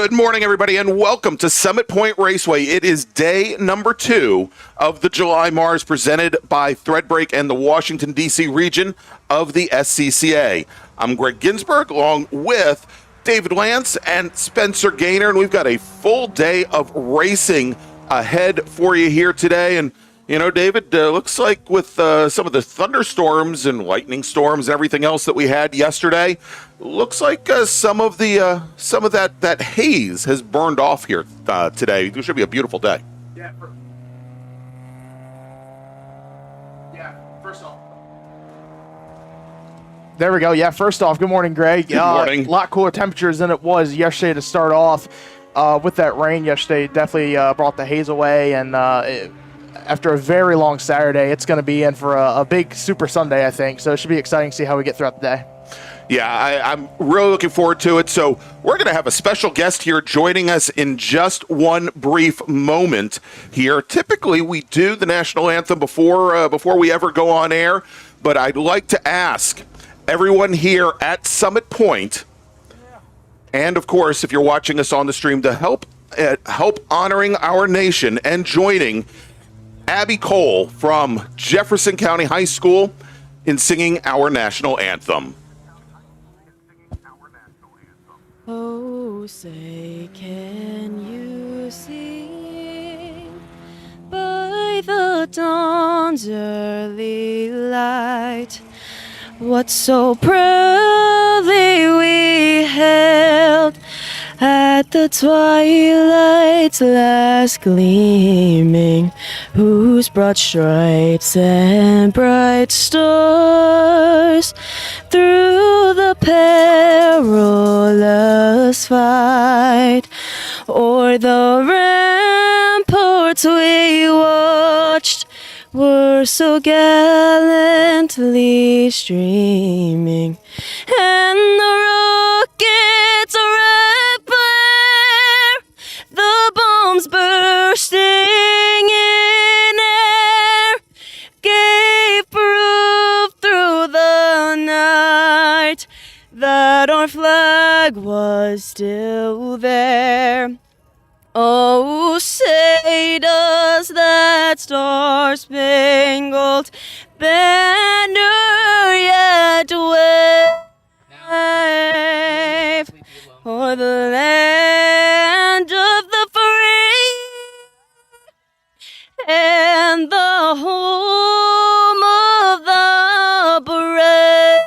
Good morning, everybody, and welcome to Summit Point Raceway. It is day number 2 of the July MARRS presented by Threadbreak and the Washington, D.C. region of the SCCA. I'm Greg Ginsburg, along with David Lance and Spencer Gaynor, and we've got a full day of racing ahead for you here today. And you know, David, looks like with some of the thunderstorms and lightning storms and everything else that we had yesterday, looks like some of that haze has burned off here today. It should be a beautiful day. Yeah. First off. There we go. Yeah, first off, good morning, Greg. Good morning. A lot cooler temperatures than it was yesterday to start off. With that rain yesterday, definitely brought the haze away, and after a very long Saturday, it's going to be in for a big Super Sunday, I think. So it should be exciting to see how we get throughout the day. Yeah, I'm really looking forward to it. So we're going to have a special guest here joining us in just one brief moment here. Typically, we do the national anthem before we ever go on air, but I'd like to ask everyone here at Summit Point, and of course, if you're watching us on the stream, to help honoring our nation and joining Abby Cole from Jefferson County High School in singing our national anthem. Oh, say, can you see by the dawn's early light what so proudly we held at the twilight's last gleaming, whose broad stripes and bright stars through the perilous fight o'er the ramparts we watched were so gallantly streaming, and the rockets red flare, the bombs bursting in air, gave proof through the night that our flag was still there. Oh, say does that star-spangled banner yet wave o'er the land of the free and the home of the brave?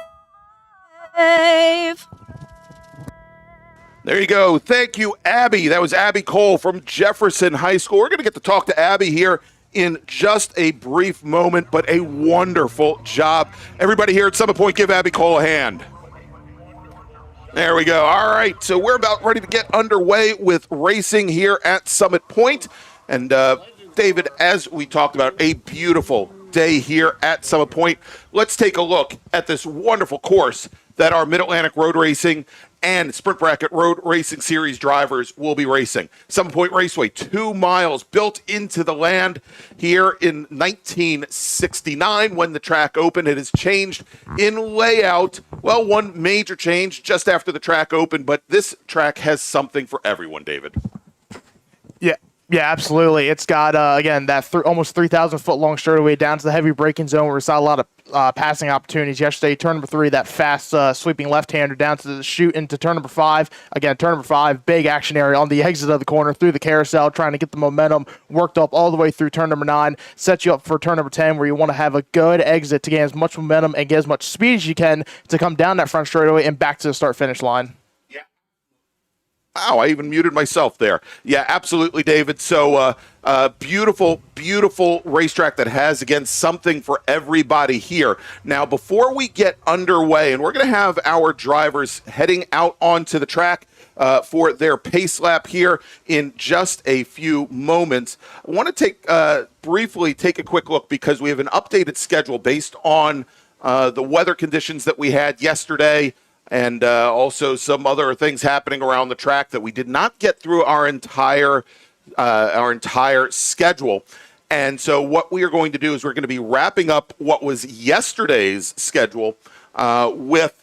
There you go. Thank you, Abby. That was Abby Cole from Jefferson High School. We're going to get to talk to Abby here in just a brief moment, but a wonderful job. Everybody here at Summit Point, give Abby Cole a hand. There we go. All right, so we're about ready to get underway with racing here at Summit Point. And David, as we talked about, a beautiful day here at Summit Point. Let's take a look at this wonderful course that our Mid-Atlantic Road Racing and Sprint Bracket Road Racing Series drivers will be racing. Summit Point Raceway, 2 miles built into the land here in 1969 when the track opened. It has changed in layout. Well, one major change just after the track opened, but this track has something for everyone, David. Yeah, absolutely. It's got, again, that almost 3,000-foot long straightaway down to the heavy braking zone where we saw a lot of passing opportunities yesterday. Turn number 3, that fast sweeping left-hander down to the chute into turn number 5. Again, turn number 5, big action area on the exit of the corner through the carousel, trying to get the momentum worked up all the way through turn number 9. Sets you up for turn number 10 where you want to have a good exit to gain as much momentum and get as much speed as you can to come down that front straightaway and back to the start-finish line. Wow, I even muted myself there. Yeah, absolutely, David. So beautiful, beautiful racetrack that has, again, something for everybody here. Now, before we get underway, and we're going to have our drivers heading out onto the track for their pace lap here in just a few moments, I want to briefly take a quick look because we have an updated schedule based on the weather conditions that we had yesterday, and also some other things happening around the track that we did not get through our entire schedule. And so what we are going to do is we're going to be wrapping up what was yesterday's schedule with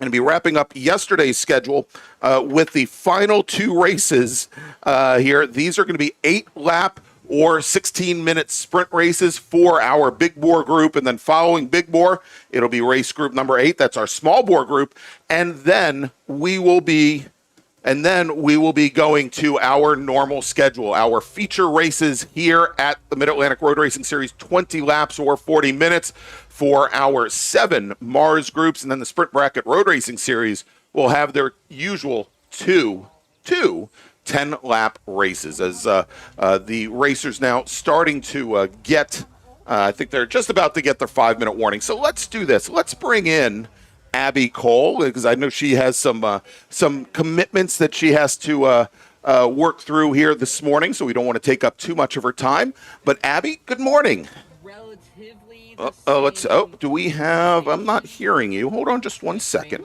Going to be wrapping up yesterday's schedule with the final 2 races here. These are going to be 8-lap or 16-minute sprint races for our big bore group, and then following big bore, it'll be race group number 8. That's our small bore group, and then we will be going to our normal schedule, our feature races here at the Mid-Atlantic Road Racing Series, 20 laps or 40 minutes for our 7 MARRS groups, and then the Sprint Bracket Road Racing Series will have their usual two 10-lap races as the racers now starting to get, I think they're just about to get their 5-minute warning. So let's do this. Let's bring in Abby Cole, because I know she has some commitments that she has to work through here this morning, so we don't want to take up too much of her time. But Abby, good morning. Do we have, I'm not hearing you. Hold on just one second.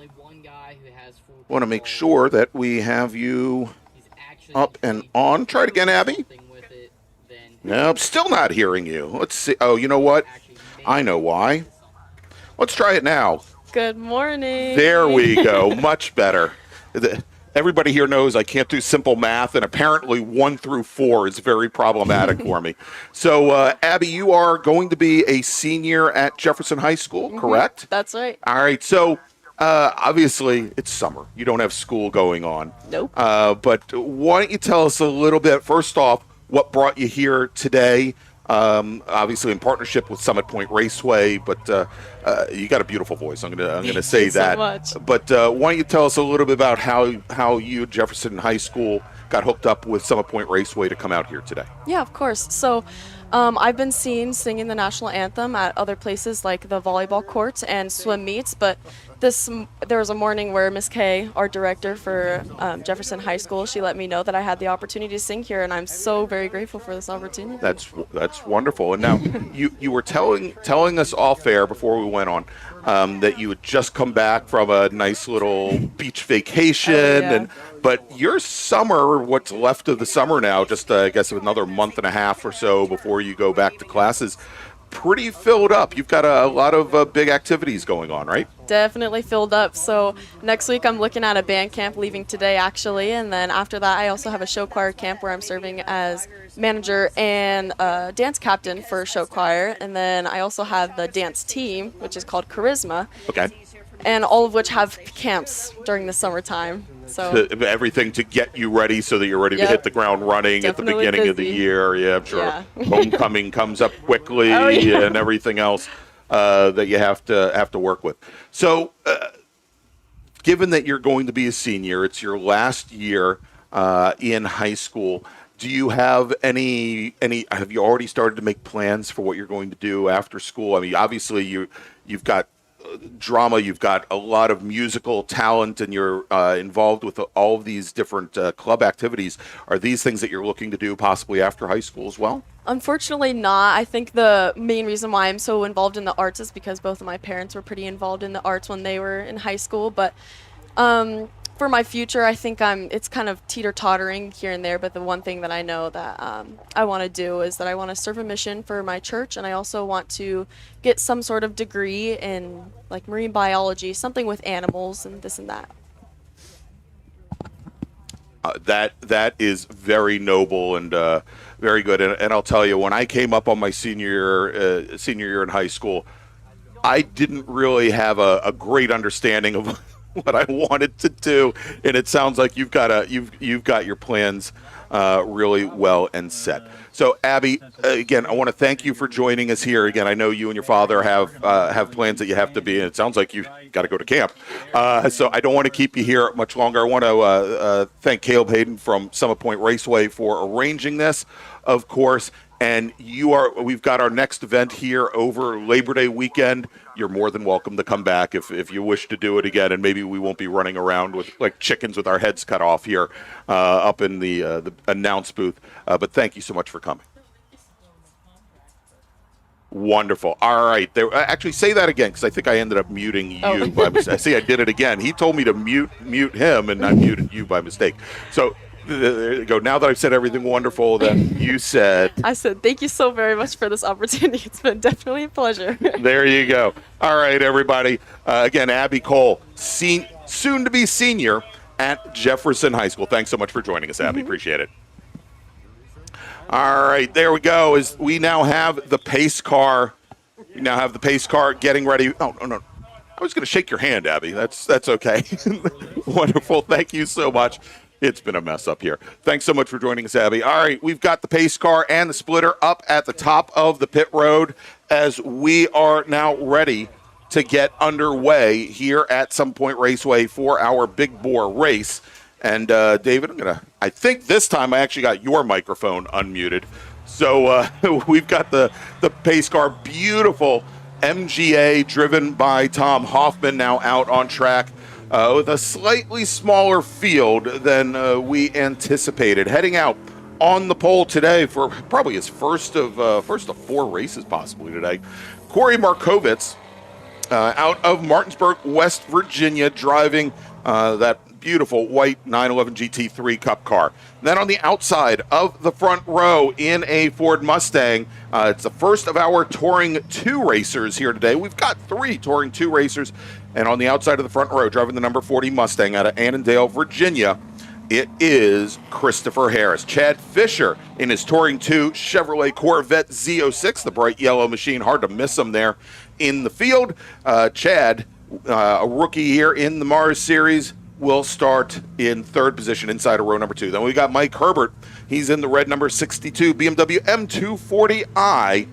Want to make sure that we have you up and on. Try it again, Abby. Nope, still not hearing you. Let's see. Oh, you know what? I know why. Let's try it now. Good morning. There we go. Much better. Everybody here knows I can't do simple math, and apparently 1 through 4 is very problematic for me. So, Abby, you are going to be a senior at Jefferson High School, correct? That's right. All right. So, obviously, it's summer. You don't have school going on. Nope. But why don't you tell us a little bit, first off, what brought you here today? Obviously in partnership with Summit Point Raceway, but you got a beautiful voice. I'm gonna say that. So much. But why don't you tell us a little bit about how you at Jefferson High School got hooked up with Summit Point Raceway to come out here today? Yeah, of course. So I've been seen singing the national anthem at other places like the volleyball courts and swim meets, but there was a morning where Miss Kay, our director for Jefferson High School, she let me know that I had the opportunity to sing here, and I'm so very grateful for this opportunity. That's wonderful. And now you were telling us off air before we went on that you had just come back from a nice little beach vacation, but your summer, what's left of the summer now, just I guess another month and a half or so before you go back to classes, pretty filled up. You've got a lot of big activities going on, right? Definitely filled up. So next week I'm looking at a band camp, leaving today actually, and then after that I also have a show choir camp where I'm serving as manager and dance captain for show choir, and then I also have the dance team, which is called Charisma. Okay. And all of which have camps during the summertime. So everything to get you ready so that you're ready to hit the ground running at the beginning of the year. Yeah, I'm sure. Yeah. Homecoming comes up quickly and everything else that you have to work with. So, given that you're going to be a senior, it's your last year in high school. Do you have any? Have you already started to make plans for what you're going to do after school? I mean, obviously you've got drama, you've got a lot of musical talent, and you're involved with all of these different club activities. Are these things that you're looking to do possibly after high school as well? unfortunately not. I think the main reason why I'm so involved in the arts is because both of my parents were pretty involved in the arts when they were in high school. But for my future, I think it's kind of teeter-tottering here and there, but the one thing that I know that I want to do is that I want to serve a mission for my church, and I also want to get some sort of degree in like marine biology, something with animals and this and that. That is very noble and very good. And I'll tell you, when I came up on my senior year in high school, I didn't really have a great understanding of what I wanted to do, and it sounds like you've got your plans really well and set. So, Abby, again, I want to thank you for joining us here. Again, I know you and your father have plans that you have to be in. It sounds like you've got to go to camp. So I don't want to keep you here much longer. I want to thank Caleb Hayden from Summit Point Raceway for arranging this, of course. And we've got our next event here over Labor Day weekend. You're more than welcome to come back if you wish to do it again, and maybe we won't be running around with like chickens with our heads cut off here up in the announce booth. But thank you so much for coming. Wonderful. All right. Actually, say that again, because I think I ended up muting you by mistake. I see I did it again. He told me to mute him, and I muted you by mistake. So There you go. Now that I've said everything wonderful that you said. I said, thank you so very much for this opportunity. It's been definitely a pleasure. There you go. All right, everybody. Again, Abby Cole, soon to be senior at Jefferson High School. Thanks so much for joining us, Abby. Appreciate it. All right, there we go. We now have the pace car. We now have the pace car getting ready. Oh, no. I was going to shake your hand, Abby. That's okay. Wonderful. Thank you so much. It's been a mess up here. Thanks so much for joining us, Abby. All right, we've got the pace car and the splitter up at the top of the pit road as we are now ready to get underway here at Some Point Raceway for our big bore race. And David, I think this time I actually got your microphone unmuted. So we've got the pace car, beautiful MGA driven by Tom Hoffman, now out on track with a slightly smaller field than we anticipated. Heading out on the pole today for probably his first of 4 races possibly today. Corey Markovitz out of Martinsburg, West Virginia, driving that beautiful white 911 GT3 Cup car. And then on the outside of the front row in a Ford Mustang, it's the first of our Touring 2 racers here today. We've got 3 Touring 2 racers, and on the outside of the front row, driving the number 40 Mustang out of Annandale, Virginia, it is Christopher Harris. Chad Fisher in his Touring 2 Chevrolet Corvette Z06, the bright yellow machine. Hard to miss him there in the field. Chad, a rookie here in the MARRS series, will start in 3rd position inside of row number 2. Then we got Mike Herbert. He's in the red number 62 BMW M240i.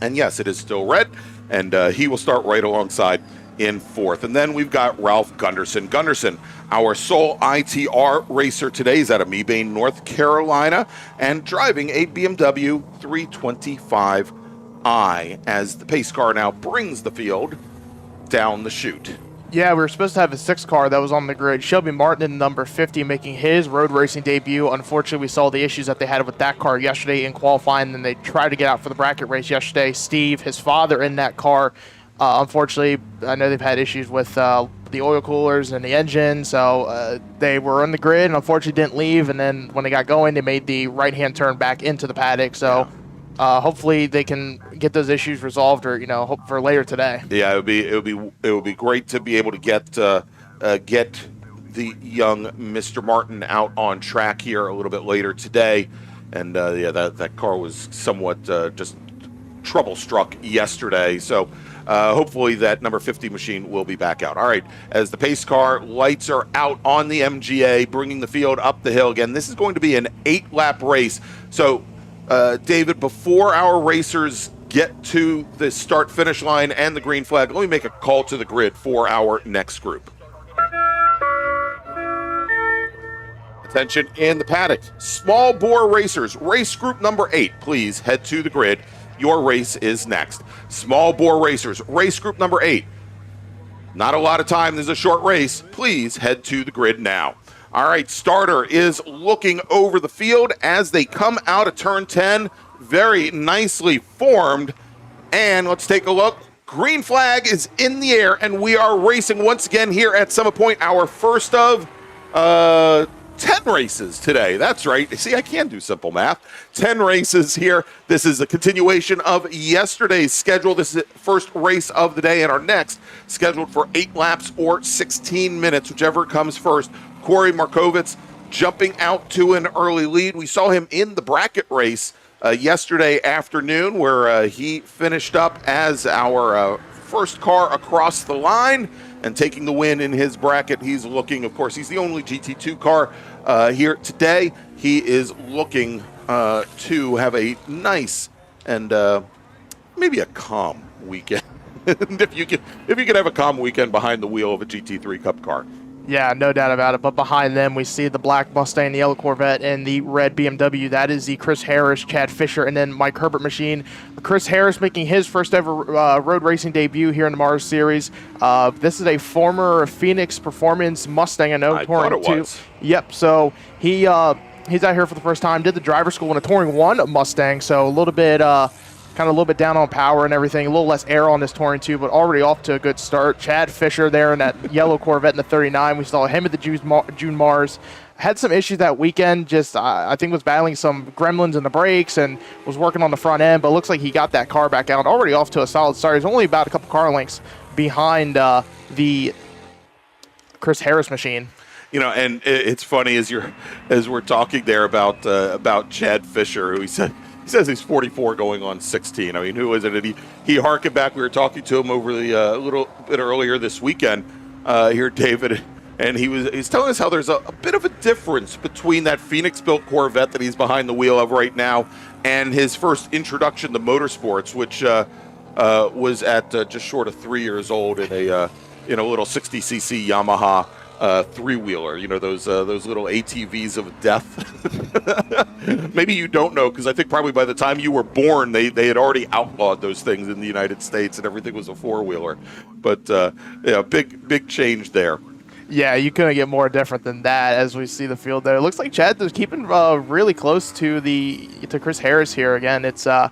And yes, it is still red. And he will start right alongside in 4th. And then we've got Ralph Gunderson. Gunderson, our sole ITR racer today, is out of Mebane, North Carolina, and driving a BMW 325i as the pace car now brings the field down the chute. Yeah, we were supposed to have a 6 car that was on the grid. Shelby Martin in number 50 making his road racing debut. Unfortunately, we saw the issues that they had with that car yesterday in qualifying, and they tried to get out for the bracket race yesterday. Steve, his father, in that car. Unfortunately, I know they've had issues with the oil coolers and the engine, so they were on the grid and unfortunately didn't leave. And then when they got going, they made the right-hand turn back into the paddock. So hopefully they can get those issues resolved, or hope for later today. Yeah, it would be great to be able to get the young Mr. Martin out on track here a little bit later today. And that car was somewhat just trouble struck yesterday. So hopefully that number 50 machine will be back out. All right, as the pace car lights are out on the MGA, bringing the field up the hill again. This is going to be an 8-lap race. So David, before our racers get to the start-finish line and the green flag, let me make a call to the grid for our next group. Attention in the paddock. Small bore racers, race group number 8, please head to the grid. Your race is next. Small bore racers, race group number 8. Not a lot of time, this is a short race. Please head to the grid now. All right, starter is looking over the field as they come out of turn 10. Very nicely formed. And let's take a look. Green flag is in the air, and we are racing once again here at Summit Point, our first of 10 races today. That's right. See, I can do simple math. 10 races here. This is a continuation of yesterday's schedule. This is the first race of the day, and our next scheduled for 8 laps or 16 minutes, whichever comes first. Corey Markovitz jumping out to an early lead. We saw him in the bracket race yesterday afternoon, where he finished up as our first car across the line and taking the win in his bracket. He's looking, of course, he's the only GT2 car here today. He is looking to have a nice and maybe a calm weekend. if you could have a calm weekend behind the wheel of a GT3 Cup car. Yeah, no doubt about it. But behind them, we see the black Mustang, the yellow Corvette, and the red BMW. That is the Chris Harris, Chad Fisher, and then Mike Herbert machine. Chris Harris making his first ever road racing debut here in the MARRS series. This is a former Phoenix Performance Mustang. I know. I thought it was. Yep. So he's out here for the first time. Did the driver school in a Touring 1 Mustang. So a little bit kind of a little bit down on power and everything, a little less air on this touring tube, but already off to a good start. Chad Fisher there in that yellow Corvette in the 39. We saw him at the June MARRS. Had some issues that weekend, just I think was battling some gremlins in the brakes and was working on the front end, but looks like he got that car back out, already off to a solid start. He's only about a couple car lengths behind the Chris Harris machine. You know, and it's funny as we're talking there about Chad Fisher, who he says he's 44 going on 16. I mean, who is it? He harkened back. We were talking to him over the little bit earlier this weekend here, David, and he's telling us how there's a bit of a difference between that Phoenix-built Corvette that he's behind the wheel of right now and his first introduction to motorsports, which was at just short of 3 years old in a little 60cc Yamaha three-wheeler, you know, those little ATVs of death. Maybe you don't know, because I think probably by the time you were born, they had already outlawed those things in the United States, and everything was a four-wheeler. But big change there. Yeah, you couldn't get more different than that as we see the field there. It looks like Chad is keeping really close to Chris Harris here. Again, it's a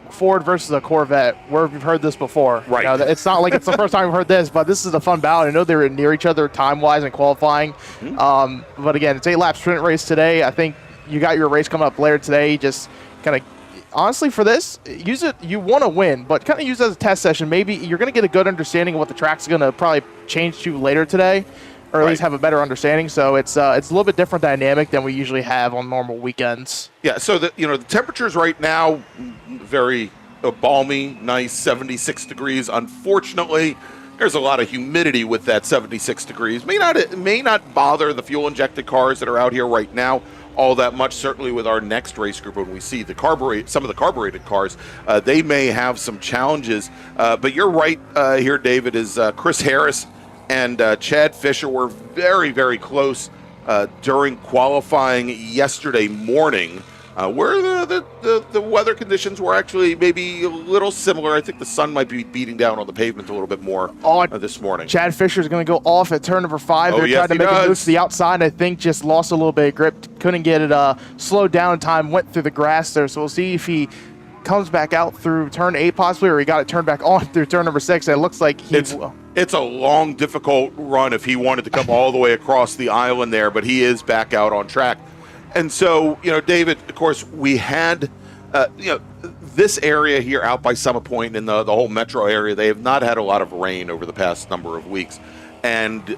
Ford versus a Corvette. Where we've heard this before. Right. You know, it's not like it's the first time we've heard this, but this is a fun bout. I know they were near each other time-wise in qualifying. Mm-hmm. But again, it's 8-lap sprint race today. I think you got your race coming up later today. Just kind of, honestly, for this, use it. You want to win, but kind of use it as a test session. Maybe you're going to get a good understanding of what the track's going to probably change to later today, or at least have a better understanding. So it's a little bit different dynamic than we usually have on normal weekends. Yeah. So the temperatures right now very balmy, nice, 76 degrees. Unfortunately, there's a lot of humidity with that 76 degrees. May not bother the fuel injected cars that are out here right now all that much. Certainly with our next race group, when we see some of the carbureted cars, they may have some challenges. But you're right here, David, is Chris Harris and Chad Fisher were very, very close during qualifying yesterday morning, where the weather conditions were actually maybe a little similar. I think the sun might be beating down on the pavement a little bit more this morning. Chad Fisher's going to go off at turn number 5. Oh, They're yes, trying to make it move to the outside. I think just lost a little bit of grip. Couldn't get it slowed down in time. Went through the grass there. So we'll see if he comes back out through turn 8 possibly, or he got it turned back on through turn number 6. It looks like he will. It's a long, difficult run if he wanted to come all the way across the island there, but he is back out on track. And so, David, of course, we had, this area here out by Summit Point and the whole metro area, they have not had a lot of rain over the past number of weeks. And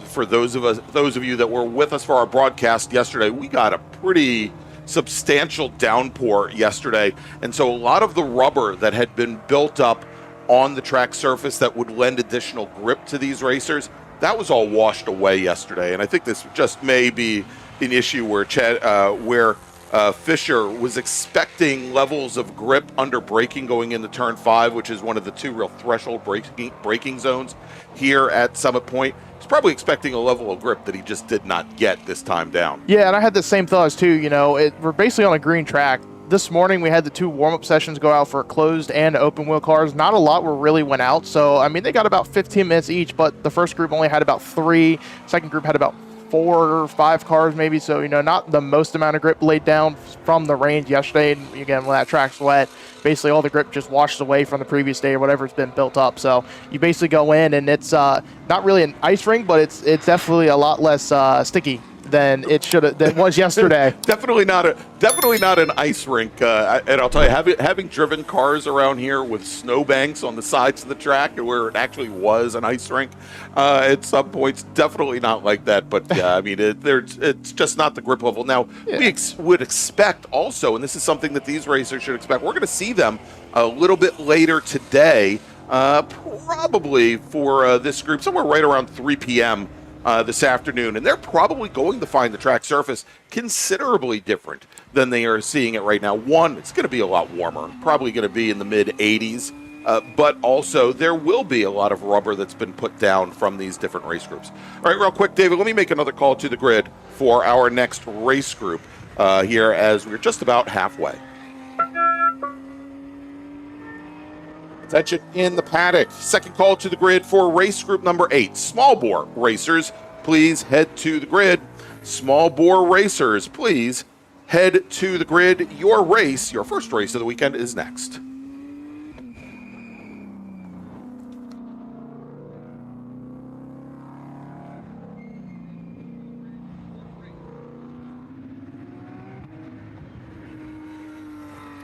for those of you that were with us for our broadcast yesterday, we got a pretty substantial downpour yesterday. And so a lot of the rubber that had been built up on the track surface that would lend additional grip to these racers, that was all washed away yesterday. And I think this just may be an issue where Fisher was expecting levels of grip under braking going into turn 5, which is one of the 2 real threshold braking zones here at Summit Point. He's probably expecting a level of grip that he just did not get this time down. Yeah, and I had the same thoughts too. We're basically on a green track. This morning we had the 2 warm-up sessions go out for closed and open wheel cars. Not a lot really went out. So, I mean, they got about 15 minutes each, but the first group only had about 3. Second group had about 4 or 5 cars maybe. So, not the most amount of grip laid down from the rain yesterday. And again, when that track's wet, basically all the grip just washes away from the previous day or whatever's been built up. So you basically go in and it's not really an ice rink, but it's definitely a lot less sticky than it was yesterday. Definitely not an ice rink. And I'll tell you, having driven cars around here with snowbanks on the sides of the track where it actually was an ice rink, at some points, definitely not like that. But yeah, I mean, it's just not the grip level. Now, we would expect also, and this is something that these racers should expect, we're going to see them a little bit later today, probably for this group, somewhere right around 3 p.m. This afternoon, and they're probably going to find the track surface considerably different than they are seeing it right now. One, it's going to be a lot warmer, probably going to be in the mid-80s, but also there will be a lot of rubber that's been put down from these different race groups. All right, real quick, David, let me make another call to the grid for our next race group here as we're just about halfway. Attention in the paddock. Second call to the grid for race group number 8. Small bore racers, please head to the grid. Small bore racers, please head to the grid. Your race, your first race of the weekend, is next.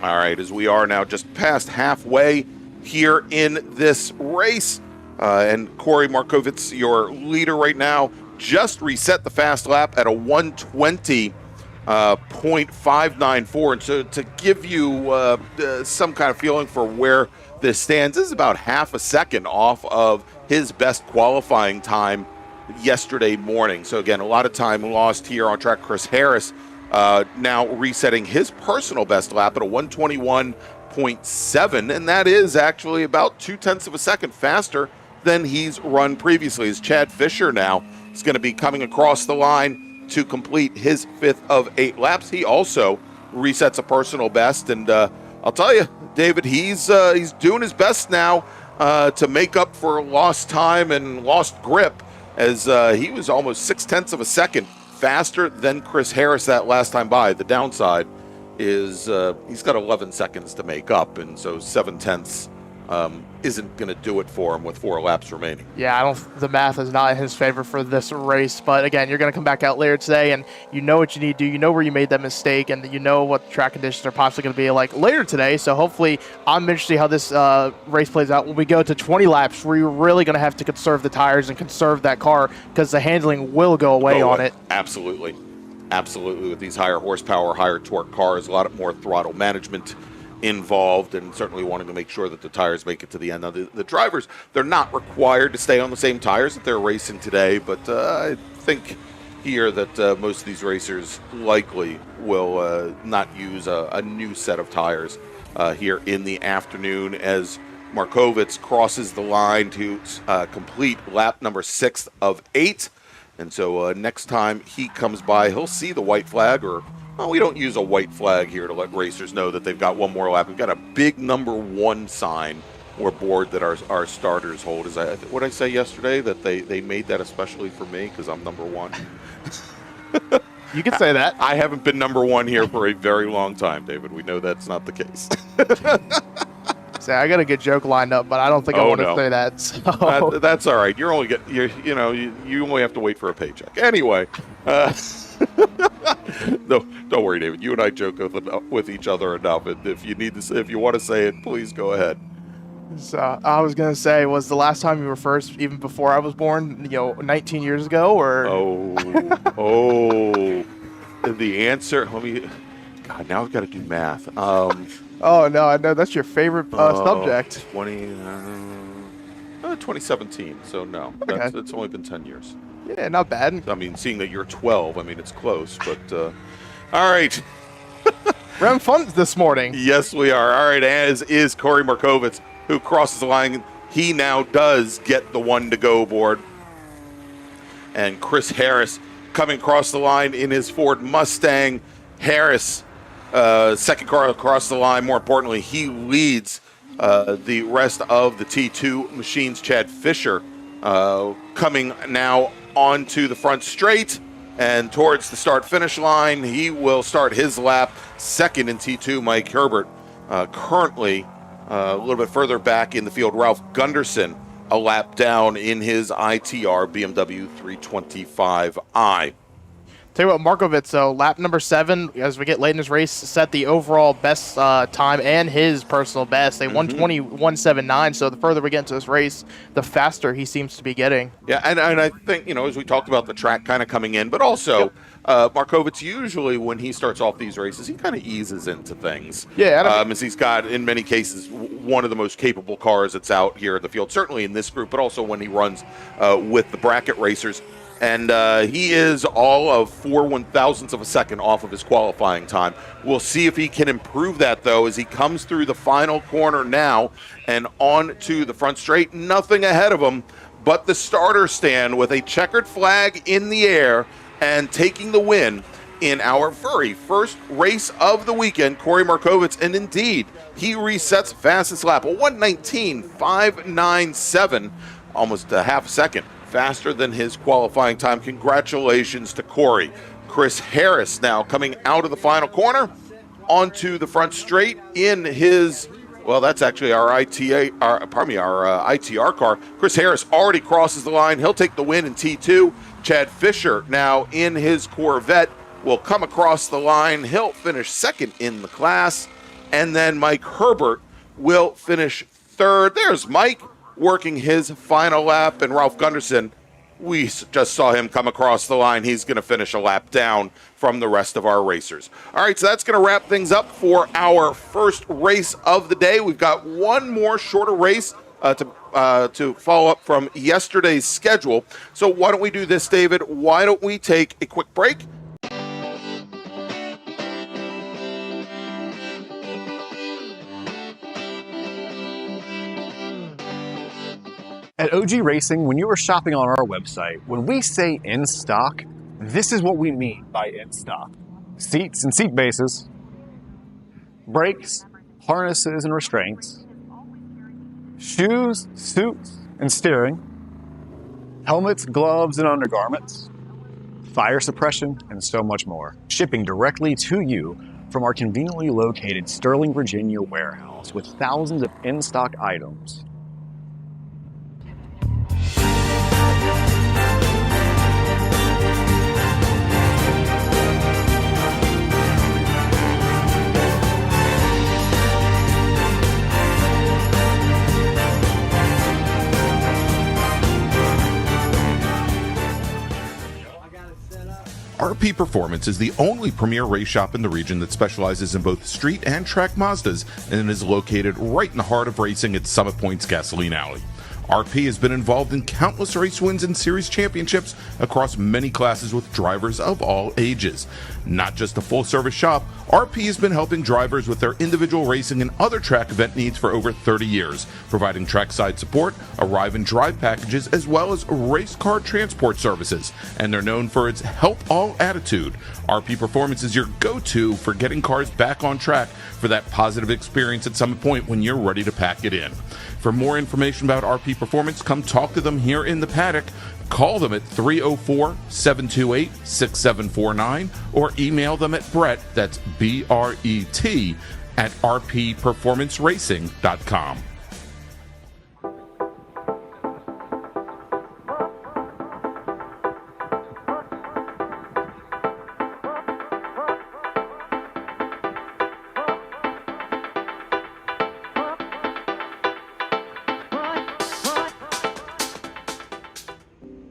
All right, as we are now just past halfway here in this race, and Corey Markovitz, your leader right now, just reset the fast lap at a 120.594. And so to give you some kind of feeling for where this stands, this is about half a second off of his best qualifying time yesterday morning. So again, a lot of time lost here on track. Chris Harris now resetting his personal best lap at a 121.7, and that is actually about 0.2 of a second faster than he's run previously. As Chad Fisher now is going to be coming across the line to complete his 5th of 8 laps. He also resets a personal best, and I'll tell you, David, he's doing his best now to make up for lost time and lost grip, as he was almost 0.6 of a second faster than Chris Harris that last time by. The downside is he's got 11 seconds to make up, and so 0.7 isn't going to do it for him with 4 laps remaining. Yeah, the math is not in his favor for this race, but again, you're going to come back out later today, and you know what you need to do. You know where you made that mistake, and you know what the track conditions are possibly going to be like later today. So hopefully, I'm interested to see how this race plays out when we go to 20 laps, where you're really going to have to conserve the tires and conserve that car, because the handling will go away on it. Absolutely. Absolutely. With these higher horsepower, higher torque cars, a lot more throttle management involved, and certainly wanting to make sure that the tires make it to the end. Now, the drivers, they're not required to stay on the same tires that they're racing today, but I think here that most of these racers likely will not use a new set of tires here in the afternoon, as Markovitz crosses the line to complete lap number 6 of 8. And so next time he comes by, he'll see the white flag, or we don't use a white flag here to let racers know that they've got one more lap. We've got a big number 1 sign or board that our starters hold. What did I say yesterday, that they made that especially for me because I'm number 1? You can say that. I haven't been number 1 here for a very long time, David. We know that's not the case. Say, I got a good joke lined up, but I don't think I want to say that. So. That's all right. You only have to wait for a paycheck. Anyway. No, don't worry, David. You and I joke with each other enough. If you want to say it, please go ahead. So I was gonna say, was the last time you were first, even before I was born, 19 years ago, or? The answer. God, now I've got to do math. Oh no, I know that's your favorite subject. 2017. So no, okay. It's only been 10 years. Yeah, not bad. I mean, seeing that you're 12, it's close, but all right. We're having fun this morning. Yes, we are. All right, as is Corey Markovitz, who crosses the line. He now does get the 1-to-go board. And Chris Harris coming across the line in his Ford Mustang. Harris, second car across the line. More importantly, he leads the rest of the T2 machines. Chad Fisher coming now onto the front straight and towards the start-finish line. He will start his lap second in T2. Mike Herbert currently a little bit further back in the field. Ralph Gunderson a lap down in his ITR BMW 325i. Tell you what, Markovitz, so lap number 7, as we get late in this race, set the overall best time and his personal best, a 1:21.79. So the further we get into this race, the faster he seems to be getting. Yeah, and I think, as we talked about the track kind of coming in, but also Markovitz, usually when he starts off these races, he kind of eases into things. Yeah. As he's got, in many cases, one of the most capable cars that's out here in the field, certainly in this group, but also when he runs with the bracket racers. And he is all of 4/1000ths of a second off of his qualifying time. We'll see if he can improve that, though, as he comes through the final corner now and on to the front straight. Nothing ahead of him but the starter stand with a checkered flag in the air and taking the win in our very first race of the weekend, Corey Markovitz. And indeed, he resets fastest lap, a 1:19.597, almost a half a second faster than his qualifying time. Congratulations to Corey. Chris Harris now coming out of the final corner onto the front straight in his, well, that's actually our ITR car. Chris Harris already crosses the line. He'll take the win in T2. Chad Fisher now in his Corvette will come across the line. He'll finish second in the class. And then Mike Herbert will finish third. There's Mike working his final lap, and Ralph Gunderson, we just saw him come across the line. He's going to finish a lap down from the rest of our racers. All right, so that's going to wrap things up for our first race of the day. We've got one more shorter race to follow up from yesterday's schedule. So why don't we do this, David? Why don't we take a quick break? At OG Racing, when you are shopping on our website, when we say in stock, this is what we mean by in stock. Seats and seat bases, brakes, harnesses and restraints, shoes, suits and steering, helmets, gloves and undergarments, fire suppression, and so much more. Shipping directly to you from our conveniently located Sterling, Virginia warehouse with thousands of in-stock items. RP Performance is the only premier race shop in the region that specializes in both street and track Mazdas and is located right in the heart of racing at Summit Point's Gasoline Alley. RP has been involved in countless race wins and series championships across many classes with drivers of all ages. Not just a full-service shop, RP has been helping drivers with their individual racing and other track event needs for over 30 years, providing trackside support, arrive and drive packages, as well as race car transport services. And they're known for its help all attitude. RP Performance is your go-to for getting cars back on track for that positive experience at Summit Point when you're ready to pack it in. For more information about RP Performance, come talk to them here in the paddock. Call them at 304-728-6749 or email them at Brett, that's B-R-E-T, at rpperformanceracing.com.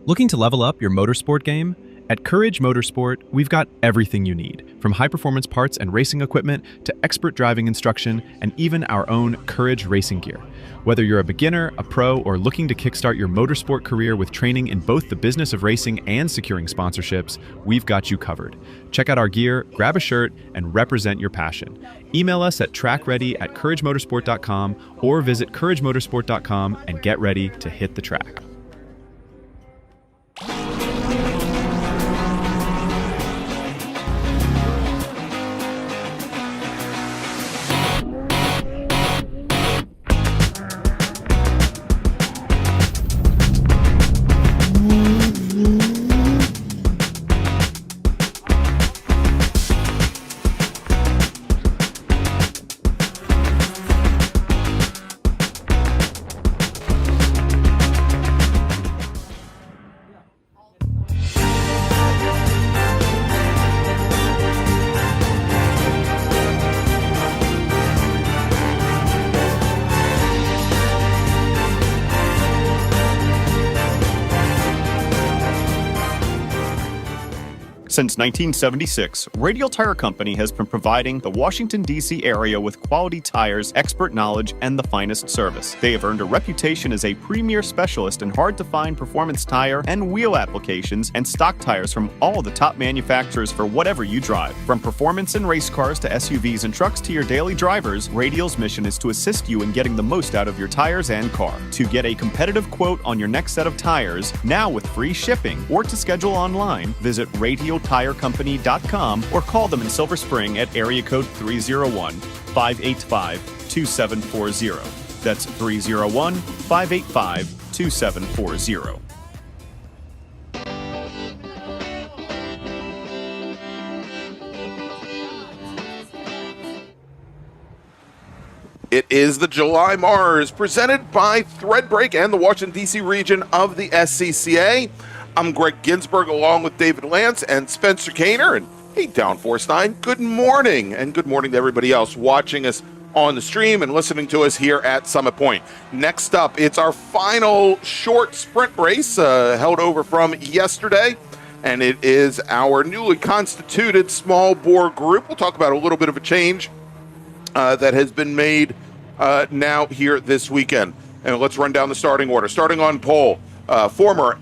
Looking to level up your motorsport game? At Courage Motorsport, we've got everything you need, from high-performance parts and racing equipment to expert driving instruction and even our own Courage racing gear. Whether you're a beginner, a pro, or looking to kickstart your motorsport career with training in both the business of racing and securing sponsorships, we've got you covered. Check out our gear, grab a shirt, and represent your passion. Email us at trackready@couragemotorsport.com or visit couragemotorsport.com and get ready to hit the track. Since 1976, Radial Tire Company has been providing the Washington, D.C. area with quality tires, expert knowledge, and the finest service. They have earned a reputation as a premier specialist in hard-to-find performance tire and wheel applications and stock tires from all the top manufacturers for whatever you drive. From performance and race cars to SUVs and trucks to your daily drivers, Radial's mission is to assist you in getting the most out of your tires and car. To get a competitive quote on your next set of tires, now with free shipping, or to schedule online, visit RadialTireCompany.com or call them in Silver Spring at area code 301-585-2740. That's 301-585-2740. It is the July MARRS presented by Threadbreak and the Washington, D.C. region of the SCCA. I'm Greg Ginsburg along with David Lance and Spencer Kaner. And hey, Downforce 9, good morning. And good morning to everybody else watching us on the stream and listening to us here at Summit Point. Next up, it's our final short sprint race held over from yesterday. And it is our newly constituted small bore group. We'll talk about a little bit of a change that has been made now here this weekend. And let's run down the starting order. Starting on pole, former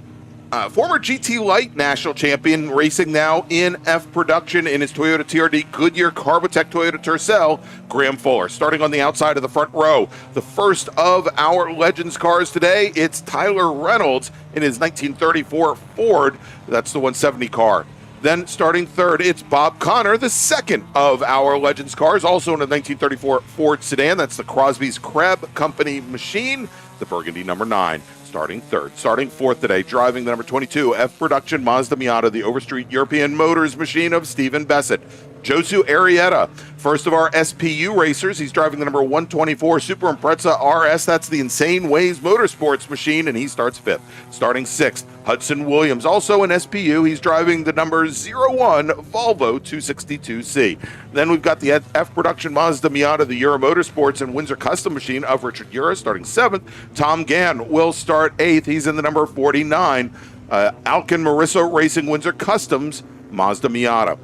GT Light national champion, racing now in F production in his Toyota TRD Goodyear Carbotech Toyota Tercel, Graham Fuller. Starting on the outside of the front row, the first of our Legends cars today, it's Tyler Reynolds in his 1934 Ford. That's the 170 car. Then starting third, it's Bob Connor, the second of our Legends cars, also in a 1934 Ford sedan. That's the Crosby's Crab Company machine, the Burgundy number 9. Starting third. Starting fourth today, driving the number 22 F Production Mazda Miata, the Overstreet European Motors machine of Stephen Bessett. Josu Arrieta, first of our SPU racers. He's driving the number 124 Super Impreza RS. That's the Insane Ways Motorsports machine, and he starts fifth. Starting sixth, Hudson Williams, also an SPU. He's driving the number 01 Volvo 262C. Then we've got the F Production Mazda Miata, the Euro Motorsports and Windsor Custom machine of Richard Ura, starting seventh. Tom Gann will start eighth. He's in the number 49 Alkin Marisso Racing Windsor Customs Mazda Miata.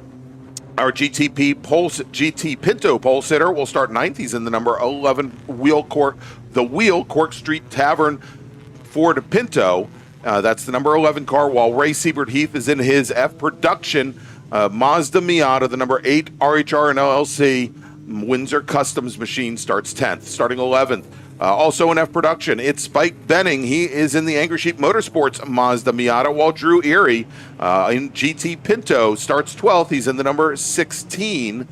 Our GT Pinto pole sitter will start ninth. He's in the number 11 Cork Street Tavern Ford Pinto. That's the number 11 car, while Ray Siebert Heath is in his F Production Mazda Miata, the number 8 RHR and LLC Windsor Customs machine, starts 10th. Starting 11th, also in F Production, it's Spike Benning. He is in the Angry Sheep Motorsports Mazda Miata, while Drew Erie in GT Pinto starts 12th. He's in the number 16,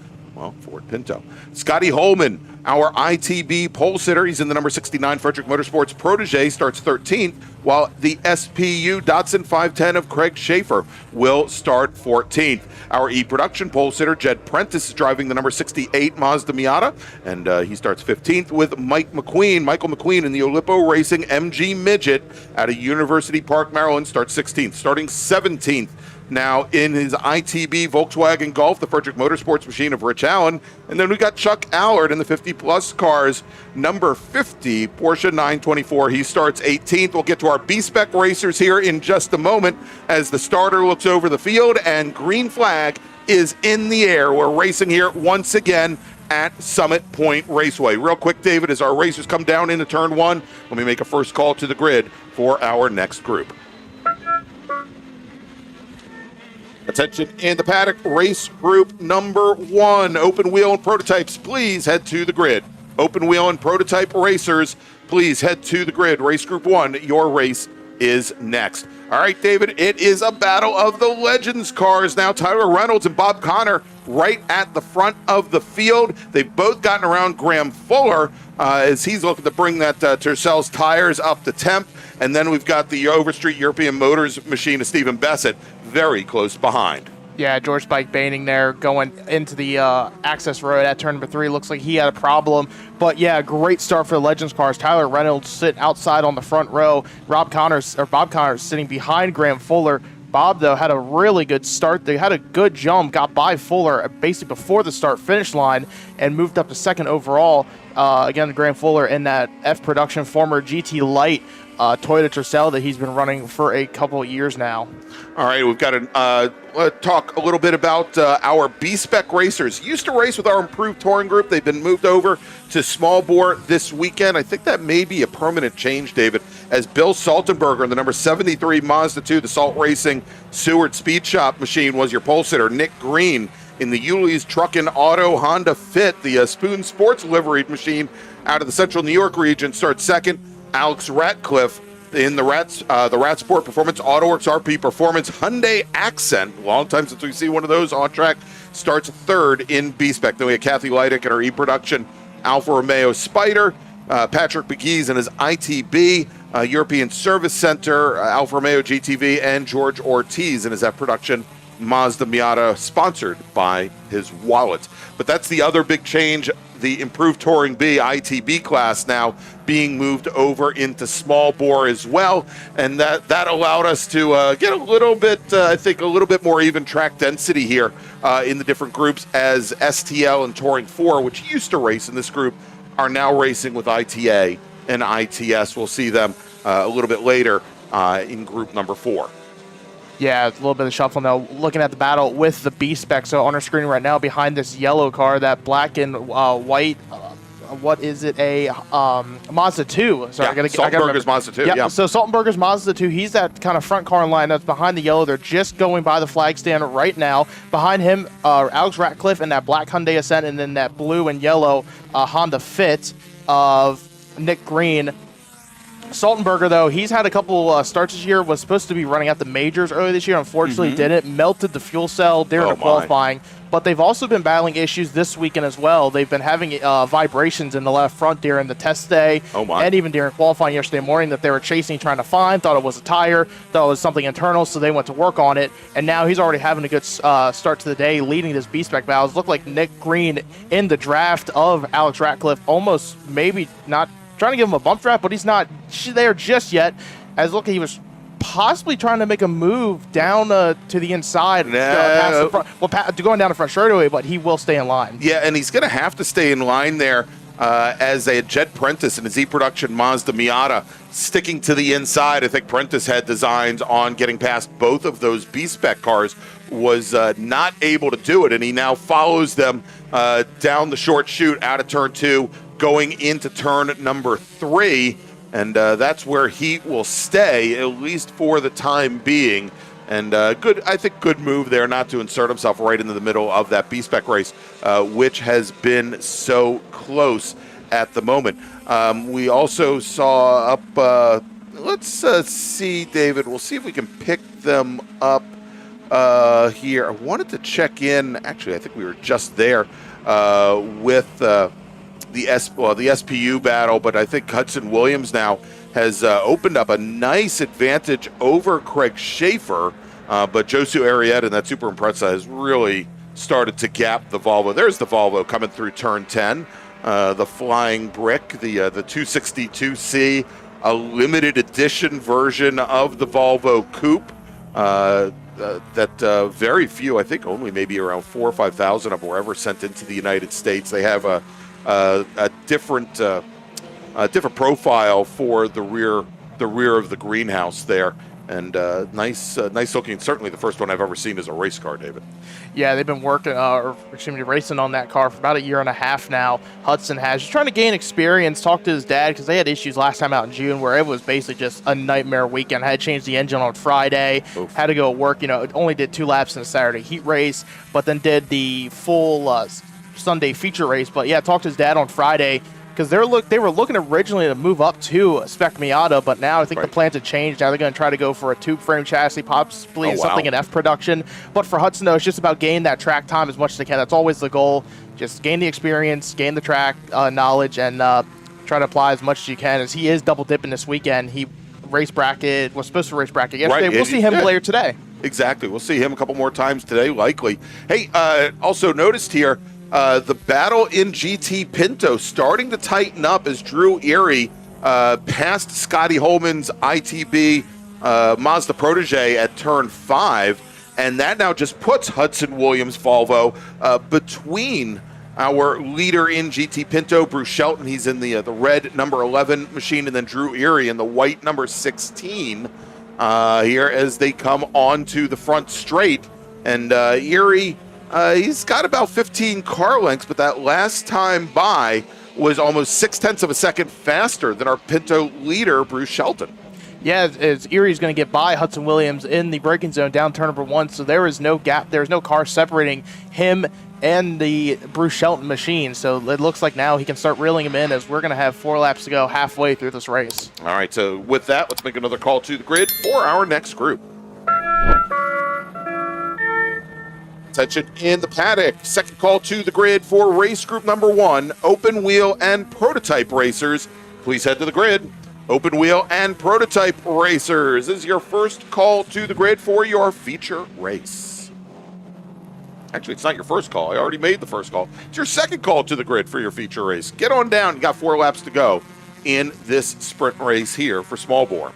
Ford Pinto. Scotty Holman, our ITB pole sitter, he's in the number 69 Frederick Motorsports Protege, starts 13th, while the SPU Datsun 510 of Craig Schaefer will start 14th. Our E-Production pole sitter, Jed Prentice, is driving the number 68 Mazda Miata, and he starts 15th with Michael McQueen in the Olippo Racing MG Midget out of University Park, Maryland, starts 16th. Starting 17th, now in his ITB Volkswagen Golf, the Frederick Motorsports machine of Rich Allen. And then we got Chuck Allard in the 50-plus cars, number 50, Porsche 924. He starts 18th. We'll get to our B-Spec racers here in just a moment as the starter looks over the field and green flag is in the air. We're racing here once again at Summit Point Raceway. Real quick, David, as our racers come down into turn one, let me make a first call to the grid for our next group. Attention in the paddock, race group number 1, open wheel and prototypes, please head to the grid. Open wheel and prototype racers, please head to the grid. Race group 1, your race is next. All right, David, it is a battle of the Legends cars now. Tyler Reynolds and Bob Connor right at the front of the field. They've both gotten around Graham Fuller as he's looking to bring that Tercel's tires up to temp. And then we've got the Overstreet European Motors machine of Stephen Bessett very close behind. Yeah, George Spike Baining there going into the access road at turn number 3. Looks like he had a problem. But yeah, great start for the Legends cars. Tyler Reynolds sitting outside on the front row. Bob Connor sitting behind Graham Fuller. Bob, though, had a really good start. They had a good jump, got by Fuller basically before the start-finish line and moved up to second overall. Again, Graham Fuller in that F Production former GT Light Toyota Tercel that he's been running for a couple of years now. All right, we've got to talk a little bit about our B-Spec racers. Used to race with our improved touring group. They've been moved over to small bore this weekend. I think that may be a permanent change, David, as Bill Saltenberger in the number 73 Mazda 2, the Salt Racing Seward Speed Shop machine, was your pole sitter. Nick Green in the Yuli's Truckin' Auto Honda Fit, the Spoon Sports liveried machine out of the Central New York region, starts second. Alex Ratcliffe in the Rat Sport Performance AutoWorks RP Performance Hyundai Accent, long time since we've seen one of those on track, starts third in B-Spec. Then we have Kathy Leidick in her E-Production Alfa Romeo Spider, Patrick McGee's in his ITB European Service Center Alfa Romeo GTV, and George Ortiz in his F Production Mazda Miata sponsored by his wallet. But that's the other big change. The improved Touring B ITB class now being moved over into small bore as well, and that allowed us to get a little bit, I think, a little bit more even track density here in the different groups, as STL and Touring 4, which used to race in this group, are now racing with ITA and ITS. We'll see them a little bit later in group number 4. Yeah, it's a little bit of shuffle now. Looking at the battle with the B-Spec. So on our screen right now, behind this yellow car, that black and white, what is it? A Mazda 2. Sorry, Yeah, Saltenberger's Mazda 2. Yep. Yeah. So Saltenberger's Mazda 2, he's that kind of front car in line that's behind the yellow. They're just going by the flag stand right now. Behind him, Alex Ratcliffe and that black Hyundai Ascent, and then that blue and yellow Honda Fit of Nick Green. Saltenberger, though, he's had a couple starts this year, was supposed to be running at the majors earlier this year. Unfortunately, didn't. Melted the fuel cell during the qualifying. But they've also been battling issues this weekend as well. They've been having vibrations in the left front during the test day and even during qualifying yesterday morning that they were chasing, trying to find, thought it was a tire, thought it was something internal, so they went to work on it. And now he's already having a good start to the day, leading this B-Spec battles. Looked like Nick Green in the draft of Alex Ratcliffe, almost maybe not trying to give him a bump draft, but he's not there just yet. As look, he was possibly trying to make a move down to the inside, past the front, going down the front straightaway, but he will stay in line. Yeah, and he's going to have to stay in line there as a Jed Prentice in a Z Production Mazda Miata sticking to the inside. I think Prentice had designs on getting past both of those B-Spec cars, was not able to do it, and he now follows them down the short chute out of turn 2, going into turn number 3, and that's where he will stay, at least for the time being. And I think good move there not to insert himself right into the middle of that B-Spec race, which has been so close at the moment. We also saw up, let's see, David, we'll see if we can pick them up here. I wanted to check in, actually, I think we were just there with the SPU battle, but I think Hudson Williams now has opened up a nice advantage over Craig Schaefer, but Josu Arietta and that Super Impreza has really started to gap the Volvo. There's the Volvo coming through turn 10, the flying brick, the 262C, a limited edition version of the Volvo Coupe that very few, I think only maybe around 4,000 or 5,000 of them were ever sent into the United States. They have a different profile for the rear of the greenhouse there, and nice looking. Certainly the first one I've ever seen is a race car, David. Yeah, they've been working, racing on that car for about 1.5 years now. Hudson has, just trying to gain experience, talk to his dad, because they had issues last time out in June where it was basically just a nightmare weekend. Had to change the engine on Friday, had to go work, only did 2 laps in a Saturday heat race, but then did the full Sunday feature race. But yeah, talked to his dad on Friday, because they were looking originally to move up to a Spec Miata, but now I think the plans have changed. Now they're going to try to go for a tube frame chassis, possibly something in F production. But for Hudson, though, it's just about gaining that track time as much as they can. That's always the goal. Just gain the experience, gain the track knowledge, and try to apply as much as you can. As he is double dipping this weekend, he was supposed to race bracket yesterday. We'll see him later today. Exactly. We'll see him a couple more times today, likely. Hey, also noticed here, the battle in GT Pinto starting to tighten up as Drew Erie passed Scotty Holman's ITB Mazda protege at turn 5, and that now just puts Hudson Williams Volvo between our leader in GT Pinto, Bruce Shelton. He's in the red number 11 machine, and then Drew Erie in the white number 16 here as they come onto the front straight. And Erie, he's got about 15 car lengths, but that last time by was almost 0.6 of a second faster than our Pinto leader, Bruce Shelton. Yeah, as Erie's going to get by Hudson Williams in the braking zone down turn number 1, so there is no gap. There's no car separating him and the Bruce Shelton machine. So it looks like now he can start reeling him in, as we're going to have 4 laps to go halfway through this race. All right, so with that, let's make another call to the grid for our next group. Attention in the paddock. Second call to the grid for race group number 1, open wheel and prototype racers. Please head to the grid. Open wheel and prototype racers is your first call to the grid for your feature race. Actually, it's not your first call. I already made the first call. It's your second call to the grid for your feature race. Get on down. You got 4 laps to go in this sprint race here for small bore.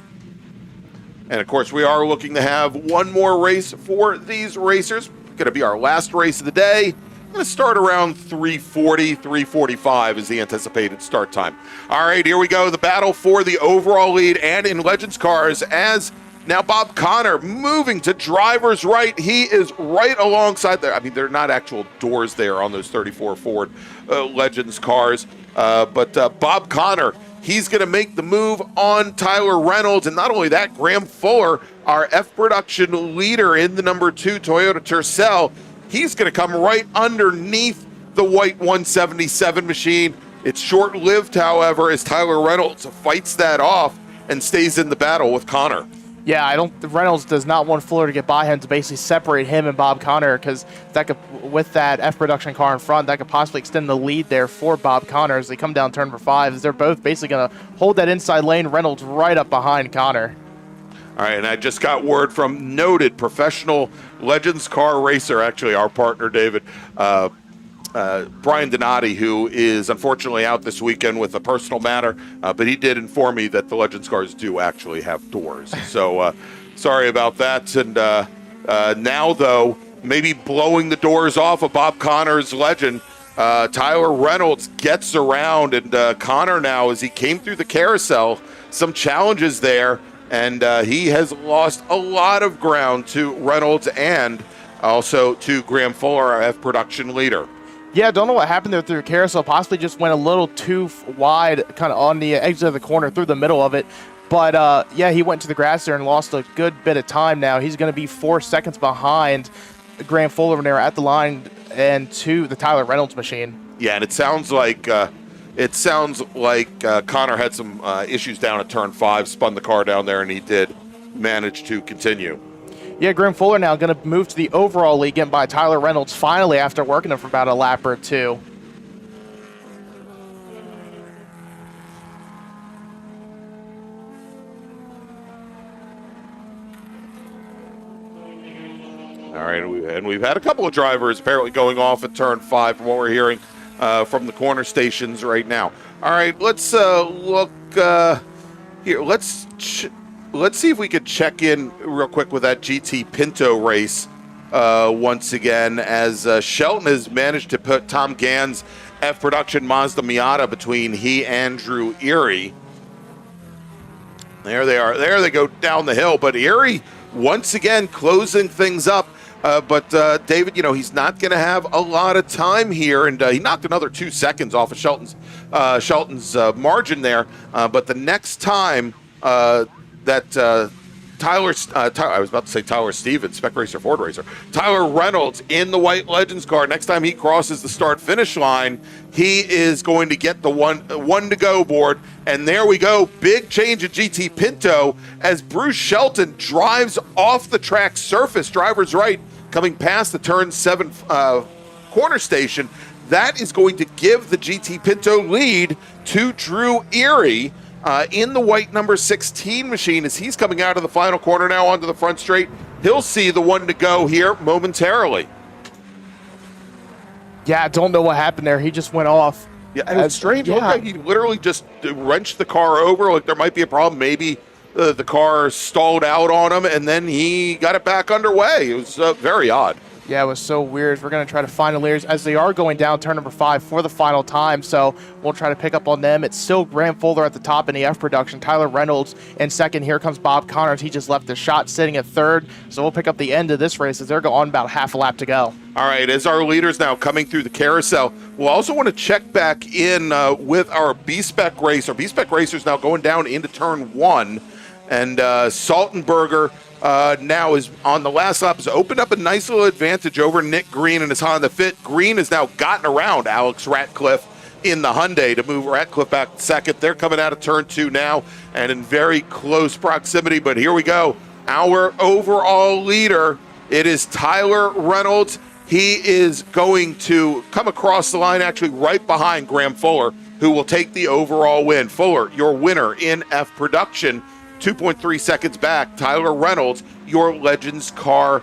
And, of course, we are looking to have one more race for these racers. Going to be our last race of the day. Going to start around 3:40, 3:45 is the anticipated start time. All right, here we go. The battle for the overall lead and in Legends cars as now Bob Connor moving to driver's right. He is right alongside there. I mean, they're not actual doors there on those 34 Ford Legends cars. But Bob Connor, he's going to make the move on Tyler Reynolds. And not only that, Graham Fuller, our F production leader in the number 2 Toyota Tercel, he's going to come right underneath the white 177 machine. It's short-lived, however, as Tyler Reynolds fights that off and stays in the battle with Connor. Yeah, Reynolds does not want Fuller to get by him to basically separate him and Bob Connor, because that could, with that F production car in front, that could possibly extend the lead there for Bob Connor as they come down turn number 5. As they're both basically going to hold that inside lane. Reynolds right up behind Connor. All right, and I just got word from noted professional Legends car racer, actually our partner David, Brian Donati, who is unfortunately out this weekend with a personal matter, but he did inform me that the Legends cars do actually have doors. So sorry about that. And now, though, maybe blowing the doors off of Bob Connor's Legend, Tyler Reynolds gets around, and Connor now, as he came through the carousel, some challenges there, and he has lost a lot of ground to Reynolds and also to Graham Fuller, our F production leader. Yeah, don't know what happened there through carousel. Possibly just went a little too wide, kind of on the exit of the corner, through the middle of it. But, yeah, he went to the grass there and lost a good bit of time now. He's going to be 4 seconds behind Graham Fuller there at the line and to the Tyler Reynolds machine. Yeah, and it sounds like Connor had some issues down at turn 5, spun the car down there, and he did manage to continue. Yeah, Graham Fuller now going to move to the overall lead, getting by Tyler Reynolds finally after working him for about a lap or two. All right, and we've had a couple of drivers apparently going off at turn 5 from what we're hearing from the corner stations right now. All right, let's look here. Let's see if we could check in real quick with that GT Pinto race once again, as Shelton has managed to put Tom Gann's F production Mazda Miata between he and Drew Erie. There they are. There they go down the hill, but Erie once again closing things up. But David, you know, he's not going to have a lot of time here, and he knocked another 2 seconds off of Shelton's margin there. But the next time that Tyler, I was about to say Tyler Stevens, Spec Racer, Ford Racer, Tyler Reynolds in the white Legends car, next time he crosses the start-finish line, he is going to get the one to go board. And there we go, big change at GT Pinto as Bruce Shelton drives off the track surface, driver's right, coming past the turn 7 corner station. That is going to give the GT Pinto lead to Drew Erie in the white number 16 machine as he's coming out of the final corner now onto the front straight. He'll see the one to go here momentarily. Yeah, I don't know what happened there. He just went off. Yeah, and it's strange. It looked like he literally just wrenched the car over. Like there might be a problem. Maybe the car stalled out on him, and then he got it back underway. It was very odd. Yeah, it was so weird. We're going to try to find the leaders as they are going down turn number 5 for the final time, so we'll try to pick up on them. It's still Graham Fuller at the top in the F production. Tyler Reynolds in second. Here comes Bob Connors. He just left the shot sitting at third, so we'll pick up the end of this race as they're going on about half a lap to go. All right, as our leaders now coming through the carousel, we'll also want to check back in with our B-Spec race. Our B-Spec racer is now going down into turn 1, and Saltenberger now is on the last lap, has opened up a nice little advantage over Nick Green and his Honda Fit. Green has now gotten around Alex Ratcliffe in the Hyundai to move Ratcliffe back second. They're coming out of turn 2 now and in very close proximity, but here we go. Our overall leader, it is Tyler Reynolds. He is going to come across the line actually right behind Graham Fuller, who will take the overall win. Fuller, your winner in F production, 2.3 seconds back. Tyler Reynolds, your Legends car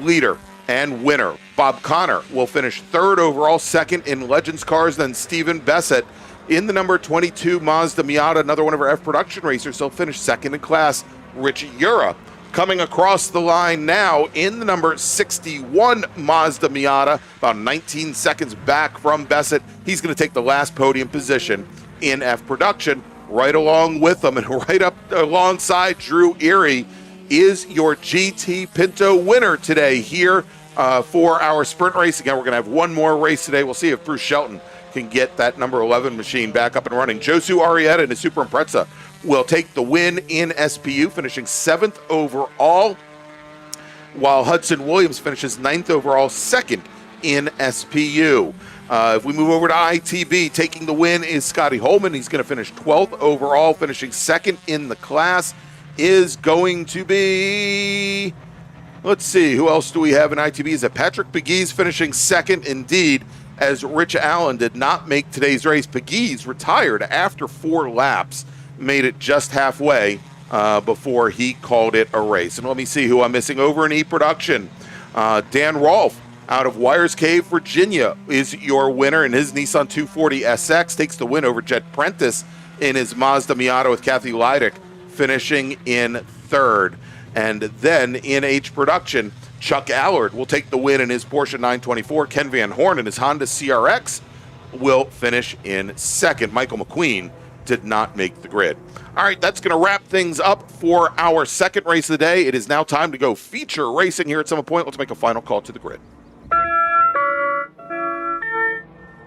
leader. and winner. Bob Connor will finish third overall, second in Legends cars, then Stephen Bessett in the number 22 Mazda Miata, another one of our F production racers. He'll finish second in class. Rich Ura coming across the line now in the number 61 Mazda Miata, about 19 seconds back from Bessett. He's going to take the last podium position in F production. Right along with them and right up alongside Drew Erie is your GT Pinto winner today here for our sprint race. Again, we're going to have one more race today. We'll see if Bruce Shelton can get that number 11 machine back up and running. Josu Arrieta and his Super Impreza will take the win in SPU, finishing 7th overall, while Hudson Williams finishes 9th overall, second in SPU. If we move over to ITB, taking the win is Scotty Holman. He's going to finish 12th overall, finishing second in the class is going to be, let's see, who else do we have in ITB? Is it Patrick Pegues finishing second indeed, as Rich Allen did not make today's race. Pegues retired after 4 laps, made it just halfway before he called it a race. And let me see who I'm missing over in E-Production. Dan Rolfe out of Wires Cave, Virginia is your winner in his Nissan 240 SX. Takes the win over Jed Prentice in his Mazda Miata with Kathy Leidick finishing in third. And then in H Production, Chuck Allard will take the win in his Porsche 924. Ken Van Horn in his Honda CRX will finish in second. Michael McQueen did not make the grid. All right, that's going to wrap things up for our second race of the day. It is now time to go feature racing here at Summit Point. Let's make a final call to the grid.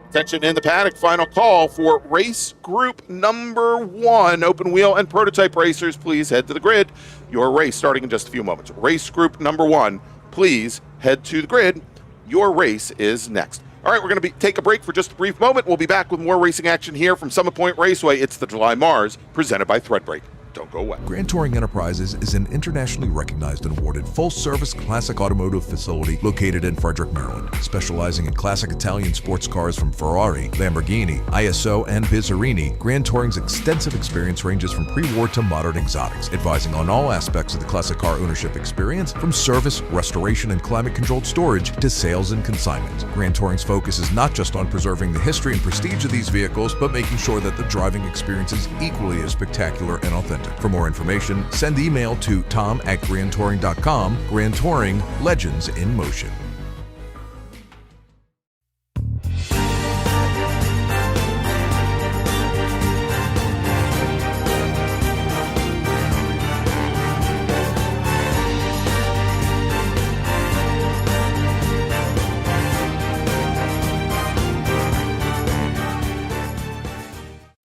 Attention in the paddock, final call for race group number 1. Open wheel and prototype racers, please head to the grid. Your race starting in just a few moments. Race group number 1, please head to the grid. Your race is next. All right, we're going to take a break for just a brief moment. We'll be back with more racing action here from Summit Point Raceway. It's the July MARRS presented by Threadbreak. Don't go away. Grand Touring Enterprises is an internationally recognized and awarded full-service classic automotive facility located in Frederick, Maryland. Specializing in classic Italian sports cars from Ferrari, Lamborghini, ISO, and Bizzarini, Grand Touring's extensive experience ranges from pre-war to modern exotics, advising on all aspects of the classic car ownership experience, from service, restoration, and climate-controlled storage to sales and consignment. Grand Touring's focus is not just on preserving the history and prestige of these vehicles, but making sure that the driving experience is equally as spectacular and authentic. For more information, send email to tom@grandtouring.com. Grand Touring, legends in motion.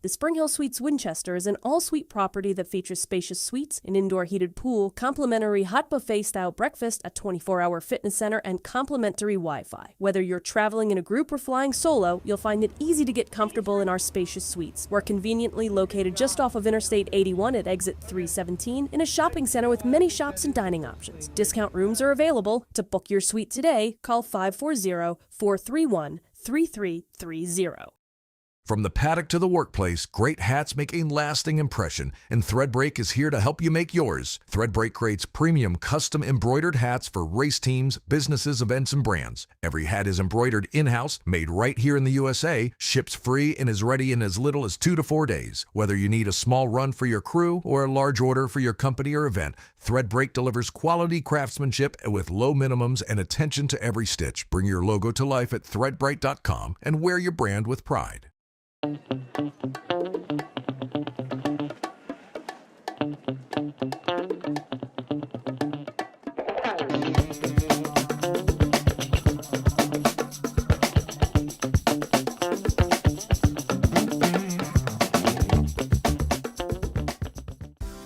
The Spring Hill Suites Winchester is an all-suite property that features spacious suites, an indoor heated pool, complimentary hot buffet-style breakfast, a 24-hour fitness center, and complimentary Wi-Fi. Whether you're traveling in a group or flying solo, you'll find it easy to get comfortable in our spacious suites. We're conveniently located just off of Interstate 81 at exit 317 in a shopping center with many shops and dining options. Discount rooms are available. To book your suite today, call 540-431-3330. From the paddock to the workplace, great hats make a lasting impression, and Threadbreak is here to help you make yours. Threadbreak creates premium custom embroidered hats for race teams, businesses, events, and brands. Every hat is embroidered in-house, made right here in the USA, ships free, and is ready in as little as 2 to 4 days. Whether you need a small run for your crew or a large order for your company or event, Threadbreak delivers quality craftsmanship with low minimums and attention to every stitch. Bring your logo to life at threadbright.com and wear your brand with pride.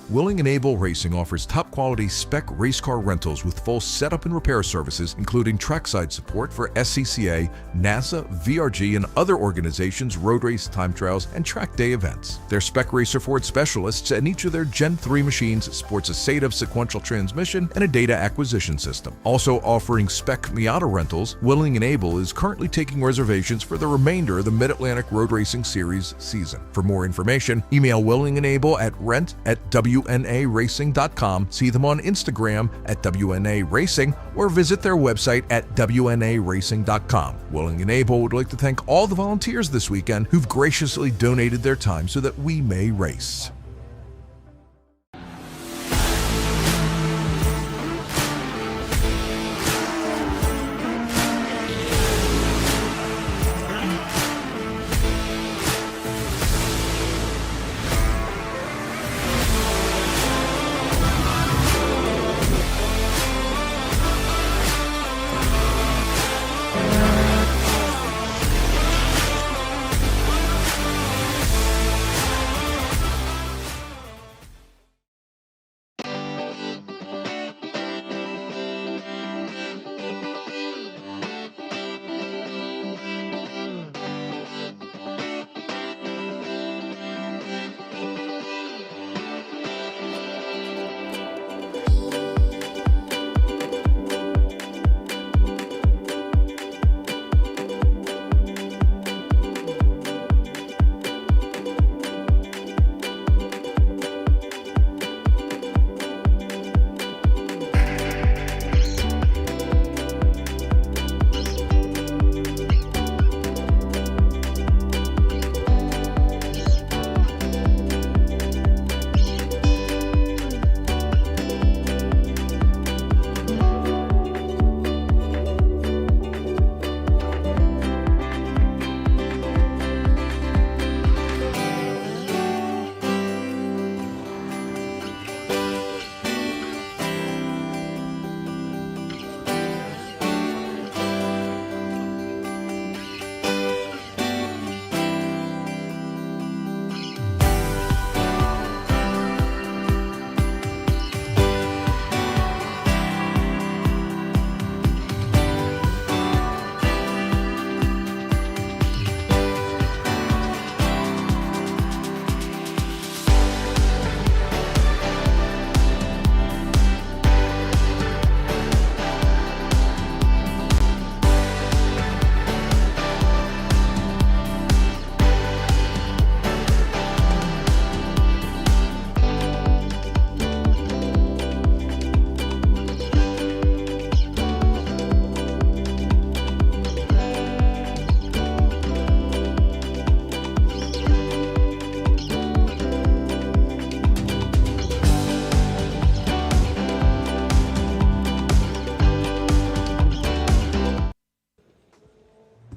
Willing and Able Racing offers top-quality spec race car rentals with full setup and repair services, including trackside support for SCCA, NASA, VRG, and other organizations' road race, time trials, and track day events. Their spec racer Ford specialists and each of their Gen 3 machines sports a SATAV sequential transmission and a data acquisition system. Also offering spec Miata rentals, Willing and Able is currently taking reservations for the remainder of the Mid-Atlantic Road Racing Series season. For more information, email Willing and Able at rent@wrl.com. WNARacing.com, see them on Instagram at WNA Racing, or visit their website at WNARacing.com. Willing and able would like to thank all the volunteers this weekend who've graciously donated their time so that we may race.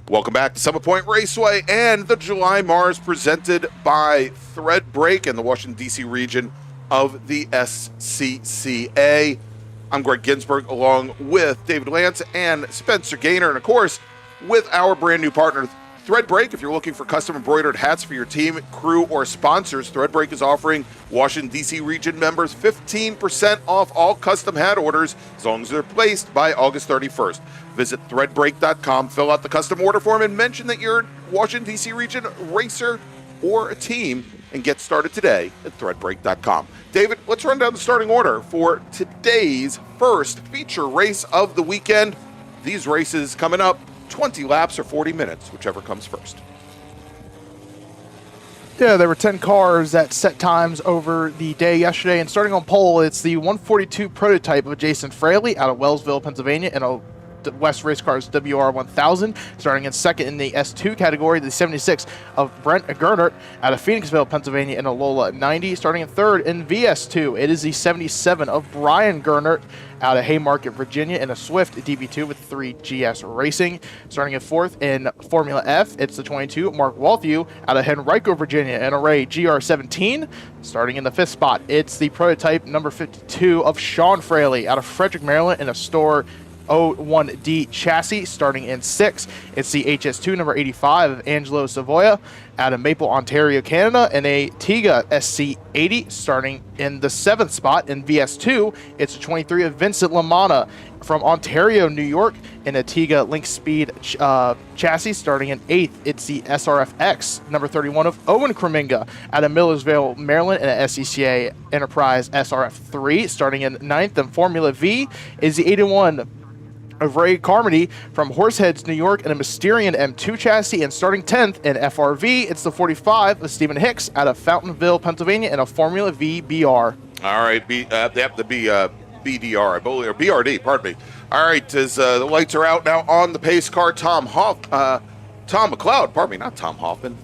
Welcome back to Summit Point Raceway and the July MARRS presented by Threadbreak and the Washington, D.C. region of the SCCA. I'm Greg Ginsberg along with David Lance and Spencer Gaynor, and of course, with our brand new partner, Threadbreak. If you're looking for custom embroidered hats for your team, crew, or sponsors, Threadbreak is offering Washington, D.C. region members 15% off all custom hat orders as long as they're placed by August 31st. Visit threadbreak.com, fill out the custom order form, and mention that you're a Washington, D.C. region racer or a team, and get started today at threadbreak.com. David, let's run down the starting order for today's first feature race of the weekend. These races coming up, 20 laps or 40 minutes, whichever comes first. Yeah, there were 10 cars that set times over the day yesterday, and starting on pole, it's the 142 prototype of Jason Fraley out of Wellsville, Pennsylvania, and a West Race Cars WR1000. Starting in second in the S2 category, the 76 of Brent Gernert out of Phoenixville, Pennsylvania, in a Lola 90. Starting in third in VS2, it is the 77 of Brian Gernert out of Haymarket, Virginia, in a Swift DB2 with 3GS Racing. Starting in fourth in Formula F, it's the 22 Mark Walthew out of Henrico, Virginia, in a Ray GR17. Starting in the fifth spot, it's the prototype number 52 of Sean Fraley out of Frederick, Maryland, in a Store 01D chassis. Starting in sixth, it's the HS2 number 85 of Angelo Savoia out of Maple, Ontario, Canada, and a Tiga SC80. Starting in the seventh spot in VS2, it's the 23 of Vincent Lamana from Ontario, New York, in a Tiga Link Speed chassis. Starting in eighth, it's the SRFx number 31 of Owen Kreminga out of Millersville, Maryland, in a SCCA Enterprise SRF3. Starting in ninth in Formula V is the 81 of Ray Carmody from Horseheads, New York, in a Mysterian M2 chassis. And starting 10th in FRV, it's the 45 of Stephen Hicks out of Fountainville, Pennsylvania, in a Formula V BR. All right, the BDR, I believe, or BRD, pardon me. All right, as the lights are out now on the pace car, Tom McLeod, pardon me, not Tom Hoffman,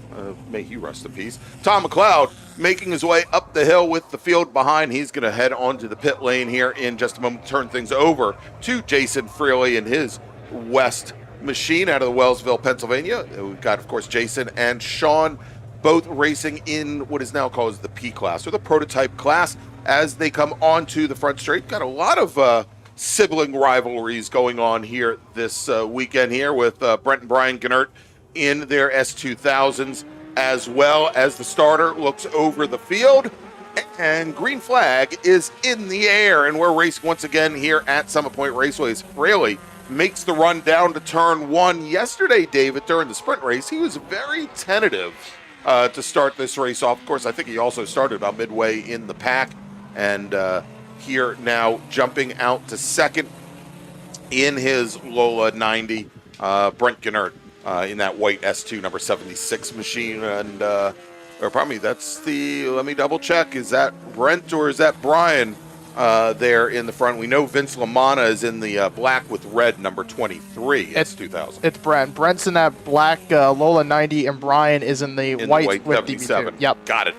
may he rest in peace. Tom McLeod making his way up the hill with the field behind. He's going to head onto the pit lane here in just a moment, turn things over to Jason Freely and his West machine out of the Wellsville, Pennsylvania. We've got, of course, Jason and Sean both racing in what is now called the P class, or the prototype class, as they come onto the front straight. Got a lot of sibling rivalries going on here this weekend here with Brent and Brian Gennert in their S2000s, as well as the starter looks over the field, and green flag is in the air, and we're racing once again here at Summit Point Raceway's Fraley makes the run down to turn one. Yesterday, David, during the sprint race, he was very tentative to start this race off. Of course, I think he also started about midway in the pack, and here now jumping out to second in his Lola 90, Brent Gennert in that white S2 number 76 machine. And or pardon me, that's the, let me double check, is that Brent or is that Brian there in the front? We know Vince LaManna is in the black with red number 23. It's 2000. It's Brent. Brent's in that black Lola 90, and Brian is in the white with 77. DB2. Yep. Got it.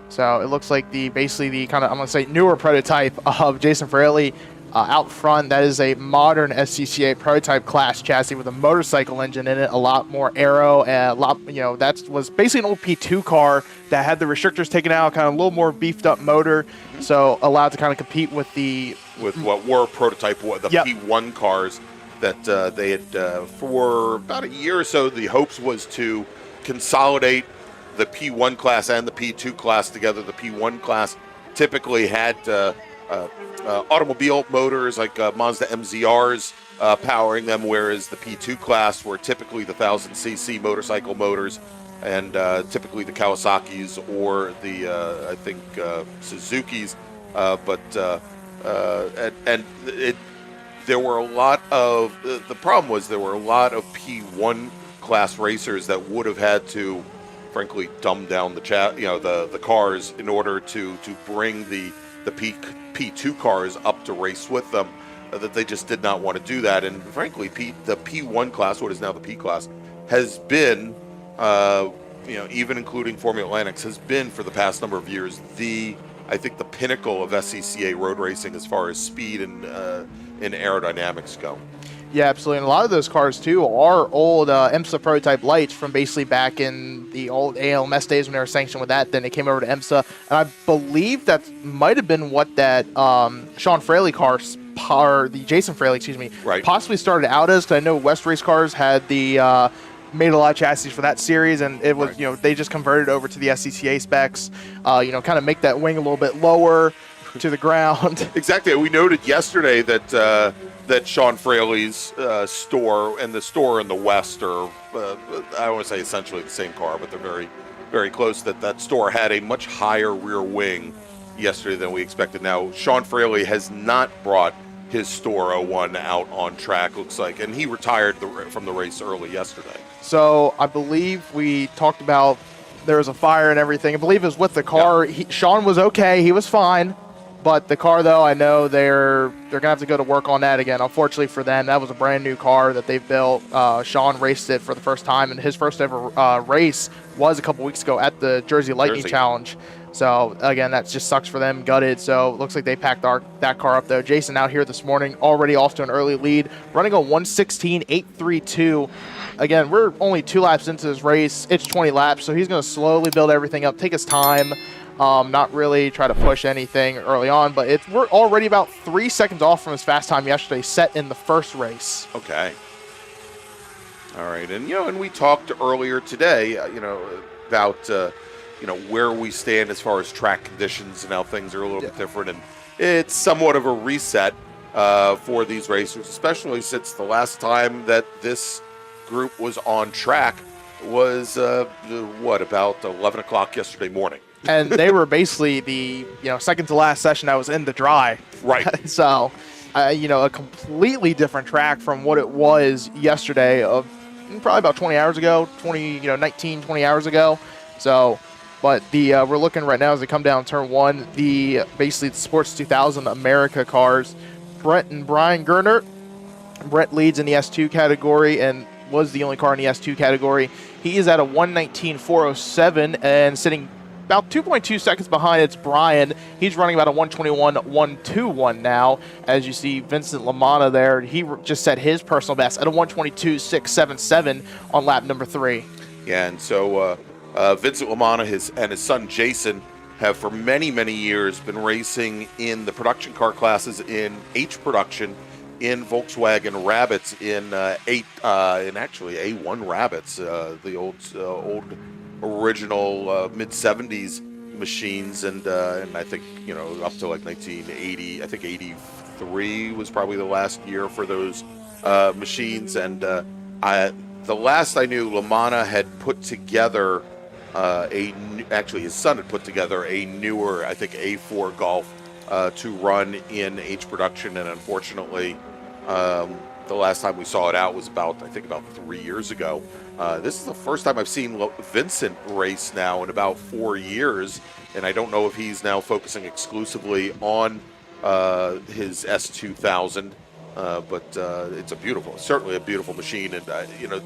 So it looks like basically the kind of, I'm going to say, newer prototype of Jason Fraley out front. That is a modern SCCA prototype class chassis with a motorcycle engine in it, a lot more aero, and a lot, that was basically an old P2 car that had the restrictors taken out, kind of a little more beefed up motor, so allowed to kind of compete with what were prototype, the P1 cars that they had for about a year or so. The hopes was to consolidate the P1 class and the P2 class together. The P1 class typically had automobile motors like Mazda MZRs powering them, whereas the P2 class were typically the 1000cc motorcycle motors, and typically the Kawasaki's or the I think Suzuki's, there were a lot of the problem was there were a lot of P1 class racers that would have had to, frankly, dumb down the cars in order to bring the P2 cars up to race with them, that they just did not want to do that. And frankly, the P1 class, what is now the P class, has been, even including Formula Atlantics, has been for the past number of years I think the pinnacle of SCCA road racing as far as speed and aerodynamics go. Yeah, absolutely. And a lot of those cars, too, are old IMSA prototype lights from basically back in the old ALMS days when they were sanctioned with that. Then they came over to IMSA. And I believe that might have been what that Sean Fraley car, the Jason Fraley, right, possibly started out as. Because I know West Race Cars had made a lot of chassis for that series, and it was, right, they just converted over to the SCCA specs, kind of make that wing a little bit lower to the ground. Exactly. We noted yesterday that Sean Fraley's store and the store in the West are, I want to say essentially the same car, but they're very, very close. That store had a much higher rear wing yesterday than we expected. Now, Sean Fraley has not brought his store 01 out on track, looks like, and he retired from the race early yesterday. So I believe we talked about there was a fire and everything. I believe it was with the car. Yeah. Sean was okay. He was fine. But the car, though, I know they're going to have to go to work on that again. Unfortunately for them, that was a brand new car that they've built. Sean raced it for the first time, and his first ever race was a couple weeks ago at the Jersey Lightning Challenge. So, again, that just sucks for them, gutted. So, it looks like they packed that car up, though. Jason out here this morning, already off to an early lead, running a 1:16.832. Again, we're only 2 laps into this race. It's 20 laps, so he's going to slowly build everything up, take his time. Not really try to push anything early on, but we're already about 3 seconds off from his fast time yesterday set in the first race. Okay. All right. And, and we talked earlier today, about, where we stand as far as track conditions and how things are a little bit different. And it's somewhat of a reset for these racers, especially since the last time that this group was on track was, about 11 o'clock yesterday morning. And they were basically the second to last session that was in the dry. Right. So, a completely different track from what it was yesterday of probably about 20 hours ago, 20 hours ago. So, But we're looking right now as they come down turn 1, basically the Sports 2000 America cars. Brett and Brian Gerner. Brett leads in the S2 category and was the only car in the S2 category. He is at a 119.407 and sitting about 2.2 seconds behind. It's Brian. He's running about a 121.121 now. As you see, Vincent LaManna there, he just set his personal best at a 122.677 on lap number 3. Yeah, and so Vincent LaManna and his son Jason have for many, many years been racing in the production car classes in H production, in Volkswagen Rabbits, in actually A1 Rabbits, the old original mid-70s machines, and I think up to like 1980. I think 83 was probably the last year for those machines, and the last I knew, LaManna had put together actually his son had put together a newer, I think, A4 Golf to run in H production, and unfortunately the last time we saw it out was about 3 years ago. This is the first time I've seen Vincent race now in about 4 years, and I don't know if he's now focusing exclusively on his S2000, but it's certainly a beautiful machine. And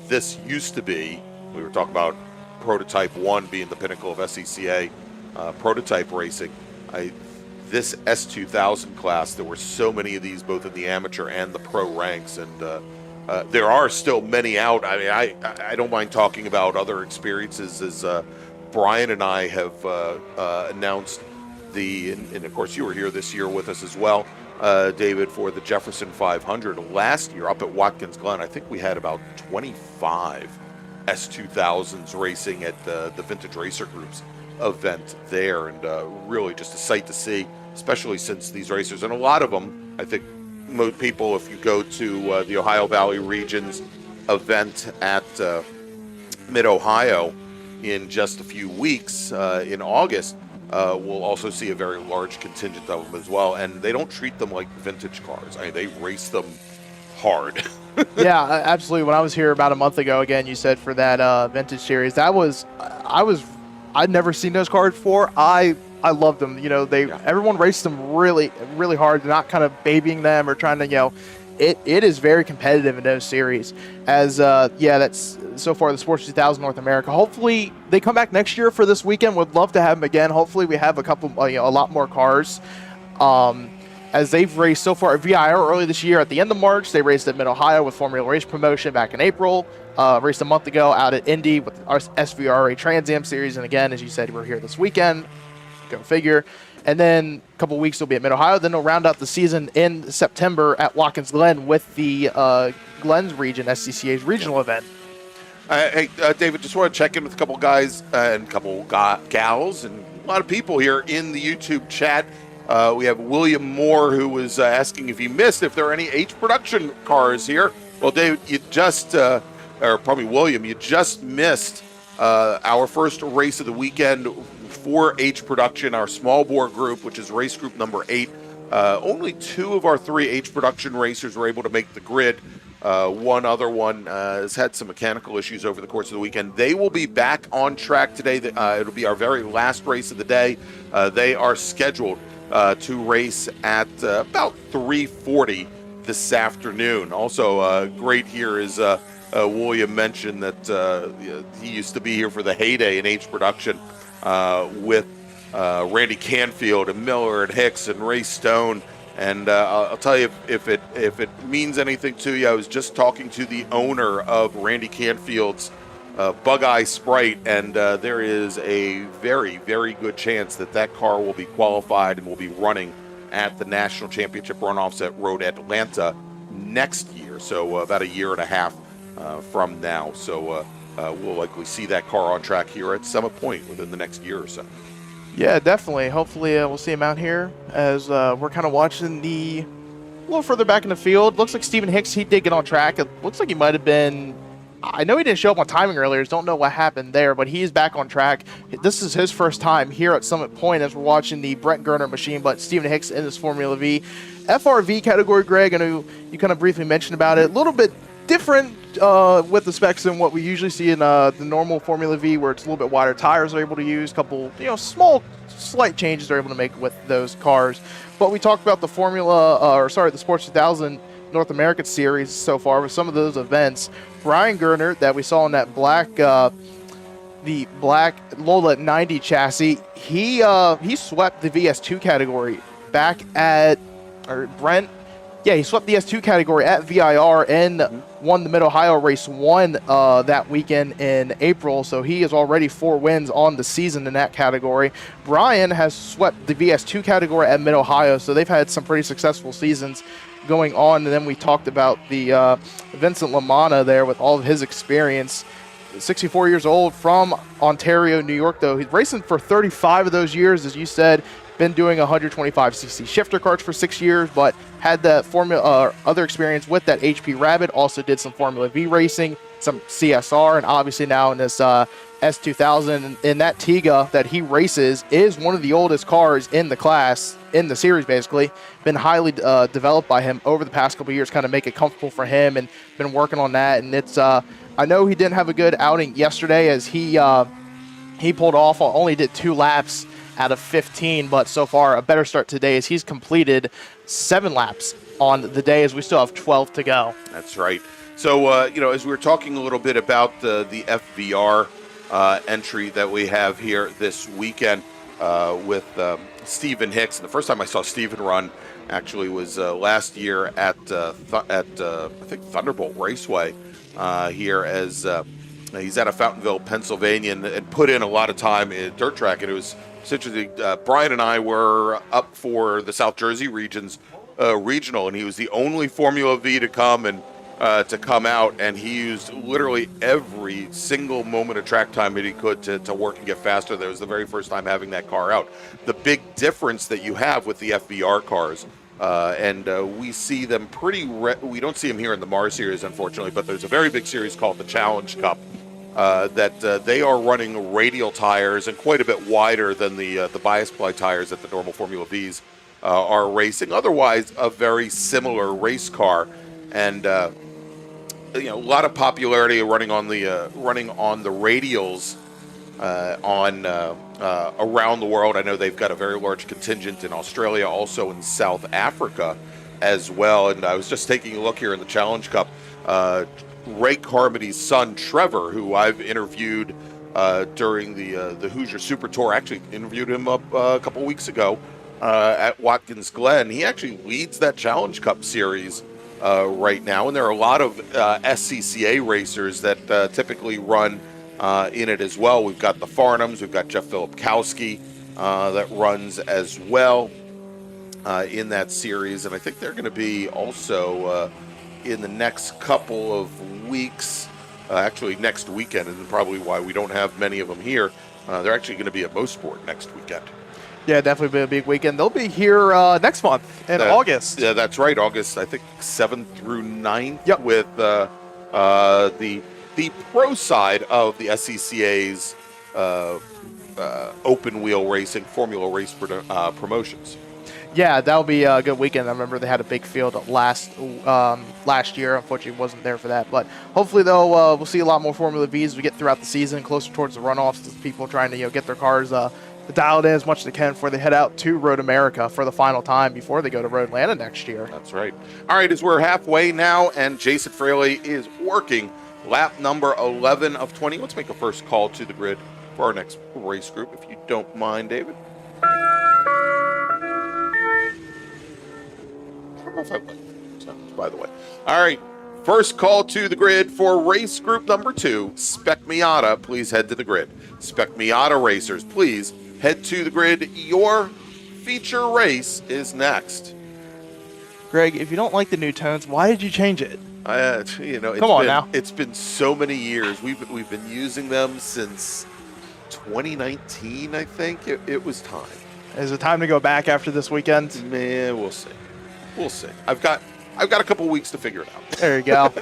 this used to be, we were talking about Prototype 1 being the pinnacle of SCCA prototype racing. This S2000 class, there were so many of these both in the amateur and the pro ranks, and there are still many out. I mean, I don't mind talking about other experiences, as Brian and I have announced and of course you were here this year with us as well, David, for the Jefferson 500. Last year up at Watkins Glen, I think we had about 25 S2000s racing at the Vintage Racer Group's event there, and really just a sight to see, especially since these racers, and a lot of them, I think most people, if you go to the Ohio Valley Region's event at Mid-Ohio in just a few weeks in August, we'll also see a very large contingent of them as well, and they don't treat them like vintage cars. I mean, they race them hard. Yeah, absolutely. When I was here about a month ago, again, you said for that vintage series, I'd never seen those cars before. I loved them. Everyone raced them really, really hard. They're not kind of babying them or trying to, it is very competitive in those series. As that's so far the Sports 2000 North America. Hopefully they come back next year for this weekend. Would love to have them again. Hopefully we have a lot more cars. As they've raced so far at VIR early this year at the end of March, they raced at Mid-Ohio with Formula Race Promotion back in April. Raced a month ago out at Indy with our SBRRS Trans Am series, and again, as you said, we're here this weekend. Go figure. And then a couple weeks they'll be at Mid-Ohio. Then they'll round out the season in September at Watkins Glen with the Glens region, SCCA's regional event. Hey, David, just want to check in with a couple guys and a couple gals and a lot of people here in the YouTube chat. We have William Moore, who was asking if he missed if there are any H production cars here. Well, David, you just, or probably William, you just missed our first race of the weekend for H production, our small bore group, which is race group number 8. Only 2 of our 3 H production racers were able to make the grid. One other one has had some mechanical issues over the course of the weekend. They will be back on track today. It'll be our very last race of the day. They are scheduled to race at about 3:40 this afternoon. Also great here is William mentioned that he used to be here for the heyday in H production with Randy Canfield and Miller and Hicks and Ray Stone. And I'll tell you, if it means anything to you, I was just talking to the owner of Randy Canfield's Bug-Eye Sprite, and there is a very, very good chance that car will be qualified and will be running at the National Championship runoffs at Road Atlanta next year, so about a year and a half from now. So we'll likely see that car on track here at Summit Point within the next year or so. Yeah, definitely. Hopefully we'll see him out here as we're kind of watching a little further back in the field. Looks like Stephen Hicks, he did get on track. It looks like he might have been, I know he didn't show up on timing earlier, don't know what happened there, but he's back on track. This is his first time here at Summit Point as we're watching the Brett Gerner machine, but Stephen Hicks in this Formula V. FRV category, Greg, I know you kind of briefly mentioned about it. A little bit different with the specs than what we usually see in the normal Formula V, where it's a little bit wider tires they're able to use, couple small, slight changes they're able to make with those cars. But we talked about the the Sports 2000 North American Series so far with some of those events. Brian Gerner, that we saw in that the black Lola 90 chassis, he swept the VS2 category back at, he swept the S2 category at VIR and won the Mid-Ohio Race 1 that weekend in April. So he is already 4 wins on the season in that category. Brian has swept the VS2 category at Mid-Ohio, so they've had some pretty successful seasons going on. And then we talked about the Vincent LaManna there with all of his experience. 64 years old from Ontario, New York, though. He's racing for 35 of those years, as you said. Been doing 125cc shifter karts for 6 years, but had that other experience with that HP Rabbit. Also did some Formula V racing, some CSR, and obviously now in this S2000. And that Tiga that he races is one of the oldest cars in the class, in the series basically. Been highly developed by him over the past couple of years, kind of make it comfortable for him, and been working on that. And it's I know he didn't have a good outing yesterday, as he pulled off, only did 2 laps out of 15, but so far a better start today as he's completed 7 laps on the day, as we still have 12 to go. That's right. So, as we were talking a little bit about the FVR entry that we have here this weekend with Stephen Hicks. And the first time I saw Stephen run actually was last year at I think Thunderbolt Raceway here, as he's out of Fountainville, Pennsylvania, and put in a lot of time in dirt track. And it was essentially Brian and I were up for the South Jersey region's regional, and he was the only Formula V to come out, and he used literally every single moment of track time that he could to work and get faster. That was the very first time having that car out. The big difference that you have with the FVR cars, and we see them we don't see them here in the MARRS series, unfortunately, but there's a very big series called the Challenge Cup that they are running radial tires and quite a bit wider than the bias ply tires that the normal Formula Vs are racing. Otherwise, a very similar race car, and a lot of popularity running on the radials around the world. I know they've got a very large contingent in Australia, also in South Africa as well. And I was just taking a look here in the Challenge Cup. Ray Carmody's son, Trevor, who I've interviewed during the Hoosier Super Tour, actually interviewed him up a couple weeks ago at Watkins Glen. He actually leads that Challenge Cup series right now, and there are a lot of SCCA racers that typically run in it as well. We've got the Farnhams, we've got Jeff Filipkowski that runs as well in that series, and I think they're going to be also in the next couple of weeks, actually next weekend, and probably why we don't have many of them here. They're actually going to be at Mosport next weekend. Yeah, definitely be a big weekend. They'll be here next month in August. Yeah, that's right. August, I think 7th through 9th. Yep. With the pro side of the SCCA's open wheel racing, Formula Race promotions. Yeah, that'll be a good weekend. I remember they had a big field last year. Unfortunately, wasn't there for that. But hopefully, though, we'll see a lot more Formula Vs as we get throughout the season, closer towards the runoffs, as people trying to get their cars dialed in as much as they can before they head out to Road America for the final time before they go to Road Atlanta next year. That's right. All right, as we're halfway now, and Jason Fraley is working lap number 11 of 20. Let's make a first call to the grid for our next race group, if you don't mind, David. By the way. All right, first call to the grid for race group number 2, Spec Miata. Please head to the grid. Spec Miata racers, please head to the grid. Your feature race is next. Greg, if you don't like the new tones, why did you change it? Come on now. It's been so many years. We've been using them since 2019, I think. It was time. Is it time to go back after this weekend? Man, we'll see. We'll see. I've got a couple weeks to figure it out. There you go.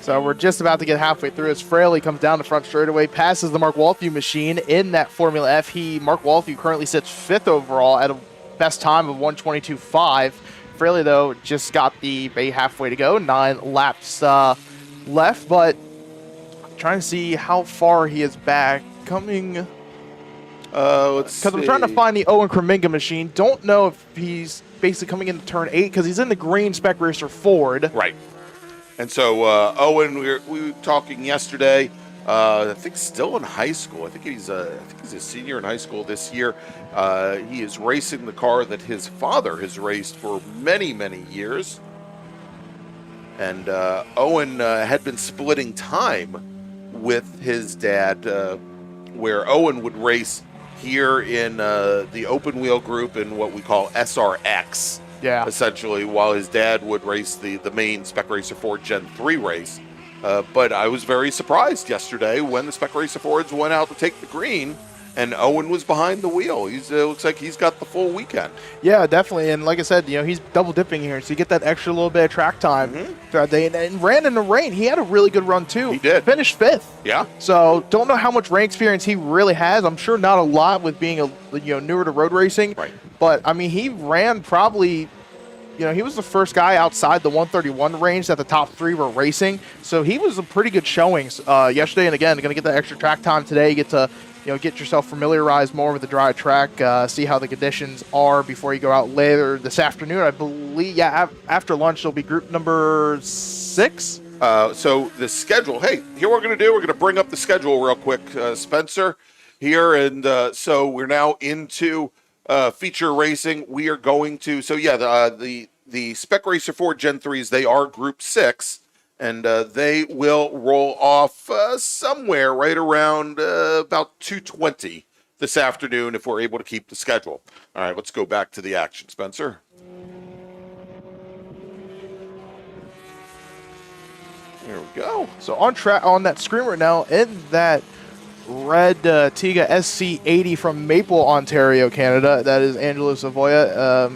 So we're just about to get halfway through as Fraley comes down the front straightaway, passes the Mark Walthew machine in that Formula F. Mark Walthew currently sits 5th overall at a best time of 1:22.5. Fraley, though, just got the bay halfway to go, 9 laps left, but trying to see how far he is back. Coming, Let's because I'm trying to find the Owen Kreminga machine. Don't know if he's basically coming into turn 8 because he's in the green Spec Racer Ford. Right. And so Owen, we were talking yesterday. I think still in high school. I think he's a senior in high school this year. He is racing the car that his father has raced for many, many years. And Owen had been splitting time with his dad, where Owen would race here in the open wheel group in what we call SRX. Yeah. Essentially, while his dad would race the main Spec Racer Ford Gen 3 race. But I was very surprised yesterday when the Spec Racer Fords went out to take the green, and Owen was behind the wheel. He's looks like he's got the full weekend. Yeah, definitely. And like I said, he's double dipping here, so you get that extra little bit of track time throughout the day. And ran in the rain. He had a really good run too. He did. Finished 5th. Yeah. So don't know how much rain experience he really has. I'm sure not a lot with being newer to road racing. Right. But I mean, he ran probably. He was the first guy outside the 131 range that the top 3 were racing. So he was a pretty good showings yesterday. And again, going to get that extra track time today. You get to get yourself familiarized more with the dry track, see how the conditions are before you go out later this afternoon. I believe, after lunch, there'll be group number 6. So the schedule, hey, here we're going to do, we're going to bring up the schedule real quick, Spencer, here. And so we're now into feature racing. We are going to, the Spec Racer Ford Gen 3s, they are group 6. And they will roll off somewhere right around about 2:20 this afternoon if we're able to keep the schedule. All right, let's go back to the action, Spencer. There we go. So on that screen right now, in that red Tiga SC80 from Maple, Ontario, Canada, that is Angelo Savoia.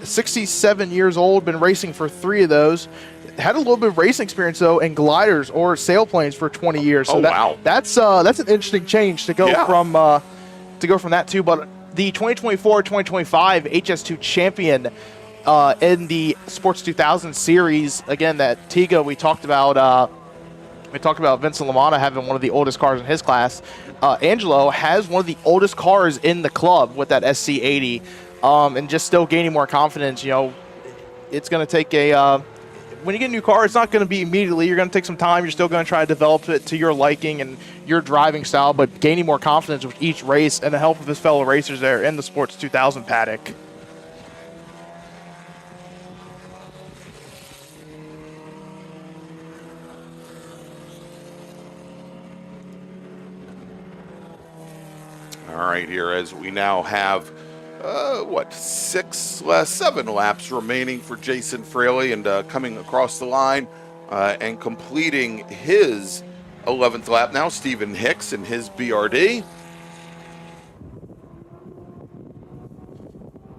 67 years old, been racing for 3 of those. Had a little bit of racing experience though in gliders or sailplanes for 20 years. So wow, that's an interesting change to go from that too. But the 2024-2025 HS2 champion in the Sports 2000 series, again, that Tiga we talked about Vincent LaMotta having one of the oldest cars in his class. Angelo has one of the oldest cars in the club with that SC80, and just still gaining more confidence. It's going to take when you get a new car, it's not going to be immediately. You're going to take some time. You're still going to try to develop it to your liking and your driving style, but gaining more confidence with each race and the help of his fellow racers there in the Sports 2000 paddock. All right, here as we now have 7 laps remaining for Jason Fraley, and coming across the line and completing his 11th lap now, Stephen Hicks in his BRD.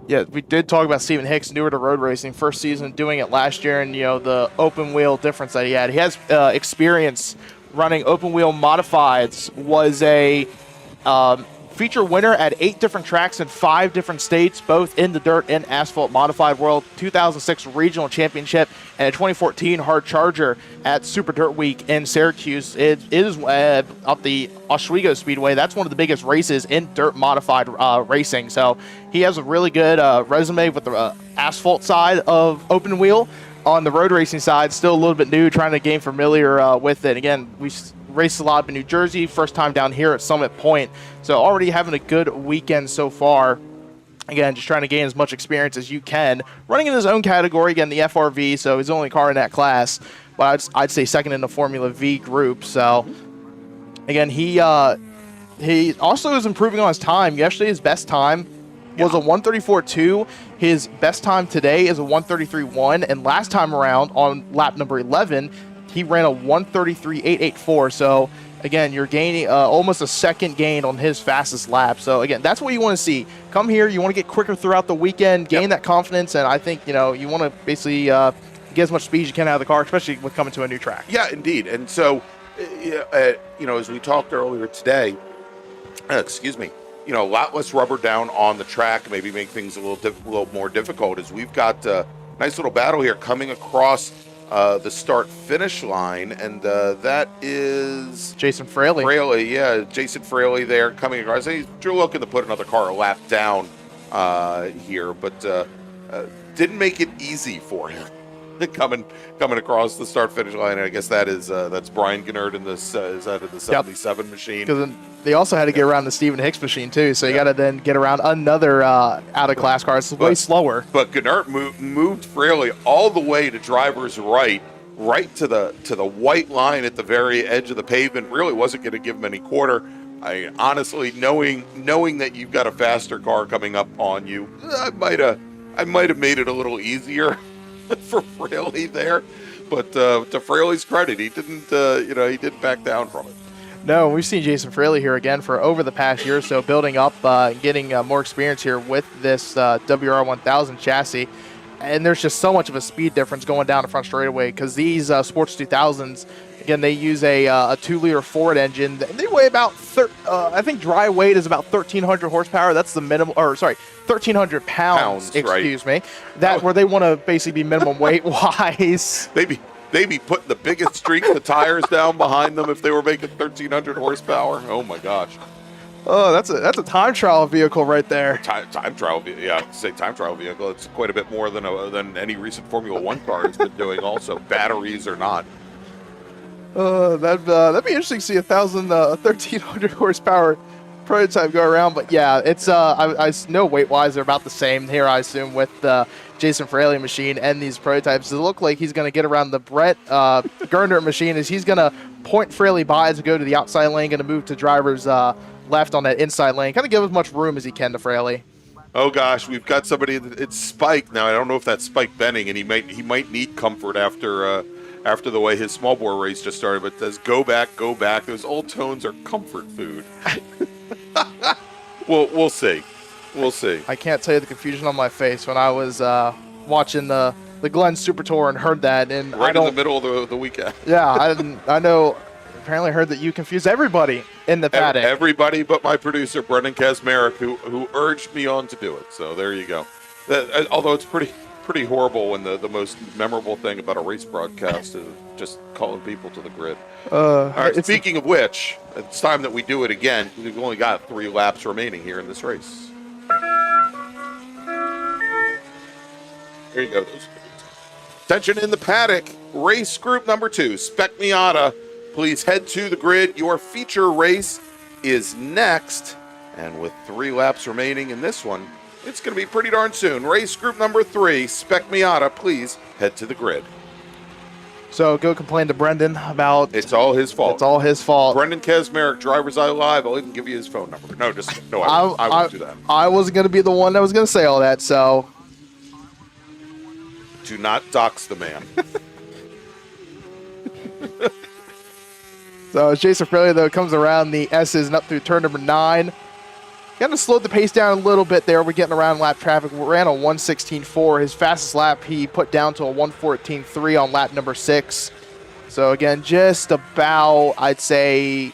Yeah, we did talk about Stephen Hicks, newer to road racing, first season doing it last year, and the open wheel difference that he had. He has experience running open wheel modifieds, was a feature winner at 8 different tracks in 5 different states, both in the dirt and asphalt modified world, 2006 regional championship, and a 2014 hard charger at Super Dirt Week in Syracuse. It is up the Oswego Speedway. That's one of the biggest races in dirt modified racing. So he has a really good resume with the asphalt side of open wheel. On the road racing side, still a little bit new, trying to gain familiar with it. Again, we raced a lot up in New Jersey, first time down here at Summit Point. So already having a good weekend so far. Again, just trying to gain as much experience as you can. Running in his own category, again, the FRV, so his only car in that class. But I'd say second in the Formula V group. So, again, he also is improving on his time. Yesterday, his best time was a 1:34.2. His best time today is a 1:33.1. And last time around, on lap number 11, he ran a 1:33.884. So, again, you're gaining almost a second gain on his fastest lap. So, again, that's what you want to see. Come here. You want to get quicker throughout the weekend, gain that confidence. And I think, you want to basically get as much speed as you can out of the car, especially with coming to a new track. Yeah, indeed. And so, as we talked earlier today, a lot less rubber down on the track, maybe make things a little more difficult, as we've got a nice little battle here coming across the start-finish line, and that is Jason Fraley. Jason Fraley there coming across. He's looking to put another car a lap down here, but didn't make it easy for him coming across the start-finish line. And I guess that's Brian Gennard in this is that in the 77 machine. Because then they also had to get around the Stephen Hicks machine too, so you got to then get around another out-of-class car. It's way slower. But Gennard moved Fraley all the way to driver's right to the white line at the very edge of the pavement. Really wasn't going to give him any quarter. I honestly, knowing that you've got a faster car coming up on you, I might have made it a little easier for Fraley there. But to Fraley's credit, he didn't he didn't back down from it. No, we've seen Jason Fraley here again for over the past year or so, building up, getting more experience here with this WR1000 chassis. And there's just so much of a speed difference going down the front straightaway because these Sports 2000s, again, they use a 2-liter Ford engine. They weigh about, I think dry weight is about 1,300 horsepower. That's the minimum, 1,300 pounds, excuse me. Where they want to basically be minimum weight-wise. They'd be putting the biggest streak of tires down behind them if they were making 1,300 horsepower. Oh, my gosh. Oh, that's a time trial vehicle right there. Time trial, say time trial vehicle. It's quite a bit more than any recent Formula One car has been doing. Also, batteries or not. That'd be interesting to see 1,300 horsepower prototype go around. But yeah, it's I know weight wise they're about the same here. I assume with the Jason Fraley machine and these prototypes, it look like he's going to get around the Brett Gernert machine. Is he's going to point Fraley by to go to the outside lane, going to move to driver's left on that inside lane, kind of give as much room as he can to Fraley. Oh gosh, we've got somebody. It's Spike now. I don't know if that's Spike Benning, and he might need comfort after the way his small bore race just started. But says go back. Those old tones are comfort food. We'll see. I can't tell you the confusion on my face when I was watching the Glen Super Tour and heard that, and right in the middle of the weekend. Yeah, I know. Apparently heard that you confused everybody in the paddock. Everybody but my producer, Brendan Kazmarek, who urged me on to do it. So there you go. Although it's pretty horrible when the most memorable thing about a race broadcast is just calling people to the grid. All right, speaking of which, it's time that we do it again. We've only got 3 laps remaining here in this race. There you go. Attention in the paddock. Race group number 2, Spec Miata. Please head to the grid. Your feature race is next. And with 3 laps remaining in this one, it's going to be pretty darn soon. Race group number 3, Spec Miata, please head to the grid. So go complain to Brendan about... It's all his fault. It's all his fault. Brendan Kazmarek, Driver's Eye Live. I'll even give you his phone number. No, I won't do that. I wasn't going to be the one that was going to say all that, so... Do not dox the man. So as Jason Fraley, though, comes around the S's and up through turn number 9. Kind of slowed the pace down a little bit there. We're getting around lap traffic. We ran a 1:16.4. His fastest lap he put down to a 1:14.3 on lap number 6. So again, just about, I'd say,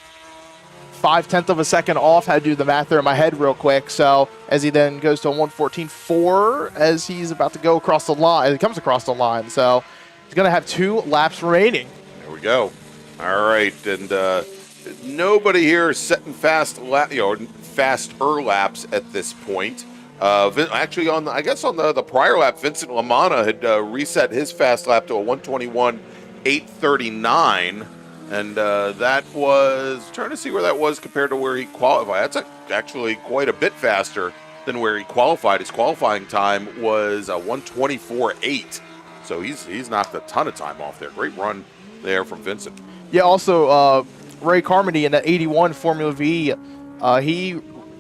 0.5 of a second off. Had to do the math there in my head real quick. So as he then goes to a 1:14.4 as he's about to go across the line, he comes across the line. So he's going to have 2 laps remaining. There we go. All right, and nobody here is setting faster laps at this point. Actually, on the prior lap, Vincent LaManna had reset his fast lap to a 1:21.839, and that was trying to see where that was compared to where he qualified. That's actually quite a bit faster than where he qualified. His qualifying time was 1:24.8, so he's knocked a ton of time off there. Great run there from Vincent. Yeah, also Ray Carmody in the 81 Formula V, he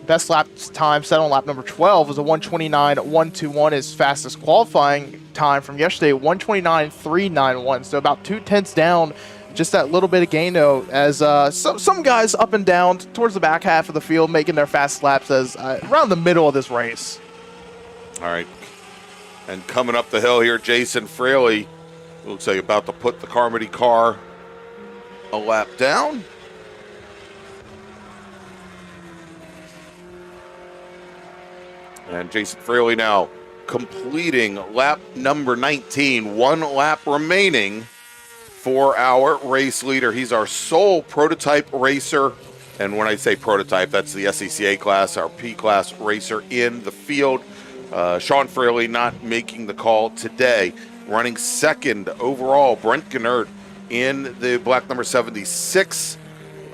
best lap time set on lap number 12 was a 1:29.121. His fastest qualifying time from yesterday, 1:29.391. So about 0.2 down, just that little bit of gain though, as some guys up and down towards the back half of the field making their fast laps as around the middle of this race. All right, and coming up the hill here, Jason Fraley looks like about to put the Carmody car a lap down. And Jason Fraley now completing lap number 19. 1 lap remaining for our race leader. He's our sole prototype racer. And when I say prototype, that's the SCCA class, our P class racer in the field. Sean Fraley not making the call today. Running second overall, Brent Gennard in the black number 76.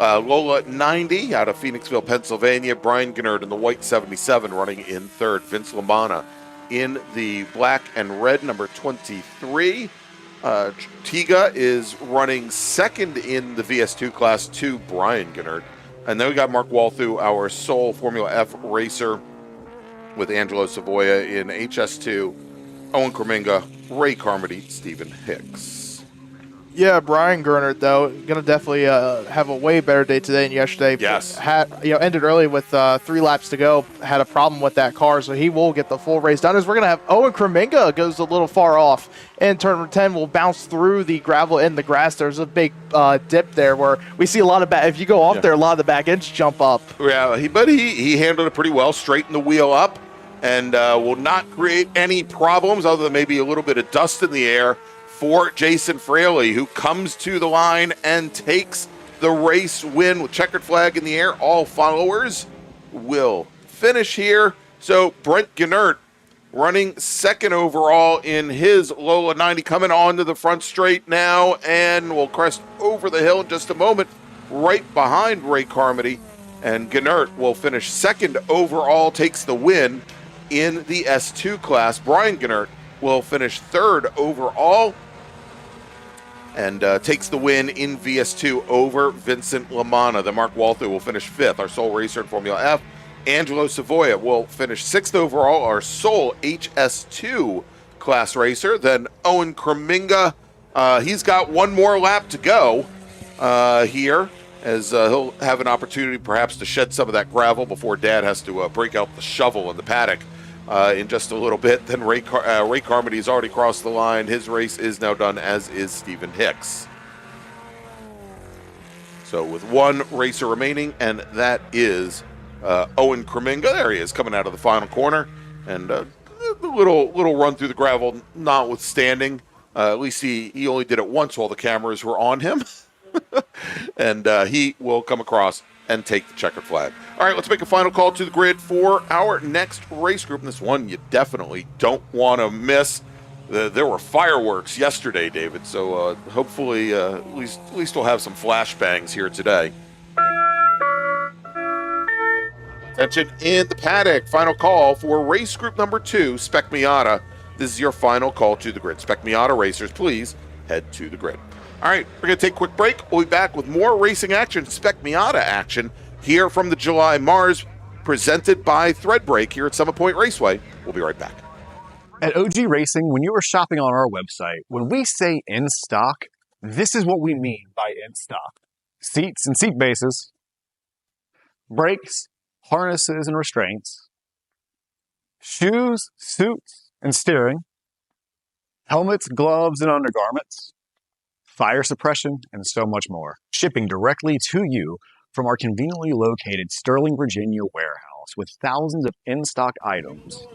Lola 90 out of Phoenixville, Pennsylvania. Brian Gennard in the white 77 running in third. Vince Lamana in the black and red number 23. Tiga is running second in the VS2 class to Brian Gennard. And then we got Mark Walthu, our sole Formula F racer, with Angelo Savoia in HS2, Owen Kreminga, Ray Carmody, Stephen Hicks. Yeah, Brian Gernert, though, going to definitely have a way better day today than yesterday. Yes. Ended early with 3 laps to go. Had a problem with that car, so he will get the full race done. As we're going to have Owen Kreminga goes a little far off. And turn 10 will bounce through the gravel in the grass. There's a big dip there where we see a lot of if you go off there, a lot of the back ends jump up. Yeah, he handled it pretty well, straightened the wheel up, and will not create any problems other than maybe a little bit of dust in the air for Jason Fraley, who comes to the line and takes the race win with checkered flag in the air. All followers will finish here. So Brent Gennard running second overall in his Lola 90, coming onto the front straight now, and will crest over the hill in just a moment, right behind Ray Carmody. And Gennard will finish second overall, takes the win in the S2 class. Brian Gennard will finish third overall and takes the win in VS2 over Vincent Lamana. Then Mark Walther will finish fifth, our sole racer in Formula F. Angelo Savoia will finish sixth overall, our sole HS2 class racer. Then Owen Kreminga, he's got one more lap to go here, as he'll have an opportunity perhaps to shed some of that gravel before Dad has to break out the shovel in the paddock in just a little bit. Then Ray Carmody has already crossed the line. His race is now done, as is Stephen Hicks. So with one racer remaining, and that is Owen Kreminga. There he is, coming out of the final corner, and a little run through the gravel notwithstanding. At least he only did it once while the cameras were on him. And he will come across and take the checkered flag. All right, let's make a final call to the grid for our next race group. And this one you definitely don't want to miss. There were fireworks yesterday, David, so hopefully at least we'll have some flashbangs here today. Attention in the paddock. Final call for race group number 2, Spec Miata. This is your final call to the grid. Spec Miata racers, please head to the grid. All right, we're going to take a quick break. We'll be back with more racing action, Spec Miata action, here from the July MARRS, presented by Threadbreak here at Summit Point Raceway. We'll be right back. At OG Racing, when you are shopping on our website, when we say in stock, this is what we mean by in stock. Seats and seat bases, brakes, harnesses and restraints, shoes, suits and steering, helmets, gloves and undergarments, fire suppression, and so much more. Shipping directly to you from our conveniently located Sterling, Virginia warehouse with thousands of in-stock items.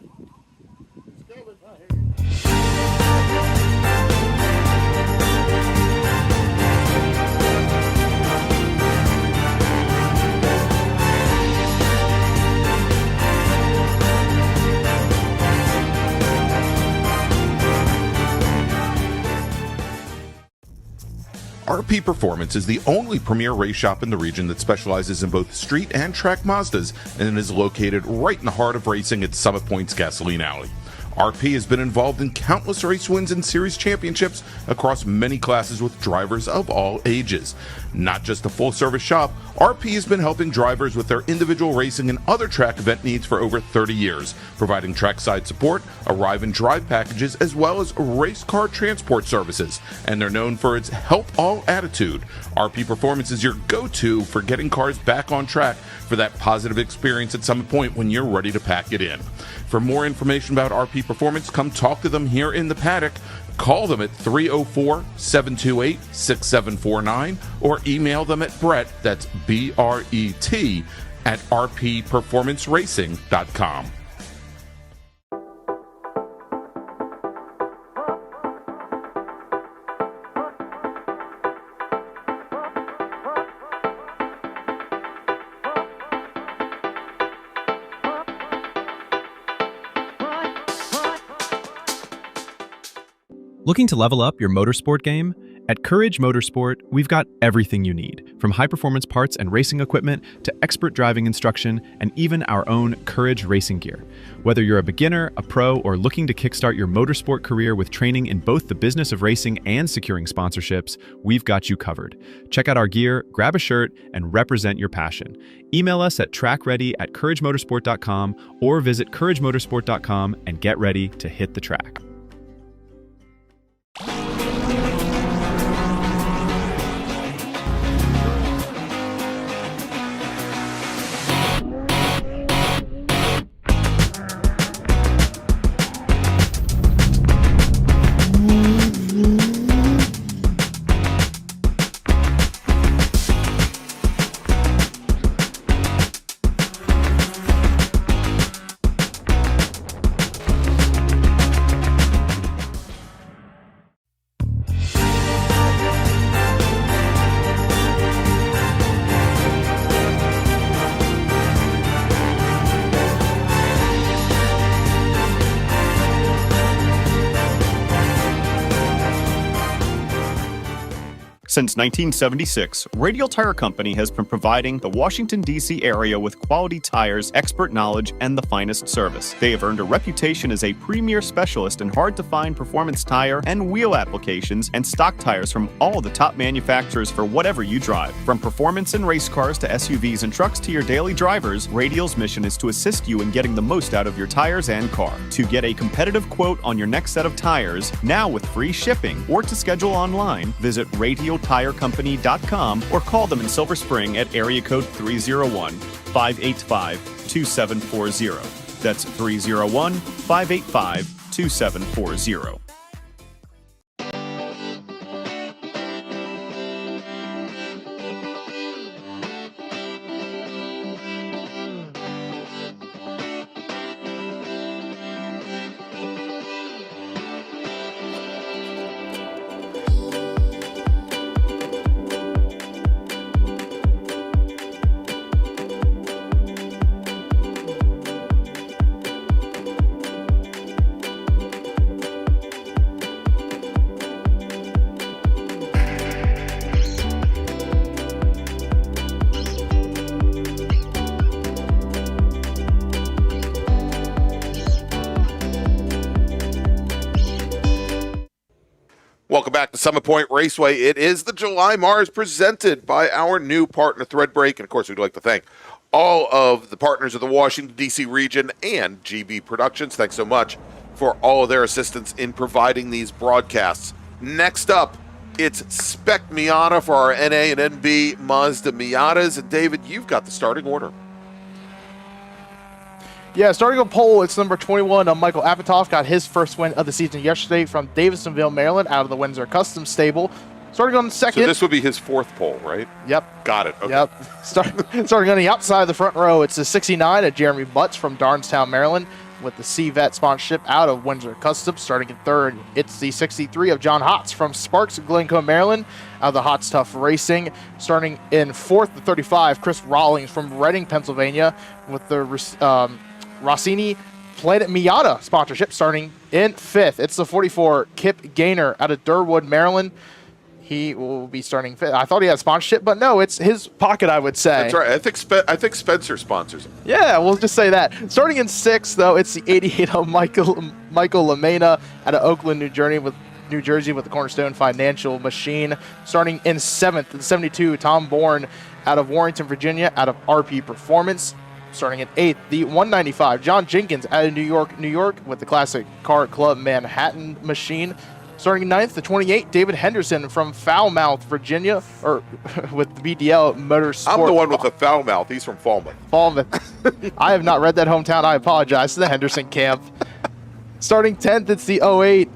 RP Performance is the only premier race shop in the region that specializes in both street and track Mazdas and is located right in the heart of racing at Summit Point's Gasoline Alley. RP has been involved in countless race wins and series championships across many classes with drivers of all ages. Not just a full-service shop, RP has been helping drivers with their individual racing and other track event needs for over 30 years, providing trackside support, arrive and drive packages, as well as race car transport services. And they're known for its help all attitude. RP Performance is your go-to for getting cars back on track for that positive experience at Summit Point when you're ready to pack it in. For more information about RP Performance, come talk to them here in the paddock. Call them at 304-728-6749 or email them at Brett, that's B-R-E-T, at rpperformanceracing.com. Looking to level up your motorsport game? At Courage Motorsport, we've got everything you need, from high-performance parts and racing equipment to expert driving instruction and even our own Courage racing gear. Whether you're a beginner, a pro, or looking to kickstart your motorsport career with training in both the business of racing and securing sponsorships, we've got you covered. Check out our gear, grab a shirt, and represent your passion. Email us at trackready@couragemotorsport.com or visit couragemotorsport.com and get ready to hit the track. Since 1976, Radial Tire Company has been providing the Washington, D.C. area with quality tires, expert knowledge, and the finest service. They have earned a reputation as a premier specialist in hard-to-find performance tire and wheel applications and stock tires from all the top manufacturers for whatever you drive. From performance and race cars to SUVs and trucks to your daily drivers, Radial's mission is to assist you in getting the most out of your tires and car. To get a competitive quote on your next set of tires, now with free shipping, or to schedule online, visit RadialTireCompany.com or call them in Silver Spring at area code 301-585-2740. That's 301-585-2740. Welcome back to Summit Point Raceway. It is the July MARRS presented by our new partner, Threadbreak. And, of course, we'd like to thank all of the partners of the Washington, D.C. region and GB Productions. Thanks so much for all of their assistance in providing these broadcasts. Next up, it's Spec Miata for our NA and NB Mazda Miatas. And, David, you've got the starting order. Yeah, starting on pole, it's number 21. Michael Apatow got his first win of the season yesterday from Davisonville, Maryland, out of the Windsor Custom Stable. Starting on second. So this would be his fourth pole, right? Yep. Got it. Okay. Yep. Starting on the outside of the front row, it's the 69 of Jeremy Butts from Darnestown, Maryland, with the C-Vet sponsorship out of Windsor Custom. Starting in third, it's the 63 of John Hotz from Sparks, Glencoe, Maryland, out of the Hotz Tough Racing. Starting in fourth, the 35, Chris Rawlings from Reading, Pennsylvania, with the Rossini Planet Miata sponsorship. Starting in fifth, it's the 44 Kip Gaynor out of Durwood, Maryland. He will be starting fifth. I thought he had sponsorship, but no, it's his pocket, I would say. That's right. I think Spencer sponsors him. Yeah, we'll just say that. Starting in sixth, though, it's the 88 of Michael Lamena out of Oakland, New Jersey, with the Cornerstone Financial Machine. Starting in seventh, the 72 Tom Bourne out of Warrington, Virginia, out of RP Performance. Starting at 8th, the 195, John Jenkins out of New York, with the Classic Car Club Manhattan Machine. Starting 9th, the 28, David Henderson from Falmouth, Virginia, or with the BDL Motorsport. I'm the one with the foul mouth. He's from Falmouth. I have not read that hometown. I apologize to the Henderson camp. Starting 10th, it's the 08,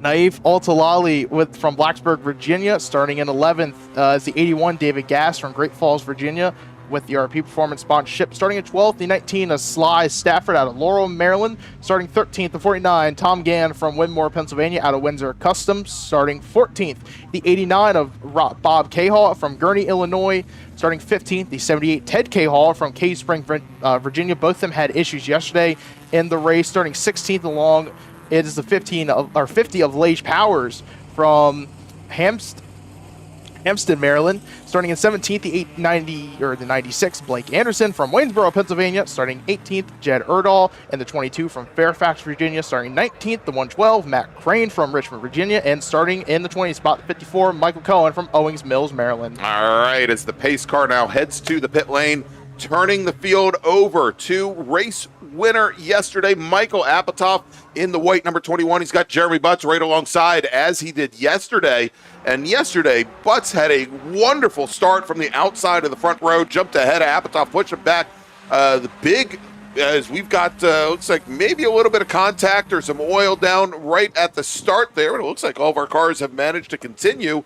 Naif Altalali from Blacksburg, Virginia. Starting in 11th is the 81, David Gass from Great Falls, Virginia, with the RP Performance sponsorship. Starting at 12th, the 19 of Sly Stafford out of Laurel, Maryland. Starting 13th, the 49, Tom Gann from Winmore, Pennsylvania, out of Windsor Customs. Starting 14th, the 89 of Bob Cahall from Gurnee, Illinois. Starting 15th, the 78, Ted Cahall from Cave Spring, Virginia. Both of them had issues yesterday in the race. Starting 16th along it is the 50 of Lage Powers from Hampstead, Maryland. Starting in 17th, the 96, Blake Anderson from Waynesboro, Pennsylvania. Starting 18th, Jed Erdahl. And the 22 from Fairfax, Virginia. Starting 19th, the 112, Matt Crane from Richmond, Virginia. And starting in the 20th spot, the 54, Michael Cohen from Owings Mills, Maryland. All right, as the pace car now heads to the pit lane, turning the field over to race winner yesterday, Michael Apatow in the white number 21. He's got Jeremy Butts right alongside, as he did yesterday. And yesterday, Butts had a wonderful start from the outside of the front row, jumped ahead of Apatow, pushed him back. The big, as we've got, looks like maybe a little bit of contact or some oil down right at the start there. And it looks like all of our cars have managed to continue.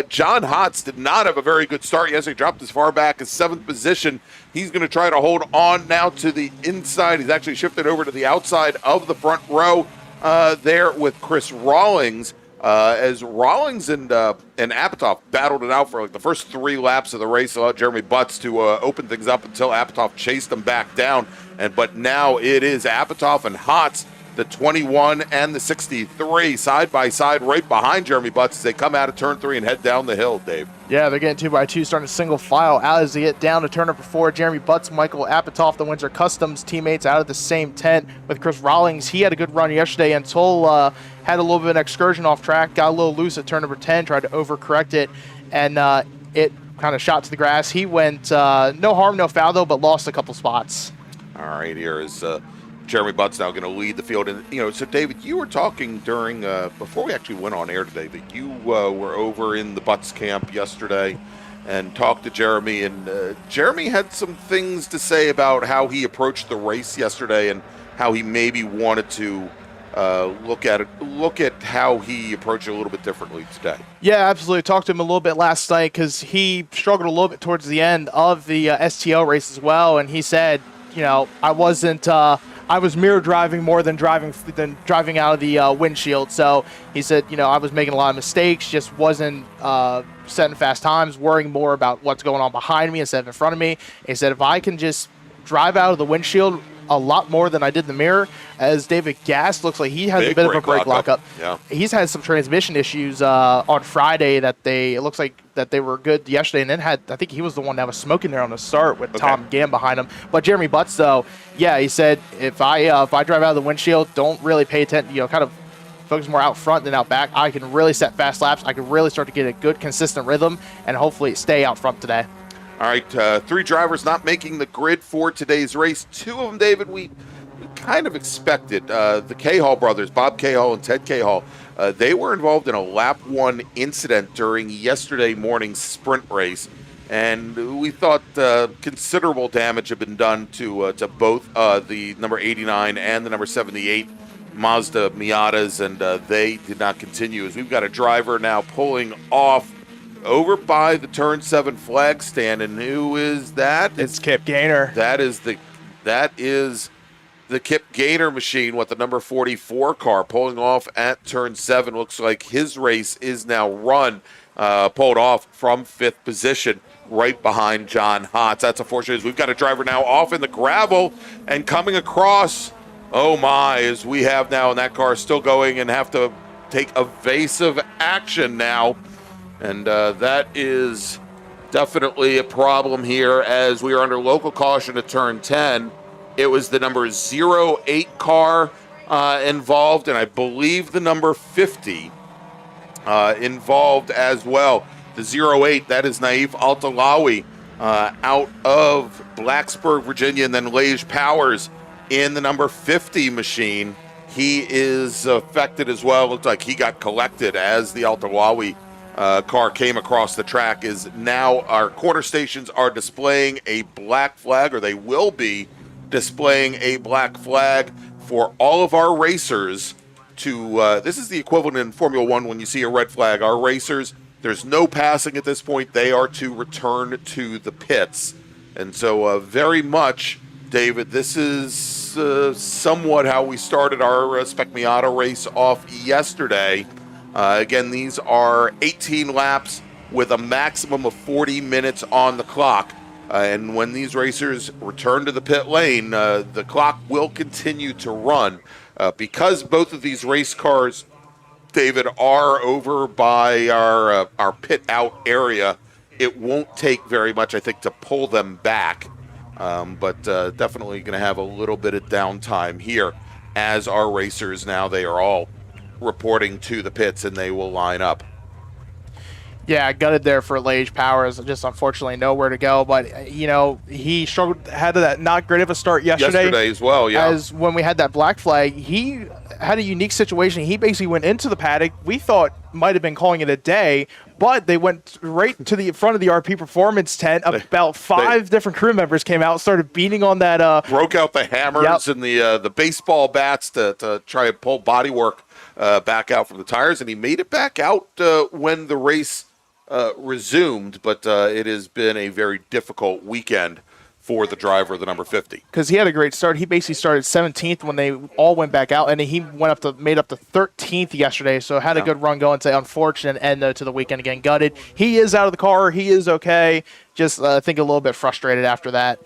John Hotz did not have a very good start yesterday, dropped as far back as 7th position. He's going to try to hold on now to the inside. He's actually shifted over to the outside of the front row there with Chris Rawlings. As Rawlings and Apatow battled it out for like the first 3 laps of the race, allowed Jeremy Butts to open things up until Apatow chased him back down. But now it is Apatow and Hotz, the 21 and the 63, side by side, right behind Jeremy Butts as they come out of turn 3 and head down the hill, Dave. Yeah, they're getting 2 by 2, starting single file out as they get down to turn number 4. Jeremy Butts, Michael Apatow, the Windsor Customs teammates, out of the same tent with Chris Rawlings. He had a good run yesterday until had a little bit of an excursion off track, got a little loose at turn number 10, tried to overcorrect it, and it kind of shot to the grass. He went no harm, no foul, though, but lost a couple spots. All right, here is Jeremy Butts now going to lead the field. And, so David, you were talking during, before we actually went on air today, that you were over in the Butts camp yesterday and talked to Jeremy. And Jeremy had some things to say about how he approached the race yesterday and how he maybe wanted to look at how he approached it a little bit differently today. Yeah, absolutely. Talked to him a little bit last night because he struggled a little bit towards the end of the STO race as well. And he said, I was mirror driving more than driving out of the windshield. So he said, I was making a lot of mistakes, just wasn't setting fast times, worrying more about what's going on behind me instead of in front of me. He said, if I can just drive out of the windshield a lot more than I did in the mirror, as David Gass looks like he has a bit of a brake lockup. Yeah. He's had some transmission issues on Friday it looks like that they were good yesterday, and then I think he was the one that was smoking there on the start with Tom Gam behind him. But Jeremy Butts, though, yeah, he said, if I drive out of the windshield, don't really pay attention, kind of focus more out front than out back, I can really set fast laps. I can really start to get a good, consistent rhythm and hopefully stay out front today. All right, 3 drivers not making the grid for today's race. 2 of them, David, we kind of expected. The Cahall brothers, Bob Cahall and Ted Cahall, they were involved in a lap 1 incident during yesterday morning's sprint race. And we thought considerable damage had been done to both the number 89 and the number 78 Mazda Miatas, and they did not continue. As we've got a driver now pulling off over by the turn 7 flag stand, and who is that? It's Kip Gaynor. That is the Kip Gaynor machine with the number 44 car pulling off at turn 7. Looks like his race is now run, pulled off from 5th position, right behind John Hotz. That's unfortunate, as we've got a driver now off in the gravel and coming across. Oh my, as we have now, and that car is still going and have to take evasive action now. And that is definitely a problem here, as we are under local caution at turn 10. It was the number 08 car involved, and I believe the number 50 involved as well. The 08, that is Naif Altalawi out of Blacksburg, Virginia, and then Lage Powers in the number 50 machine. He is affected as well. Looks like he got collected as the Altalawi car came across the track. Is now our quarter stations are displaying a black flag, or they will be displaying a black flag for all of our racers to, this is the equivalent in Formula One when you see a red flag. Our racers, there's no passing at this point. They are to return to the pits. And so very much, David, this is somewhat how we started our Spec Miata race off yesterday. Again, these are 18 laps with a maximum of 40 minutes on the clock. And when these racers return to the pit lane, the clock will continue to run. Because both of these race cars, David, are over by our pit out area, it won't take very much, I think, to pull them back. But definitely going to have a little bit of downtime here as our racers now, they are all reporting to the pits and they will line up. Yeah, gutted there for Lage Powers. Just unfortunately nowhere to go. But, he struggled, had that not great of a start yesterday as well, yeah. As when we had that black flag, he had a unique situation. He basically went into the paddock. We thought might have been calling it a day, but they went right to the front of the RP Performance tent. About five different crew members came out, started beating on that. Broke out the hammers and the baseball bats to try and pull bodywork back out from the tires, and he made it back out when the race resumed, but it has been a very difficult weekend for the driver of the number 50. Because he had a great start. He basically started 17th when they all went back out, and he made up to 13th yesterday, so had a good run going. To unfortunate end to the weekend again. Gutted. He is out of the car. He is okay. Just I think a little bit frustrated after that.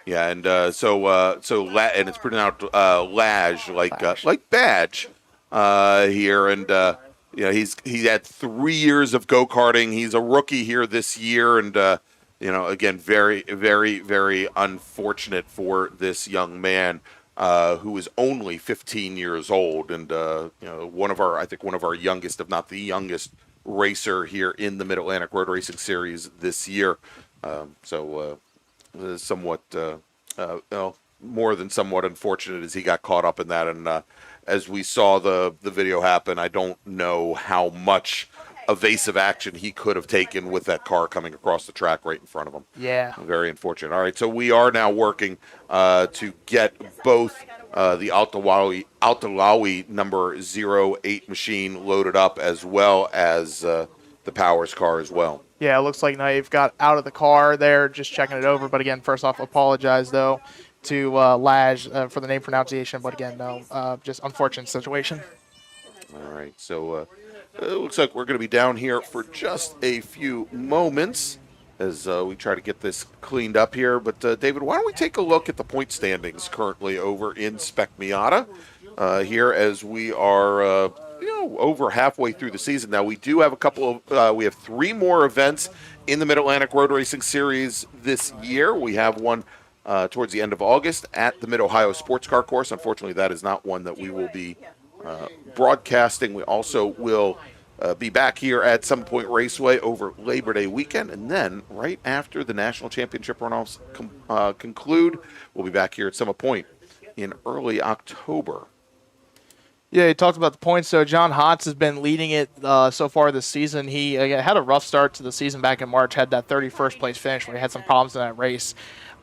Yeah, and and it's pronounced Lage, like badge here, and he had 3 years of go-karting. He's a rookie here this year, and again, very, very, very unfortunate for this young man who is only 15 years old, and one of our youngest, if not the youngest, racer here in the Mid-Atlantic Road Racing Series this year. Somewhat more than somewhat unfortunate as he got caught up in that, and as we saw the video happen, I don't know how much evasive action he could have taken with that car coming across the track right in front of him. Yeah. Very unfortunate. All right, so we are now working to get both the Altalawi number 08 machine loaded up, as well as the Powers car as well. Yeah, it looks like now you've got out of the car there, just checking it over. But again, first off, apologize, though, to Lage for the name pronunciation. But again, no, just unfortunate situation. All right, so it looks like we're going to be down here for just a few moments as we try to get this cleaned up here. But, David, why don't we take a look at the point standings currently over in Spec Miata here, as we are over halfway through the season. Now, we do have we have 3 more events in the Mid-Atlantic Road Racing Series this year. We have one towards the end of August at the Mid-Ohio Sports Car Course. Unfortunately, that is not one that we will be broadcasting. We also will be back here at Some Point Raceway over Labor Day weekend, and then right after the National Championship runoffs conclude, we'll be back here at Summit Point in early October. Yeah, he talked about the points. So John Hotz has been leading it so far this season. He had a rough start to the season back in March, had that 31st place finish where he had some problems in that race.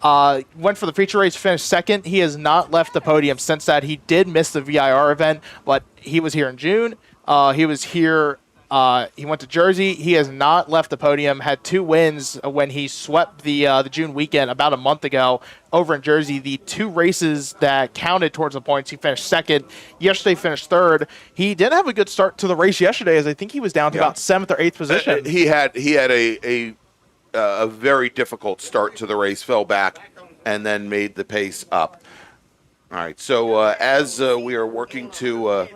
Went for the feature race, finished second. He has not left the podium since that. He did miss the VIR event, but he was here in June. He was here. He went to Jersey. He has not left the podium. Had 2 wins when he swept the June weekend about a month ago over in Jersey. The 2 races that counted towards the points, he finished second. Yesterday, finished third. He didn't have a good start to the race yesterday, as I think he was down to about 7th or 8th position. He had a very difficult start to the race, fell back, and then made the pace up. All right, so as we are working to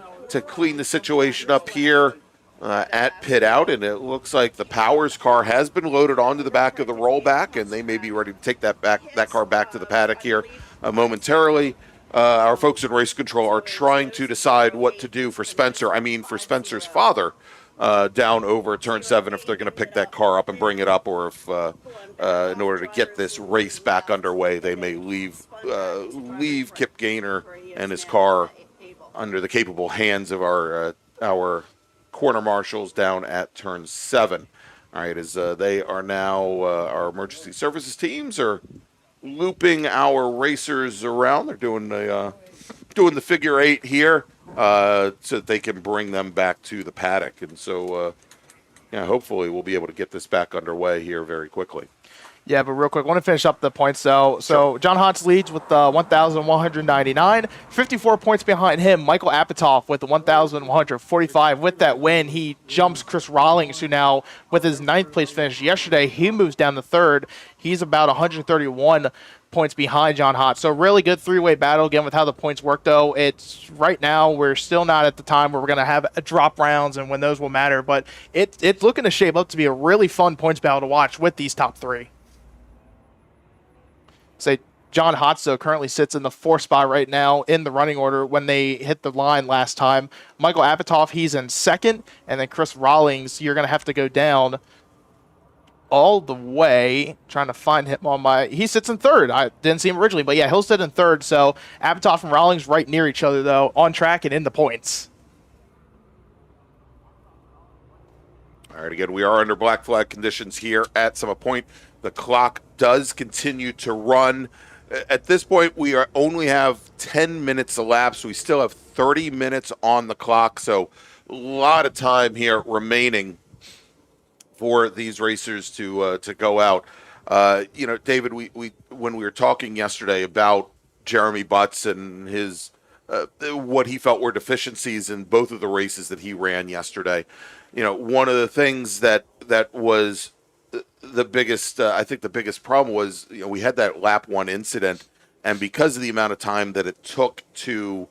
clean the situation up here at pit out, and it looks like the Powers car has been loaded onto the back of the rollback, and they may be ready to take that car back to the paddock here momentarily. Our folks in race control are trying to decide what to do for Spencer's father, down over turn 7, if they're going to pick that car up and bring it up, or if in order to get this race back underway, they may leave Kip Gaynor and his car under the capable hands of our corner marshals down at turn 7. All right, as they are now, our emergency services teams are looping our racers around. They're doing the figure 8 here, so that they can bring them back to the paddock. And so, hopefully we'll be able to get this back underway here very quickly. Yeah, but real quick, I want to finish up the points though. So John Hotz leads with 1,199, 54 points behind him. Michael Apatow with the 1,145. With that win, he jumps Chris Rawlings, who now with his 9th place finish yesterday, he moves down to 3rd. He's about 131 points behind John Hotz. So really good three-way battle again with how the points work though. It's right now we're still not at the time where we're going to have drop rounds and when those will matter, but it's looking to shape up to be a really fun points battle to watch with these top 3. Say John Hotz, though, currently sits in the 4th spot right now in the running order when they hit the line last time. Michael Apatow, he's in 2nd, and then Chris Rawlings, you're going to have to go down all the way, trying to find him on my... He sits in 3rd. I didn't see him originally, but yeah, he'll sit in 3rd. So Apatow and Rawlings right near each other, though, on track and in the points. All right, again, we are under black flag conditions here at Summit Point. The clock does continue to run. At this point, we only have 10 minutes elapsed. We still have 30 minutes on the clock, so a lot of time here remaining for these racers to go out. David, we when we were talking yesterday about Jeremy Butts and his what he felt were deficiencies in both of the races that he ran yesterday. One of the things that was the biggest, I think the biggest problem was, we had that lap 1 incident, and because of the amount of time that it took to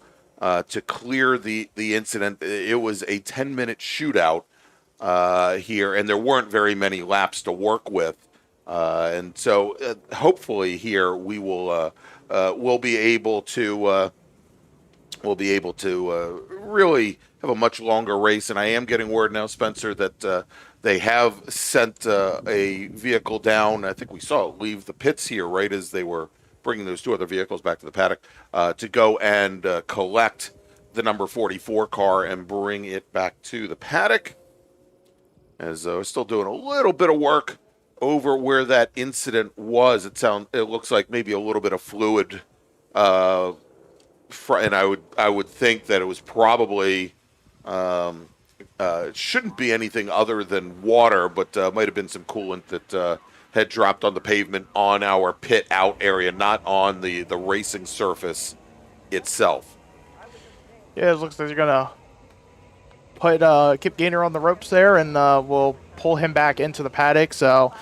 clear the incident, it was a 10-minute shootout here, and there weren't very many laps to work with, and so hopefully here we will we'll be able to really have a much longer race. And I am getting word now, Spencer, that they have sent a vehicle down. I think we saw it leave the pits here right as they were bringing those 2 other vehicles back to the paddock to go and collect the number 44 car and bring it back to the paddock. As we're still doing a little bit of work over where that incident was. It looks like maybe a little bit of fluid, and I would think that it was probably it shouldn't be anything other than water, but might have been some coolant that had dropped on the pavement on our pit out area, not on the racing surface itself. Yeah, it looks like you're going to put Kip Gaynor on the ropes there, and we'll pull him back into the paddock. So,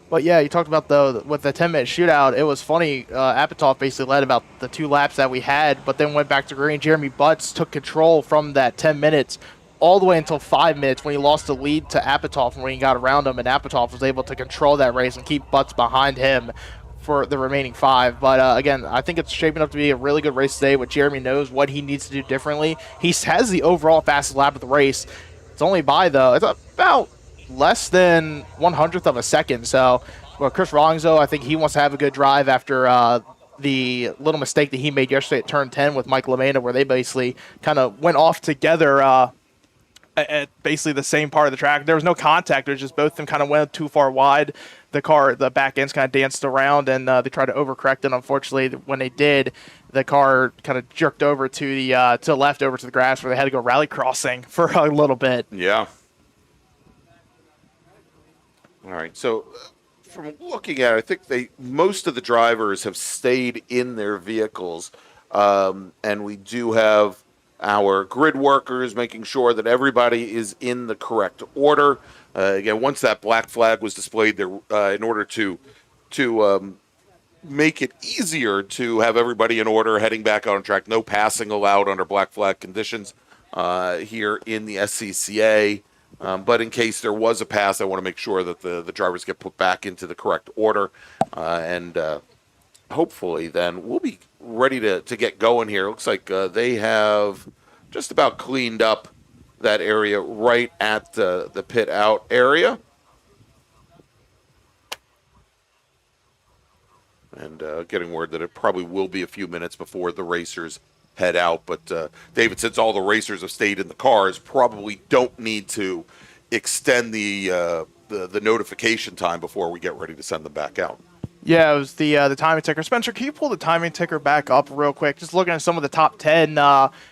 but yeah, you talked about with the 10-minute shootout. It was funny. Apatow basically led about the 2 laps that we had, but then went back to green. Jeremy Butts took control from that 10 minutes all the way until 5 minutes when he lost the lead to Apatow when he got around him, and Apatow was able to control that race and keep Butts behind him for the remaining 5. But again, I think it's shaping up to be a really good race today. What Jeremy knows what he needs to do differently. He has the overall fastest lap of the race. It's only by, though, it's about less than 1/100th of a second. So, well, Chris Rawlings, though, I think he wants to have a good drive after the little mistake that he made yesterday at turn 10 with Mike LaMena, where they basically kind of went off together at basically the same part of the track. There was no contact. It was just both of them kind of went too far wide. The back ends kind of danced around, and they tried to overcorrect it. Unfortunately, when they did, the car kind of jerked over to the left over to the grass, where they had to go rally crossing for a little bit. Yeah. All right. So from looking at it, I think most of the drivers have stayed in their vehicles, and we do have our grid workers making sure that everybody is in the correct order. Again, once that black flag was displayed there, in order to make it easier to have everybody in order heading back on track, no passing allowed under black flag conditions here in the SCCA. But in case there was a pass, I want to make sure that the drivers get put back into the correct order. And hopefully then we'll be ready to get going here. Looks like they have just about cleaned up that area right at the pit out area. And getting word that it probably will be a few minutes before the racers head out. But David, since all the racers have stayed in the cars, probably don't need to extend the notification time before we get ready to send them back out. Yeah, it was the timing ticker. Spencer, can you pull the timing ticker back up real quick? Just looking at some of the top 10.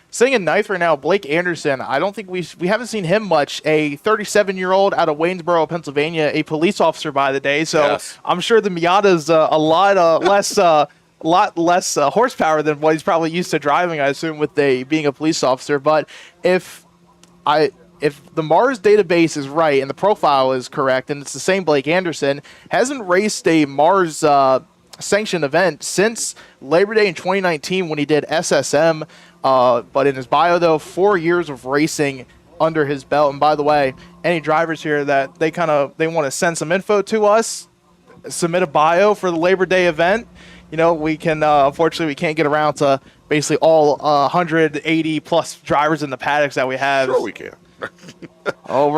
Sitting in ninth right now, Blake Anderson. I don't think we haven't seen him much. A 37-year-old out of Waynesboro, Pennsylvania, a police officer by the day. So Yes. I'm sure the Miata's a lot less horsepower than what he's probably used to driving, I assume, with being a police officer. But if the MARRS database is right and the profile is correct, and it's the same Blake Anderson, hasn't raced a MARRS sanctioned event since Labor Day in 2019 when he did SSM. But in his bio, though, 4 years of racing under his belt. And by the way, any drivers here that they want to send some info to us, submit a bio for the Labor Day event. We can unfortunately we can't get around to basically all 180 plus drivers in the paddocks that we have. Sure, we can. Oh,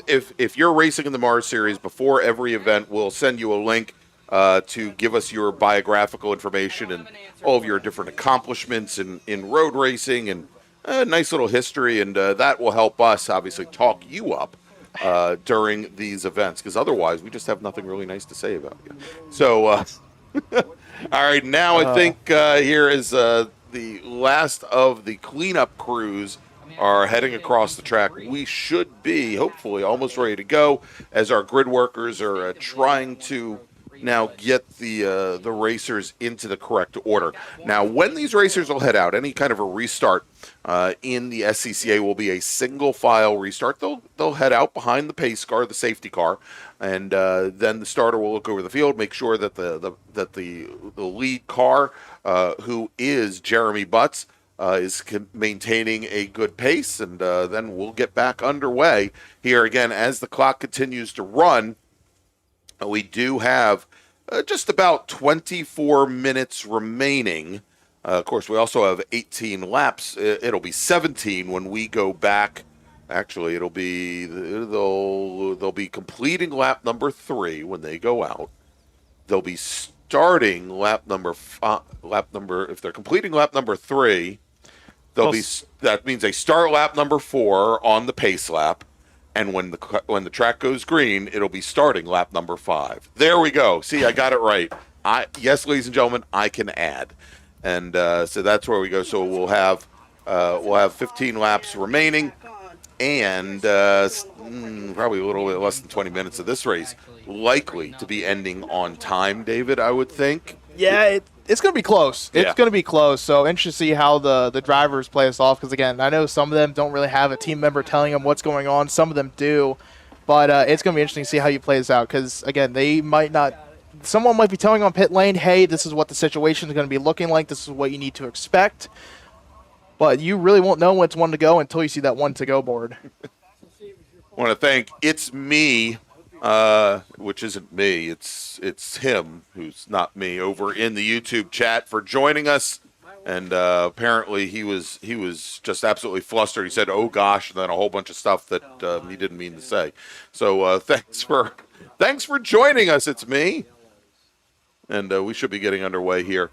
if you're racing in the MARRS series, before every event, we'll send you a link to give us your biographical information and all of your different accomplishments in road racing and a nice little history, and that will help us obviously talk you up during these events, because otherwise we just have nothing really nice to say about you. So, all right, now I think here is the last of the cleanup crews are heading across the track. We should be, hopefully, almost ready to go as our grid workers are trying to now get the racers into the correct order. Now, when these racers will head out, any kind of a restart in the SCCA will be a single file restart. They'll head out behind the pace car, the safety car, and then the starter will look over the field, make sure that the lead car, who is Jeremy Butts, is maintaining a good pace, and then we'll get back underway here again as the clock continues to run. We do have just about 24 minutes remaining. Of course, we also have 18 laps. It'll be 17 when we go back. Actually, they'll be completing lap number 3 when they go out. They'll be starting lap number if they're completing lap number 3. That means they start lap number 4 on the pace lap, and when the track goes green, it'll be starting lap number 5. There we go. See, I got it right. Yes, ladies and gentlemen, I can add, and so that's where we go. So we'll have 15 laps remaining, and probably a little bit less than 20 minutes of this race, likely to be ending on time. David, I would think. Yeah, it's going to be close. It's going to be close. So interested to see how the drivers play us off, because, again, I know some of them don't really have a team member telling them what's going on. Some of them do. But it's going to be interesting to see how you play this out, because, again, they might not – someone might be telling on pit lane, hey, this is what the situation is going to be looking like. This is what you need to expect. But you really won't know when it's one to go until you see that one to go board. I want to thank It's Me, which isn't me, it's him, who's not me, over in the YouTube chat for joining us. And apparently he was just absolutely flustered. He said, "Oh gosh," and then a whole bunch of stuff that he didn't mean to say. So thanks for joining us. It's me, and we should be getting underway here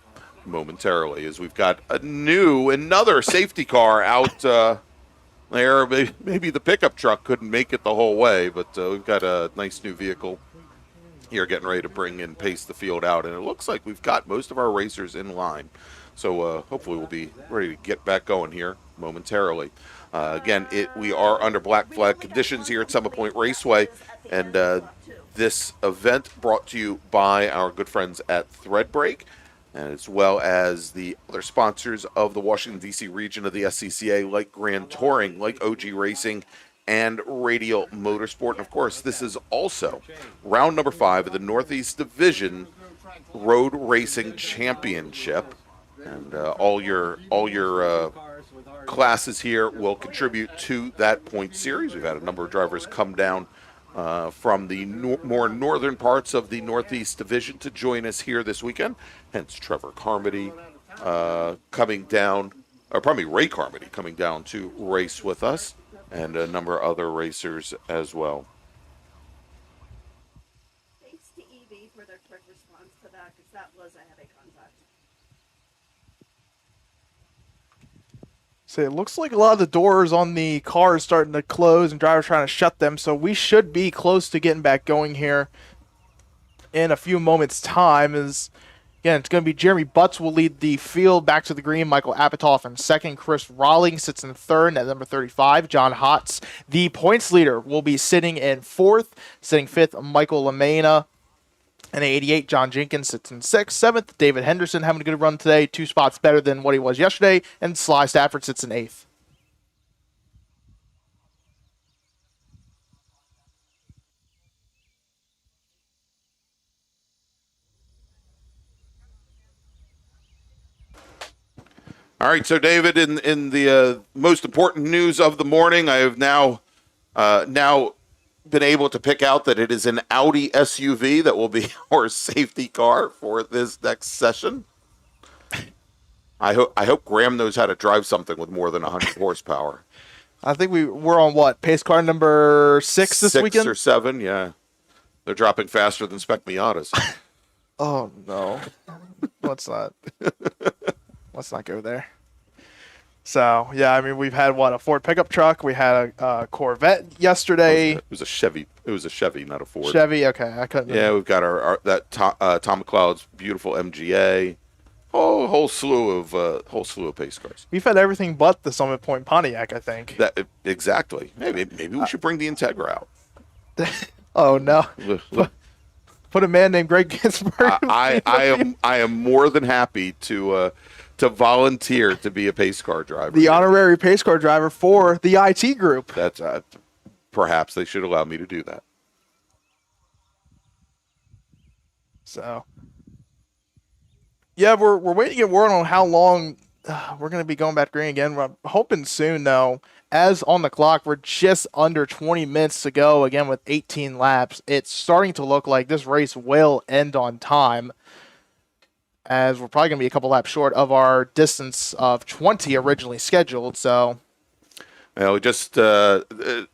momentarily, as we've got another safety car out there. Maybe the pickup truck couldn't make it the whole way, but we've got a nice new vehicle here getting ready to bring and pace the field out, and it looks like we've got most of our racers in line. So hopefully we'll be ready to get back going here momentarily. Again, we are under black flag conditions here at Summit Point Raceway, and this event brought to you by our good friends at Threadbreak, and as well as the other sponsors of the Washington, D.C. region of the SCCA, like Grand Touring, like OG Racing, and Radial Motorsport. And, of course, this is also round number 5 of the Northeast Division Road Racing Championship. And all your classes here will contribute to that point series. We've had a number of drivers come down from the more northern parts of the Northeast Division to join us here this weekend. Hence Trevor Carmody coming down, or probably Ray Carmody coming down to race with us, and a number of other racers as well. Thanks to EV for their quick response to that, because that was a heavy contact. So it looks like a lot of the doors on the car are starting to close and drivers trying to shut them, so we should be close to getting back going here. in a few moments' time. Again, it's going to be Jeremy Butts will lead the field back to the green. Michael Apatow in second. Chris Rawlings sits in third at number 35. John Hotz, the points leader, will be sitting in fourth. Sitting fifth, Michael Lamena. And 88, John Jenkins sits in sixth. Seventh, David Henderson having a good run today. 2 spots better than what he was yesterday. And Sly Stafford sits in eighth. All right, so David, in the most important news of the morning, I have now been able to pick out that it is an Audi SUV that will be our safety car for this next session. I hope Graham knows how to drive something with more than 100 horsepower. I think we're on what, pace car number 6 this weekend? 6 or 7, yeah. They're dropping faster than Spec Miatas. Oh no, let's not go there. So yeah, I mean we've had a Ford pickup truck, we had a Corvette yesterday. It was a Chevy. It was a Chevy, not a Ford. Chevy, okay, I couldn't. Yeah, we've got Tom McLeod's beautiful MGA. Oh, whole slew of pace cars. We've had everything but the Summit Point Pontiac, I think. Exactly. Maybe we should bring the Integra out. Oh no. Put a man named Greg Ginsburg. I am more than happy to volunteer to be a pace car driver. The honorary pace car driver for the IT group. That's perhaps they should allow me to do that. So, yeah, we're waiting to get word on how long we're going to be going back green again. We're hoping soon, though. As on the clock, we're just under 20 minutes to go, again, with 18 laps. It's starting to look like this race will end on time, as we're probably going to be a couple laps short of our distance of 20 originally scheduled. So, just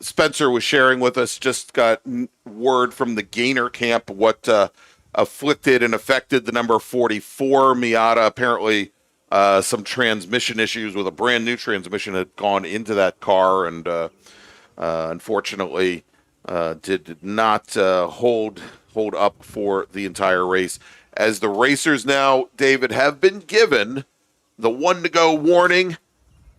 Spencer was sharing with us, just got word from the Gainer camp what afflicted and affected the number 44 Miata. Apparently, some transmission issues with a brand new transmission had gone into that car, and unfortunately did not hold up for the entire race. As the racers now, David, have been given the 1-to-go warning,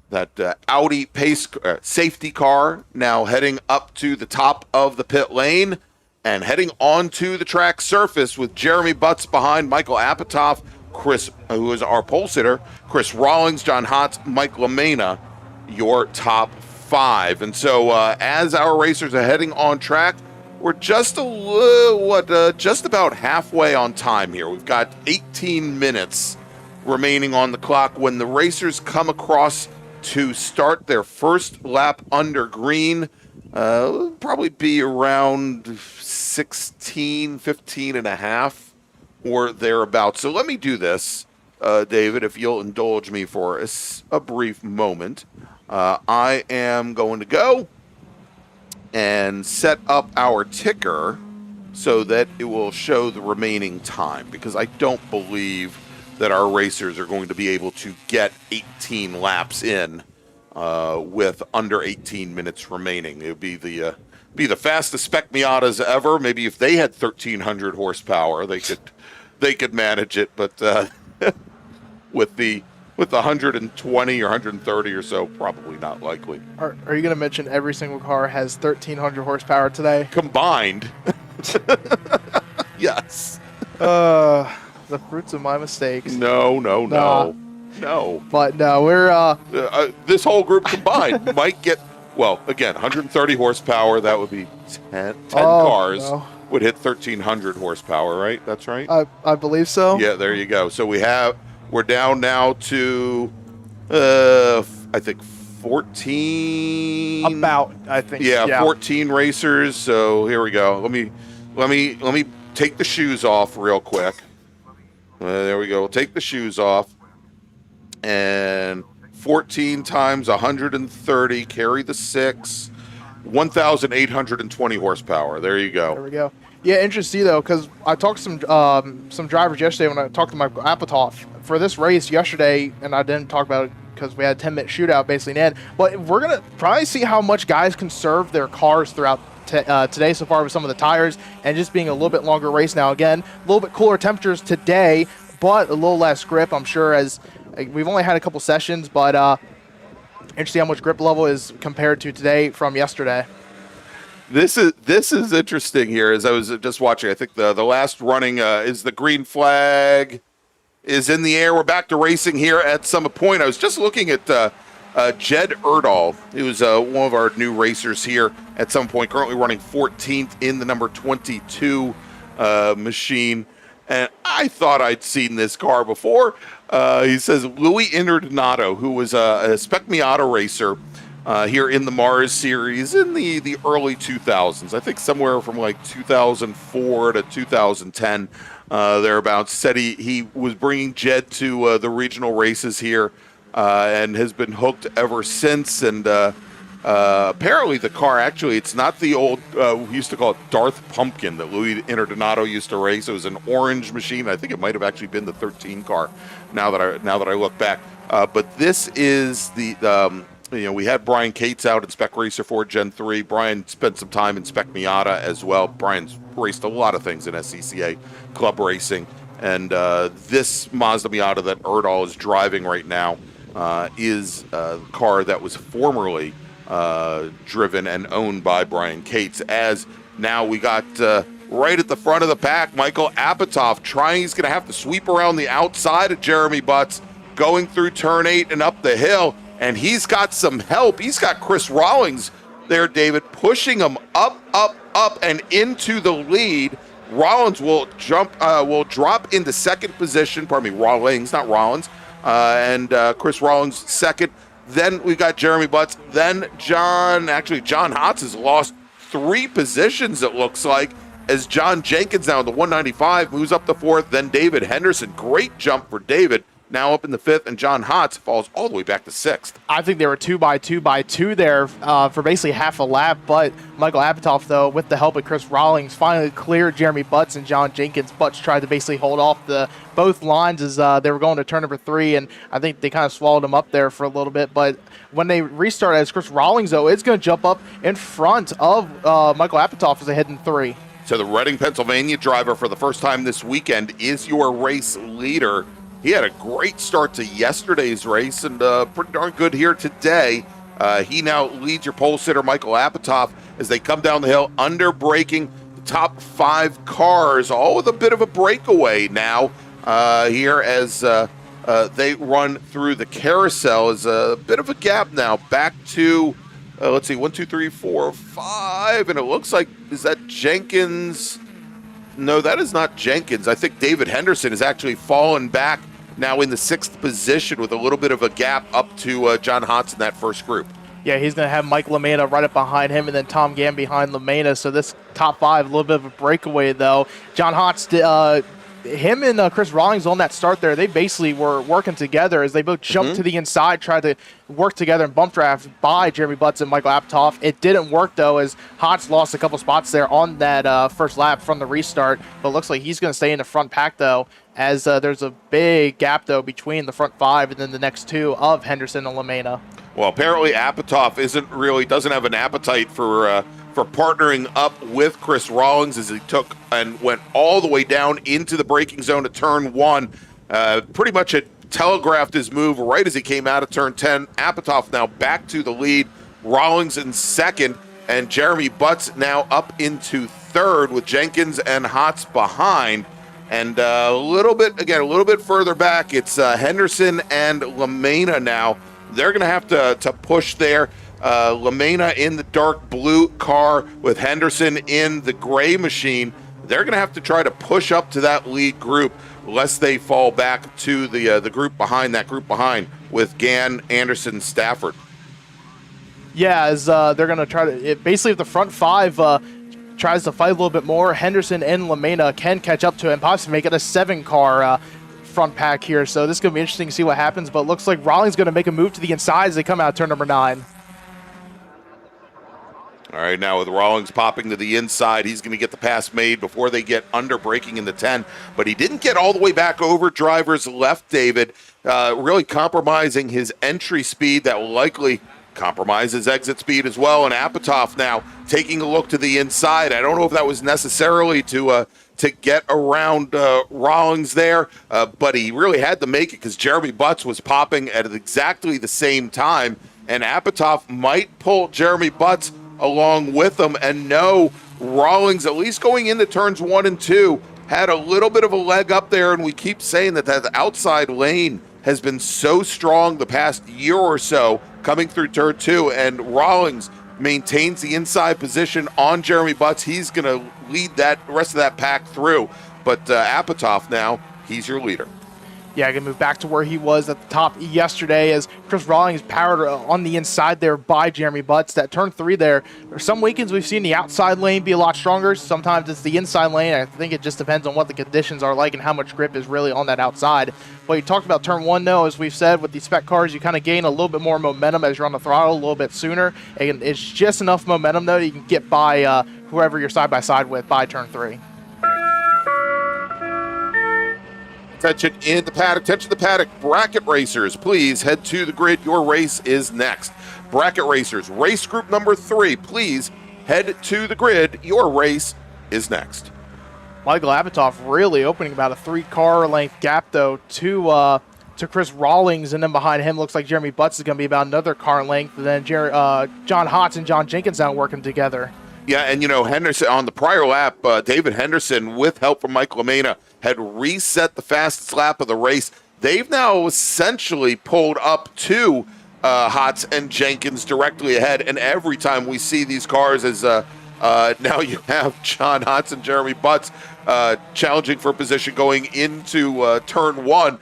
that Audi pace safety car now heading up to the top of the pit lane and heading onto the track surface with Jeremy Butts behind, Michael Apatow, Chris, who is our pole sitter, Chris Rawlings, John Hotz, Mike Lamena, your top 5. And so as our racers are heading on track, we're just just about halfway on time here. We've got 18 minutes remaining on the clock when the racers come across to start their first lap under green. It'll probably be around 15 and a half or thereabouts. So let me do this, David, if you'll indulge me for a brief moment. I am going to go and set up our ticker so that it will show the remaining time, because I don't believe that our racers are going to be able to get 18 laps in with under 18 minutes remaining. It would be the fastest Spec Miatas ever. Maybe if they had 1,300 horsepower, they could manage it, but with the 120 or 130 or so, probably not likely. Are you going to mention every single car has 1,300 horsepower today? Combined. Yes. The fruits of my mistakes. No. But no, we're... this whole group combined might get, well, again, 130 horsepower. That would be 10 cars. No. Would hit 1,300 horsepower, right? That's right? I believe so. Yeah, there you go. So we're down now to, I think 14. About, I think. Yeah, 14 racers. So here we go. Let me take the shoes off real quick. There we go. We'll take the shoes off. And 14 times 130, carry the 6, 1,820 horsepower. There you go. There we go. Yeah, interesting though, because I talked to some drivers yesterday when I talked to Michael Apatow for this race yesterday, and I didn't talk about it because we had a 10-minute shootout basically in the end. But we're gonna probably see how much guys conserve their cars throughout today so far with some of the tires and just being a little bit longer race now. Again, a little bit cooler temperatures today, but a little less grip, I'm sure, as we've only had a couple sessions, but interesting how much grip level is compared to today from yesterday. This is interesting here. As I was just watching, I think the last running is the green flag is in the air. We're back to racing here at Summit Point. I was just looking at Jed Erdahl. He was one of our new racers here at Summit Point, currently running 14th in the number 22 machine. And I thought I'd seen this car before. He says Louis Interdonato, who was a Spec Miata racer here in the MARRS series in the early 2000s. I think somewhere from like 2004 to 2010, thereabouts. Said he was bringing Jed to the regional races here and has been hooked ever since. And apparently the car, actually, it's not the old, we used to call it Darth Pumpkin that Louis Interdonato used to race. It was an orange machine. I think it might have actually been the 13 car now that I look back. But this is we had Brian Cates out in Spec Racer 4 Gen 3. Brian spent some time in Spec Miata as well. Brian's raced a lot of things in SCCA club racing. And this Mazda Miata that Erdahl is driving right now is a car that was formerly driven and owned by Brian Cates. As now we got right at the front of the pack, Michael Apatow trying. He's going to have to sweep around the outside of Jeremy Butts, going through turn 8 and up the hill. And he's got some help. He's got Chris Rawlings there, David, pushing him up, and into the lead. Rollins will drop into second position. Pardon me, Rawlings, not Rollins. And Chris Rawlings second. Then we got Jeremy Butts. Then John Hotz has lost 3 positions, it looks like, as John Jenkins now in the 195 moves up to 4th. Then David Henderson, great jump for David, now up in the 5th, and John Hotz falls all the way back to 6th. I think they were 2 by 2 by 2 there for basically half a lap, but Michael Apatow, though, with the help of Chris Rawlings, finally cleared Jeremy Butts and John Jenkins. Butts tried to basically hold off both lines as they were going to turn number 3, and I think they kind of swallowed him up there for a little bit. But when they restart as Chris Rawlings, though, it's going to jump up in front of Michael Apatow as they head in 3. So the Reading, Pennsylvania driver for the first time this weekend is your race leader. He had a great start to yesterday's race and pretty darn good here today. He now leads your pole sitter, Michael Apatow, as they come down the hill, under braking the top 5 cars, all with a bit of a breakaway now here as they run through the carousel. Is a bit of a gap now back to, let's see, 1, 2, 3, 4, 5, and it looks like, is that Jenkins? No, that is not Jenkins. I think David Henderson has actually fallen back now in the 6th position with a little bit of a gap up to John Hotz in that first group. Yeah, he's going to have Mike LaMena right up behind him and then Tom Gann behind LaMena. So this top 5, a little bit of a breakaway, though. John Hotz, him and Chris Rawlings on that start there, they basically were working together as they both jumped to the inside, tried to work together and bump draft by Jeremy Butts and Michael Apatow. It didn't work, though, as Hotz lost a couple spots there on that first lap from the restart. But it looks like he's going to stay in the front pack, though, as there's a big gap, though, between the front 5 and then the next 2 of Henderson and LaMena. Well, apparently Apatow doesn't have an appetite for partnering up with Chris Rawlings, as he took and went all the way down into the braking zone at turn 1. Pretty much it telegraphed his move right as he came out of turn 10. Apatow now back to the lead. Rawlings in 2nd, and Jeremy Butts now up into 3rd with Jenkins and Hotz behind. And a little bit further back, it's Henderson and LaMena now. They're going to have to push there. LaMena in the dark blue car with Henderson in the gray machine. They're going to have to try to push up to that lead group lest they fall back to the group behind with Gann, Anderson, Stafford. Yeah, as they're going to try to basically if the front 5 tries to fight a little bit more, Henderson and LaMena can catch up to it and possibly make it a 7-car front pack here. So this is going to be interesting to see what happens, but it looks like Rawlings going to make a move to the inside as they come out of turn number 9. All right, now with Rawlings popping to the inside, he's going to get the pass made before they get under braking in the 10. But he didn't get all the way back over driver's left, David, really compromising his entry speed that will likely compromises exit speed as well. And Apatow now taking a look to the inside. I don't know if that was necessarily to get around Rawlings there, but he really had to make it because Jeremy Butts was popping at exactly the same time, and Apatow might pull Jeremy Butts along with him. And no, Rawlings, at least going into turns 1 and 2, had a little bit of a leg up there, and we keep saying that outside lane has been so strong the past year or so coming through turn 2, and Rawlings maintains the inside position on Jeremy Butts. He's going to lead that rest of that pack through, but Apatow now, he's your leader. Yeah, going to move back to where he was at the top yesterday as Chris Rawlings powered on the inside there by Jeremy Butts. That turn 3 there, some weekends we've seen the outside lane be a lot stronger. Sometimes it's the inside lane. I think it just depends on what the conditions are like and how much grip is really on that outside. But you talked about turn 1, though, as we've said, with these spec cars, you kind of gain a little bit more momentum as you're on the throttle a little bit sooner. And it's just enough momentum, though, that you can get by whoever you're side-by-side with by turn 3. Attention in the paddock, attention to the paddock. Bracket racers, please head to the grid. Your race is next. Bracket racers, race group number 3, please head to the grid. Your race is next. Michael Apatow really opening about a 3-car length gap, though, to Chris Rawlings, and then behind him looks like Jeremy Butts is going to be about another car length, and then John Hotz and John Jenkins now working together. Yeah, and Henderson on the prior lap, David Henderson, with help from Mike LaMena, had reset the fastest lap of the race. They've now essentially pulled up to Hotz and Jenkins directly ahead, and every time we see these cars as now you have John Hotz and Jeremy Butts challenging for position going into turn 1,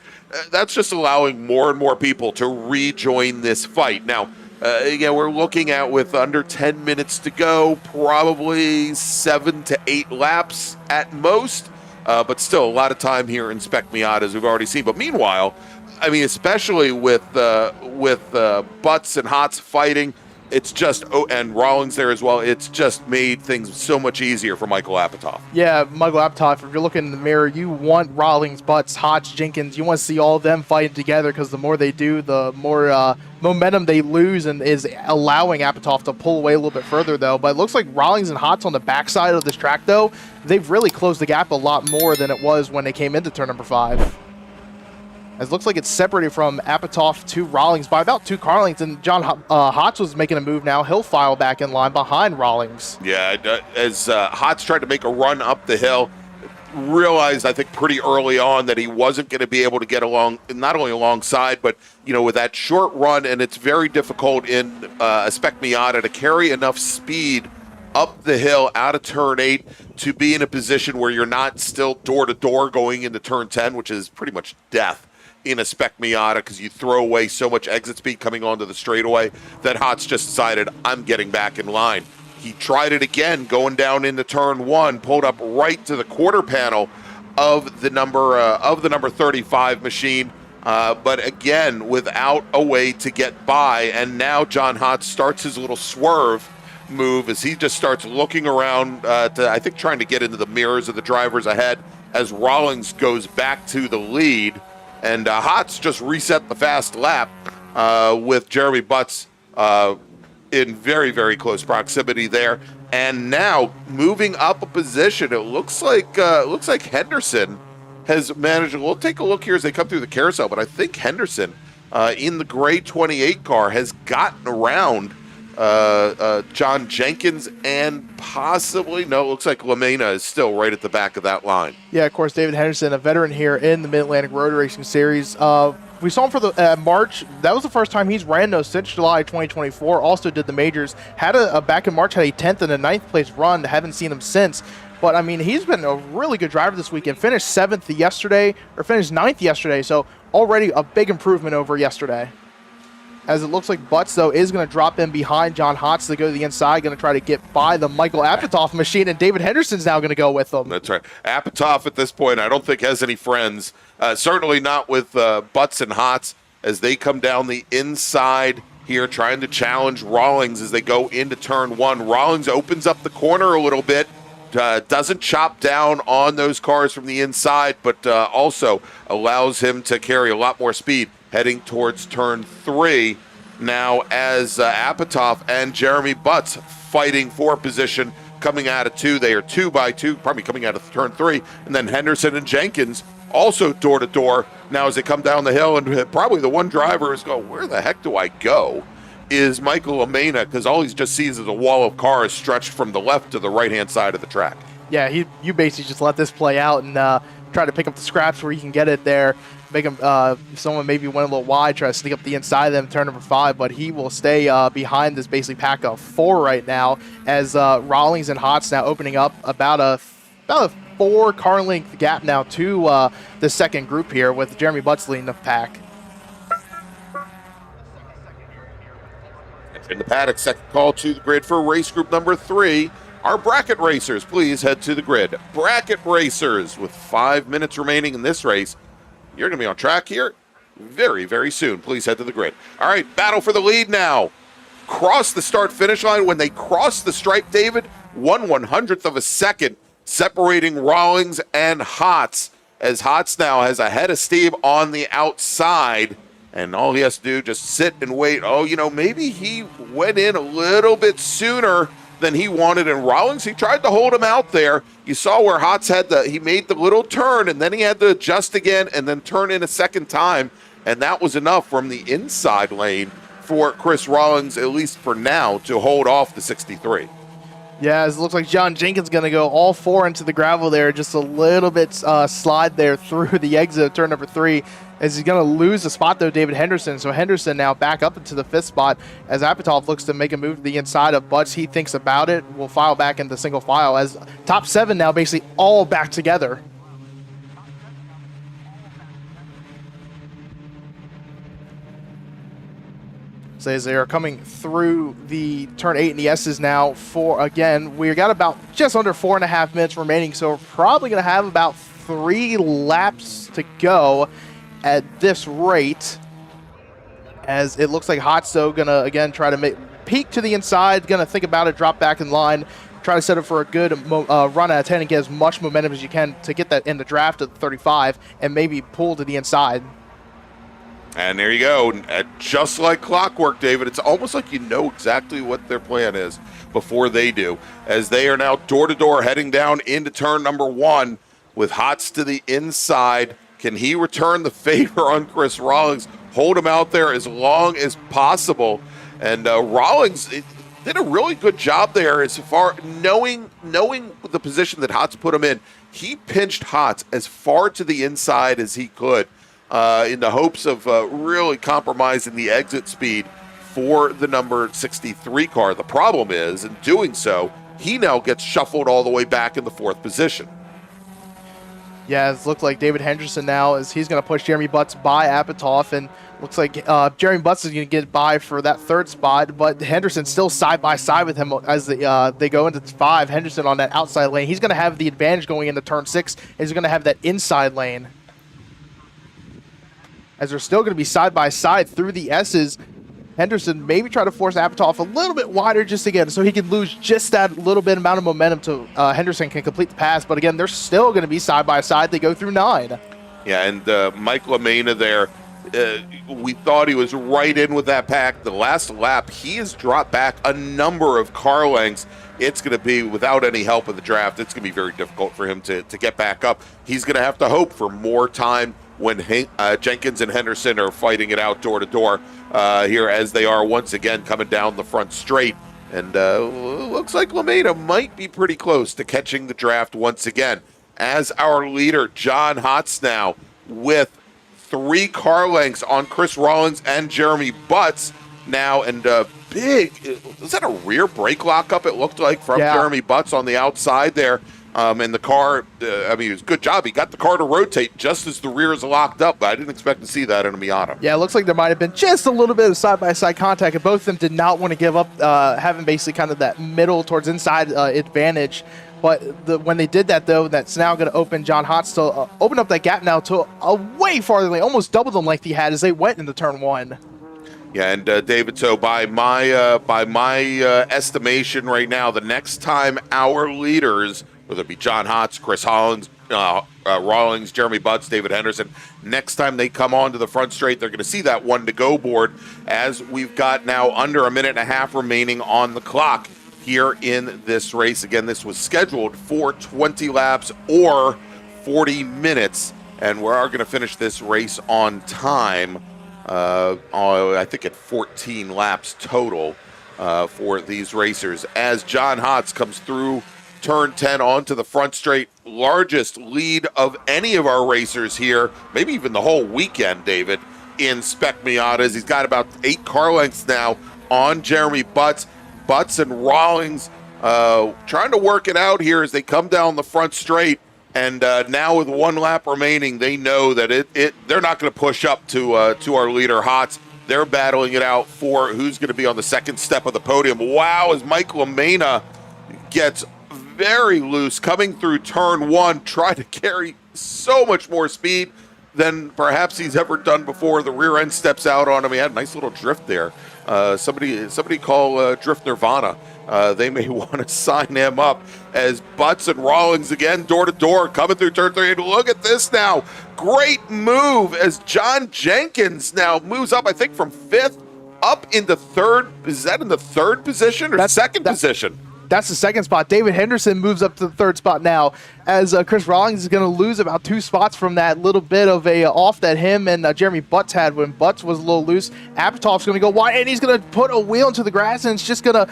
that's just allowing more and more people to rejoin this fight. Now, again, we're looking at, with under 10 minutes to go, probably 7 to 8 laps at most, but still a lot of time here in Spec Miata, as we've already seen. But meanwhile, I mean, especially with Butts and Hotz fighting, it's just, and Rawlings there as well, it's just made things so much easier for Michael Apatow. Yeah, Michael Apatow, if you're looking in the mirror, you want Rawlings, Butts, Hotz, Jenkins, you want to see all of them fighting together, because the more they do, the more momentum they lose, and is allowing Apatow to pull away a little bit further, though. But it looks like Rawlings and Hotz on the backside of this track, though, they've really closed the gap a lot more than it was when they came into turn number 5. As it looks like it's separated from Apatow to Rawlings by about 2 car lengths, and John Hotz was making a move now. He'll file back in line behind Rawlings. Yeah, as Hotz tried to make a run up the hill, realized, I think, pretty early on that he wasn't going to be able to get along, not only alongside, but, with that short run, and it's very difficult in a Spec Miata to carry enough speed up the hill out of turn 8 to be in a position where you're not still door-to-door going into turn 10, which is pretty much death in a Spec Miata, because you throw away so much exit speed coming onto the straightaway that Hotz just decided, I'm getting back in line. He tried it again going down into turn 1, pulled up right to the quarter panel of the number 35 machine, but again without a way to get by. And now John Hotz starts his little swerve move as he just starts looking around I think trying to get into the mirrors of the drivers ahead, as Rawlings goes back to the lead. And Hotz just reset the fast lap with Jeremy Butts in very, very close proximity there. And now moving up a position, it looks like Henderson has managed. We'll take a look here as they come through the carousel, but I think Henderson in the gray 28 car has gotten around John Jenkins, and possibly, no, it looks like LaMena is still right at the back of that line. Yeah, of course, David Henderson, a veteran here in the Mid-Atlantic Road Racing Series. We saw him for the March. That was the first time he's ran those since July 2024. Also did the majors. Had a back in March, had a 10th and a 9th place run. Haven't seen him since. But, I mean, he's been a really good driver this weekend. Finished 7th yesterday, or finished 9th yesterday. So already a big improvement over yesterday. As it looks like Butts, though, is going to drop in behind John Hotz to go to the inside, going to try to get by the Michael Apatow machine, and David Henderson's now going to go with them. That's right. Apatow at this point, I don't think has any friends. Certainly not with Butts and Hotz as they come down the inside here, trying to challenge Rawlings as they go into turn 1. Rawlings opens up the corner a little bit, doesn't chop down on those cars from the inside, but also allows him to carry a lot more speed heading towards turn 3. now as Apatow and Jeremy Butts fighting for position coming out of 2. They are 2 by 2, probably coming out of turn 3. And then Henderson and Jenkins also door to door now as they come down the hill. And probably the one driver is going, where the heck do I go? Is Michael Amena, because all he just sees is a wall of cars stretched from the left to the right-hand side of the track. Yeah, you basically just let this play out and try to pick up the scraps where you can get it there. Make him, someone maybe went a little wide, try to sneak up the inside of them, turn number 5, but he will stay behind this basically pack of 4 right now as Rawlings and Hotz now opening up about a 4-car length gap now to the second group here with Jeremy Butts leading the pack. In the paddock, second call to the grid for race group number 3. Our bracket racers, please head to the grid. Bracket racers, with 5 minutes remaining in this race. You're going to be on track here very, very soon. Please head to the grid. All right, battle for the lead now. Cross the start-finish line. When they cross the stripe, David, 1/100th of a second separating Rawlings and Hotz, as Hotz now has a head of steam on the outside. And all he has to do, just sit and wait. Oh, maybe he went in a little bit sooner than he wanted. And Rawlings, he tried to hold him out there. You saw where Hotz he made the little turn, and then he had to adjust again and then turn in a second time. And that was enough from the inside lane for Chris Rawlings, at least for now, to hold off the 63. Yeah, it looks like John Jenkins going to go all 4 into the gravel there. Just a little bit slide there through the exit of turn number 3. As he's going to lose the spot, though, David Henderson. So Henderson now back up into the 5th spot as Apatow looks to make a move to the inside of Butts. He thinks about it. Will file back into single file as top 7 now basically all back together. So as they are coming through the turn 8 and the S's now we got about just under 4.5 minutes remaining. So we're probably going to have about 3 laps to go at this rate, as it looks like Hotzo gonna again try to peek to the inside, gonna think about it, drop back in line, try to set up for a good run out of 10 and get as much momentum as you can to get that in the draft at 35 and maybe pull to the inside. And there you go. Just like clockwork, David, it's almost like you know exactly what their plan is before they do, as they are now door-to-door heading down into turn number 1 with Hotz to the inside. Can he return the favor on Chris Rawlings, hold him out there as long as possible? And Rawlings did a really good job there as far knowing the position that Hotz put him in. He pinched Hotz as far to the inside as he could in the hopes of really compromising the exit speed for the number 63 car. The problem is, in doing so, he now gets shuffled all the way back in the 4th position. Yeah, it looks like David Henderson now is he's going to push Jeremy Butts by Apatow, and looks like Jeremy Butts is going to get by for that 3rd spot, but Henderson's still side by side with him as they go into 5. Henderson on that outside lane. He's going to have the advantage going into turn 6. He's going to have that inside lane. As they're still going to be side by side through the S's, Henderson maybe try to force Apatow a little bit wider just again so he can lose just that little bit amount of momentum to Henderson can complete the pass. But again, they're still going to be side by side. They go through 9. Yeah, and Michael Amena there, we thought he was right in with that pack. The last lap, he has dropped back a number of car lengths. It's going to be, without any help of the draft, it's going to be very difficult for him to get back up. He's going to have to hope for more time when Jenkins and Henderson are fighting it out door to door here, as they are once again coming down the front straight. And looks like Lameda might be pretty close to catching the draft once again, as our leader, John Hotz, now with 3 car lengths on Chris Rawlings and Jeremy Butts now. And big, was that a rear brake lockup, it looked like, from Jeremy Butts on the outside there? And the car, it was a good job. He got the car to rotate just as the rear is locked up, but I didn't expect to see that in a Miata. Yeah, it looks like there might have been just a little bit of side-by-side contact, and both of them did not want to give up having basically kind of that middle towards inside advantage. But when they did that, though, that's now going to open John Hotz to open up that gap now to a way farther lane, almost double the length he had as they went into turn 1. Yeah, and David, so by my estimation right now, the next time our leaders, whether it be John Hotz, Chris Hollins, Rawlings, Jeremy Butts, David Henderson. Next time they come onto the front straight, they're going to see that 1-to-go board, as we've got now under a minute and a half remaining on the clock here in this race. Again, this was scheduled for 20 laps or 40 minutes, and we are going to finish this race on time, I think at 14 laps total for these racers. As John Hotz comes through turn 10 onto the front straight, largest lead of any of our racers here, maybe even the whole weekend, David, in Spec Miatas. He's got about 8 car lengths now on Jeremy Butts. Butts and Rawlings trying to work it out here as they come down the front straight. And now with 1 lap remaining, they know that they're not going to push up to our leader, Hotz. They're battling it out for who's going to be on the second step of the podium. Wow, as Mike LaMena gets very loose coming through turn 1, trying to carry so much more speed than perhaps he's ever done before. The rear end steps out on him. He had a nice little drift there. Somebody call Drift Nirvana. They may want to sign him up, as Butts and Rawlings again door to door coming through turn 3. And look at this now. Great move as John Jenkins now moves up, I think, from 5th up into 3rd. Is that in the 3rd position or second position? That's the second spot. David Henderson moves up to the 3rd spot now, as Chris Rawlings is going to lose about 2 spots from that little bit of a off that him and Jeremy Butts had when Butts was a little loose. Apitov's going to go wide, and he's going to put a wheel into the grass, and it's just going to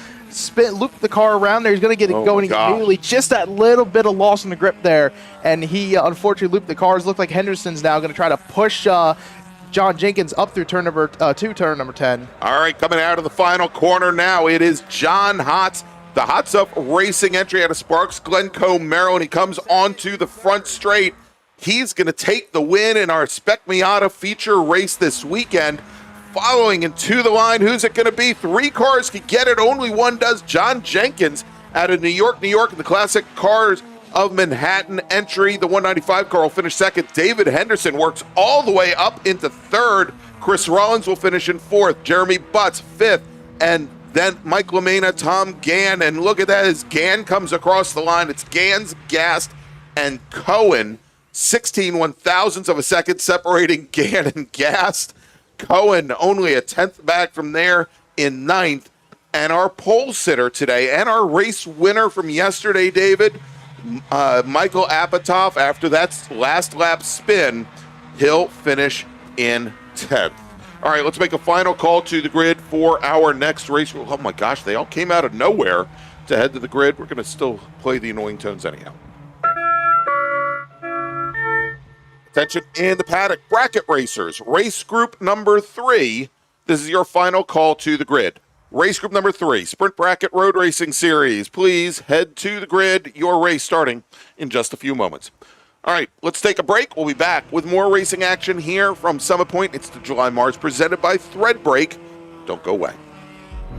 loop the car around there. He's going to get it going immediately. Just that little bit of loss in the grip there, and he unfortunately looped the cars. Looked like Henderson's now going to try to push John Jenkins up through turn number 2, turn number 10. All right, coming out of the final corner now, it is John Hotz. The Hotz Up Racing entry out of Sparks, Glencoe, Maryland. He comes onto the front straight. He's going to take the win in our Spec Miata feature race this weekend. Following into the line, who's it going to be? 3 cars can get it. Only one does. John Jenkins out of New York, in the Classic Cars of Manhattan entry. The 195 car will finish 2nd. David Henderson works all the way up into 3rd. Chris Rawlings will finish in 4th. Jeremy Butts 5th. And then Mike LaMena, Tom Gann, and look at that as Gann comes across the line. It's Gans, Gast, and Cohen. 16 one-thousandths of a second separating Gann and Gast. Cohen only a 10th back from there in 9th. And our pole sitter today and our race winner from yesterday, David, Michael Apatow, after that last lap spin, he'll finish in 10th. All right, let's make a final call to the grid for our next race. Oh my gosh, they all came out of nowhere to head to the grid. We're going to still play the annoying tones anyhow. Attention in the paddock, bracket racers, race group number 3. This is your final call to the grid. Race group number 3, Sprint Bracket Road Racing Series. Please head to the grid. Your race starting in just a few moments. All right, let's take a break. We'll be back with more racing action here from Summit Point. It's the July MARRS presented by Threadbreak. Don't go away.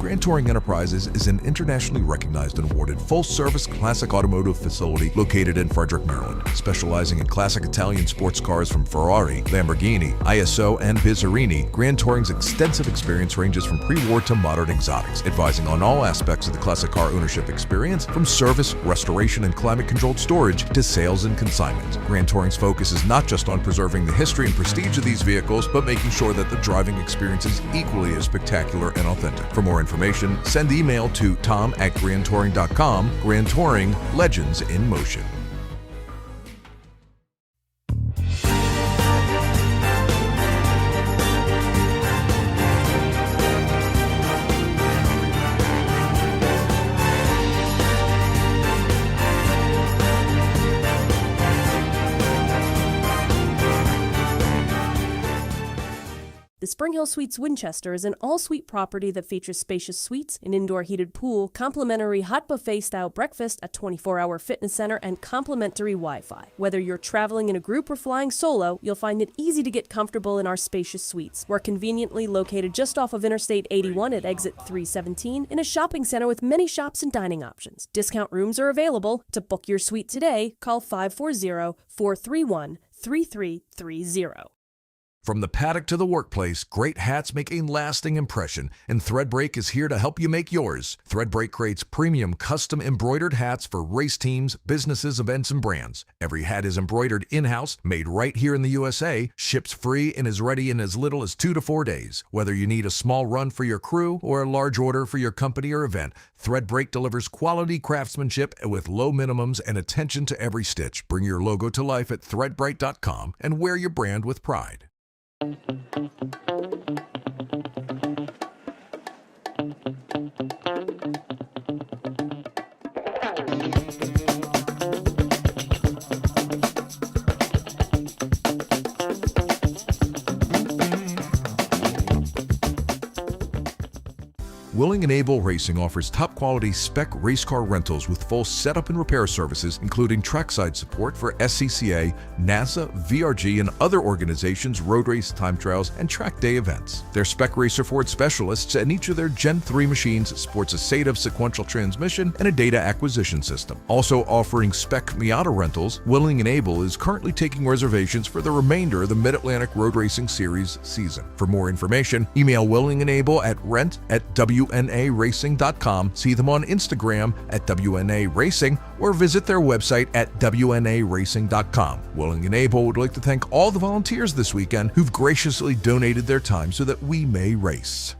Grand Touring Enterprises is an internationally recognized and awarded full-service classic automotive facility located in Frederick, Maryland. Specializing in classic Italian sports cars from Ferrari, Lamborghini, ISO, and Bizzarini, Grand Touring's extensive experience ranges from pre-war to modern exotics, advising on all aspects of the classic car ownership experience, from service, restoration, and climate-controlled storage to sales and consignment. Grand Touring's focus is not just on preserving the history and prestige of these vehicles, but making sure that the driving experience is equally as spectacular and authentic. For more information, send email to tom@grandtouring.com. Grand Touring, legends in motion. The Spring Hill Suites Winchester is an all-suite property that features spacious suites, an indoor heated pool, complimentary hot buffet-style breakfast, a 24-hour fitness center, and complimentary Wi-Fi. Whether you're traveling in a group or flying solo, you'll find it easy to get comfortable in our spacious suites. We're conveniently located just off of Interstate 81 at exit 317 in a shopping center with many shops and dining options. Discount rooms are available. To book your suite today, call 540-431-3330. From the paddock to the workplace, great hats make a lasting impression, and Threadbreak is here to help you make yours. Threadbreak creates premium custom embroidered hats for race teams, businesses, events, and brands. Every hat is embroidered in-house, made right here in the USA, ships free, and is ready in as little as 2 to 4 days. Whether you need a small run for your crew or a large order for your company or event, Threadbreak delivers quality craftsmanship with low minimums and attention to every stitch. Bring your logo to life at threadbright.com and wear your brand with pride. Willing and Able Racing offers top-quality spec race car rentals with full setup and repair services, including trackside support for SCCA, NASA, VRG, and other organizations' road race, time trials, and track day events. They're Spec Racer Ford specialists, and each of their Gen 3 machines sports a SATAV sequential transmission and a data acquisition system. Also offering Spec Miata rentals, Willing and Able is currently taking reservations for the remainder of the Mid-Atlantic Road Racing Series season. For more information, email Willing and Able at rent@WNARacing.com, see them on Instagram at WNA Racing, or visit their website at WNARacing.com. Willing and Able would like to thank all the volunteers this weekend who've graciously donated their time so that we may race.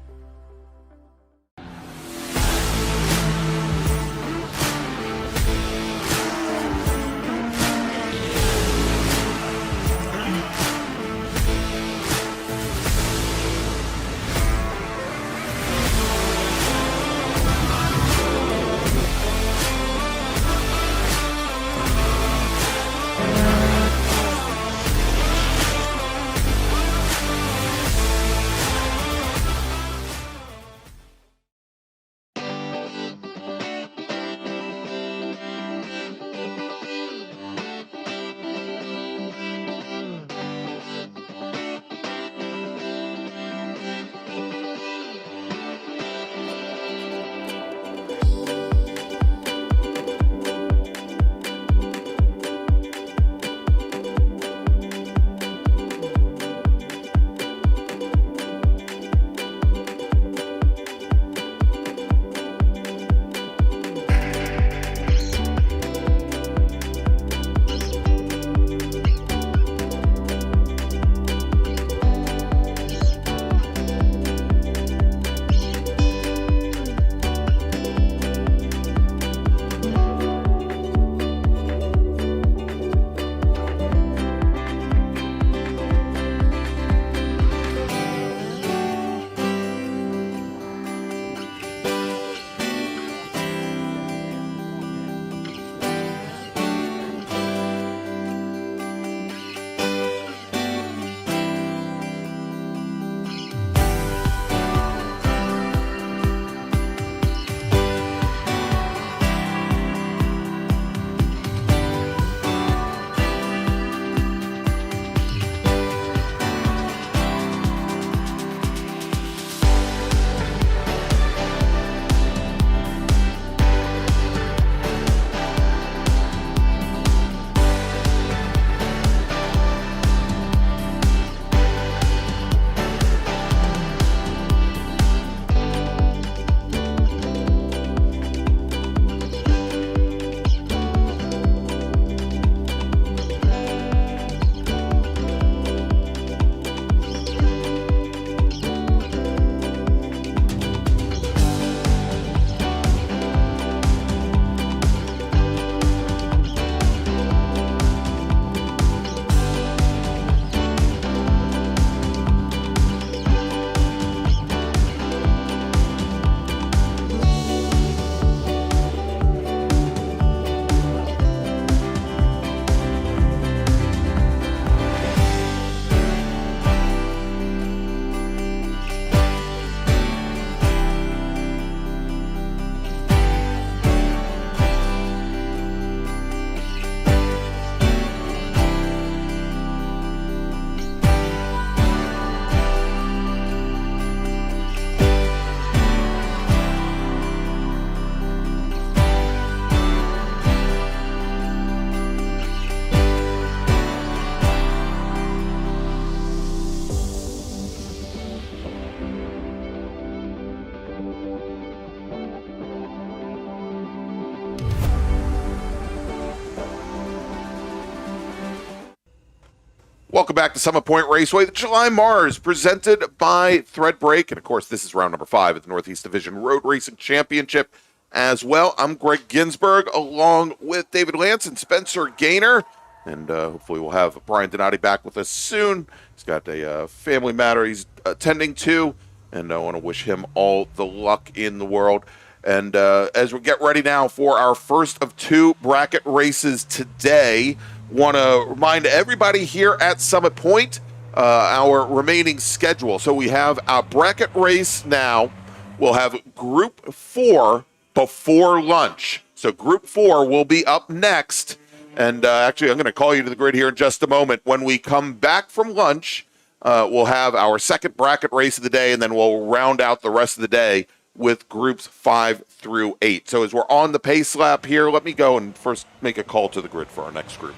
Welcome back to Summit Point Raceway, the July MARRS, presented by Threadbreak. And, of course, this is round number 5 at the Northeast Division Road Racing Championship as well. I'm Greg Ginsberg, along with David Lance and Spencer Gaynor. And hopefully we'll have Brian Donati back with us soon. He's got a family matter he's attending to, and I want to wish him all the luck in the world. And as we get ready now for our first of 2 bracket races today, want to remind everybody here at Summit Point our remaining schedule. So we have our bracket race now. We'll have Group 4 before lunch. So Group 4 will be up next. And actually, I'm going to call you to the grid here in just a moment. When we come back from lunch, we'll have our second bracket race of the day, and then we'll round out the rest of the day with groups 5 through 8. So as we're on the pace lap here, let me go and first make a call to the grid for our next group.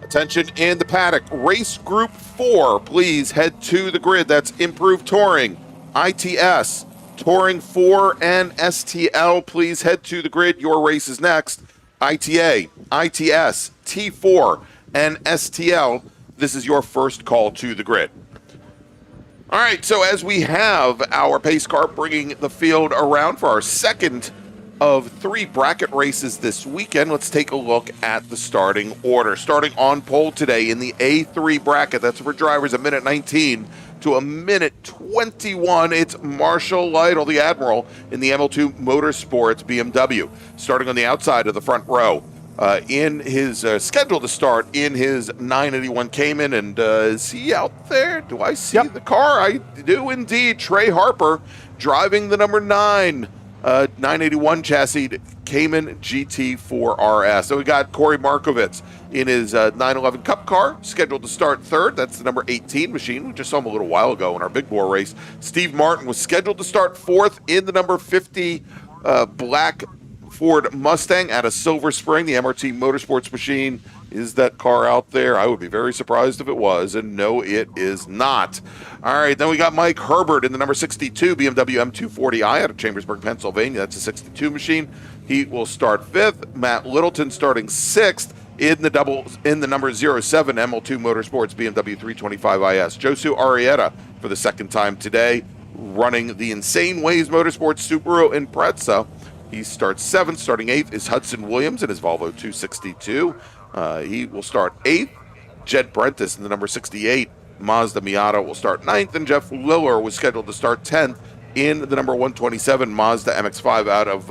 Attention in the paddock. Race Group 4, please head to the grid. That's Improved Touring, ITS, Touring 4, and STL. Please head to the grid. Your race is next. ITA, ITS, T4, and STL. This is your first call to the grid. All right, so as we have our pace car bringing the field around for our second of 3 bracket races this weekend, let's take a look at the starting order. Starting on pole today in the A3 bracket, that's for drivers a minute 19 to a minute 21. It's Marshall Lytle, the Admiral, in the ML2 Motorsports BMW. Starting on the outside of the front row, in his schedule to start in his 981 Cayman. And is he out there? Do I see the car? I do indeed. Trey Harper driving the number 9 981 chassis Cayman GT4RS. So we got Corey Markovitz in his 911 Cup car, scheduled to start 3rd. That's the number 18 machine. We just saw him a little while ago in our big bore race. Steve Martin was scheduled to start 4th in the number 50 black Ford Mustang out of Silver Spring. The MRT Motorsports machine. Is that car out there? I would be very surprised if it was, and no, it is not. All right, then we got Mike Herbert in the number 62 BMW M240i out of Chambersburg, Pennsylvania. That's a 62 machine. He will start 5th. Matt Littleton starting 6th in the number 07 ML2 Motorsports BMW 325IS. Josu Arrieta for the second time today, running the Insane Ways Motorsports Subaru Impreza. He starts 7th. Starting 8th is Hudson Williams in his Volvo 262. He will start 8th. Jed Brentis in the number 68 Mazda Miata will start 9th, and Jeff Liller was scheduled to start 10th in the number 127 Mazda MX-5 out of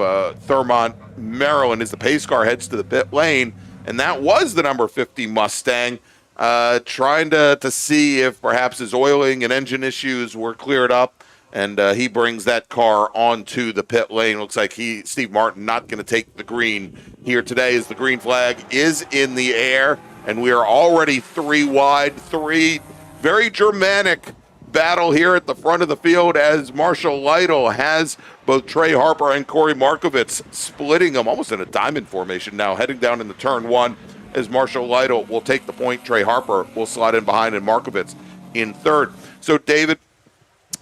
Thurmont, Maryland, as the pace car heads to the pit lane. And that was the number 50 Mustang, trying to see if perhaps his oiling and engine issues were cleared up. And he brings that car onto the pit lane. Looks like Steve Martin, not going to take the green here today, as the green flag is in the air. And we are already 3 wide, 3 very Germanic battle here at the front of the field, as Marshall Lytle has both Trey Harper and Corey Markovitz splitting them almost in a diamond formation now, heading down into turn 1, as Marshall Lytle will take the point. Trey Harper will slide in behind, and Markovitz in 3rd. So, David,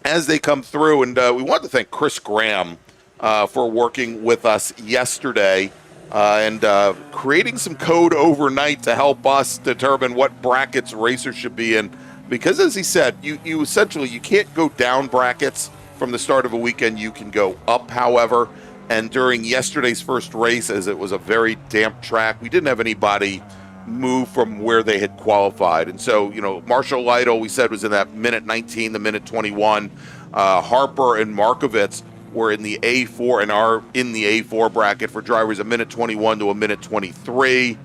as they come through, and we want to thank Chris Graham for working with us yesterday and creating some code overnight to help us determine what brackets racers should be in. Because, as he said, you essentially, you can't go down brackets from the start of a weekend. You can go up, however. And during yesterday's first race, as it was a very damp track, we didn't have anybody move from where they had qualified. And so, Marshall Lytle, we said, was in that minute 19, the minute 21. Harper and Markovitz were in the A4 and are in the A4 bracket for drivers a minute 21 to a minute 23.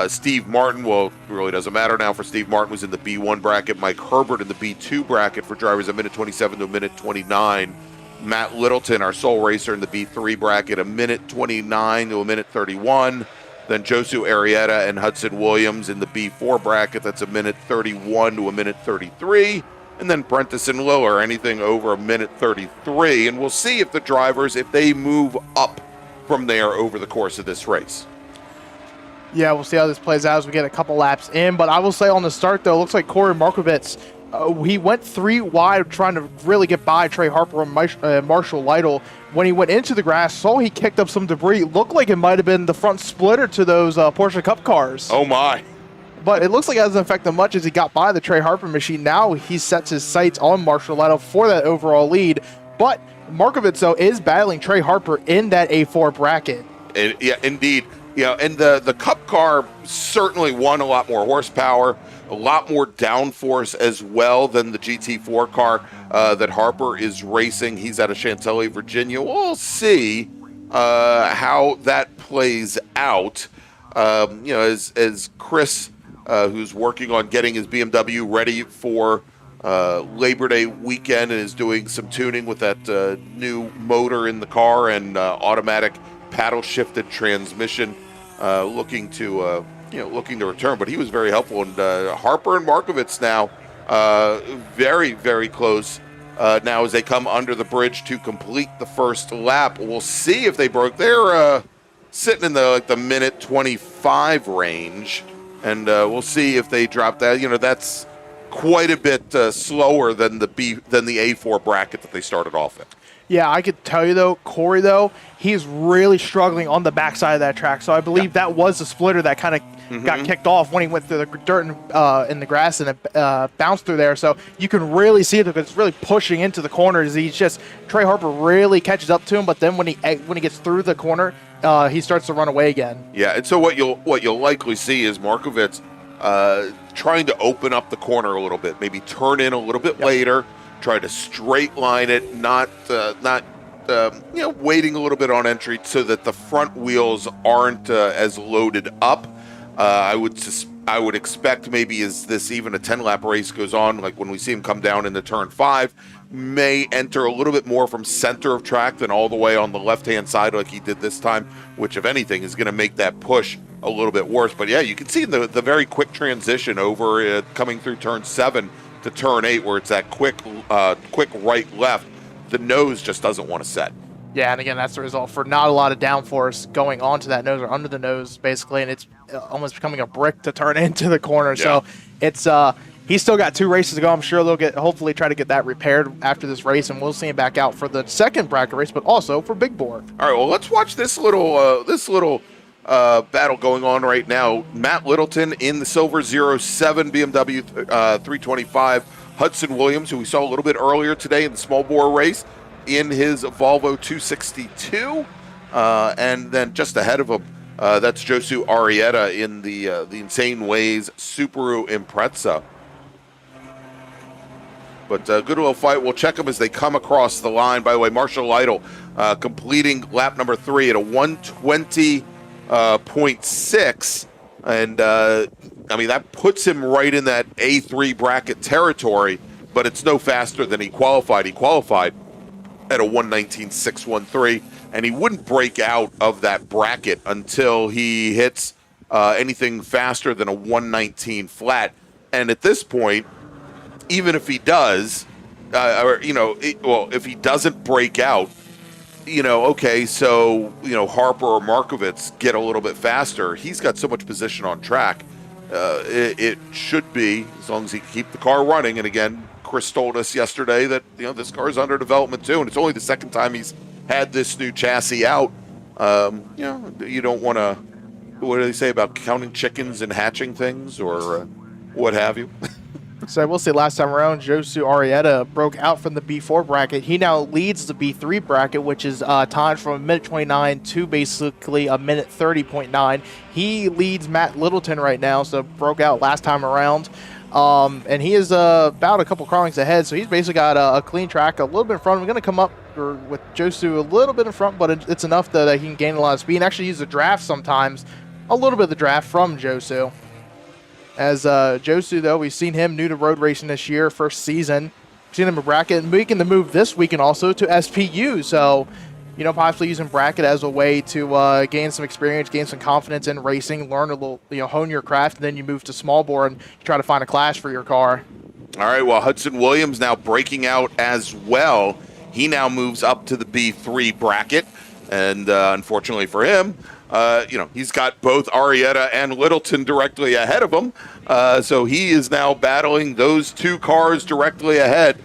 Steve Martin, well, it really doesn't matter now for Steve Martin, was in the B1 bracket. Mike Herbert in the B2 bracket for drivers a minute 27 to a minute 29. Matt Littleton, our sole racer, in the B3 bracket, a minute 29 to a minute 31. Then Josu Arrieta and Hudson Williams in the B4 bracket. That's a minute 31 to a minute 33. And then Brentis and Liller, anything over a minute 33. And we'll see if the drivers, if they move up from there over the course of this race. Yeah, we'll see how this plays out as we get a couple laps in. But I will say on the start, though, it looks like Corey Markovitz he went 3 wide trying to really get by Trey Harper and Marshall Lytle. When he went into the grass, saw he kicked up some debris. Looked like it might have been the front splitter to those Porsche Cup cars. Oh, my. But it looks like it doesn't affect him much as he got by the Trey Harper machine. Now he sets his sights on Marshall Lytle for that overall lead. But Markovitz, though, is battling Trey Harper in that A4 bracket. Yeah, indeed. And the Cup car certainly won a lot more horsepower, a lot more downforce as well than the GT4 car that Harper is racing. He's out of Chantilly, Virginia. We'll see how that plays out. As Chris, who's working on getting his BMW ready for Labor Day weekend and is doing some tuning with that new motor in the car and automatic paddle shifted transmission, looking to return. But he was very helpful, and Harper and Markovitz now very, very close now as they come under the bridge to complete the first lap. We'll see if they broke. They're sitting in the minute 25 range, and we'll see if they drop that. That's quite a bit slower than the A4 bracket that they started off in. Yeah, I could tell you, though, Corey, though, he's really struggling on the backside of that track. So I believe that was the splitter that kind of got kicked off when he went through the dirt in the grass and it bounced through there. So you can really see it because it's really pushing into the corners. Trey Harper really catches up to him, but then when he gets through the corner, he starts to run away again. Yeah, and so what you'll likely see is Markovitz trying to open up the corner a little bit, maybe turn in a little bit later, try to straight line it, not waiting a little bit on entry so that the front wheels aren't as loaded up. I would expect maybe as this even a 10-lap race goes on, like when we see him come down into turn 5, may enter a little bit more from center of track than all the way on the left-hand side like he did this time, which, if anything, is going to make that push a little bit worse. But yeah, you can see the very quick transition over coming through turn 7 to turn 8, where it's that quick right left. The nose just doesn't want to set. Yeah, and again, that's the result for not a lot of downforce going onto that nose or under the nose, basically, and it's almost becoming a brick to turn into the corner. Yeah. So it's he's still got 2 races to go. I'm sure they'll hopefully try to get that repaired after this race, and we'll see him back out for the second bracket race, but also for Big Bore. All right, well, let's watch this little battle going on right now. Matt Littleton in the silver 07 BMW 325. Hudson Williams, who we saw a little bit earlier today in the small bore race, in his Volvo 262. And then just ahead of him, that's Josu Arrieta in the Insane Ways Subaru Impreza. But good little fight. We'll check them as they come across the line. By the way, Marshall Lytle completing lap number 3 at a 120.6. And, that puts him right in that A3 bracket territory, but it's no faster than he qualified. He qualified at a 119.613, and he wouldn't break out of that bracket until he hits anything faster than a 119 flat. And at this point, even if he does, if he doesn't break out, okay, so, Harper or Markovitz get a little bit faster. He's got so much position on track. It should be, as long as he can keep the car running. And again, Chris told us yesterday that, this car is under development too, and it's only the second time he's had this new chassis out. You don't want to, what do they say about counting chickens and hatching things or what have you? So I will say last time around, Josu Arrieta broke out from the B4 bracket. He now leads the B3 bracket, which is timed from a minute 29 to basically a minute 30.9. He leads Matt Littleton right now, so broke out last time around. And he is about a couple car lengths ahead, so he's basically got a clean track, a little bit in front. We're going to come up with Josu a little bit in front, but it's enough that he can gain a lot of speed and actually use the draft sometimes, a little bit of the draft from Josu. As Josu, though, we've seen him new to road racing this year, first season. We've seen him in bracket and making the move this weekend also to SPU. So, possibly using bracket as a way to gain some experience, gain some confidence in racing, learn a little, hone your craft, and then you move to small bore and try to find a class for your car. All right, well, Hudson Williams now breaking out as well. He now moves up to the B3 bracket. And unfortunately for him, he's got both Arrieta and Littleton directly ahead of him. So he is now battling those two cars directly ahead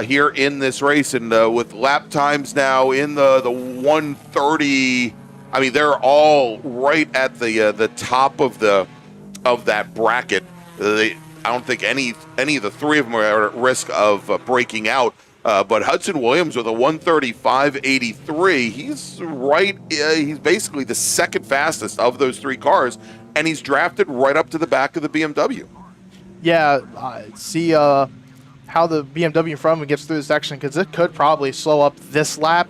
here in this race. And with lap times now in the 130, I mean, they're all right at the top of that bracket. I don't think any of the three of them are at risk of breaking out. But Hudson Williams with a 135.83, he's right. He's basically the second fastest of those three cars, and he's drafted right up to the back of the BMW. Yeah, see how the BMW in front of him gets through the section, because it could probably slow up this lap.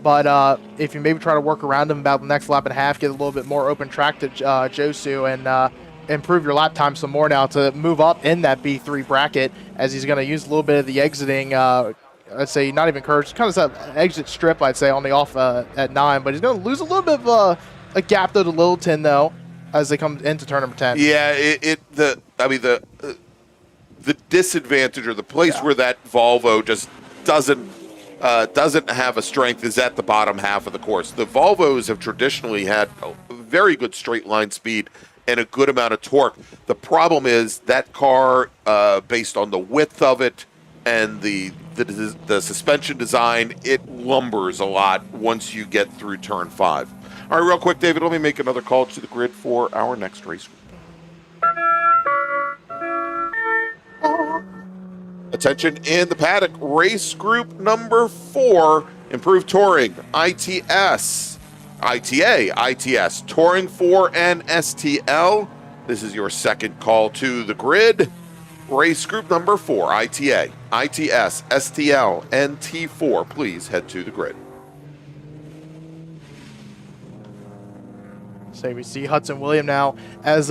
But if you maybe try to work around him about the next lap and a half, get a little bit more open track to Josu, and improve your lap time some more now to move up in that B3 bracket, as he's going to use a little bit of the exiting, I'd say not even curves, kind of that exit strip, I'd say, on the off at 9. But he's going to lose a little bit of a gap, though, to Littleton, though, as they come into turn number 10. Yeah, the disadvantage, or the place where that Volvo just doesn't have a strength, is at the bottom half of the course. The Volvos have traditionally had a very good straight line speed and a good amount of torque. The problem is that car, based on the width of it and the suspension design, it lumbers a lot once you get through turn 5. All right, real quick, David, let me make another call to the grid for our next race group. Attention in the paddock, race group number 4, Improved Touring, ITS, ITA, ITS, Touring 4, and STL. This is your second call to the grid. Race group number 4, ITA, ITS, STL, and T4. Please head to the grid. So we see Hudson Williams now, as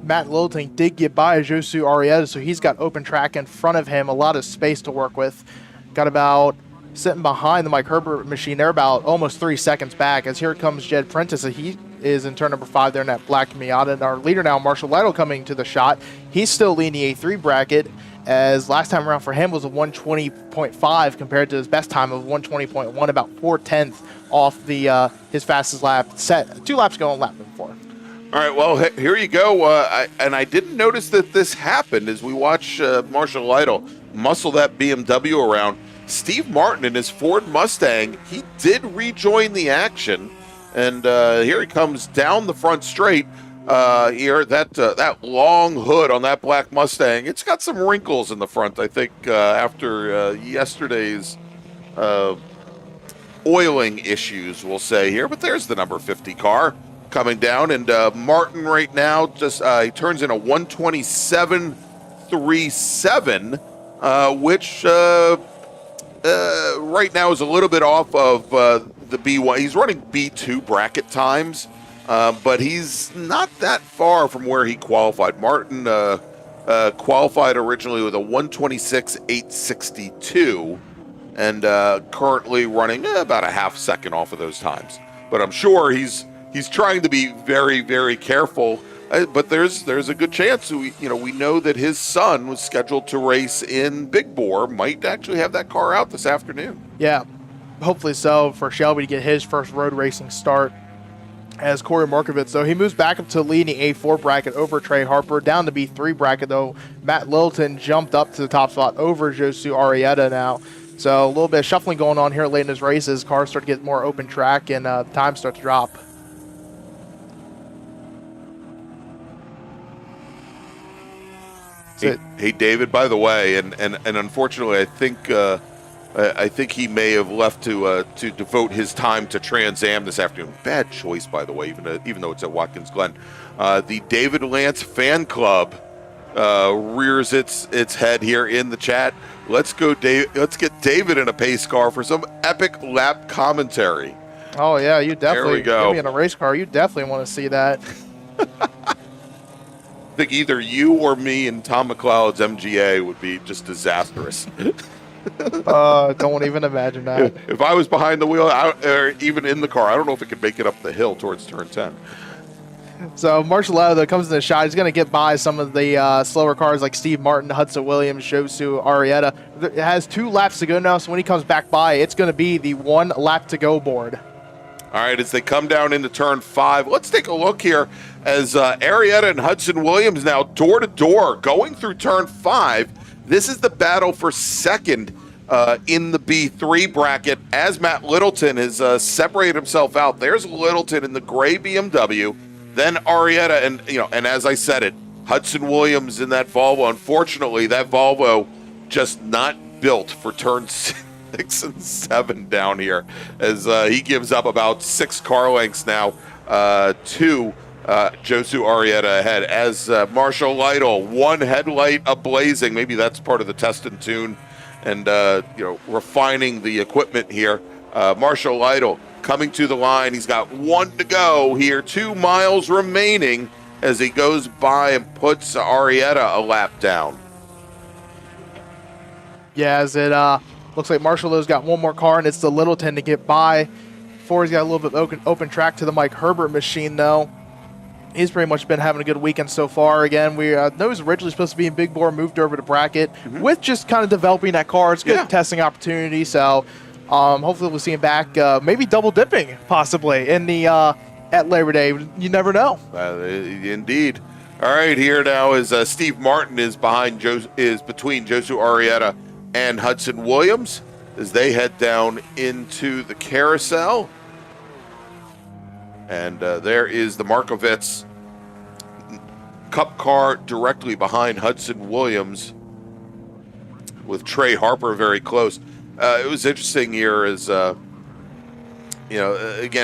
Matt Littleton did get by Josu Arrieta, so he's got open track in front of him, a lot of space to work with. Got about, sitting behind the Mike Herbert machine, they're about almost 3 seconds back, as here comes Jed Prentice. He is in turn number 5 there in that black Miata. And our leader now, Marshall Lytle, coming to the shot. He's still leading the A3 bracket, as last time around for him was a 120.5 compared to his best time of 120.1, about 4/10 off the his fastest lap set 2 laps ago on lap number 4. All right, well, here you go. I didn't notice that this happened as we watch Marshall Lytle muscle that BMW around. Steve Martin in his Ford Mustang, he did rejoin the action, and here he comes down the front straight. Here, that long hood on that black Mustang, it's got some wrinkles in the front, I think, after yesterday's oiling issues, we'll say here. But there's the number 50 car coming down, and Martin right now just he turns in a 127.37, which right now is a little bit off of the B1. He's running B2 bracket times, but he's not that far from where he qualified. Martin qualified originally with a 126.862, and currently running about a half second off of those times. But I'm sure he's trying to be very, very careful. But there's a good chance. We know that his son was scheduled to race in Big Bore. Might actually have that car out this afternoon. Yeah, hopefully so, for Shelby to get his first road racing start as Corey Markovitz. So he moves back up to leading the A4 bracket over Trey Harper. Down to B3 bracket, though, Matt Littleton jumped up to the top spot over Josu Arrieta now. So a little bit of shuffling going on here late in his races. Cars start to get more open track, and time starts to drop. Hey, David, by the way, and unfortunately, I think he may have left to devote his time to Trans Am this afternoon. Bad choice, by the way, even though it's at Watkins Glen. The David Lance fan club rears its head here in the chat. Let's get David in a pace car for some epic lap commentary. Oh yeah, you definitely. There we go. Give me in a race car. You definitely want to see that. I think either you or me and Tom McLeod's MGA would be just disastrous. Don't even imagine that. If I was behind the wheel or even in the car, I don't know if it could make it up the hill towards turn 10. So Marshall Lytle, that comes in the shot. He's going to get by some of the slower cars like Steve Martin, Hudson Williams, Josu Arrieta. It has 2 laps to go now, so when he comes back by, it's going to be the 1 lap to go board. All right, as they come down into turn 5, let's take a look here as Arrieta and Hudson Williams now door to door going through turn 5. This is the battle for second in the B3 bracket as Matt Littleton has separated himself out. There's Littleton in the gray BMW, then Arrieta, and as I said it, Hudson Williams in that Volvo. Unfortunately, that Volvo just not built for turn 6 and 7 down here as he gives up about 6 car lengths now to Josu Arrieta ahead as Marshall Lytle, one headlight ablazing. Maybe that's part of the test and tune and refining the equipment here. Marshall Lytle coming to the line. He's got 1 to go here, 2 miles remaining as he goes by and puts Arrieta a lap down. Yeah, as it looks like Marshall has got 1 more car, and it's the Littleton to get by. Ford's got a little bit open track to the Mike Herbert machine, though. He's pretty much been having a good weekend so far. Again, we know he was originally supposed to be in Big Bore, moved over to bracket with just kind of developing that car. It's a good testing opportunity, so hopefully we'll see him back, maybe double dipping possibly in the at Labor Day. You never know. Indeed. All right, here now is Steve Martin is between Josu Arrieta and Hudson Williams as they head down into the carousel. And there is the Markovitz Cup car directly behind Hudson Williams with Trey Harper very close. It was interesting here as, again,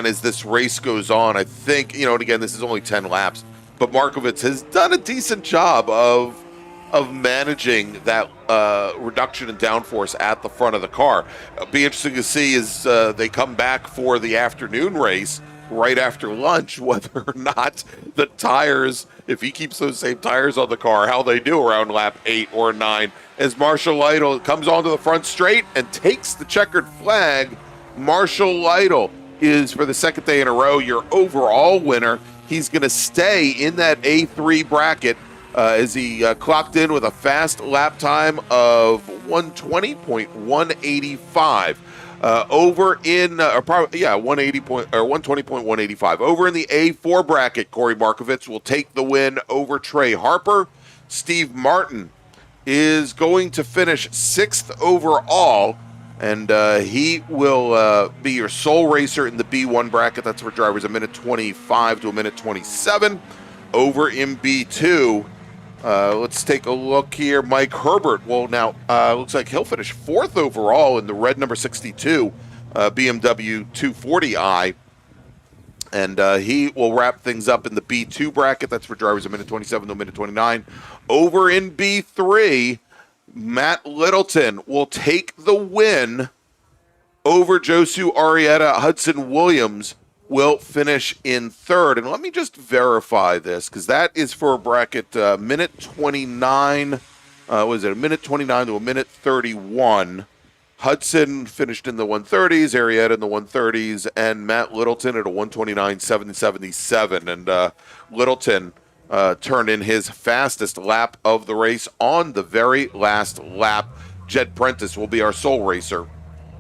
as this race goes on, I think, and again, this is only 10 laps, but Markovitz has done a decent job of managing that reduction in downforce at the front of the car. It'll be interesting to see as they come back for the afternoon race right after lunch, whether or not the tires, if he keeps those same tires on the car, how they do around lap 8 or 9. As Marshall Lytle comes onto the front straight and takes the checkered flag, Marshall Lytle is, for the second day in a row, your overall winner. He's going to stay in that A3 bracket as he clocked in with a fast lap time of 120.185. Over in 120.185. Over in the A4 bracket, Corey Markovitz will take the win over Trey Harper. Steve Martin is going to finish 6th overall, and he will be your sole racer in the B1 bracket. That's for drivers a minute 25 to a minute 27. Over in B2, let's take a look here. Mike Herbert will now, looks like he'll finish 4th overall in the red number 62 BMW 240i. And he will wrap things up in the B2 bracket. That's for drivers a minute 27 to a minute 29. Over in B3, Matt Littleton will take the win over Josu Arrieta. Hudson Williams will finish in 3rd. And let me just verify this, because that is for a bracket minute 29. Was it a minute 29 to a minute 31? Hudson finished in the 130s, Arrieta in the 130s, and Matt Littleton at a 129.777. And Littleton turned in his fastest lap of the race on the very last lap. Jed Prentice will be our sole racer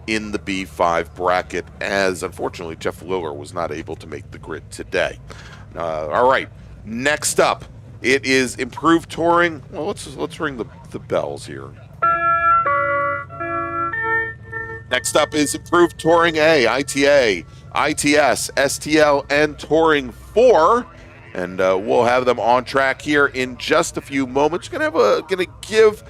in the B5 bracket, as unfortunately Jeff Liller was not able to make the grid today. All right, next up, it is improved touring. Well, let's ring the bells here. Next up is improved touring A, ITA, ITS, STL, and touring 4. And we'll have them on track here in just a few moments. Gonna give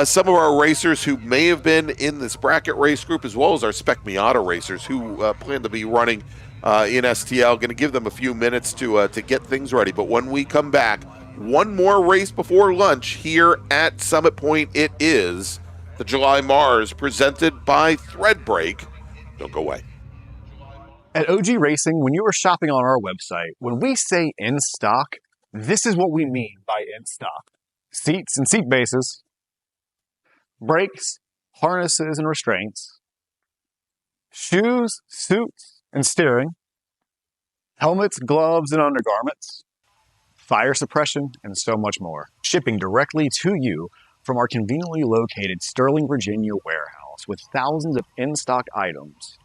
some of our racers who may have been in this bracket race group, as well as our Spec Miata racers who plan to be running in STL. Going to give them a few minutes to get things ready. But when we come back, one more race before lunch here at Summit Point. It is the July MARRS presented by Threadbreak. Don't go away. At OG Racing, when you are shopping on our website, when we say in stock, this is what we mean by in stock. Seats and seat bases, brakes, harnesses and restraints, shoes, suits, and steering, helmets, gloves, and undergarments, fire suppression, and so much more. Shipping directly to you from our conveniently located Sterling, Virginia warehouse with thousands of in-stock items.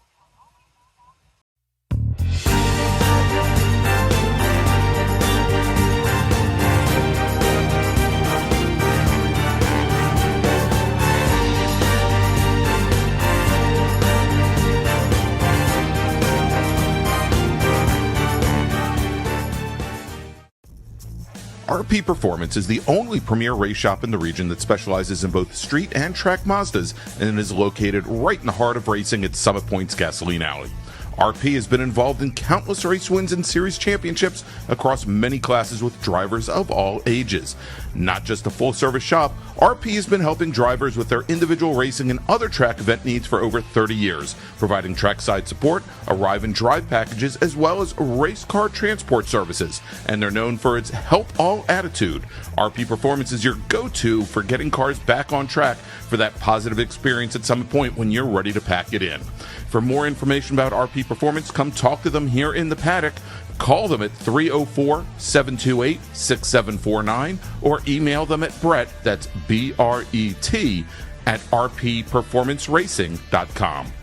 RP Performance is the only premier race shop in the region that specializes in both street and track Mazdas and is located right in the heart of racing at Summit Point's Gasoline Alley. RP has been involved in countless race wins and series championships across many classes with drivers of all ages. Not just a full-service shop, RP has been helping drivers with their individual racing and other track event needs for over 30 years, providing trackside support, arrive and drive packages, as well as race car transport services. And they're known for its help all attitude. RP Performance is your go-to for getting cars back on track for that positive experience at Summit Point when you're ready to pack it in. For more information about RP Performance, come talk to them here in the paddock. Call them at 304-728-6749 or email them at Brett, that's B-R-E-T, at rpperformanceracing.com.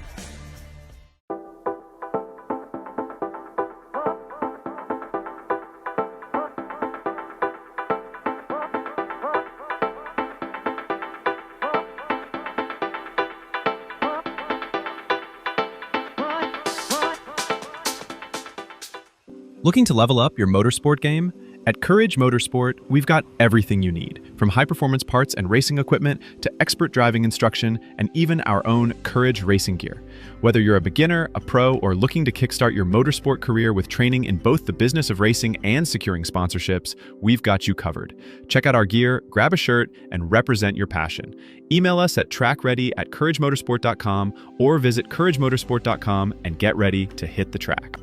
Looking to level up your motorsport game? At Courage Motorsport, we've got everything you need, from high-performance parts and racing equipment to expert driving instruction and even our own Courage racing gear. Whether you're a beginner, a pro, or looking to kickstart your motorsport career with training in both the business of racing and securing sponsorships, we've got you covered. Check out our gear, grab a shirt, and represent your passion. Email us at trackready@couragemotorsport.com or visit couragemotorsport.com and get ready to hit the track.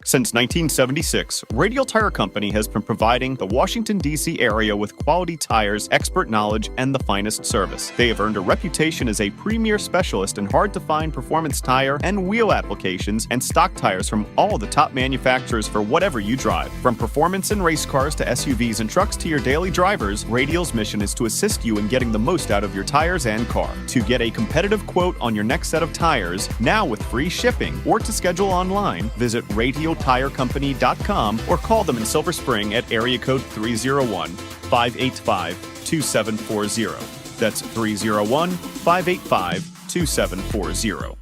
Since 1976, Radial Tire Company has been providing the Washington, D.C. area with quality tires, expert knowledge, and the finest service. They have earned a reputation as a premier specialist in hard-to-find performance tire and wheel applications and stock tires from all the top manufacturers for whatever you drive. From performance and race cars to SUVs and trucks to your daily drivers, Radial's mission is to assist you in getting the most out of your tires and car. To get a competitive quote on your next set of tires, now with free shipping, or to schedule online, visit RadialTireCompany.com or call them in Silver Spring at area code 301-585-2740. That's 301-585-2740.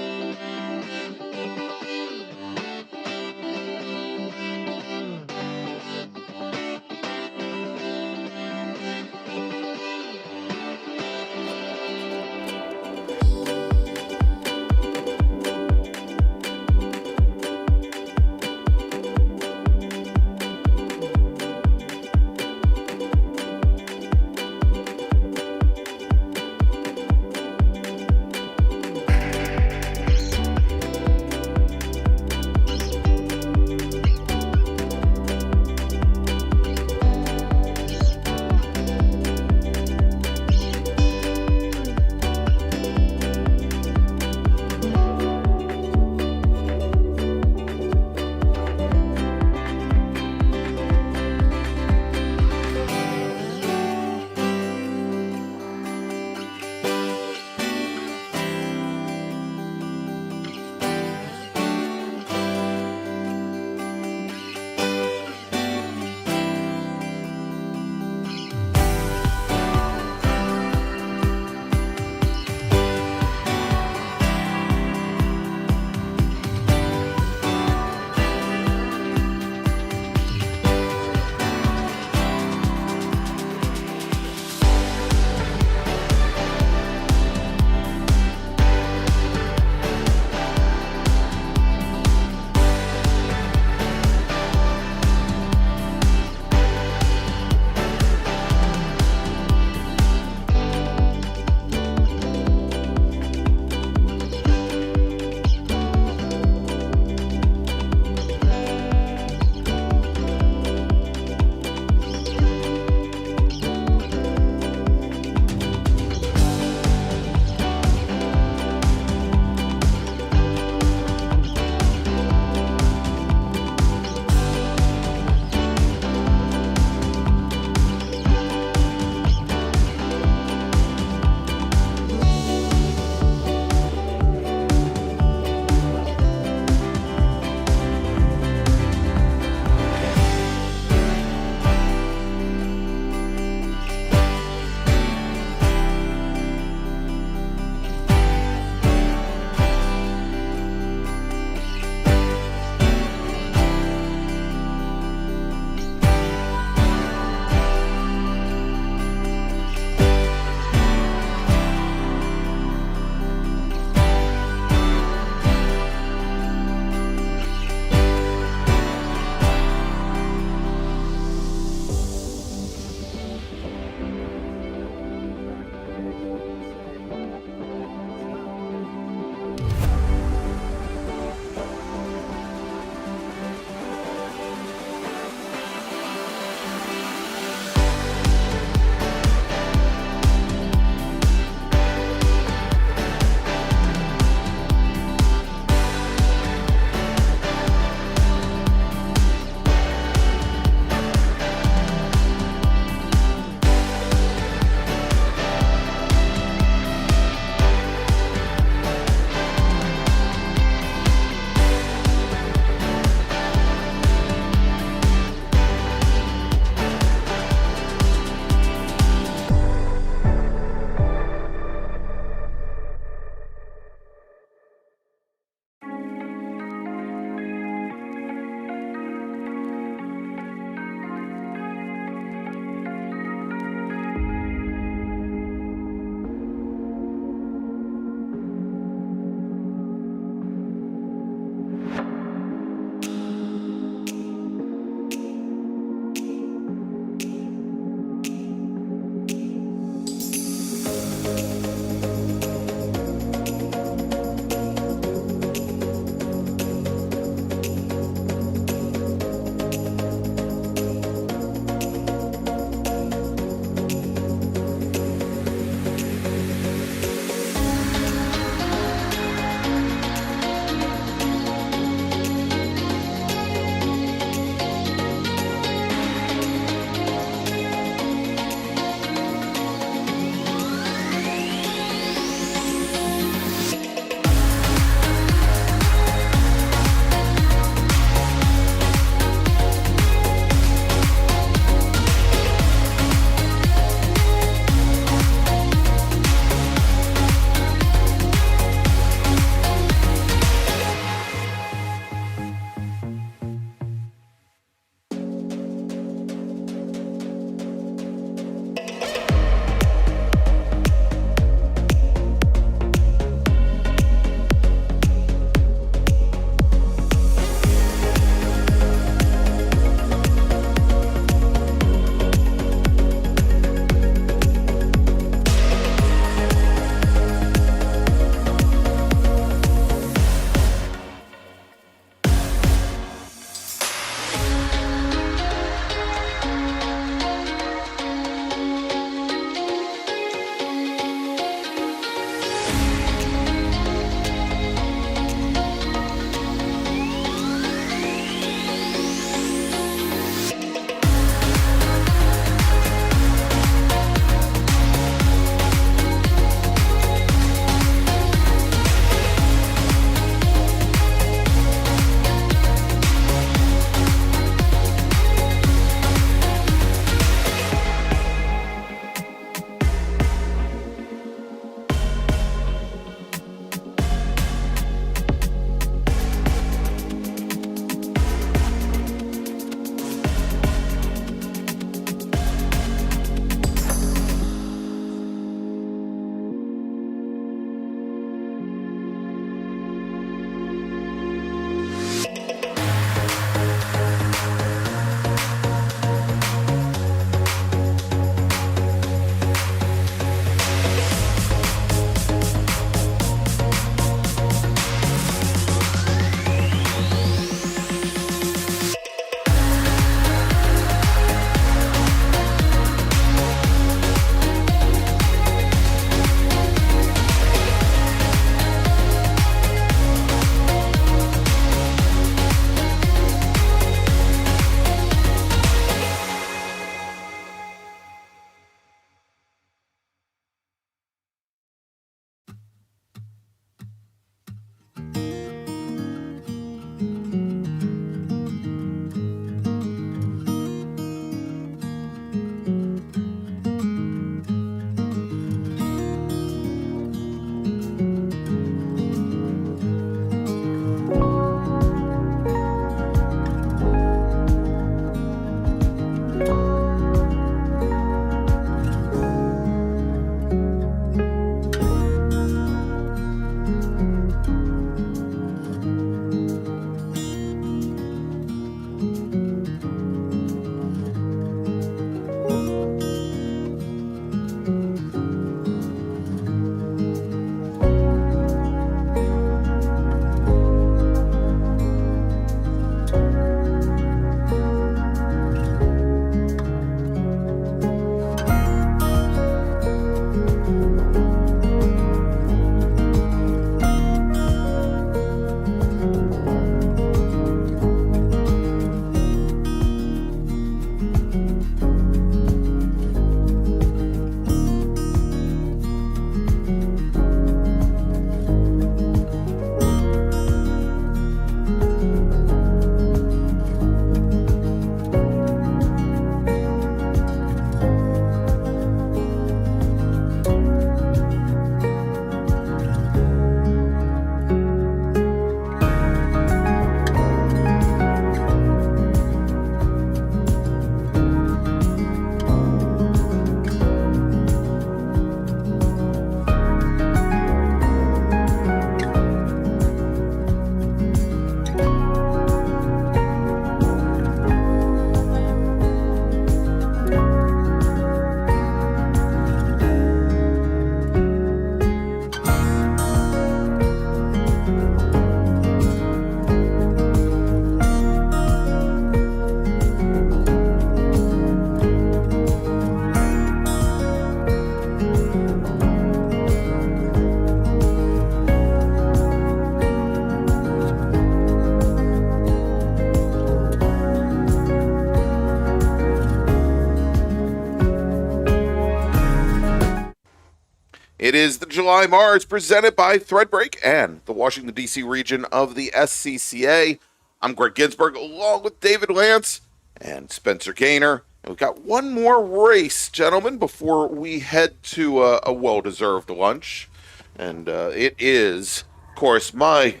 It is the July MARRS presented by Threadbreak and the Washington, D.C. region of the SCCA. I'm Greg Ginsburg along with David Lance and Spencer Gaynor. And we've got one more race, gentlemen, before we head to a well-deserved lunch. And it is, of course, my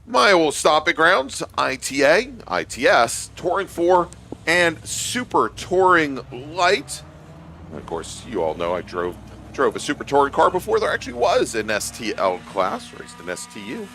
old stomping grounds, ITA, ITS, Touring 4, and Super Touring Light. And of course, you all know I drove a Super Touring car before there actually was an STL class, raced an STU.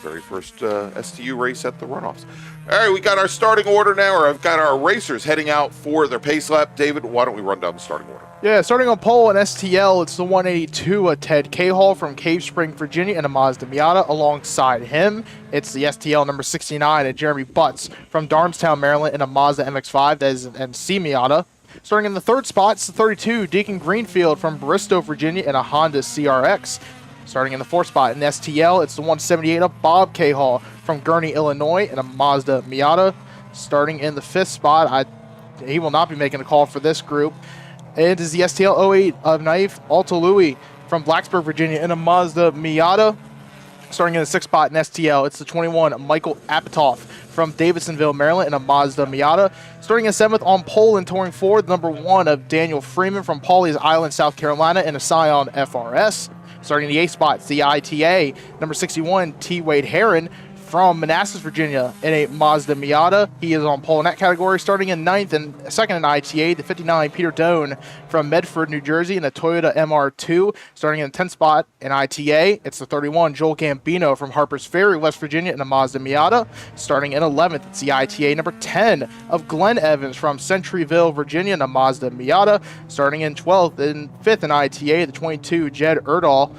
Very first STU race at the runoffs. All right, we got our starting order now, or I've got our racers heading out for their pace lap. David, why don't we run down the starting order? Yeah, starting on pole in STL, it's the 182, a Ted Cahall from Cave Spring, Virginia, and a Mazda Miata. Alongside him, it's the STL number 69, a Jeremy Butts from Darmstown, Maryland, and a Mazda MX-5, that is an MC Miata. Starting in the third spot, it's the 32, Deacon Greenfield from Bristow, Virginia, and a Honda CRX. Starting in the fourth spot in STL, it's the 178 of Bob Cahall from Gurnee, Illinois, and a Mazda Miata. Starting in the fifth spot, he will not be making a call for this group. It is the STL 08 of Naif Altalouis from Blacksburg, Virginia, and a Mazda Miata. Starting in the sixth spot in STL, it's the 21 Michael Apatoff from Davidsonville, Maryland, and a Mazda Miata. Starting in seventh on pole and touring forward, number 1 of Daniel Freeman from Pawleys Island, South Carolina, and a Scion FRS. Starting in the eighth spot, it's the ITA, number 61, T. Wade Heron from Manassas, Virginia, in a Mazda Miata. He is on pole in that category. Starting in ninth and second in ITA, the 59, Peter Doan from Medford, New Jersey, in a Toyota MR2. Starting in the 10th spot in ITA, it's the 31, Joel Gambino from Harpers Ferry, West Virginia, in a Mazda Miata. Starting in 11th, it's the ITA number 10 of Glenn Evans from Centuryville, Virginia, in a Mazda Miata. Starting in 12th and 5th in ITA, the 22, Jed Erdahl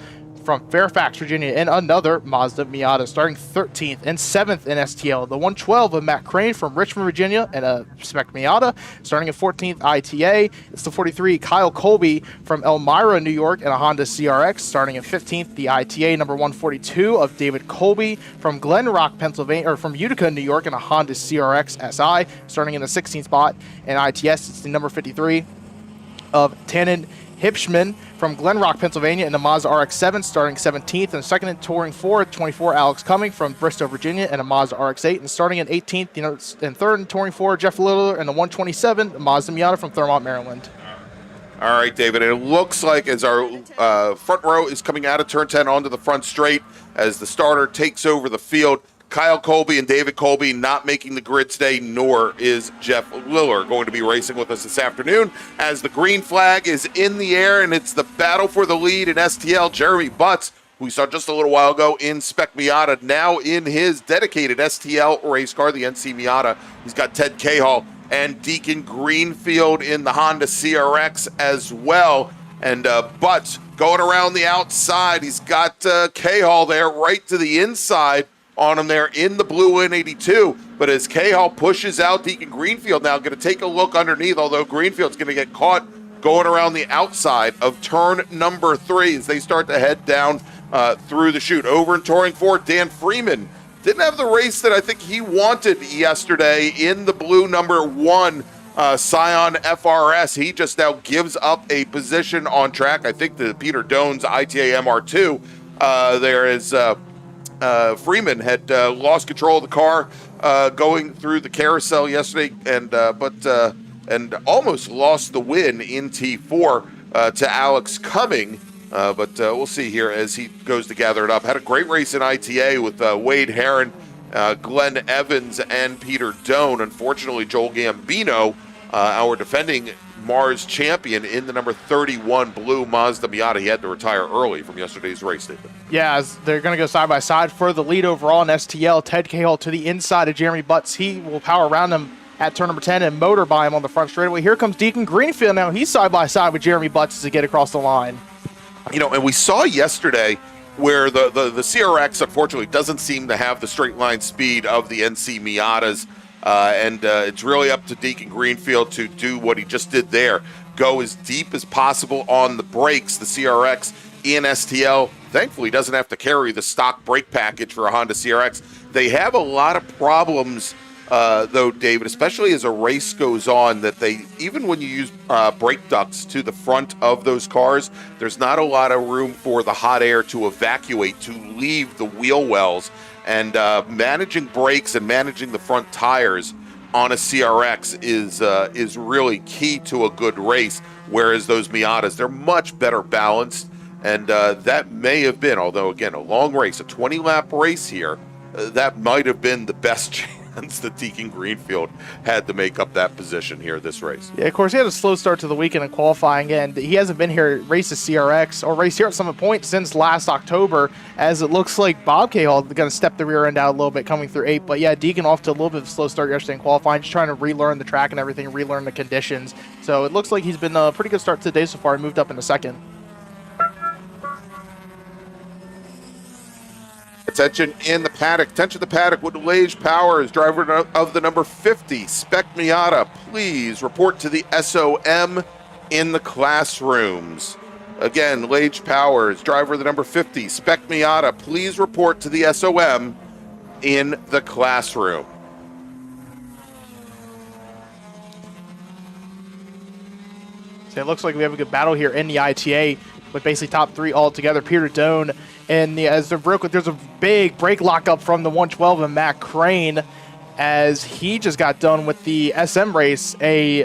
from Fairfax, Virginia, and another Mazda Miata. Starting 13th and 7th in STL, the 112 of Matt Crane from Richmond, Virginia, and a Spec Miata. Starting at 14th ITA, it's the 43 Kyle Colby from Elmira, New York, and a Honda CRX. Starting at 15th, the ITA number 142 of David Colby from Glen Rock, Pennsylvania, or from Utica, New York, and a Honda CRX SI. Starting in the 16th spot in ITS, it's the number 53 of Tannen Hipschman from Glen Rock, Pennsylvania, in the Mazda RX-7, starting 17th, and second in touring 24 Alex Cumming from Bristow, Virginia, and a Mazda RX-8, and starting in 18th, and third in touring 4, Jeff Littler, and the 127, the Mazda Miata from Thurmont, Maryland. All right, David, it looks like as our front row is coming out of turn 10 onto the front straight, as the starter takes over the field, Kyle Colby and David Colby not making the grid today, nor is Jeff Liller going to be racing with us this afternoon, as the green flag is in the air, and it's the battle for the lead in STL. Jeremy Butts, who we saw just a little while ago in Spec Miata, now in his dedicated STL race car, the NC Miata. He's got Ted Cahall and Deacon Greenfield in the Honda CRX as well. And Butts going around the outside. He's got Cahall there right to the inside on him there in the blue 182. But as Cahall pushes out Deacon Greenfield now, going to take a look underneath, although Greenfield's going to get caught going around the outside of turn number 3 as they start to head down through the chute. Over in touring 4, Dan Freeman didn't have the race that I think he wanted yesterday in the blue number 1 Scion FRS. He just now gives up a position on track. I think the Peter Doan's ITA MR2 there is Freeman had lost control of the car going through the carousel yesterday, and almost lost the win in T4 to Alex Cumming. But we'll see here as he goes to gather it up. Had a great race in ITA with Wade Heron, Glenn Evans, and Peter Doan. Unfortunately, Joel Gambino, our defending MARRS champion in the number 31 blue Mazda Miata, he had to retire early from yesterday's race, David. Yeah, as they're going to go side by side for the lead overall in STL. Ted Cahall to the inside of Jeremy Butts. He will power around him at turn number 10 and motor by him on the front straightaway. Here comes Deacon Greenfield now. He's side by side with Jeremy Butts to get across the line. You know, and we saw yesterday where the CRX, unfortunately, doesn't seem to have the straight line speed of the NC Miatas. And it's really up to Deacon Greenfield to do what he just did there. Go as deep as possible on the brakes. The CRX in STL, thankfully, doesn't have to carry the stock brake package for a Honda CRX. They have a lot of problems though, David, especially as a race goes on, that even when you use brake ducts to the front of those cars, there's not a lot of room for the hot air to evacuate, to leave the wheel wells. And managing brakes and managing the front tires on a CRX is really key to a good race, whereas those Miatas, they're much better balanced. And that may have been, although, again, a long race, a 20-lap race here, that might have been the best chance that Deacon Greenfield had to make up that position here this race. Yeah, of course, he had a slow start to the weekend in qualifying, and he hasn't been here race a CRX or race here at Summit Point since last October, as it looks like Bob Cahall is going to step the rear end out a little bit coming through 8. But yeah, Deacon off to a little bit of a slow start yesterday in qualifying, just trying to relearn the track and everything, relearn the conditions. So it looks like he's been a pretty good start to the day so far. He moved up in a second. Attention in the paddock. Attention the paddock with Lage Powers, driver of the number 50 Spec Miata. Please report to the SOM in the classrooms. Again, Lage Powers, driver of the number 50 Spec Miata. Please report to the SOM in the classroom. So it looks like we have a good battle here in the ITA with basically top 3 all together. Peter Doan and there's a big brake lockup from the 112 and Matt Crane, as he just got done with the SM race a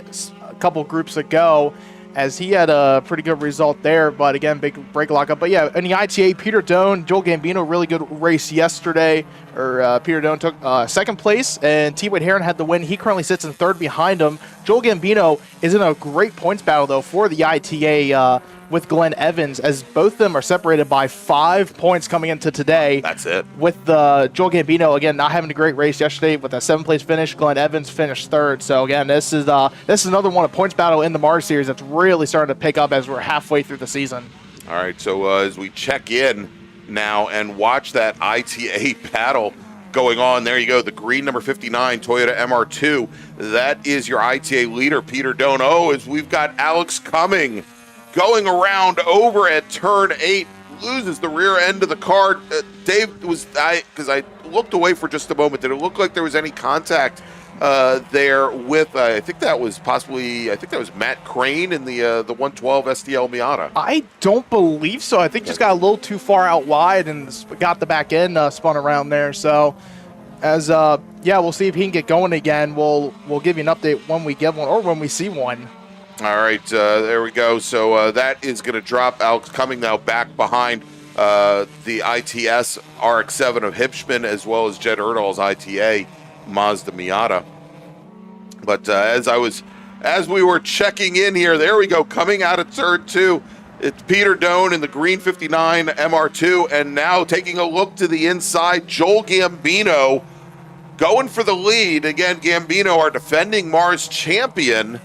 couple groups ago, as he had a pretty good result there. But again, big brake lockup. But yeah, in the ITA, Peter Doan, Joel Gambino, really good race yesterday. Peter Doan took second place, and T. Wade Heron had the win. He currently sits in third behind him. Joel Gambino is in a great points battle, though, for the ITA with Glenn Evans, as both of them are separated by 5 points coming into today. That's it. With Joel Gambino, again, not having a great race yesterday with a 7th place finish. Glenn Evans finished third. So again, this is another one, a points battle in the MARRS series that's really starting to pick up as we're halfway through the season. All right, so as we check in now and watch that ITA battle going on, there you go, the green number 59 Toyota MR2. That is your ITA leader, Peter Doan. Oh, as we've got Alex Cumming going around over at turn 8, loses the rear end of the car. Dave, because I looked away for just a moment, did it look like there was any contact there with, I think that was Matt Crane in the 112 STL Miata. I don't believe so. I think just got a little too far out wide and got the back end spun around there. So we'll see if he can get going again. We'll give you an update when we get one or when we see one. All right, there we go. So that is going to drop Alex Cumming now back behind the ITS RX-7 of Hipschman, as well as Jed Erdahl's ITA Mazda Miata. But as we were checking in here, there we go, coming out of turn 2, it's Peter Doan in the green 59 MR2, and now taking a look to the inside, Joel Gambino going for the lead. Again, Gambino, our defending MARRS champion.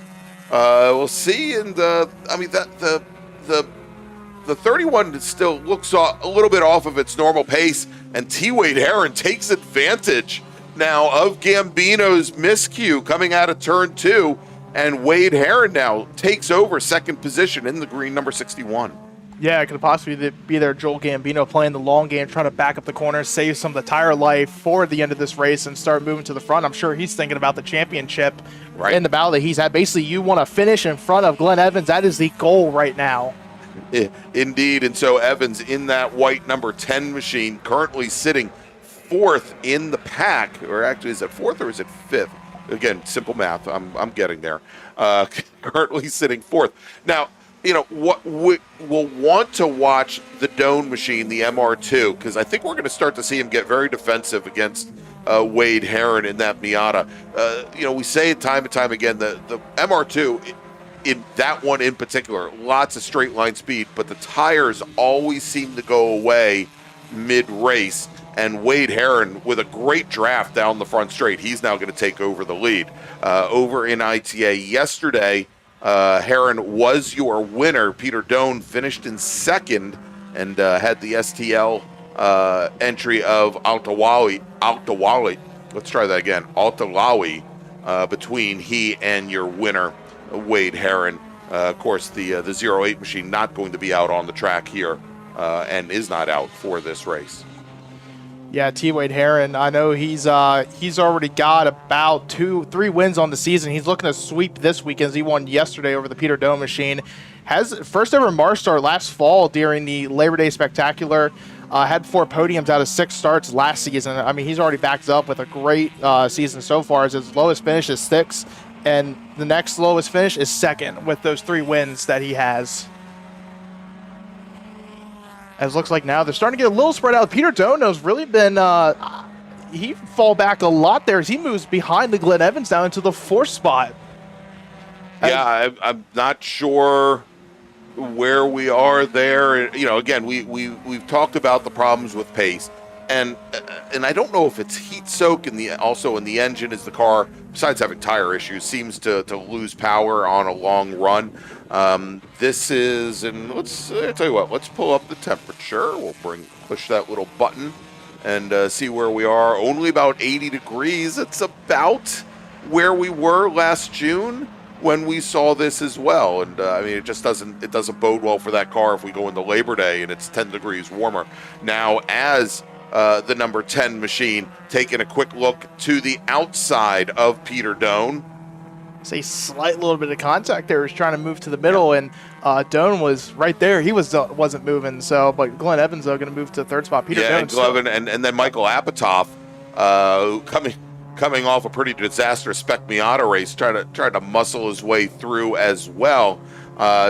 We'll see, and the 31 still looks a little bit off of its normal pace, and T. Wade Heron takes advantage now of Gambino's miscue coming out of turn 2, and Wade Heron now takes over second position in the green number 61. Yeah, it could possibly be there. Joel Gambino playing the long game, trying to back up the corner, save some of the tire life for the end of this race and start moving to the front. I'm sure he's thinking about the championship in the battle that he's had. Basically, you want to finish in front of Glenn Evans. That is the goal right now. Indeed, and so Evans in that white number 10 machine, currently sitting 4th in the pack, or actually is it 4th or is it 5th? Again, simple math, I'm getting there. Currently sitting 4th. Now, what we'll want to watch the Doan machine, the MR2, because I think we're going to start to see him get very defensive against Wade Heron in that Miata. We say it time and time again, the MR2, in that one in particular, lots of straight line speed, but the tires always seem to go away mid-race. And Wade Heron, with a great draft down the front straight, he's now going to take over the lead. Over in ITA yesterday, Heron was your winner. Peter Doan finished in second and had the STL entry of Altawali. Let's try that again. Altalawi between he and your winner, Wade Heron. Of course, the 08 machine not going to be out on the track here and is not out for this race. Yeah, T. Wade Heron. I know he's already got about 2-3 wins on the season. He's looking to sweep this weekend. He won yesterday over the Peter Doe machine. Has first ever MARRS start last fall during the Labor Day Spectacular. Had 4 podiums out of 6 starts last season. I mean, he's already backed up with a great season so far. His lowest finish is 6th, and the next lowest finish is 2nd with those 3 wins that he has. As looks like now they're starting to get a little spread out. Peter Dono's really been he fall back a lot there as he moves behind the Glenn Evans down into the 4th spot. Yeah, I'm not sure where we are there. You know, again, we've talked about the problems with pace, and I don't know if it's heat soak also in the engine as the car, besides having tire issues, seems to lose power on a long run. This is, and I'll tell you what, let's pull up the temperature. We'll push that little button and see where we are. Only about 80 degrees. It's about where we were last June when we saw this as well. And I mean, it doesn't bode well for that car if we go into Labor Day and it's 10 degrees warmer. Now, as the number 10 machine, taking a quick look to the outside of Peter Doan. It's a slight little bit of contact there. He was trying to move to the middle, and Doan was right there. He wasn't moving. So, but Glenn Evans going to move to 3rd spot. Peter Doan, and then Michael Apatow, coming off a pretty disastrous Spec Miata race, trying to muscle his way through as well.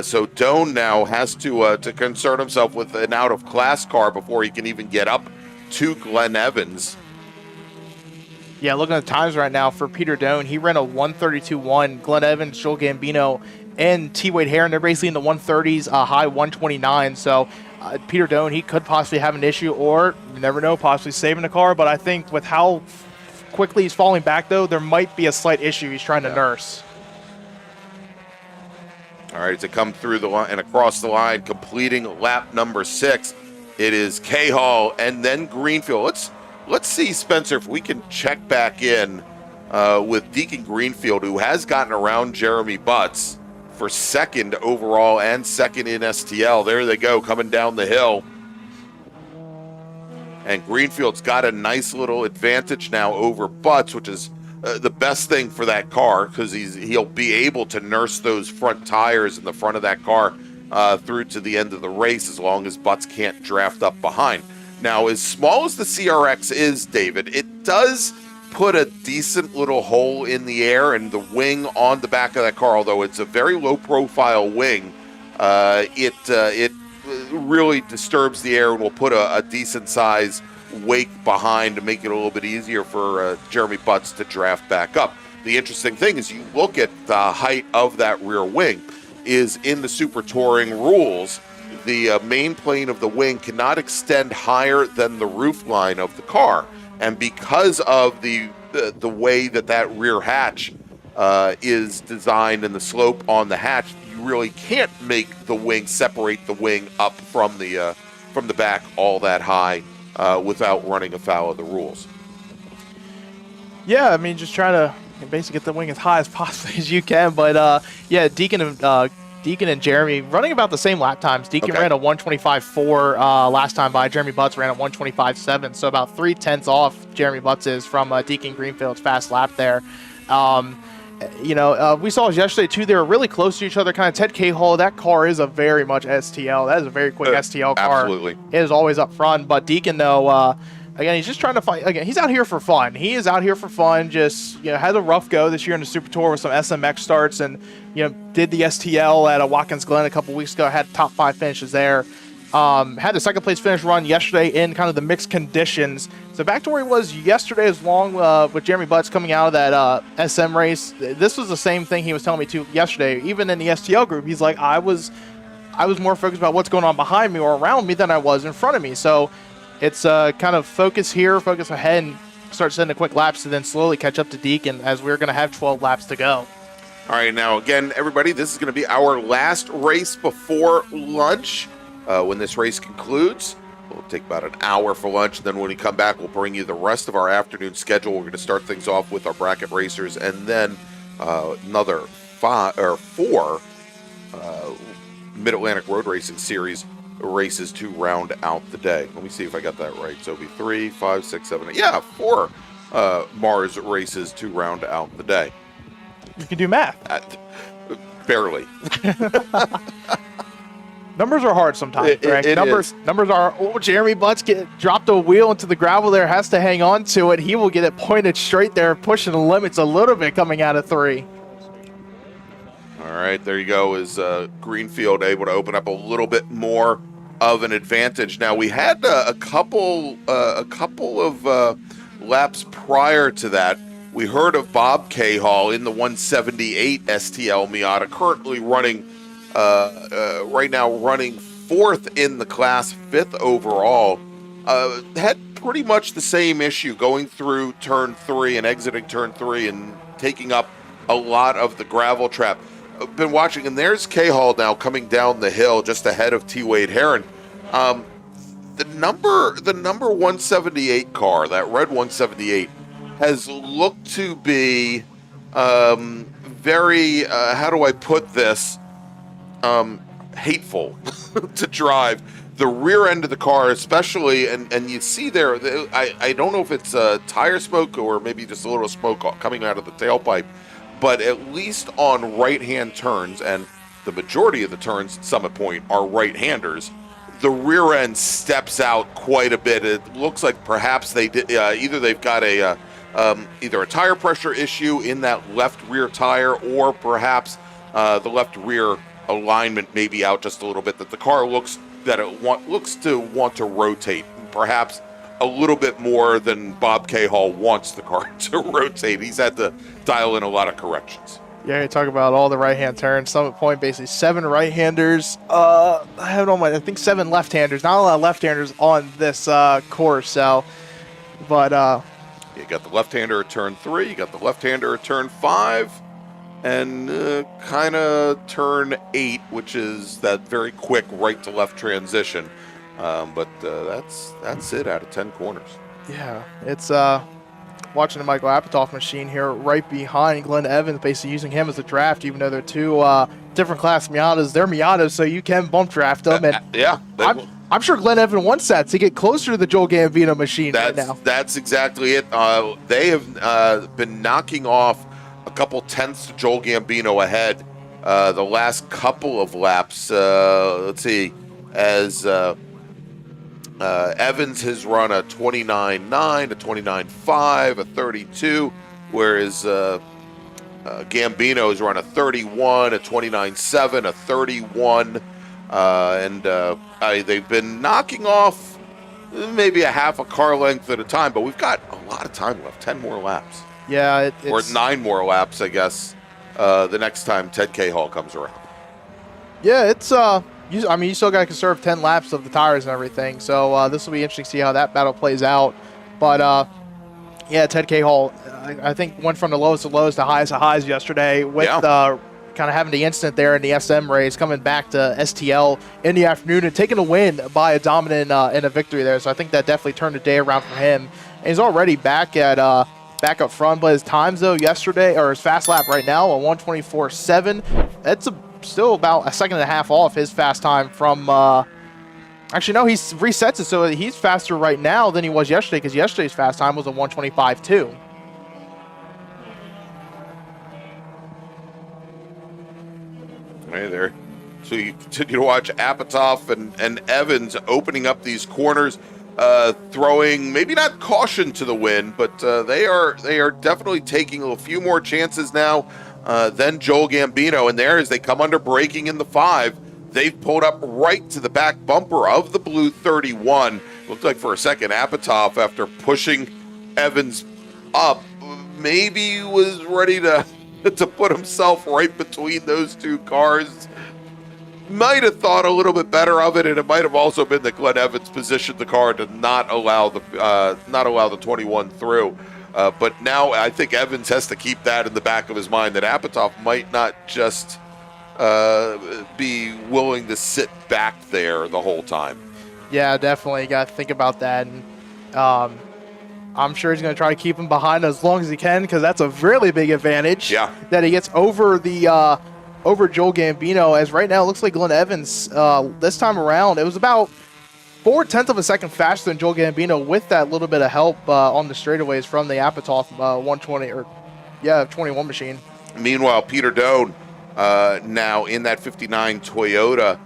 So Doan now has to concern himself with an out of class car before he can even get up to Glenn Evans. Yeah, looking at the times right now for Peter Doan, he ran a 132.1. Glenn Evans, Joel Gambino, and T. Wade Heron, they're basically in the 130s, high 129. So Peter Doan, he could possibly have an issue, or you never know, possibly saving the car. But I think with how quickly he's falling back, though, there might be a slight issue he's trying to nurse. All right, to come through the line and across the line, completing lap number 6, it is Cahall and then Greenfield. Let's see, Spencer, if we can check back in with Deacon Greenfield, who has gotten around Jeremy Butts for 2nd overall and 2nd in STL. There they go, coming down the hill. And Greenfield's got a nice little advantage now over Butts, which is the best thing for that car, because he'll be able to nurse those front tires in the front of that car through to the end of the race, as long as Butts can't draft up behind. Now, as small as the CRX is, David, it does put a decent little hole in the air, and the wing on the back of that car, although it's a very low-profile wing, it really disturbs the air and will put a decent-sized wake behind to make it a little bit easier for Jeremy Butts to draft back up. The interesting thing is you look at the height of that rear wing is in the Super Touring rules. The main plane of the wing cannot extend higher than the roof line of the car. And because of the way that rear hatch is designed and the slope on the hatch, you really can't make the wing, separate the wing up from the back all that high without running afoul of the rules. Yeah, I mean, just trying to basically get the wing as high as possibly as you can. But yeah, Deacon and Jeremy running about the same lap times. Deacon ran a 125.4 last time by. Jeremy Butts ran a 125.7, so about 0.3 off Jeremy Butts is from Deacon Greenfield's fast lap there. We saw yesterday too. They were really close to each other. Kind of Ted Cahall. That car is a very much STL. That is a very quick STL car. Absolutely, it is always up front. But Deacon though. Again, he's just trying to find. Again, he's out here for fun. He is out here for fun. Just had a rough go this year in the Super Tour with some SMX starts, and did the STL at Watkins Glen a couple weeks ago. Had top 5 finishes there. Had the 2nd place finish run yesterday in kind of the mixed conditions. So back to where he was yesterday, as long with Jeremy Butts coming out of that SM race. This was the same thing he was telling me too yesterday. Even in the STL group, he's like, I was more focused about what's going on behind me or around me than I was in front of me. So. It's kind of focus here, focus ahead, and start sending quick laps to then slowly catch up to Deacon, as we're going to have 12 laps to go. All right, now, again, everybody, this is going to be our last race before lunch. When this race concludes, we'll take about an hour for lunch. Then when we come back, we'll bring you the rest of our afternoon schedule. We're going to start things off with our bracket racers, and then another 4 Mid-Atlantic Road Racing Series races to round out the day. Let me see if I got that right. So it'll be 3, 5, 6, 7, 8. Yeah, 4 MARRS races to round out the day. You can do math. Barely. Numbers are hard sometimes, Greg. Numbers are. Oh, Jeremy Butts dropped a wheel into the gravel there. Has to hang on to it. He will get it pointed straight there, pushing the limits a little bit coming out of 3. All right, there you go. Is Greenfield able to open up a little bit more of an advantage? Now we had a couple of laps prior to that. We heard of Bob Cahall in the 178 STL Miata, currently running. Right now running 4th in the class, 5th overall. Had pretty much the same issue going through turn 3 and exiting turn 3 and taking up a lot of the gravel trap. I've been watching, and there's Cahall now coming down the hill just ahead of T. Wade Heron. The number 178 car, that red 178, has looked to be very, how do I put this? Hateful to drive. The rear end of the car especially, and you see there, I don't know if it's tire smoke or maybe just a little smoke coming out of the tailpipe, but at least on right-hand turns, and the majority of the turns at Summit Point are right-handers, the rear end steps out quite a bit. It looks like perhaps they did either they've got either a tire pressure issue in that left rear tire, or perhaps the left rear alignment may be out just a little bit, that the car looks to want to rotate, perhaps a little bit more than Bob Cahall wants the car to rotate. He's had to dial in a lot of corrections. Yeah, you talk about all the right-hand turns. Summit Point, basically 7 right-handers. I have it on I think 7 left-handers. Not a lot of left-handers on this course, so, but you got the left-hander at turn 3, you got the left-hander at turn 5, and kind of turn 8, which is that very quick right-to-left transition. But that's it out of 10 corners. Yeah, it's watching the Michael Apatow machine here right behind Glenn Evans, basically using him as a draft, even though they're 2 different class Miatas. They're Miatas, so you can bump draft them. And yeah. I'm sure Glenn Evans wants that to get closer to the Joel Gambino machine right now. That's exactly it. They have been knocking off a couple tenths to Joel Gambino ahead the last couple of laps. Let's see, as Evans has run a 29.9, a 29.5, a 32, whereas Gambino has run a 31, a 29.7, a 31, and they've been knocking off maybe a half a car length at a time, but we've got a lot of time left, 10 more laps. Yeah, or 9 more laps, I guess, the next time Ted Cahall comes around. Yeah, it's you still got to conserve 10 laps of the tires and everything, so this will be interesting to see how that battle plays out. But yeah, Ted Cahall, I think went from the lowest of lows to highest of highs yesterday with kind of having the incident there in the SM race, coming back to STL in the afternoon and taking a win by a dominant in a victory there. So I think that definitely turned the day around for him. And he's already back at back up front, but his times though yesterday, or his fast lap right now, a 1:24.7. That's still about a second and a half off his fast time from. Actually, no, he resets it, so he's faster right now than he was yesterday, because yesterday's fast time was a 1:25.2. Hey there. So you continue to watch Apatow and Evans opening up these corners, throwing maybe not caution to the wind, but they are definitely taking a few more chances now than Joel Gambino. And there, as they come under braking in the 5, they've pulled up right to the back bumper of the blue 31. Looked like for a second Apatow, after pushing Evans up, maybe was ready to put himself right between those two cars. Might have thought a little bit better of it, and it might have also been that Glenn Evans positioned the car to not allow the 21 through. But now I think Evans has to keep that in the back of his mind, that Apatow might not just be willing to sit back there the whole time. Yeah, definitely got to think about that. And I'm sure he's going to try to keep him behind as long as he can, because that's a really big advantage. Yeah. That he gets over the over Joel Gambino, as right now it looks like Glenn Evans, this time around, it was about 0.4 of a second faster than Joel Gambino with that little bit of help on the straightaways from the Apatow 21 machine. Meanwhile, Peter Doan, now in that 59 Toyota,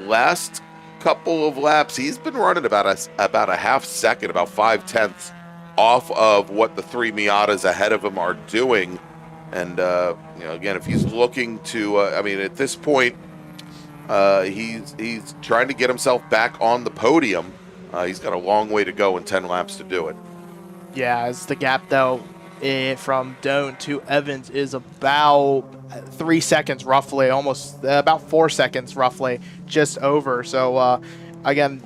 last couple of laps, he's been running about a half second, about 0.5 off of what the 3 Miatas ahead of him are doing. And, again, if he's looking to, at this point, he's trying to get himself back on the podium. He's got a long way to go in 10 laps to do it. Yeah, as the gap, though, from Doan to Evans is about 3 seconds roughly, almost about 4 seconds roughly, just over. So, again,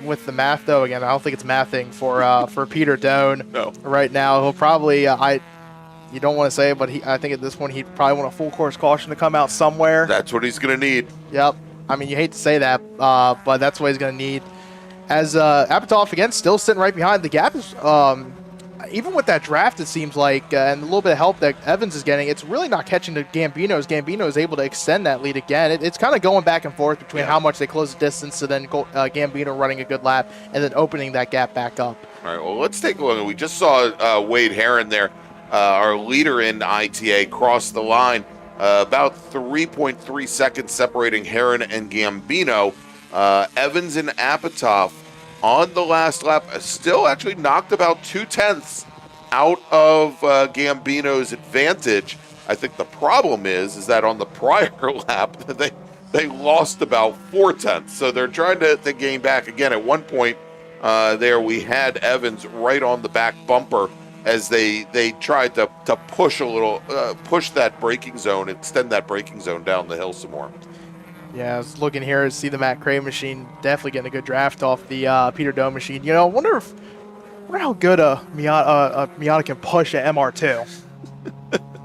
with the math, though, again, I don't think it's mathing for Peter Doan. No. Right now. He'll probably, you don't want to say it, but I think at this point he'd probably want a full course caution to come out somewhere. That's what he's going to need. Yep. I mean, you hate to say that, but that's what he's going to need. As Apatow, again, still sitting right behind. The gap is, even with that draft, it seems like, and a little bit of help that Evans is getting, it's really not catching the Gambino. Gambino is able to extend that lead again. It's kind of going back and forth between how much they close the distance to then Gambino running a good lap and then opening that gap back up. All right, well, let's take a look. We just saw Wade Herron there, our leader in ITA, cross the line. About 3.3 seconds separating Herron and Gambino. Evans and Apatow on the last lap still actually knocked about 0.2 out of Gambino's advantage. I think the problem is that on the prior lap, they lost about 0.4. So they're trying to gain back. Again, at one point there we had Evans right on the back bumper as they tried to push a little, push that braking zone, extend that braking zone down the hill some more. Yeah, I was looking here to see the Matt Cray machine definitely getting a good draft off the Peter Doan machine. I wonder how good a Miata can push at MR2.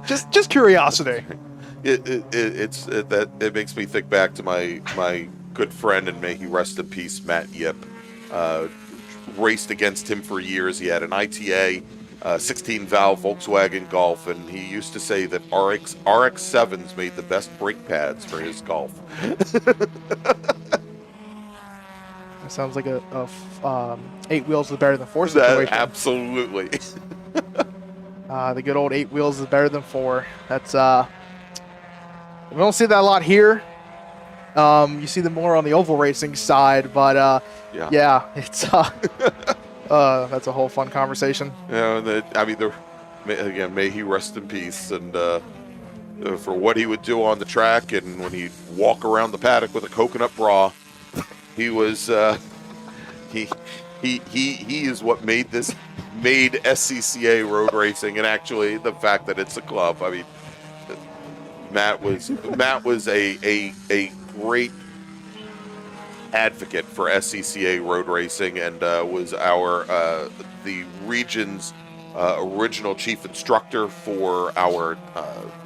just curiosity. It makes me think back to my good friend, and may he rest in peace, Matt Yip. Raced against him for years. He had an ITA 16-valve Volkswagen Golf, and he used to say that RX-7s made the best brake pads for his Golf. That sounds like a 8 wheels is better than 4 situation. Absolutely. The good old 8 wheels is better than 4. That's we don't see that a lot here. You see them more on the oval racing side, but yeah, it's that's a whole fun conversation. Again, may he rest in peace, and for what he would do on the track, and when he'd walk around the paddock with a coconut bra, he was he is what made SCCA road racing, and actually the fact that it's a club. I mean, Matt was a great advocate for SCCA road racing, and was the region's original chief instructor for our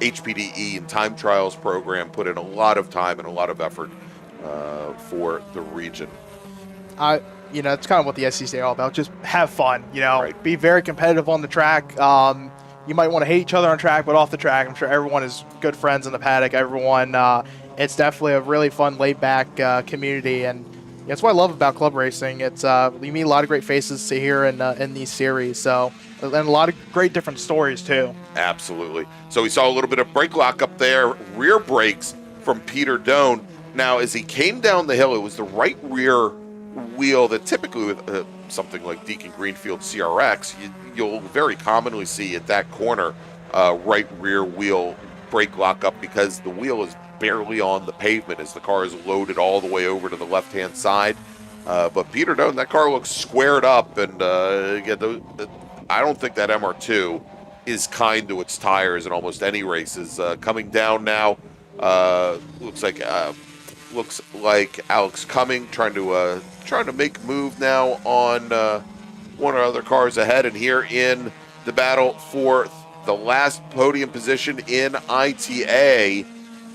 HPDE and time trials program. Put in a lot of time and a lot of effort for the region. It's kind of what the SCCA is all about. Just have fun, Right. Be very competitive on the track. You might want to hate each other on track, but off the track, I'm sure everyone is good friends in the paddock. Everyone, it's definitely a really fun, laid-back community, and that's what I love about club racing. It's you meet a lot of great faces here in these series, so, and a lot of great different stories too. Absolutely. So we saw a little bit of brake lock up there, rear brakes from Peter Doan. Now, as he came down the hill, it was the right rear wheel that typically with something like Deacon Greenfield CRX, you'll very commonly see at that corner right rear wheel brake lock up, because the wheel is barely on the pavement as the car is loaded all the way over to the left-hand side. But Peter Doan, that car looks squared up, and again, I don't think that MR2 is kind to its tires in almost any races. Coming down now, looks like Alex Cumming trying to make a move now on one of the other cars ahead, and here in the battle for the last podium position in ITA,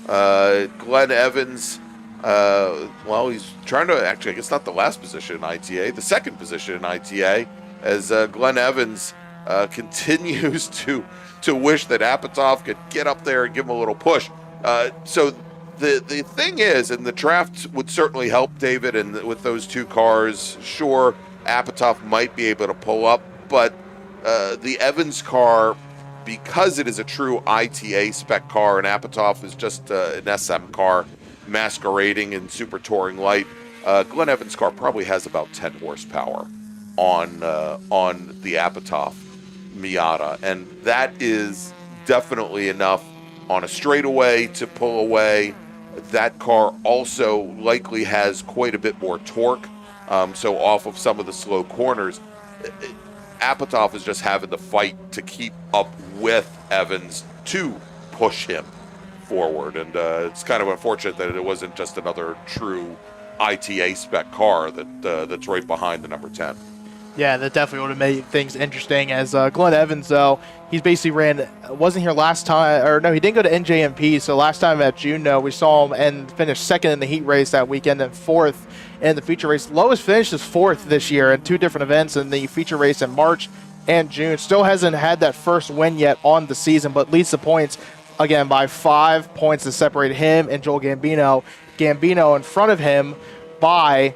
Glenn Evans, he's trying to actually, I guess not the last position in ITA, the second position in ITA, as Glenn Evans continues to wish that Apatow could get up there and give him a little push. So the thing is, and the draft would certainly help David, and with those two cars, sure, Apatow might be able to pull up, but the Evans car, because it is a true ITA spec car, and Apatow is just an SM car masquerading in Super Touring Light, Glenn Evans' car probably has about 10 horsepower on the Apatow Miata, and that is definitely enough on a straightaway to pull away. That car also likely has quite a bit more torque, so off of some of the slow corners, Apatow is just having to fight to keep up with Evans to push him forward, and it's kind of unfortunate that it wasn't just another true ITA spec car that's right behind the number 10. Yeah, that definitely would have made things interesting. As Glenn Evans, though, he's basically wasn't here last time, or no, he didn't go to NJMP. So last time at Juneau, we saw him and finish second in the heat race that weekend and fourth in the feature race. Lowest finish is fourth this year in two different events in the feature race in March and June. Still hasn't had that first win yet on the season, but leads the points again by 5 points to separate him and Joel Gambino. Gambino in front of him by.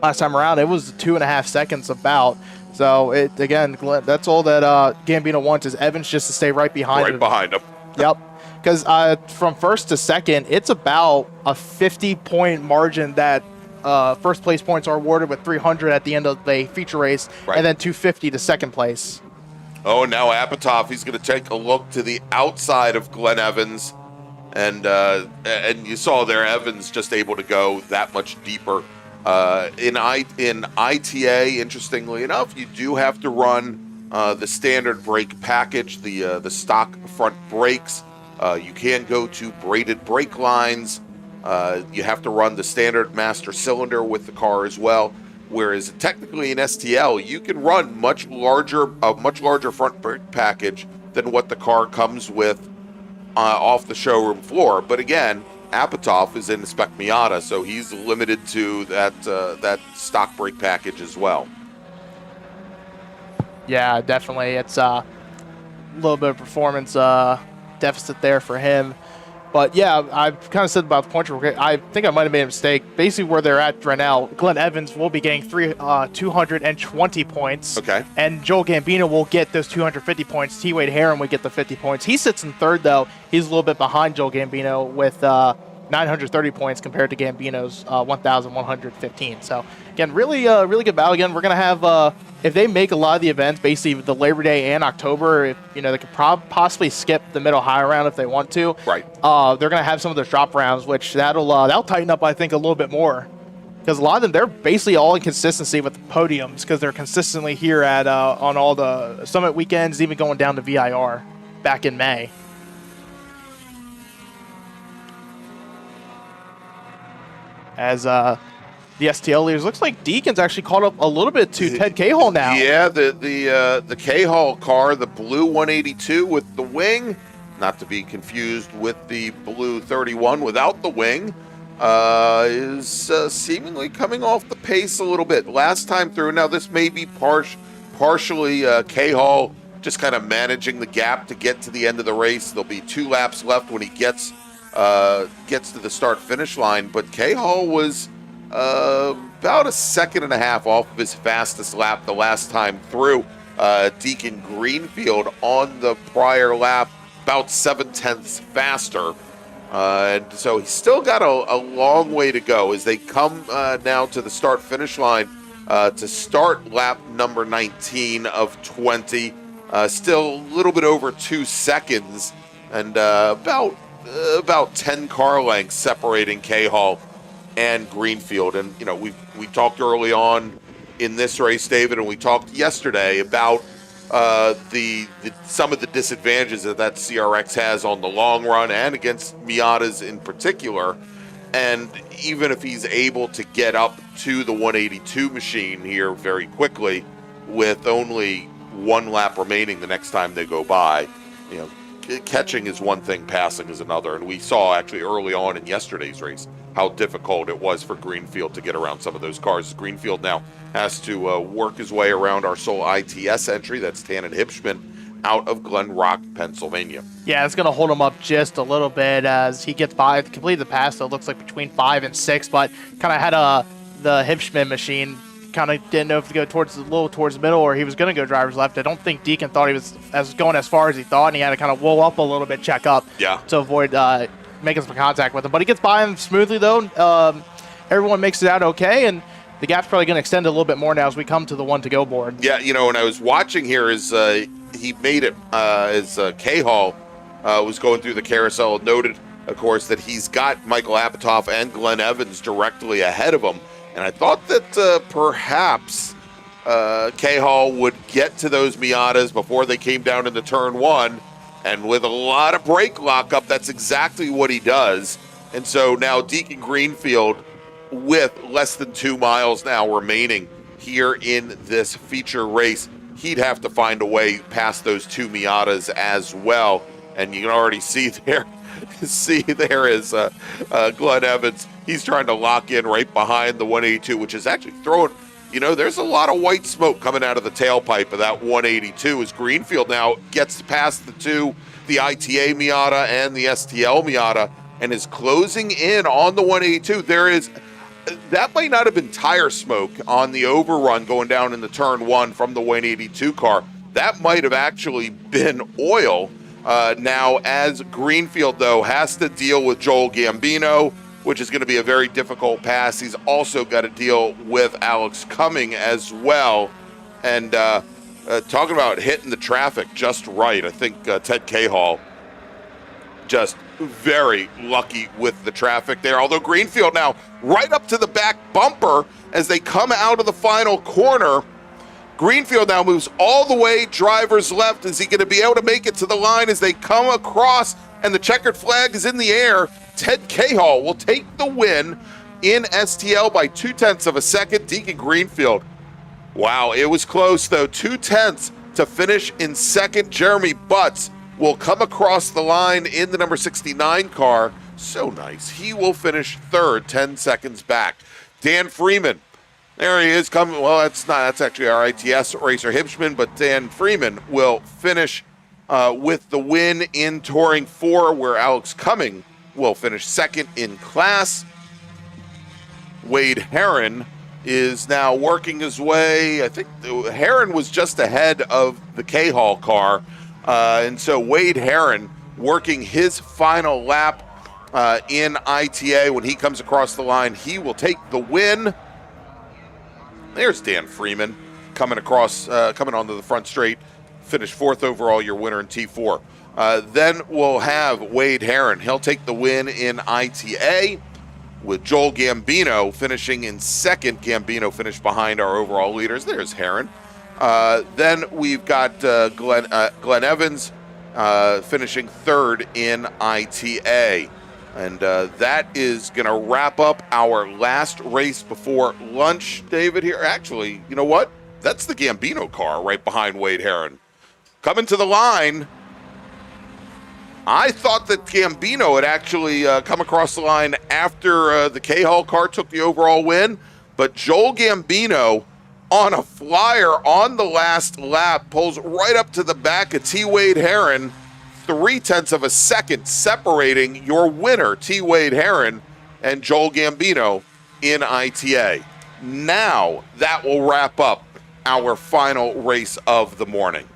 Last time around, it was 2.5 seconds about. So, that's all that Gambino wants is Evans just to stay right behind him. Right behind him. Yep. Because from first to second, it's about a 50-point margin that first place points are awarded with 300 at the end of the feature race, right, and then 250 to second place. Oh, now Apatow, he's going to take a look to the outside of Glenn Evans. And you saw there, Evans just able to go that much deeper. In ITA, interestingly enough, you do have to run the standard brake package, the stock front brakes. You can go to braided brake lines. You have to run the standard master cylinder with the car as well. Whereas technically in STL, you can run a much larger front brake package than what the car comes with off the showroom floor. But again, Apatow is in the Spec Miata, so he's limited to that stock brake package as well. Yeah, definitely. It's a little bit of performance deficit there for him. But yeah, I've kind of said about the points. I think I might have made a mistake. Basically, where they're at right now, Glenn Evans will be getting 220 points. Okay. And Joel Gambino will get those 250 points. T-Wade Heron would get the 50 points. He sits in third, though. He's a little bit behind Joel Gambino with 930 points compared to Gambino's 1,115. So, again, really good battle. Again, we're going to have, if they make a lot of the events, basically the Labor Day and October, if, they could possibly skip the middle high round if they want to. Right. They're going to have some of those drop rounds, which that'll tighten up, I think, a little bit more. Because a lot of them, they're basically all in consistency with the podiums because they're consistently here at on all the Summit weekends, even going down to VIR back in May. As the STL leaders, looks like Deacon's actually caught up a little bit to Ted Cahall now. Yeah, the Cahall car, the blue 182 with the wing, not to be confused with the blue 31 without the wing, is seemingly coming off the pace a little bit. Last time through, now this may be partially Cahall just kind of managing the gap to get to the end of the race. There'll be 2 laps left when he gets to the start-finish line, but Cahall was about 1.5 seconds off of his fastest lap the last time through. Deacon Greenfield on the prior lap about 0.7 faster, and so he's still got a long way to go as they come now to the start-finish line to start lap number 19 of 20. Still a little bit over 2 seconds, and about 10 car lengths separating Cahall and Greenfield. And we talked early on in this race, David, and we talked yesterday about some of the disadvantages that SRFx has on the long run and against Miatas in particular. And even if he's able to get up to the 182 machine here very quickly with only 1 lap remaining the next time they go by, catching is one thing, passing is another. And we saw actually early on in yesterday's race how difficult it was for Greenfield to get around some of those cars. Greenfield now has to work his way around our sole ITS entry. That's Tannen Hipschman out of Glen Rock, Pennsylvania. Yeah, it's going to hold him up just a little bit as he gets by. Completed the pass, so it looks like between 5 and 6, but kind of had the Hipschman machine. Kind of didn't know if to go towards the middle or he was going to go driver's left. I don't think Deacon thought he was going as far as he thought, and he had to kind of roll up a little bit, check up to avoid making some contact with him. But he gets by him smoothly, though. Everyone makes it out okay, and the gap's probably going to extend a little bit more now as we come to the one-to-go board. Yeah, when I was watching here, he made it as K-Hall was going through the carousel, noted, of course, that he's got Michael Apatow and Glenn Evans directly ahead of him. And I thought that perhaps K-Hall would get to those Miatas before they came down into turn 1. And with a lot of brake lockup, that's exactly what he does. And so now Deacon Greenfield, with less than 2 miles now remaining here in this feature race, he'd have to find a way past those 2 Miatas as well. And you can already see there is Glenn Evans. He's trying to lock in right behind the 182, which is actually throwing, there's a lot of white smoke coming out of the tailpipe of that 182 as Greenfield now gets past the ITA Miata and the STL Miata and is closing in on the 182. That might not have been tire smoke on the overrun going down into turn 1 from the 182 car. That might have actually been oil. Now, as Greenfield, though, has to deal with Joel Gambino, which is going to be a very difficult pass. He's also got to deal with Alex Cumming as well. And talking about hitting the traffic just right, I think Ted K-Hall just very lucky with the traffic there. Although Greenfield now right up to the back bumper as they come out of the final corner. Greenfield now moves all the way driver's left. Is he going to be able to make it to the line as they come across and the checkered flag is in the air? Ted K-Hall will take the win in STL by 0.2 of a second. Deacon Greenfield, wow, it was close though. 0.2 to finish in second. Jeremy Butts will come across the line in the number 69 car. So nice. He will finish third, 10 seconds back. Dan Freeman, there he is coming. Well, that's actually our ITS racer Hipschman, but Dan Freeman will finish with the win in Touring 4, where Alex Cumming will finish second in class. Wade Herron is now working his way. I think Herron was just ahead of the K-Hall car. And so Wade Herron working his final lap in ITA. When he comes across the line, he will take the win. There's Dan Freeman coming across, coming onto the front straight, finished fourth overall, your winner in T4. Then we'll have Wade Herron. He'll take the win in ITA with Joel Gambino finishing in second. Gambino finished behind our overall leaders. There's Herron. Then we've got Glenn Evans finishing third in ITA. And that is going to wrap up our last race before lunch, David, here. Actually, you know what? That's the Gambino car right behind Wade Herron. Coming to the line. I thought that Gambino had actually come across the line after the K-Hall car took the overall win. But Joel Gambino on a flyer on the last lap pulls right up to the back of T. Wade Herron. 0.3 of a second separating your winner, T. Wade Herron, and Joel Gambino in ITA. Now that will wrap up our final race of the morning.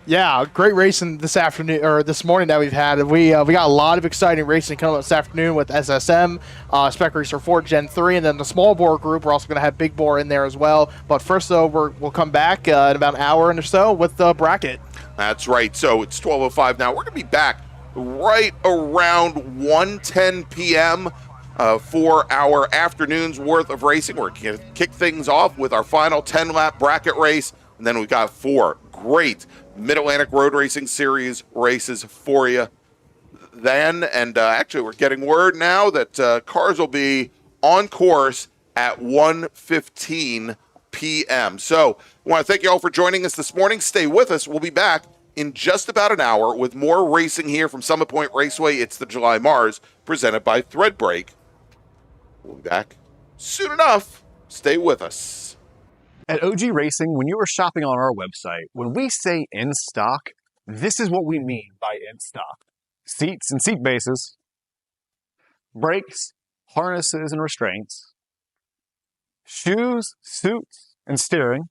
Yeah, great racing this afternoon or this morning that we've had. We got a lot of exciting racing coming up this afternoon with SSM, Spec Racer 4 Gen 3, and then the small bore group. We're also going to have big bore in there as well. But first, though, we'll come back in about an hour or so with the bracket. That's right. So it's 12:05 now. We're going to be back right around 1:10 p.m. For our afternoon's worth of racing. We're going to kick things off with our final 10-lap bracket race, and then we've got 4 great Mid-Atlantic Road Racing Series races for you then. And actually, we're getting word now that cars will be on course at 1:15 p.m. So I want to thank you all for joining us this morning. Stay with us. We'll be back in just about an hour with more racing here from Summit Point Raceway. It's the July MARRS presented by Threadbreak. We'll be back soon enough. Stay with us. At OG Racing, when you are shopping on our website, when we say in stock, This is what we mean by in stock. Seats and seat bases, brakes, harnesses and restraints, shoes, suits and steering,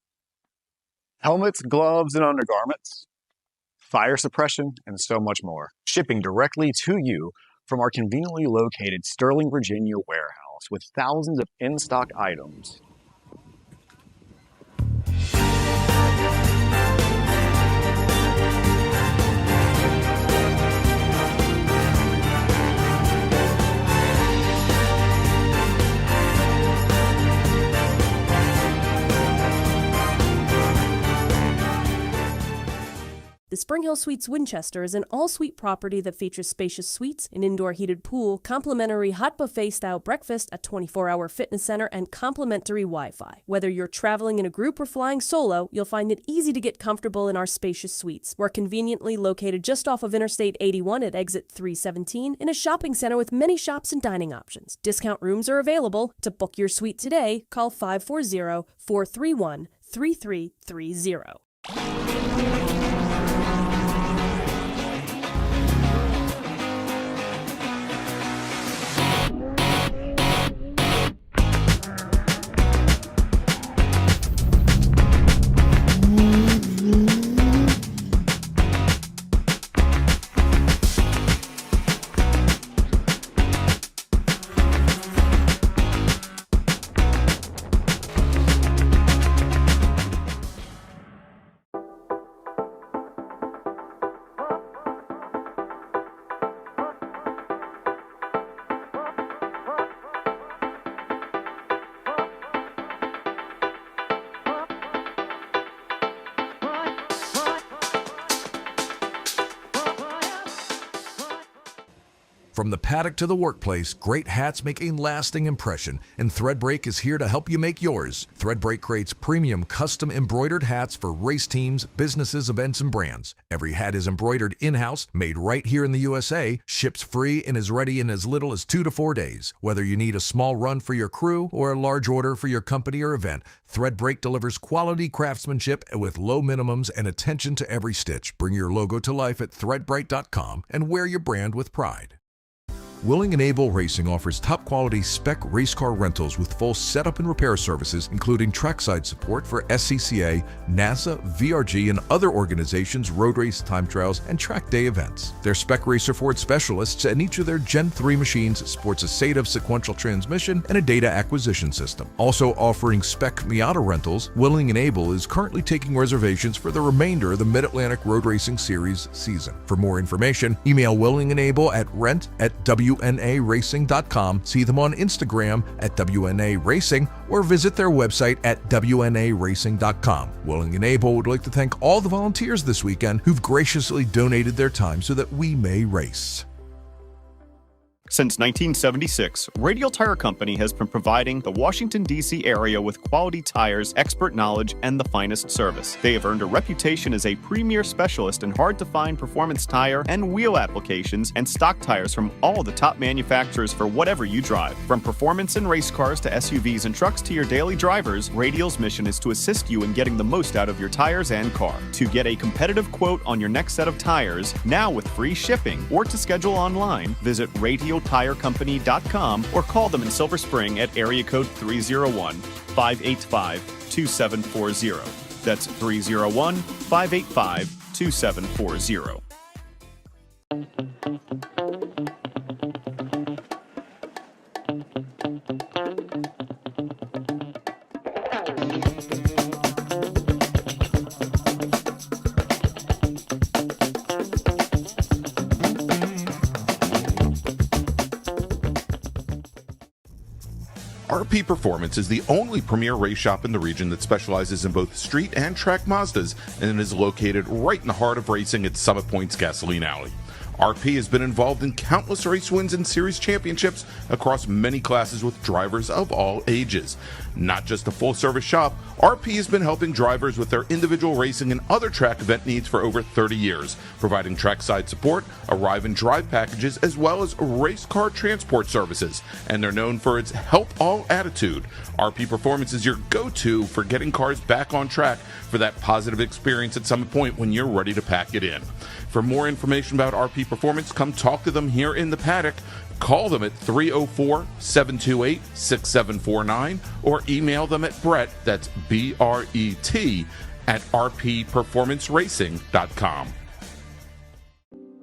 helmets, gloves and undergarments, fire suppression, and so much more. Shipping directly to you from our conveniently located Sterling, Virginia warehouse with thousands of in-stock items. The Spring Hill Suites Winchester is an all-suite property that features spacious suites, an indoor heated pool, complimentary hot buffet-style breakfast, a 24-hour fitness center, and complimentary Wi-Fi. Whether you're traveling in a group or flying solo, you'll find it easy to get comfortable in our spacious suites. We're conveniently located just off of Interstate 81 at exit 317 in a shopping center with many shops and dining options. Discount rooms are available. To book your suite today, call 540-431-3330. From the paddock to the workplace, great hats make a lasting impression, and Threadbreak is here to help you make yours. Threadbreak creates premium custom embroidered hats for race teams, businesses, events, and brands. Every hat is embroidered in-house, made right here in the USA, ships free, and is ready in as little as 2 to 4 days. Whether you need a small run for your crew or a large order for your company or event, Threadbreak delivers quality craftsmanship with low minimums and attention to every stitch. Bring your logo to life at threadbright.com and wear your brand with pride. Willing and Able Racing offers top-quality spec race car rentals with full setup and repair services, including trackside support for SCCA, NASA, VRG, and other organizations' road race, time trials, and track day events. They're spec racer Ford specialists, and each of their Gen 3 machines sports a SATAV sequential transmission and a data acquisition system. Also offering spec Miata rentals, Willing and Able is currently taking reservations for the remainder of the Mid-Atlantic Road Racing Series season. For more information, email Willing and Able at rent@WNARacing.com, see them on Instagram at WNA Racing, or visit their website at WNARacing.com. Willing and Able would like to thank all the volunteers this weekend who've graciously donated their time so that we may race. Since 1976, Radial Tire Company has been providing the Washington, D.C. area with quality tires, expert knowledge, and the finest service. They have earned a reputation as a premier specialist in hard-to-find performance tire and wheel applications and stock tires from all the top manufacturers for whatever you drive. From performance and race cars to SUVs and trucks to your daily drivers, Radial's mission is to assist you in getting the most out of your tires and car. To get a competitive quote on your next set of tires, now with free shipping, or to schedule online, visit RadialTireCompany.com or call them in Silver Spring at area code 301-585-2740. That's 301-585-2740. RP Performance is the only premier race shop in the region that specializes in both street and track Mazdas and is located right in the heart of racing at Summit Point's Gasoline Alley. RP has been involved in countless race wins and series championships across many classes with drivers of all ages. Not just a full-service shop, RP has been helping drivers with their individual racing and other track event needs for over 30 years, providing trackside support, arrive and drive packages, as well as race car transport services. And they're known for its help all attitude. RP Performance is your go-to for getting cars back on track for that positive experience at Summit Point when you're ready to pack it in. For more information about RP Performance, come talk to them here in the paddock. Call them at 304-728-6749 or email them at Brett, that's B-R-E-T, at rpperformanceracing.com.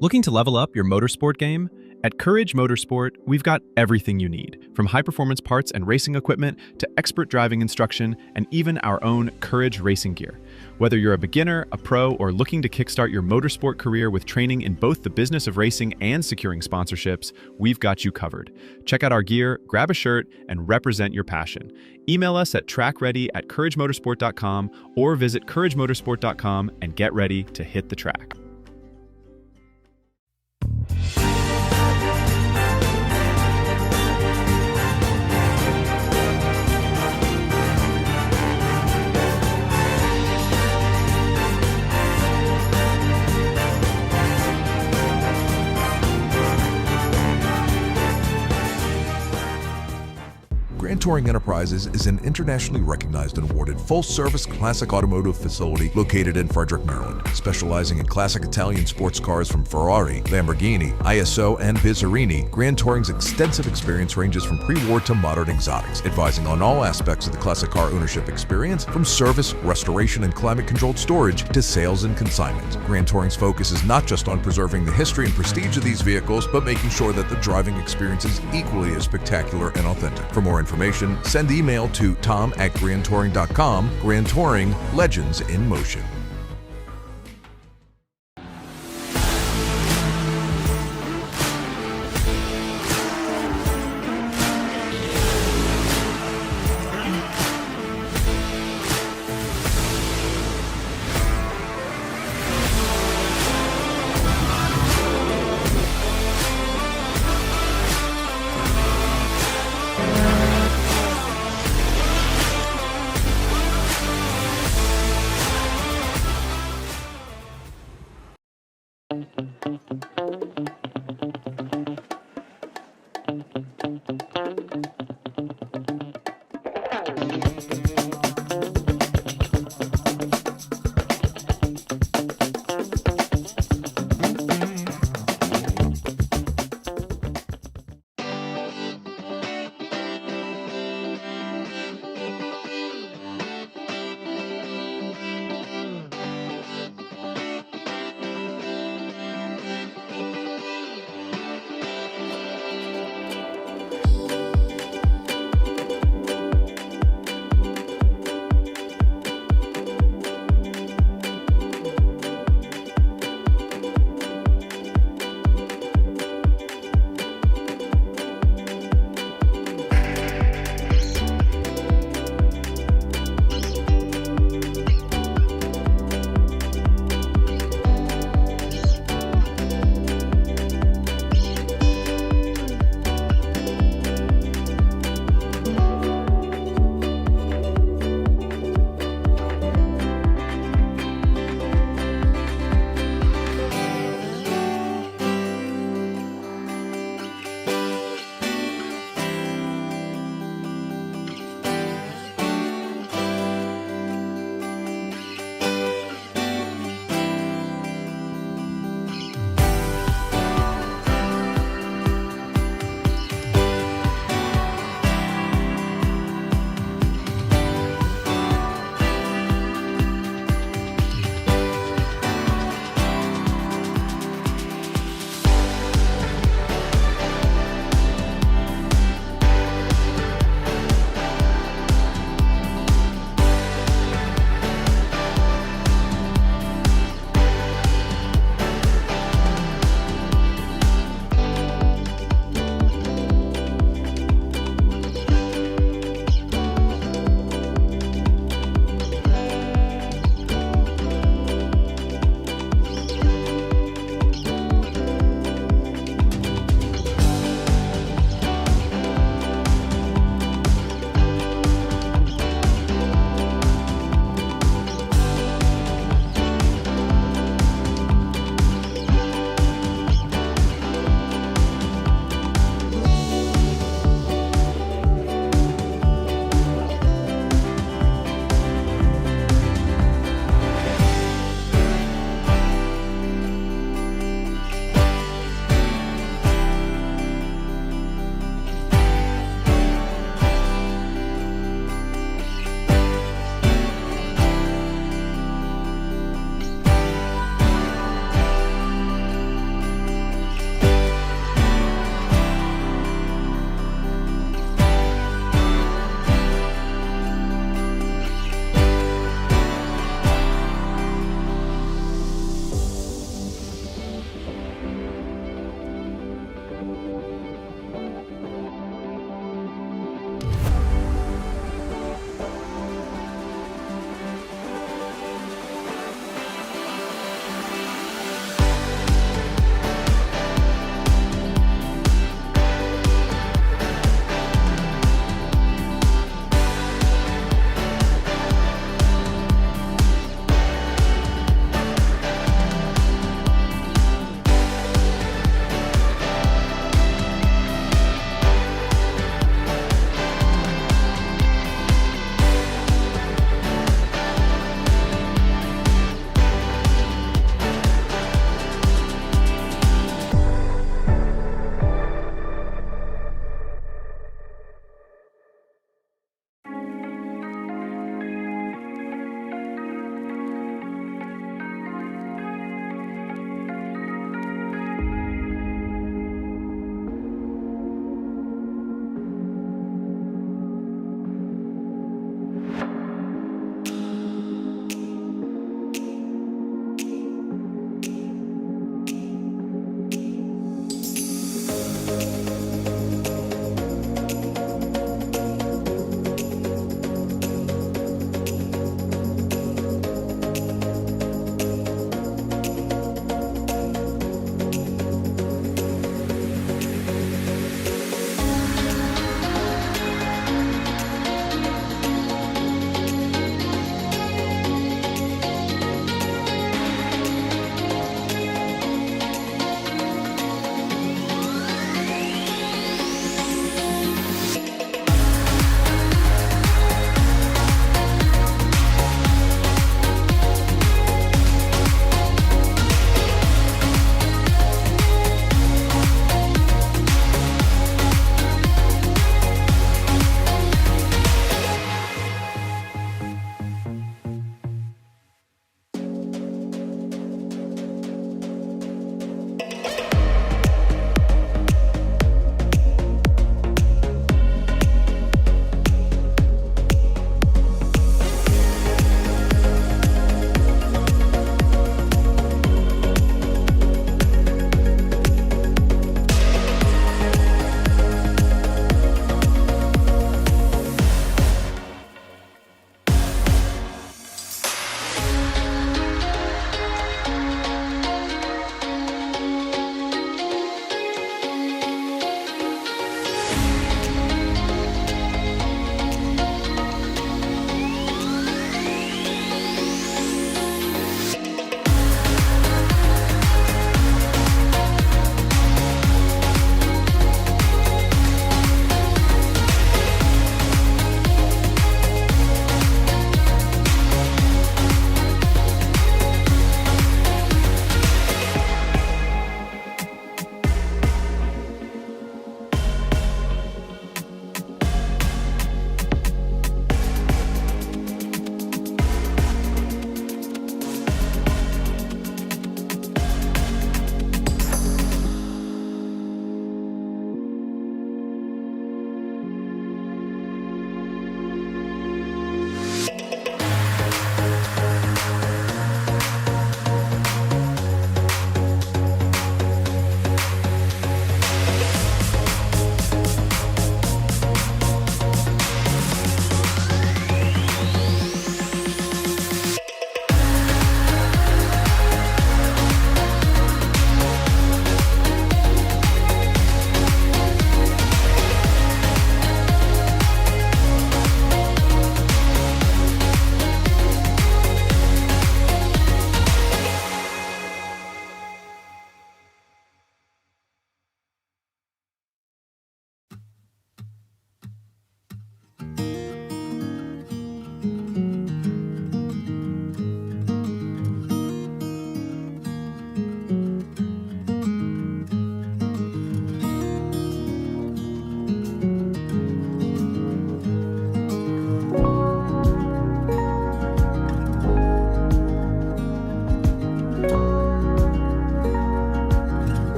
Looking to level up your motorsport game? At Courage Motorsport, we've got everything you need, from high-performance parts and racing equipment to expert driving instruction and even our own Courage racing gear. Whether you're a beginner, a pro, or looking to kickstart your motorsport career with training in both the business of racing and securing sponsorships, we've got you covered. Check out our gear, grab a shirt, and represent your passion. Email us at trackready@couragemotorsport.com or visit couragemotorsport.com and get ready to hit the track. Grand Touring Enterprises is an internationally recognized and awarded full-service classic automotive facility located in Frederick, Maryland. Specializing in classic Italian sports cars from Ferrari, Lamborghini, ISO, and Bizzarini, Grand Touring's extensive experience ranges from pre-war to modern exotics, advising on all aspects of the classic car ownership experience, from service, restoration, and climate-controlled storage to sales and consignment. Grand Touring's focus is not just on preserving the history and prestige of these vehicles, but making sure that the driving experience is equally as spectacular and authentic. For more information, send email to tom@grandtouring.com. Grand Touring, legends in motion.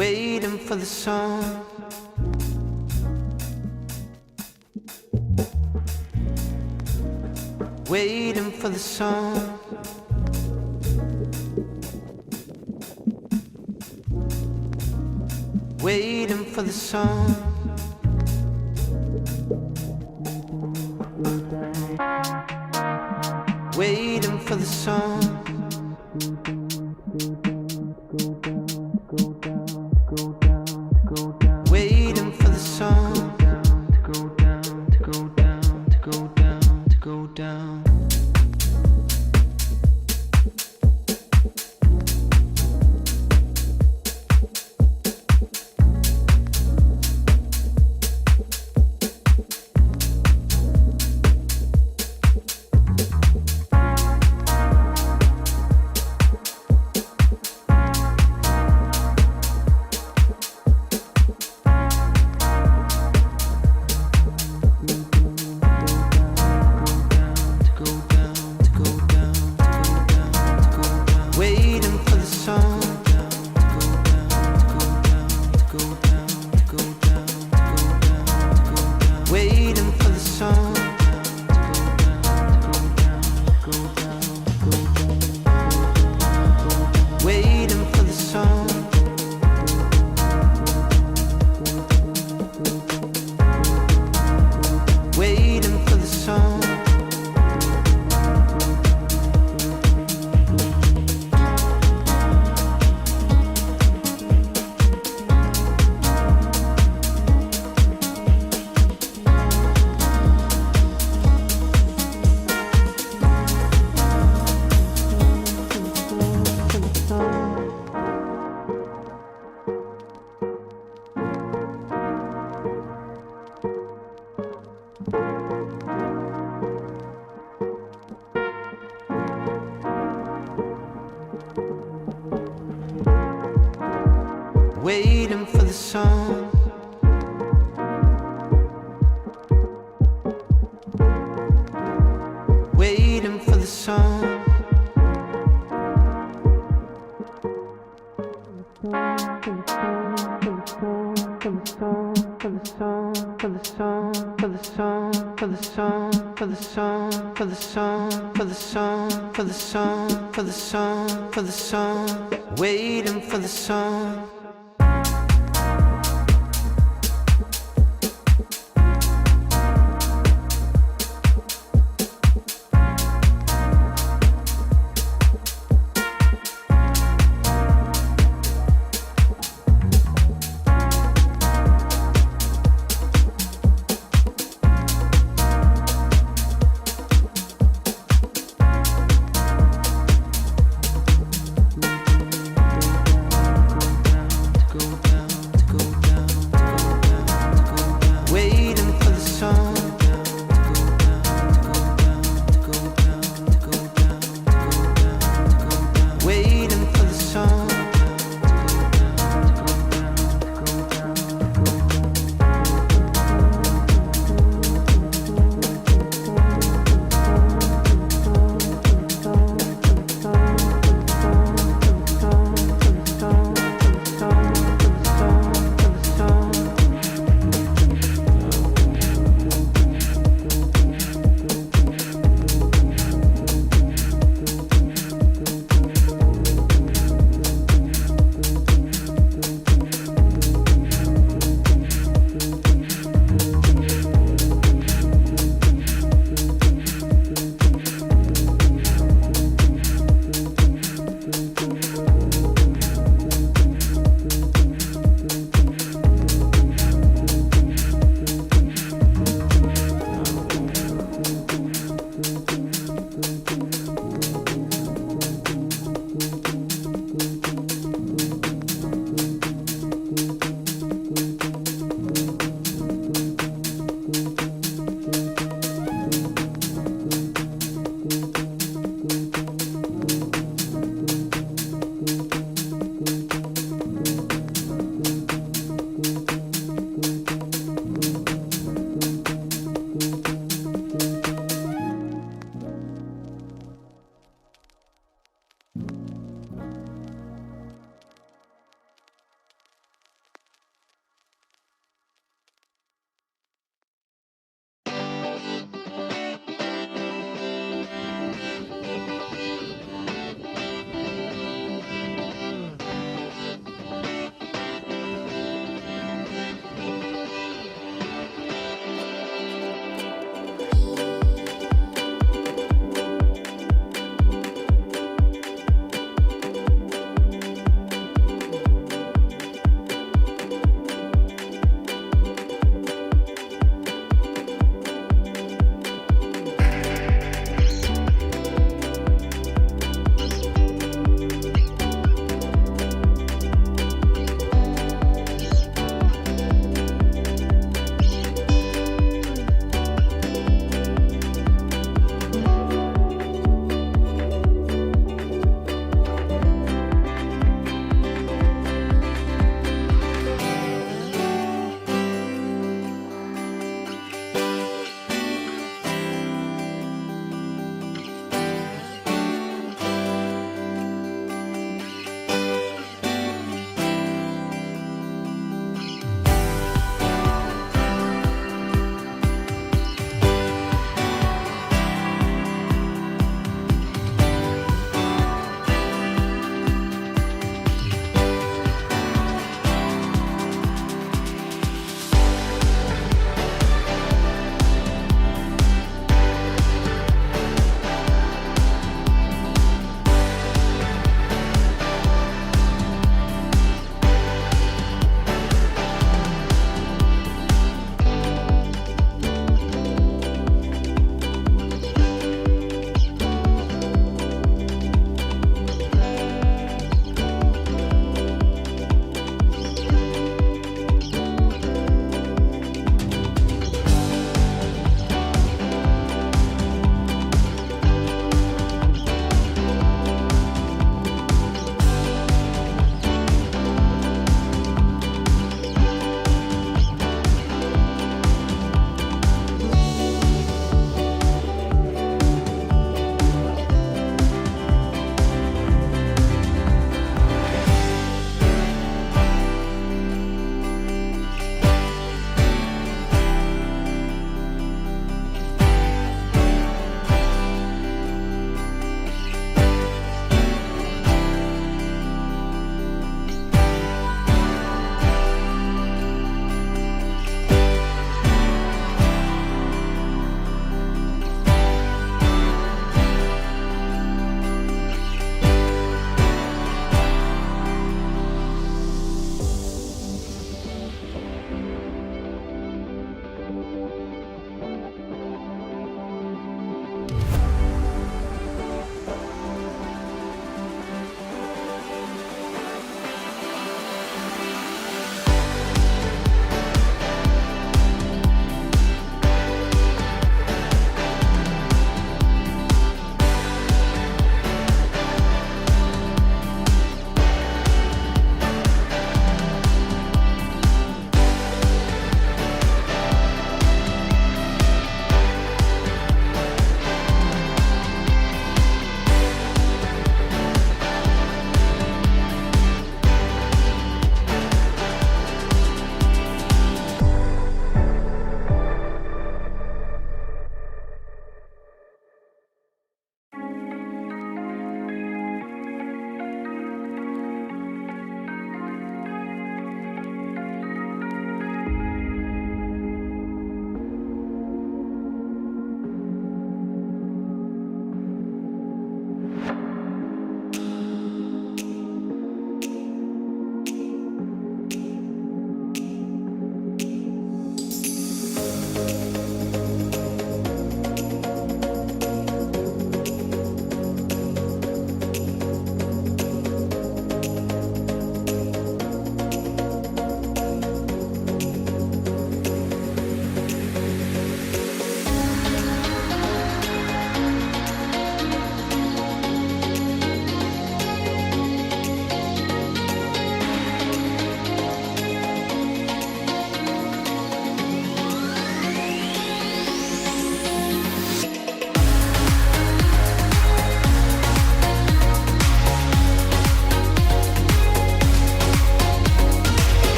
waiting for the song. Waiting for the song. Waiting for the song. Waiting for the song. Waiting for the song. To go down, to go down, to go down, to go down. Waiting for the song. Waiting for the song. Waiting for the song.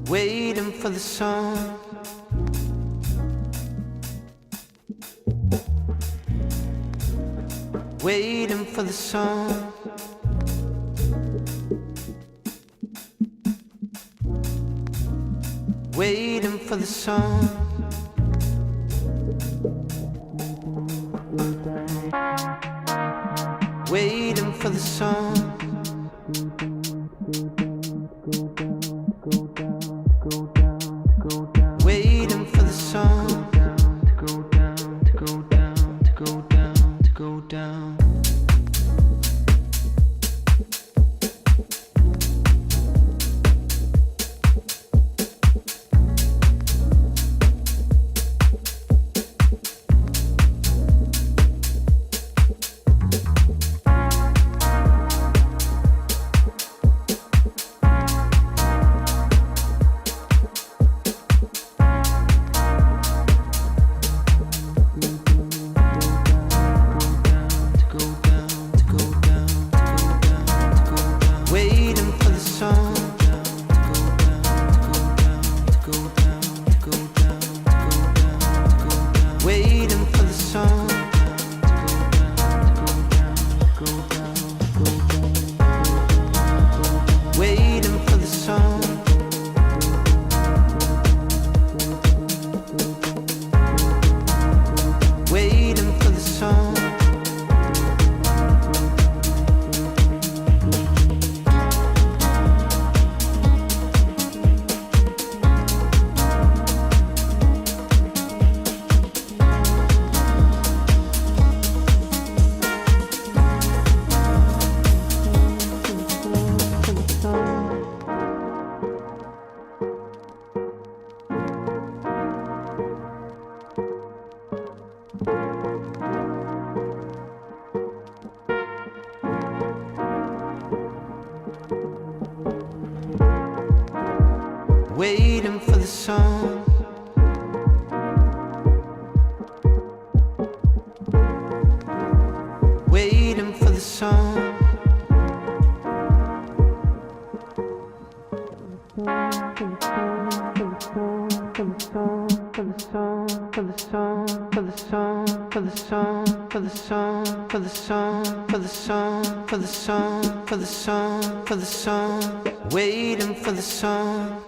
waiting for the song. Waiting for the song. Waiting for the song. Waiting for the song. Waiting for the song. To go down, to go down, to go down, to go down. Waiting for the song. Waiting for the song. Waiting for the song.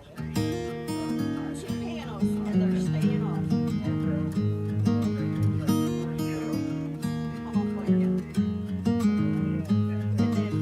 Two panels and they're staying off. I'm off for you. And then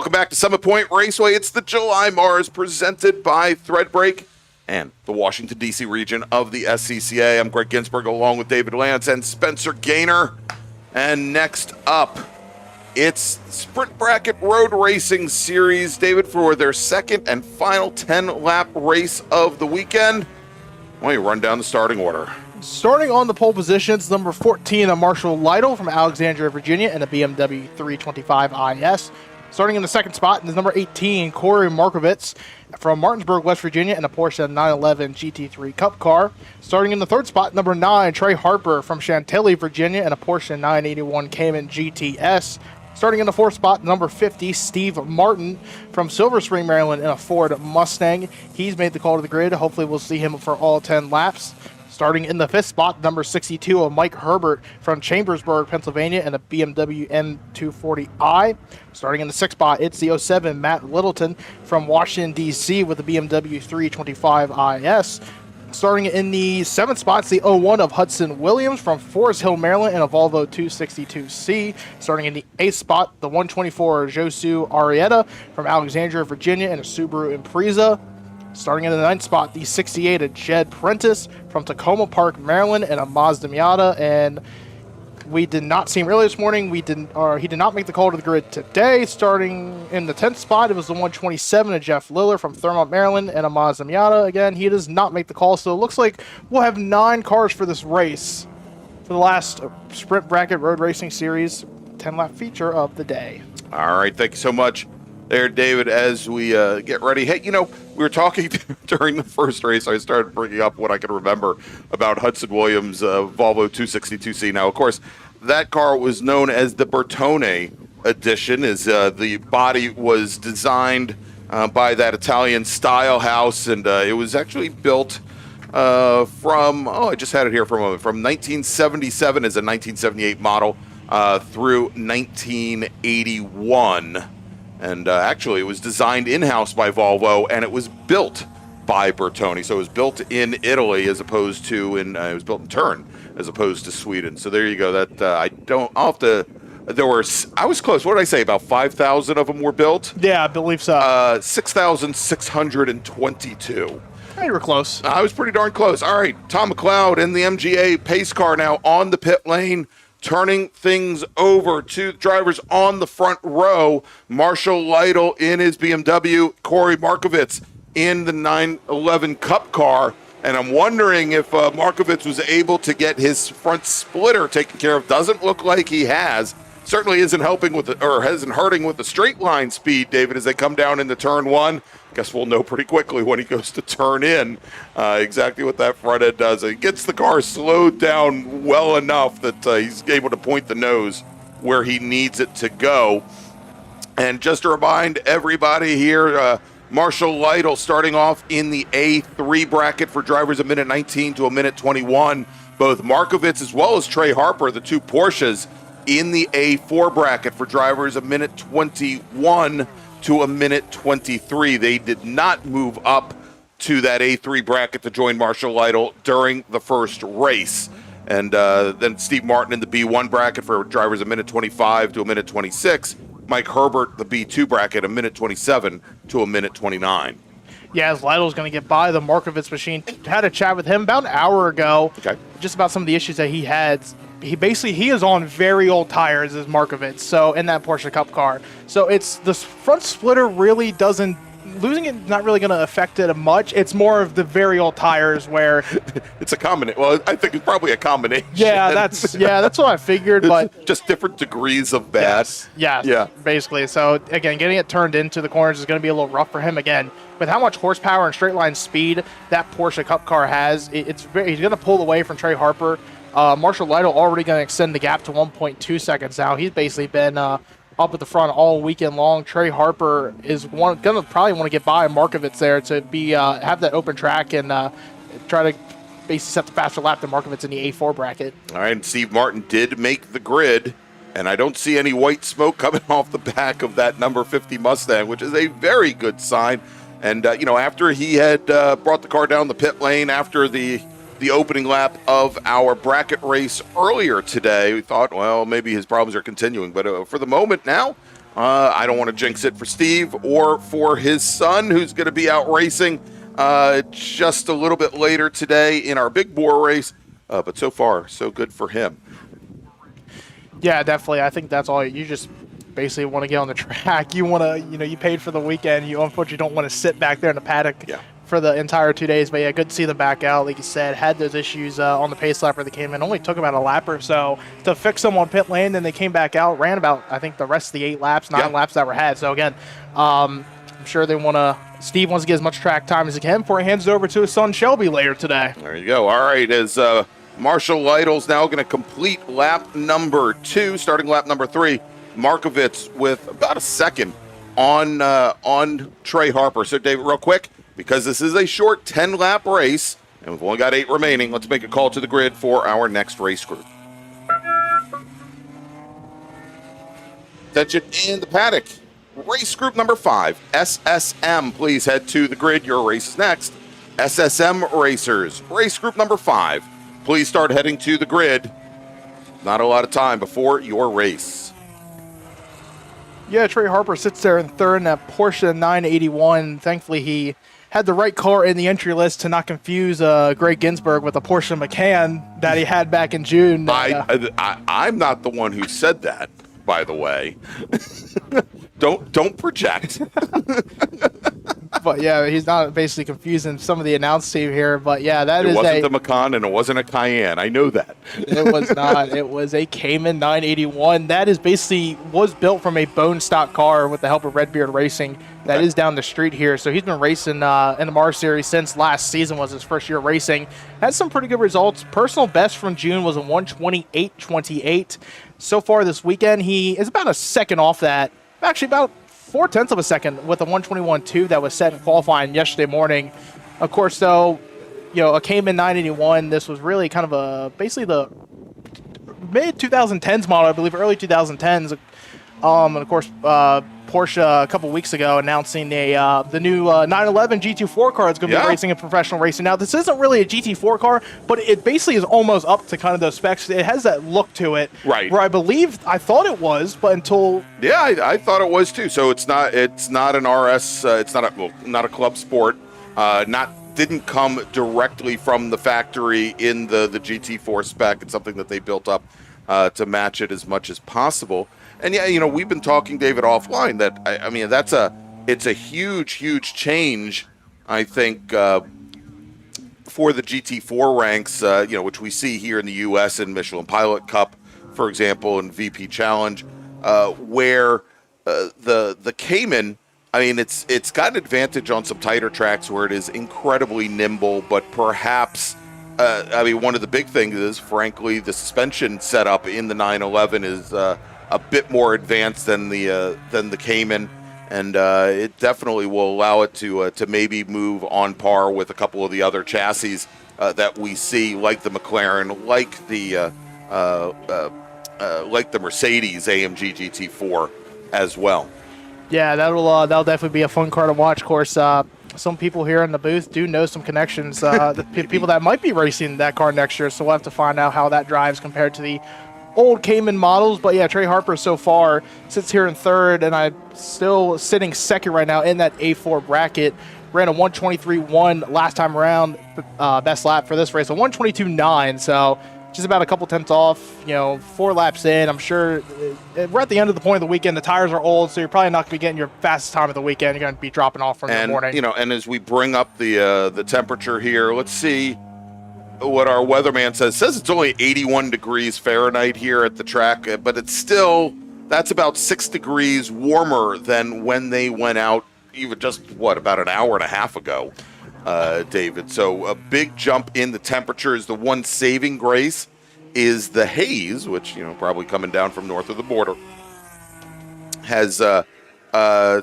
Welcome back to Summit Point Raceway. It's the July MARRS presented by Threadbreak and the Washington, D.C. region of the SCCA. I'm Greg Ginsburg along with David Lance and Spencer Gaynor. And next up, it's Sprint Bracket Road Racing Series, David, for their second and final 10-lap race of the weekend. Why don't you run down the starting order? Starting on the pole positions, number 14, a Marshall Lytle from Alexandria, Virginia, and a BMW 325 IS. Starting in the second spot is number 18, Corey Markovitz from Martinsburg, West Virginia, and a Porsche 911 GT3 Cup car. Starting in the third spot, number 9, Trey Harper from Chantilly, Virginia, and a Porsche 981 Cayman GTS. Starting in the fourth spot, number 50, Steve Martin from Silver Spring, Maryland, in a Ford Mustang. He's made the call to the grid. Hopefully we'll see him for all 10 laps. Starting in the fifth spot, number 62, of Mike Herbert from Chambersburg, Pennsylvania, and a BMW M240i. Starting in the sixth spot, it's the 07, Matt Littleton from Washington, D.C., with the BMW 325 IS. Starting in the seventh spot, it's the 01 of Hudson Williams from Forest Hill, Maryland, and a Volvo 262C. Starting in the eighth spot, the 124 Josu Arrieta from Alexandria, Virginia, and a Subaru Impreza. Starting in the ninth spot, the 68 of Jed Prentice from Tacoma Park, Maryland, and a Mazda Miata. And we did not see him earlier this morning. He did not make the call to the grid today. Starting in the 10th spot, it was the 127 of Jeff Liller from Thurmont, Maryland, and a Mazda Miata. Again, he does not make the call, so it looks like we'll have 9 cars for this race for the last Sprint Bracket Road Racing Series 10-lap feature of the day. All right, thank you so much there, David, as we get ready. Hey, we were talking during the first race. I started bringing up what I can remember about Hudson Williams' Volvo 262C. Now, of course, that car was known as the Bertone edition, as the body was designed by that Italian style house, and it was actually built from, I just had it here for a moment, from 1977 as a 1978 model through 1981. And actually, it was designed in-house by Volvo, and it was built by Bertone. So it was built in Italy as opposed to it was built in Turin as opposed to Sweden. So there you go. That I was close. What did I say? About 5,000 of them were built? Yeah, I believe so. 6,622. Hey, you were close. I was pretty darn close. All right, Tom McLeod in the MGA pace car now on the pit lane, turning things over to drivers on the front row. Marshall Lytle in his BMW, Corey Markovitz in the 911 Cup car. And I'm wondering if Markovitz was able to get his front splitter taken care of. Doesn't look like he has. Certainly isn't helping with isn't hurting with the straight line speed, David, as they come down into turn one. Guess we'll know pretty quickly when he goes to turn in exactly what that front end does. He gets the car slowed down well enough that he's able to point the nose where he needs it to go. And just to remind everybody here, Marshall Lytle starting off in the A3 bracket for drivers a minute 19 to a minute 21. Both Markovitz as well as Trey Harper, the two Porsches, in the A4 bracket for drivers a minute 21 to a minute 23. They did not move up to that A3 bracket to join Marshall Lytle during the first race. And then Steve Martin in the B1 bracket for drivers a minute 25 to a minute 26. Mike Herbert, the B2 bracket, a minute 27 to a minute 29. Yeah, as Lytle's going to get by the Markovitz machine. Had a chat with him about an hour ago, just about some of the issues that he had. He is on very old tires as Markovitz, so in that Porsche Cup car. So it's the front splitter really doesn't, losing it is not really going to affect it much. It's more of the very old tires where it's a combination. Well, I think it's probably a combination. Yeah, that's what I figured, but just different degrees of bad. Yeah, basically. So again, getting it turned into the corners is going to be a little rough for him again. With how much horsepower and straight line speed that Porsche Cup car has, he's going to pull away from Trey Harper. Marshall Lytle already going to extend the gap to 1.2 seconds now. He's basically been up at the front all weekend long. Trey Harper is going to probably want to get by Markovitz there to be have that open track and try to basically set the faster lap than Markovitz in the A4 bracket. All right, and Steve Martin did make the grid, and I don't see any white smoke coming off the back of that number 50 Mustang, which is a very good sign. And, after he had brought the car down the pit lane after the opening lap of our bracket race earlier today, we thought, well, maybe his problems are continuing. But for the moment now, I don't want to jinx it for Steve or for his son, who's going to be out racing just a little bit later today in our big bore race. But so far, so good for him. Yeah, definitely. I think that's all. You just basically want to get on the track. You want to, you paid for the weekend. You unfortunately don't want to sit back there in the paddock for the entire 2 days. But yeah, good to see them back out. Like you said, had those issues on the pace lapper that came in. Only took about a lap or so to fix them on pit lane. Then they came back out, ran about, I think, the rest of the 8 laps, 9 laps that were had. So again, I'm sure they want to. Steve wants to get as much track time as he can before he hands it over to his son Shelby later today. There you go. All right, as Marshall Lytle's now going to complete lap number 2, starting lap number 3. Markovitz with about a second on Trey Harper. So, David, real quick, because this is a short 10-lap race, and we've only got 8 remaining, let's make a call to the grid for our next race group. Attention in the paddock. Race group number 5, SSM. Please head to the grid. Your race is next. SSM racers. Race group number 5. Please start heading to the grid. Not a lot of time before your race. Yeah, Trey Harper sits there in third in that Porsche 981. Thankfully, he had the right car in the entry list to not confuse Greg Ginsburg with the Porsche Macan that he had back in June. I'm not the one who said that, by the way. Don't project. But yeah, he's not basically confusing some of the announce team here. But yeah, it wasn't the Macan and it wasn't a Cayenne. I know that. It was not. It was a Cayman 981. That is basically was built from a bone stock car with the help of Redbeard Racing. That is down the street here. So he's been racing in the MARRS series since last season was his first year racing. Had some pretty good results. Personal best from June was a 128.28. So far this weekend, he is about a second off that. Actually, about 0.4 of a second with a 121.2 that was set in qualifying yesterday morning. Of course, though, a Cayman 981. This was really kind of basically the mid 2010s model, I believe, early 2010s. And of course, Porsche a couple weeks ago announcing the new 911 GT4 car that's going to be racing in professional racing. Now, this isn't really a GT4 car, but it basically is almost up to kind of those specs. It has that look to it, right? Where I thought it was, but until I thought it was too. So it's not an RS. It's not a club sport. Didn't come directly from the factory in the GT4 spec. It's something that they built up to match it as much as possible. And yeah, we've been talking, David, offline that I mean it's a huge change. I think for the GT4 ranks, which we see here in the U.S. in Michelin Pilot Cup, for example, and VP Challenge, where the Cayman. I mean, it's got an advantage on some tighter tracks where it is incredibly nimble, but perhaps, one of the big things is, frankly, the suspension setup in the 911 is a bit more advanced than the Cayman, and it definitely will allow it to maybe move on par with a couple of the other chassis that we see, like the McLaren, like the Mercedes AMG GT4 as well. Yeah, that'll definitely be a fun car to watch. Of course, some people here in the booth do know some connections, the people that might be racing that car next year, so we'll have to find out how that drives compared to the old Cayman models. But yeah, Trey Harper so far sits here in third, and I'm still sitting second right now in that A4 bracket. Ran a 123.1 last time around, best lap for this race, a 122.9, so just about a couple tenths off, 4 laps in. I'm sure we're at the end of the point of the weekend. The tires are old, so you're probably not going to be getting your fastest time of the weekend. You're going to be dropping off from the morning. And as we bring up the temperature here, let's see what our weatherman says. It says it's only 81 degrees Fahrenheit here at the track, but it's still, that's about 6 degrees warmer than when they went out even just, about an hour and a half ago. David. So a big jump in the temperatures. The one saving grace is the haze, which, probably coming down from north of the border, has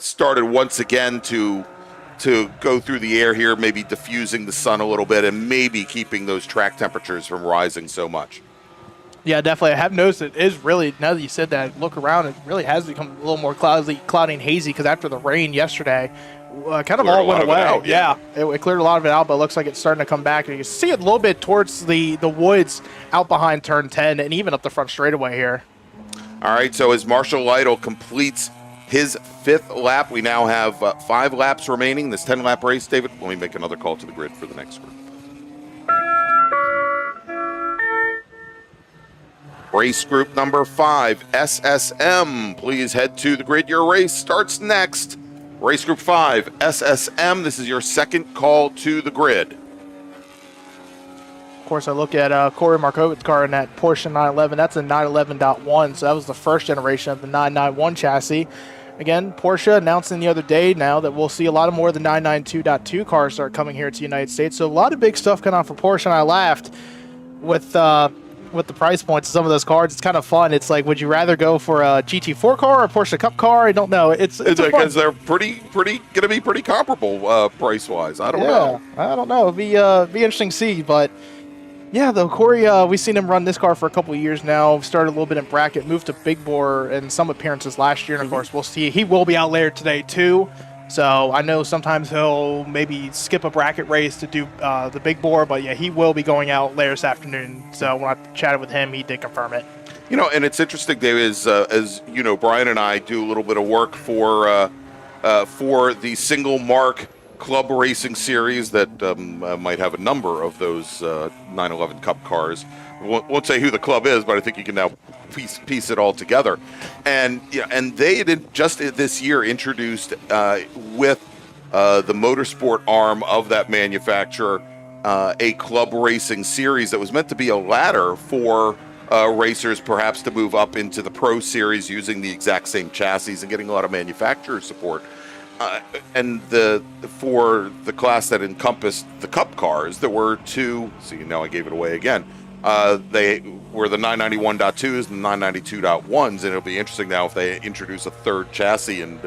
started once again to go through the air here, maybe diffusing the sun a little bit and maybe keeping those track temperatures from rising so much. Yeah, definitely. I have noticed it is really, now that you said that, look around, it really has become a little more cloudy and hazy, because after the rain yesterday, kind of all went away. It cleared a lot of it out, but it looks like it's starting to come back. And you can see it a little bit towards the woods out behind turn 10 and even up the front straightaway here. All right, so as Marshall Lytle completes his 5th lap. We now have 5 laps remaining. This 10-lap race, David, let me make another call to the grid for the next group. Race group number 5, SSM. Please head to the grid. Your race starts next. Race group 5, SSM. This is your second call to the grid. Of course, I look at Corey Markovic's car in that Porsche 911. That's a 911.1, so that was the first generation of the 991 chassis. Again, Porsche announcing the other day now that we'll see a lot more of the 992.2 cars start coming here to the United States. So a lot of big stuff coming on for Porsche, and I laughed with the price points of some of those cars. It's kind of fun. It's like, would you rather go for a GT4 car or a Porsche Cup car? I don't know. It's because they're pretty going to be pretty comparable price-wise. I don't know. I don't know. It'd be interesting to see, but yeah, though, Corey, we've seen him run this car for a couple of years now. Started a little bit in bracket, moved to big bore in some appearances last year, and of course, we'll see. He will be out later today too. So I know sometimes he'll maybe skip a bracket race to do the big bore, but yeah, he will be going out later this afternoon. So when I chatted with him, he did confirm it. You know, and it's interesting, Dave, as you know, Brian and I do a little bit of work for the single mark club racing series that might have a number of those 911 Cup cars. Won't say who the club is, but I think you can now piece it all together. And and they had just this year introduced with the motorsport arm of that manufacturer a club racing series that was meant to be a ladder for racers perhaps to move up into the pro series using the exact same chassis and getting a lot of manufacturer support. And for the class that encompassed the Cup cars, there were 2. See, now I gave it away again. They were the 991.2s and the 992.1s, and it'll be interesting now if they introduce a 3rd chassis and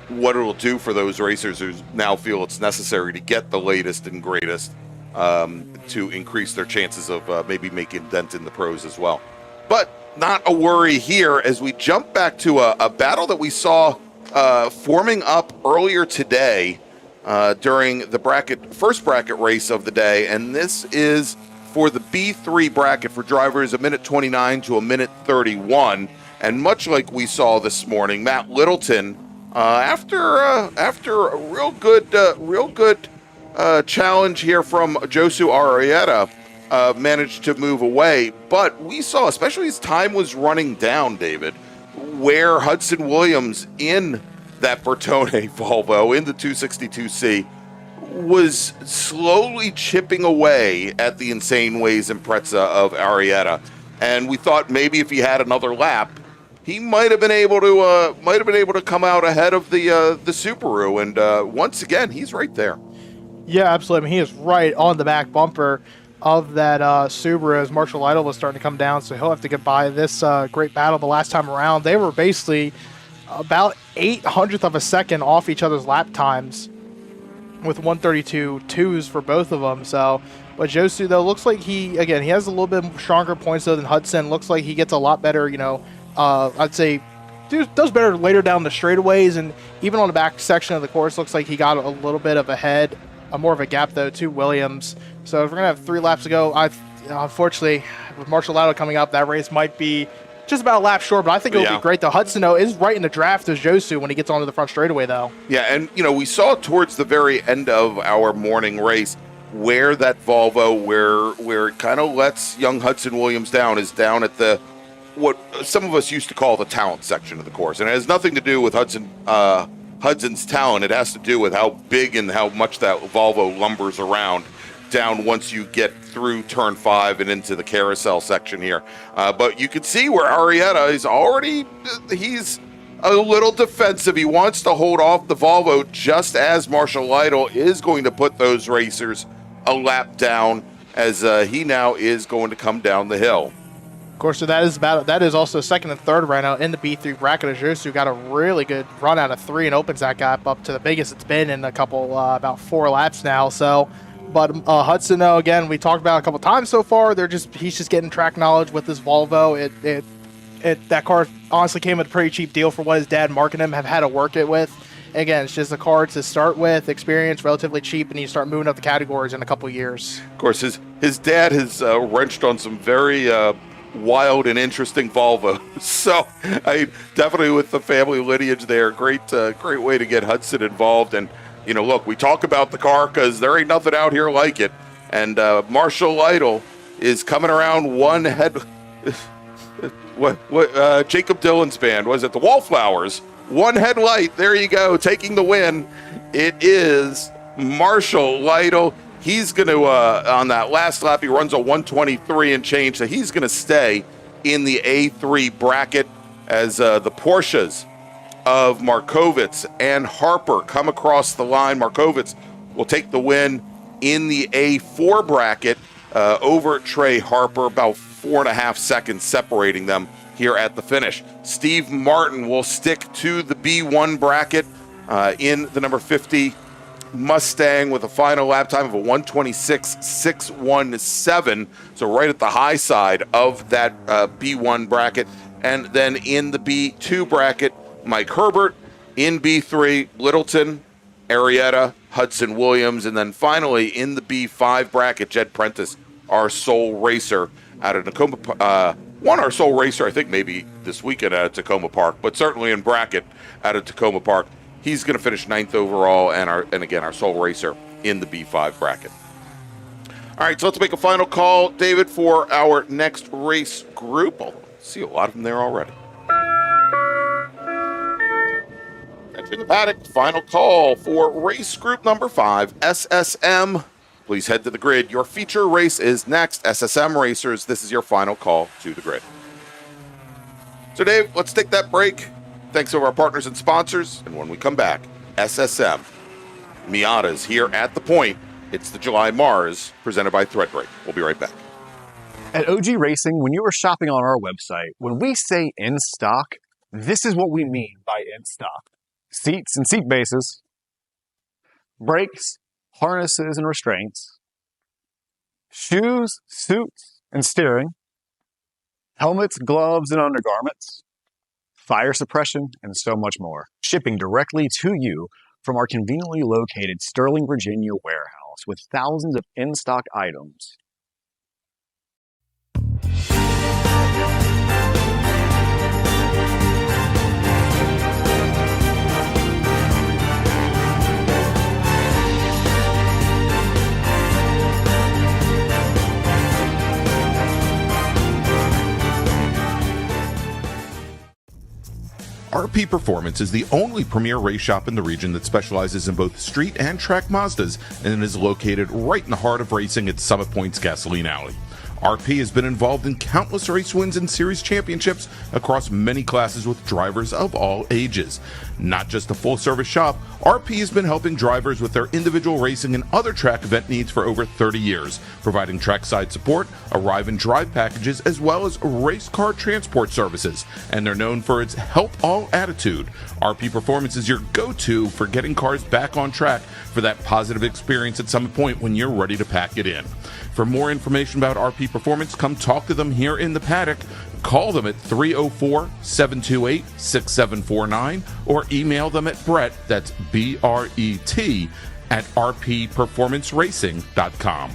what it'll do for those racers who now feel it's necessary to get the latest and greatest to increase their chances of maybe making a dent in the pros as well. But not a worry here as we jump back to a battle that we saw forming up earlier today during the first bracket race of the day, and this is for the B3 bracket for drivers a minute 29 to a minute 31. And much like we saw this morning, Matt Littleton, after a real good challenge here from Josu Arrieta, managed to move away. But we saw, especially as time was running down, David, where Hudson Williams in that Bertone Volvo in the 262C was slowly chipping away at the insane ways and Impreza of Arrieta, and we thought maybe if he had another lap, he might have been able to come out ahead of the Subaru. And once again, he's right there. Yeah, absolutely. I mean, he is right on the back bumper of that Subaru as Marshall Lytle was starting to come down, so he'll have to get by this great battle the last time around. They were basically about 0.08 of a second off each other's lap times with 132.2s for both of them. So, but Josu, though, looks like he has a little bit stronger points, though, than Hudson. Looks like he gets a lot better, I'd say does better later down the straightaways, and even on the back section of the course, looks like he got a little bit of more of a gap, though, to Williams. So if we're going to have 3 laps to go, unfortunately, with Marshall Lytle coming up, that race might be just about a lap short, but I think it'll be great, though. Hudson, though, is right in the draft as Josu when he gets onto the front straightaway, though. Yeah, and, we saw towards the very end of our morning race where that Volvo, where it kind of lets young Hudson Williams down, is down at what some of us used to call the talent section of the course. And it has nothing to do with Hudson's talent. It has to do with how big and how much that Volvo lumbers around down once you get through turn 5 and into the carousel section here. But you can see where Arrieta is he's a little defensive. He wants to hold off the Volvo just as Marshall Lytle is going to put those racers a lap down as he now is going to come down the hill. Of course, so that is also second and third right now in the B3 bracket. Josu got a really good run out of 3 and opens that gap up to the biggest it's been in a couple, about 4 laps now. So, but Hudson, though, again, we talked about a couple times so far. He's just getting track knowledge with this Volvo. That car honestly came at a pretty cheap deal for what his dad and Mark and him have had to work it with. Again, it's just a car to start with, experience, relatively cheap, and you start moving up the categories in a couple years. Of course, his dad has wrenched on some very wild and interesting Volvo. So I definitely, with the family lineage there, great way to get Hudson involved. And look, we talk about the car because there ain't nothing out here like it. And Marshall Lytle is coming around one head. What Jacob Dylan's band was it? The Wallflowers. One headlight. There you go, taking the win. It is Marshall Lytle. He's going to, on that last lap, he runs a 123 and change, so he's going to stay in the A3 bracket as the Porsches of Markovitz and Harper come across the line. Markovitz will take the win in the A4 bracket over Trey Harper, about 4.5 seconds separating them here at the finish. Steve Martin will stick to the B1 bracket in the number 50 Mustang with a final lap time of a 126.617, so right at the high side of that B1 bracket. And then in the B2 bracket, Mike Herbert. In B3, Littleton, Arrieta, Hudson Williams. And then finally in the B5 bracket, Jed Prentice, our sole racer out of Tacoma. Won our sole racer, I think, maybe this weekend out of Tacoma Park, but certainly in bracket out of Tacoma Park. He's going to finish 9th overall and again, our sole racer in the B5 bracket. All right, so let's make a final call, David, for our next race group. I'll see a lot of them there already. Entering the paddock, final call for race group number 5, SSM. Please head to the grid. Your feature race is next. SSM racers, this is your final call to the grid. So, Dave, let's take that break. Thanks to our partners and sponsors. And when we come back, SSM, Miata's here at the point. It's the July MARRS presented by Threadbreak. We'll be right back. At OG Racing, when you are shopping on our website, when we say in stock, this is what we mean by in stock. Seats and seat bases, brakes, harnesses and restraints, shoes, suits, and steering, helmets, gloves, and undergarments, fire suppression, and so much more. Shipping directly to you from our conveniently located Sterling, Virginia warehouse with thousands of in-stock items. RP Performance is the only premier race shop in the region that specializes in both street and track Mazdas and is located right in the heart of racing at Summit Point's Gasoline Alley. RP has been involved in countless race wins and series championships across many classes with drivers of all ages. Not just a full-service shop, RP has been helping drivers with their individual racing and other track event needs for over 30 years, providing trackside support, arrive and drive packages, as well as race car transport services. And they're known for its help all attitude. RP Performance is your go-to for getting cars back on track for that positive experience at Summit Point when you're ready to pack it in. For more information about RP Performance, come talk to them here in the paddock. Call them at 304-728-6749 or email them at Brett, that's B-R-E-T, at rpperformanceracing.com.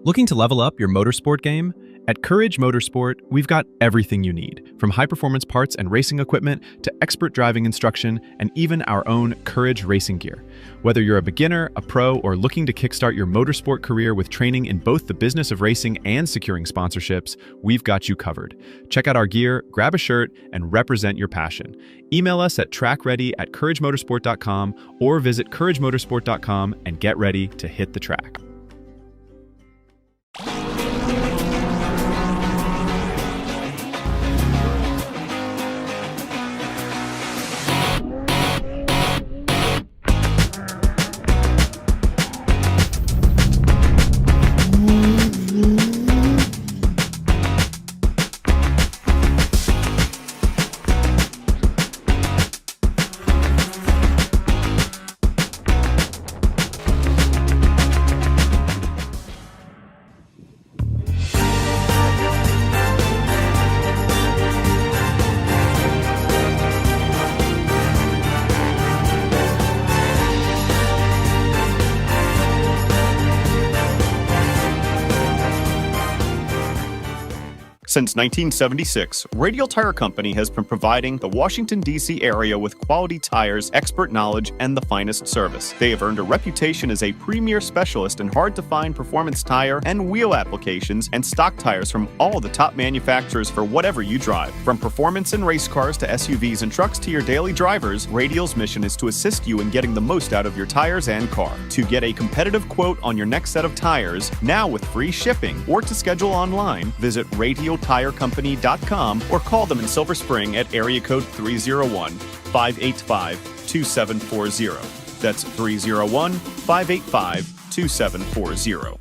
Looking to level up your motorsport game? At Courage Motorsport, we've got everything you need, from high-performance parts and racing equipment to expert driving instruction and even our own Courage racing gear. Whether you're a beginner, a pro, or looking to kickstart your motorsport career with training in both the business of racing and securing sponsorships, we've got you covered. Check out our gear, grab a shirt, and represent your passion. Email us at trackready@couragemotorsport.com or visit couragemotorsport.com and get ready to hit the track. Since 1976, Radial Tire Company has been providing the Washington, D.C. area with quality tires, expert knowledge, and the finest service. They have earned a reputation as a premier specialist in hard-to-find performance tire and wheel applications and stock tires from all the top manufacturers for whatever you drive. From performance and race cars to SUVs and trucks to your daily drivers, Radial's mission is to assist you in getting the most out of your tires and car. To get a competitive quote on your next set of tires, now with free shipping, or to schedule online, visit radialtirecompany.com or call them in Silver Spring at area code 301-585-2740. That's 301-585-2740.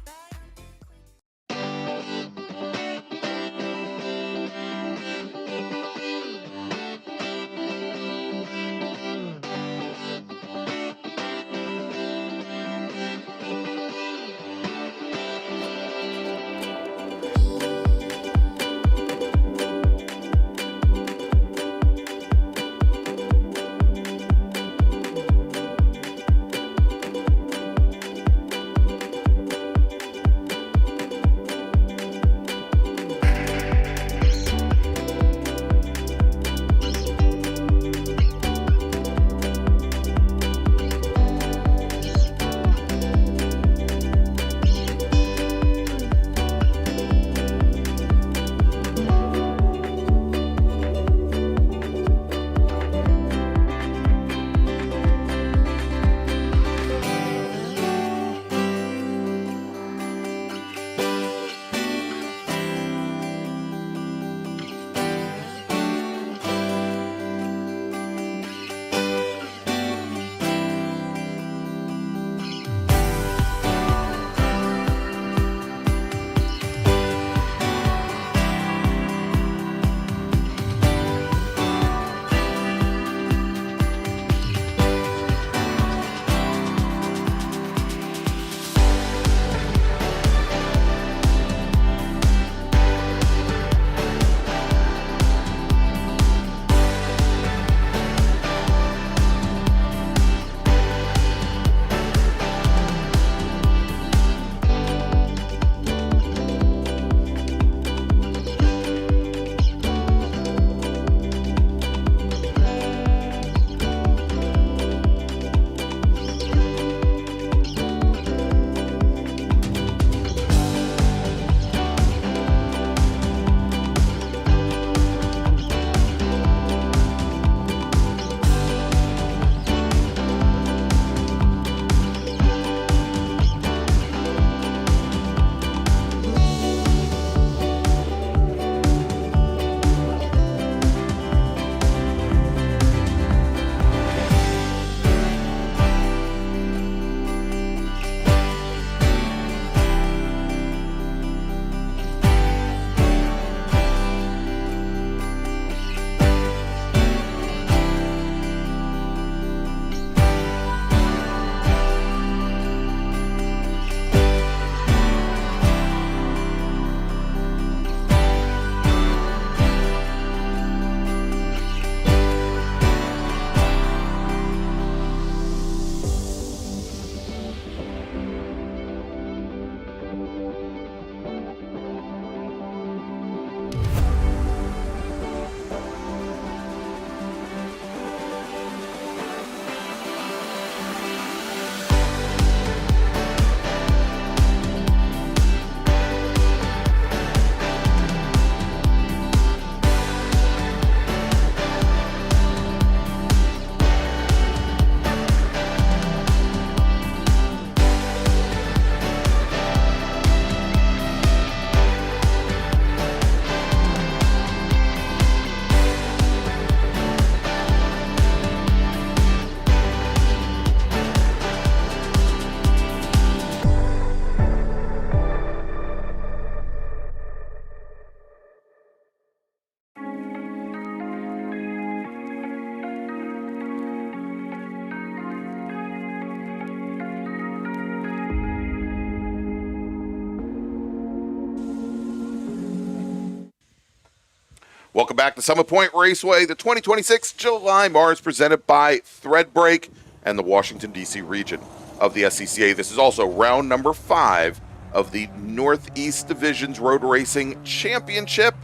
Welcome back to Summit Point Raceway, the 2026 July MARRS presented by Threadbreak and the Washington, D.C. region of the SCCA. This is also round number 5 of the Northeast Division's Road Racing Championship.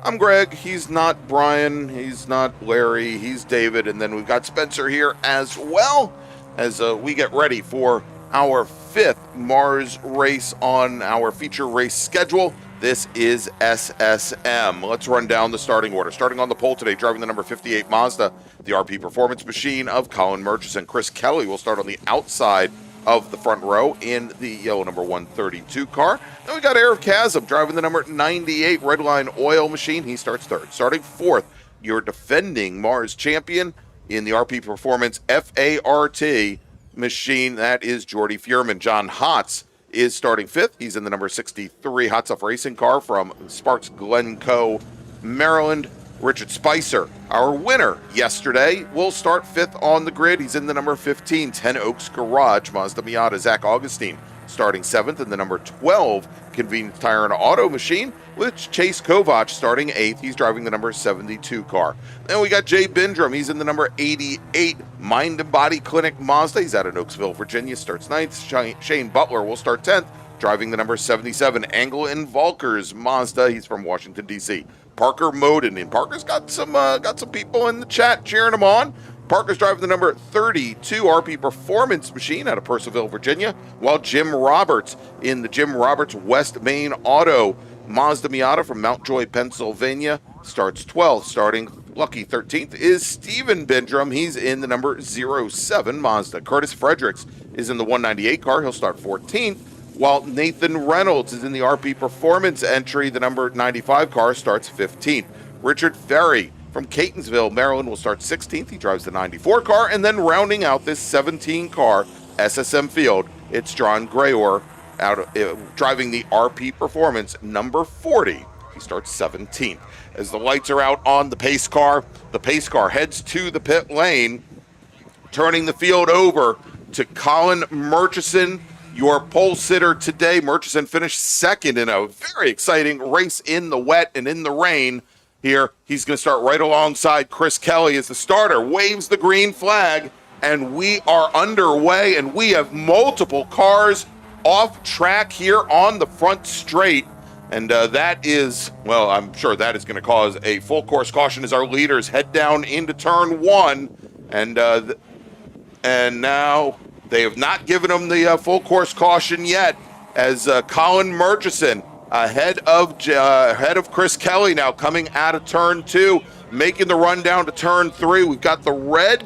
I'm Greg. He's not Brian. He's not Larry. He's David. And then we've got Spencer here as well as we get ready for our 5th MARRS race on our feature race schedule. This is SSM. Let's run down the starting order. Starting on the pole today, driving the number 58 Mazda, the RP Performance Machine of Colin Murchison. Chris Kelly will start on the outside of the front row in the yellow number 132 car. Then we got Eric Chasm driving the number 98 Redline Oil Machine. He starts third. Starting fourth, your defending MARRS champion in the RP Performance FART machine. That is Jordy Fuhrman. John Hotz is starting fifth. He's in the number 63 Hot Stuff Racing car from Sparks Glencoe, Maryland. Richard Spicer, our winner yesterday, will start fifth on the grid. He's in the number 15 Ten Oaks Garage Mazda Miata. Zach Augustine starting seventh in the number 12 Convenience Tire and Auto Machine, with Chase Kovach starting eighth. He's driving the number 72 car. Then we got Jay Bindrum. He's in the number 88 Mind and Body Clinic Mazda. He's out of Oaksville, Virginia, starts ninth. Shane Butler will start 10th, driving the number 77 Angle and Volkers Mazda. He's from Washington, D.C. Parker Moden, and Parker's got some people in the chat cheering him on. Parker's driving the number 32 RP Performance Machine out of Purcellville, Virginia, while Jim Roberts in the Jim Roberts West Main Auto Mazda Miata from Mount Joy, Pennsylvania, starts 12th. Starting lucky 13th is Stephen Bindrum. He's in the number 07 Mazda. Curtis Fredericks is in the 198 car. He'll start 14th. While Nathan Reynolds is in the RP Performance entry, the number 95 car starts 15th. Richard Ferry from Catonsville, Maryland, will start 16th. He drives the 94 car. And then rounding out this 17 car SSM field, it's John Grayor driving the RP Performance number 40. He starts 17th. As the lights are out on the pace car heads to the pit lane, turning the field over to Colin Murchison, your pole sitter today. Murchison finished second in a very exciting race in the wet and in the rain. Here, he's going to start right alongside Chris Kelly as the starter waves the green flag, and we are underway, and we have multiple cars off track here on the front straight. And that is, well, I'm sure that is going to cause a full course caution as our leaders head down into turn one. And now they have not given him the full course caution yet, as Colin Murchison ahead of Chris Kelly now coming out of turn two, making the run down to turn three. We've got the red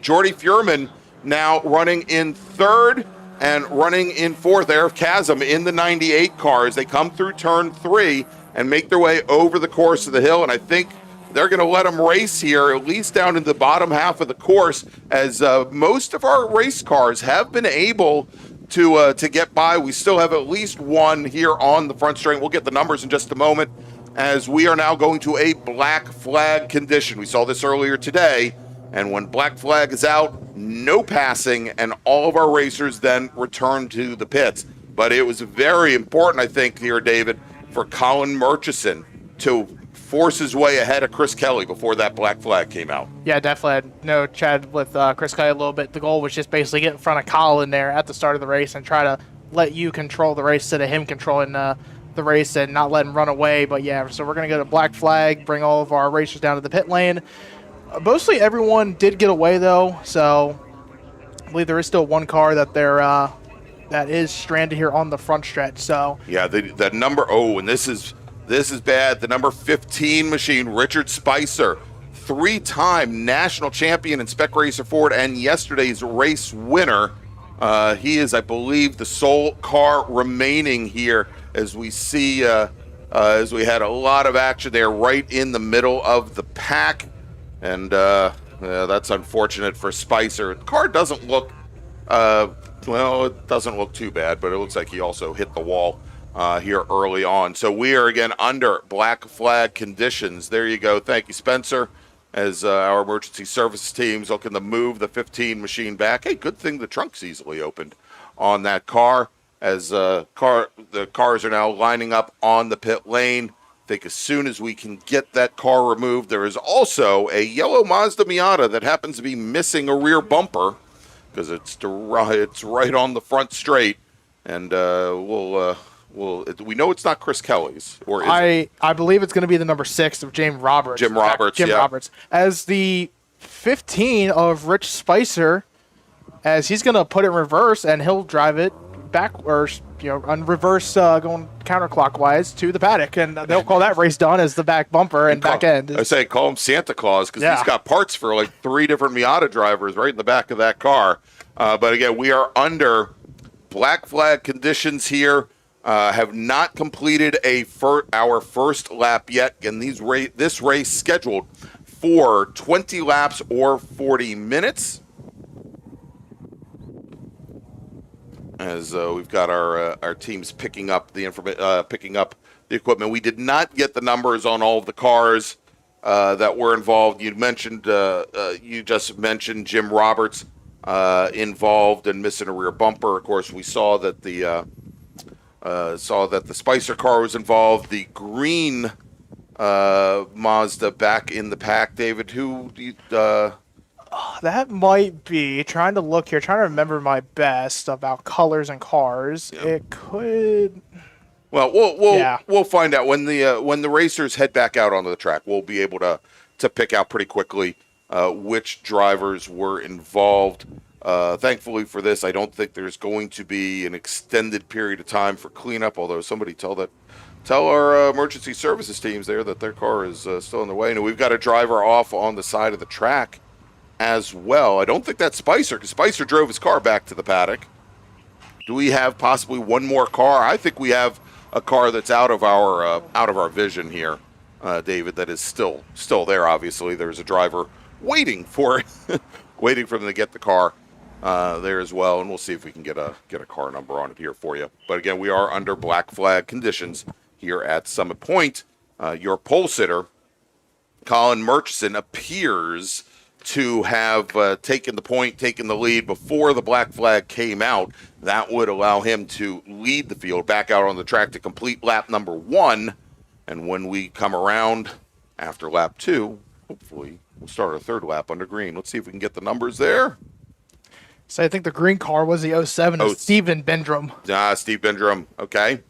Jordy Fuhrman now running in third, and running in fourth, Eric Chasm in the 98 car as they come through turn three and make their way over the course of the hill. And I think they're going to let them race here, at least down in the bottom half of the course, as most of our race cars have been able to get by. We still have at least one here on the front straight. We'll get the numbers in just a moment, as we are now going to a black flag condition. We saw this earlier today, and when black flag is out, no passing, and all of our racers then return to the pits. But it was very important, I think, here, David, for Colin Murchison to force his way ahead of Chris Kelly before that black flag came out. Yeah, definitely. I know Chad with Chris Kelly a little bit. The goal was just basically get in front of Colin there at the start of the race and try to let you control the race instead of him controlling the race and not let him run away. But yeah, so we're going to go to black flag, bring all of our racers down to the pit lane. Mostly everyone did get away, though, so I believe there is still one car that that is stranded here on the front stretch. So yeah, the number, and this is bad. The number 15 machine, Richard Spicer, three-time national champion in Spec Racer Ford and yesterday's race winner. He is, I believe, the sole car remaining here, as we see, as we had a lot of action there right in the middle of the pack. And that's unfortunate for Spicer. The car doesn't look, it doesn't look too bad, but it looks like he also hit the wall here early on. So we are again under black flag conditions. There you go. Thank you, Spencer, as our emergency services team's looking to move the 15 machine back. Hey, good thing the trunk's easily opened on that car, as the cars are now lining up on the pit lane. I think as soon as we can get that car removed. There is also a yellow Mazda Miata that happens to be missing a rear bumper, because it's right on the front straight, and we'll Well, we know it's not Chris Kelly's, or is it? I believe it's going to be the number 6 of James Roberts. Jim Roberts, Jim yeah. Roberts. As the 15 of Rich Spicer, as he's going to put it in reverse, and he'll drive it back, or on reverse, going counterclockwise to the paddock, and they'll call that race done as the back bumper and back end. I say call him Santa Claus because Yeah. he's got parts for like 3 different Miata drivers right in the back of that car. But again, we are under black flag conditions here. Have not completed our first lap yet, and this race scheduled for 20 laps or 40 minutes. As we've got our teams picking up the equipment. We did not get the numbers on all of the cars that were involved. You just mentioned Jim Roberts involved and missing a rear bumper. Of course, we saw that the Spicer car was involved. The green Mazda back in the pack. David, That might be, trying to look here, trying to remember my best about colors and cars. Yeah. It could. Well, we'll find out when the racers head back out onto the track. We'll be able to pick out pretty quickly which drivers were involved. Thankfully for this, I don't think there's going to be an extended period of time for cleanup. Although somebody tell our emergency services teams there that their car is still in the way. And we've got a driver off on the side of the track as well. I don't think that's Spicer, because Spicer drove his car back to the paddock. Do we have possibly one more car? I think we have a car that's out of our vision here, David. That is still there. Obviously, there's a driver waiting for them to get the car there as well, and we'll see if we can get a car number on it here for you. But again, we are under black flag conditions here at Summit Point. Your pole sitter, Colin Murchison, appears to have taken the lead before the black flag came out. That would allow him to lead the field back out on the track to complete lap number 1. And when we come around after lap 2, hopefully we'll start our third lap under green. Let's see if we can get the numbers there. So I think the green car was the 07 of Stephen Bendrum. Steve Bendrum. Okay.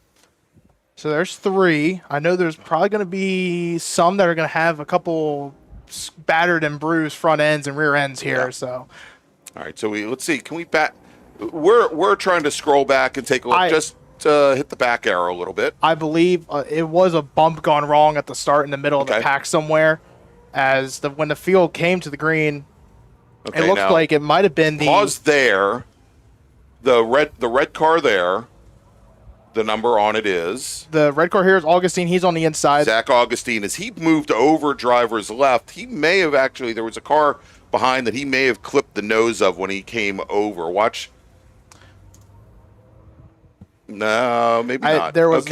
So there's 3. I know there's probably going to be some that are going to have a couple battered and bruised front ends and rear ends here. Yeah. So, all right. So let's see. Can we bat? We're trying to scroll back and take a look. Just hit the back arrow a little bit. I believe it was a bump gone wrong at the start in the middle of the pack somewhere. As when the field came to the green, it looks like it might have been the pause there. The red car there. The number on it is... The red car here is Augustine. He's on the inside. Zach Augustine. As he moved over driver's left, he may have actually... There was a car behind that he may have clipped the nose of when he came over. Watch. No, maybe not. There was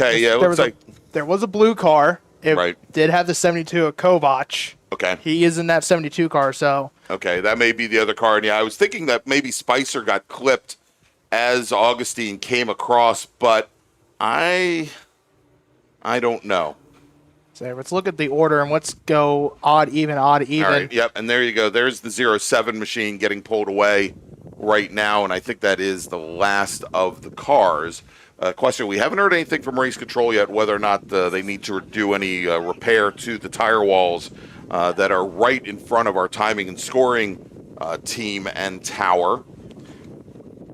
a blue car. It did have the 72 of Kovac. Okay. He is in that 72 car, so... Okay, that may be the other car. And yeah, I was thinking that maybe Spicer got clipped as Augustine came across, but... I don't know. So let's look at the order and let's go odd, even, odd, even. All right, yep, and there you go. There's the 07 machine getting pulled away right now, and I think that is the last of the cars. Question, we haven't heard anything from race control yet, whether or not they need to do any repair to the tire walls that are right in front of our timing and scoring team and tower.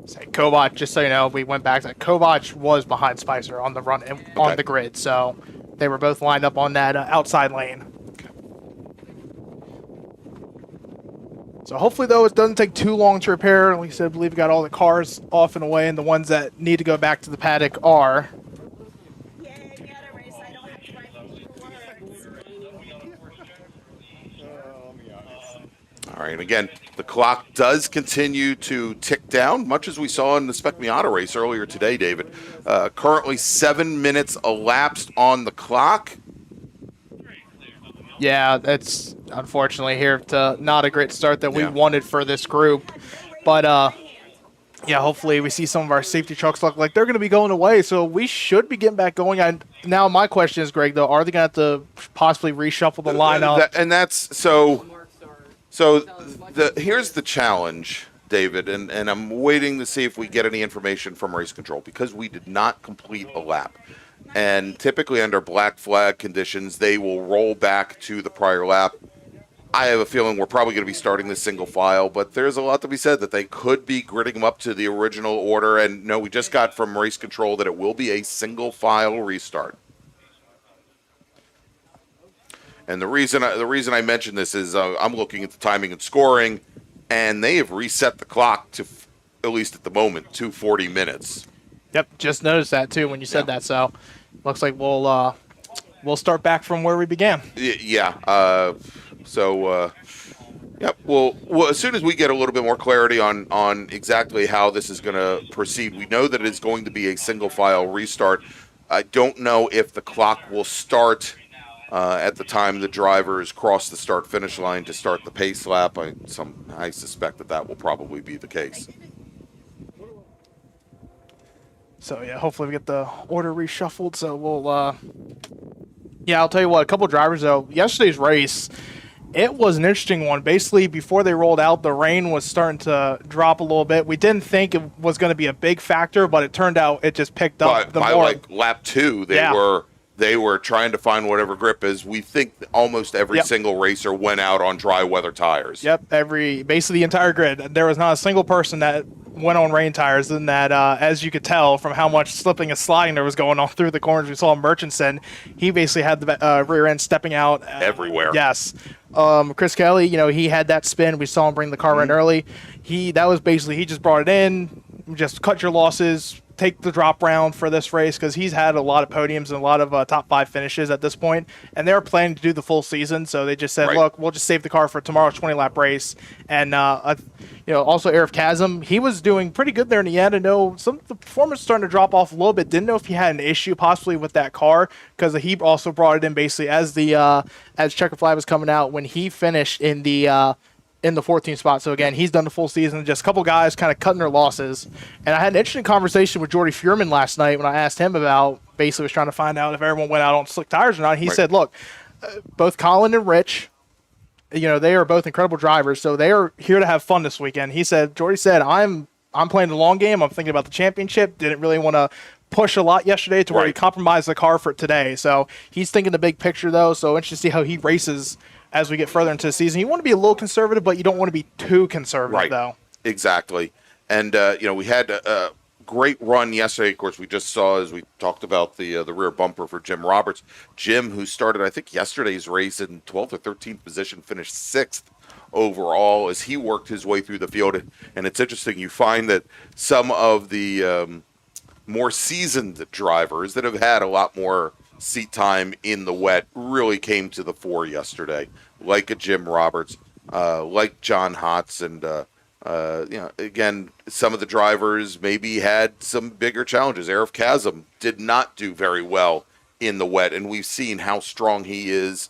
Say Kovac, just so you know, we went back to Kovac was behind Spicer on the run on the grid, so they were both lined up on that outside lane. Okay. So hopefully, though, it doesn't take too long to repair. Like I said, I believe we got all the cars off and away, and the ones that need to go back to the paddock are. All right, again, the clock does continue to tick down, much as we saw in the Spec Miata race earlier today, David. Currently 7 minutes elapsed on the clock. Yeah, that's unfortunately here to not a great start that we wanted for this group. But, yeah, hopefully we see some of our safety trucks look like they're going to be going away, so we should be getting back going. Now my question is, Greg, though, are they going to have to possibly reshuffle the lineup? And that's so here's the challenge David, and I'm waiting to see if we get any information from race control because we did not complete a lap. And typically under black flag conditions, they will roll back to the prior lap. I have a feeling we're probably going to be starting this single file, but there's a lot to be said that they could be gridding them up to the original order. And no, we just got from race control that it will be a single file restart. And the reason I mention this is I'm looking at the timing and scoring, and they have reset the clock to, at least at the moment, 2:40 minutes. Yep, just noticed that too when you said that. So looks like we'll start back from where we began. Yeah. Yep. Well, as soon as we get a little bit more clarity on exactly how this is going to proceed, we know that it's going to be a single file restart. I don't know if the clock will start at the time the drivers cross the start-finish line to start the pace lap. I suspect that will probably be the case. So, yeah, hopefully we get the order reshuffled. So, we'll yeah, I'll tell you what, a couple drivers, though. Yesterday's race, it was an interesting one. Basically, before they rolled out, the rain was starting to drop a little bit. We didn't think it was going to be a big factor, but it turned out it just picked up. By like lap 2, they were trying to find whatever grip is. We think almost every single racer went out on dry weather tires. Yep, basically the entire grid. There was not a single person that went on rain tires, and that, as you could tell from how much slipping and sliding there was going on through the corners, we saw Murchison. He basically had the rear end stepping out everywhere. Yes. Chris Kelly, he had that spin. We saw him bring the car in early. That was basically, he just brought it in, just cut your losses, take the drop round for this race, because he's had a lot of podiums and a lot of top 5 finishes at this point, and they're planning to do the full season. So they just said, look, we'll just save the car for tomorrow's 20-lap race. And also Arif Kazim, he was doing pretty good there in the end. I know some of the performance was starting to drop off a little bit. Didn't know if he had an issue possibly with that car, because he also brought it in basically as checker flag was coming out when he finished in the 14th spot. So again, he's done the full season. Just a couple guys kind of cutting their losses. And I had an interesting conversation with Jordy Fuhrman last night when I asked him about, basically was trying to find out if everyone went out on slick tires or not. He said, look, both Colin and Rich, they are both incredible drivers, so they are here to have fun this weekend. Jordy said, I'm playing the long game. I'm thinking about the championship. Didn't really want to push a lot yesterday to where he compromised the car for today. So he's thinking the big picture, though. So interesting to see how he races as we get further into the season. You want to be a little conservative, but you don't want to be too conservative, though. Exactly. And, we had a great run yesterday. Of course, we just saw, as we talked about, the rear bumper for Jim Roberts. Jim, who started, I think, yesterday's race in 12th or 13th position, finished 6th overall as he worked his way through the field. And it's interesting. You find that some of the more seasoned drivers that have had a lot more seat time in the wet really came to the fore yesterday, like a Jim Roberts, like John Hotz, and again, some of the drivers maybe had some bigger challenges. Arif Kazim did not do very well in the wet, and we've seen how strong he is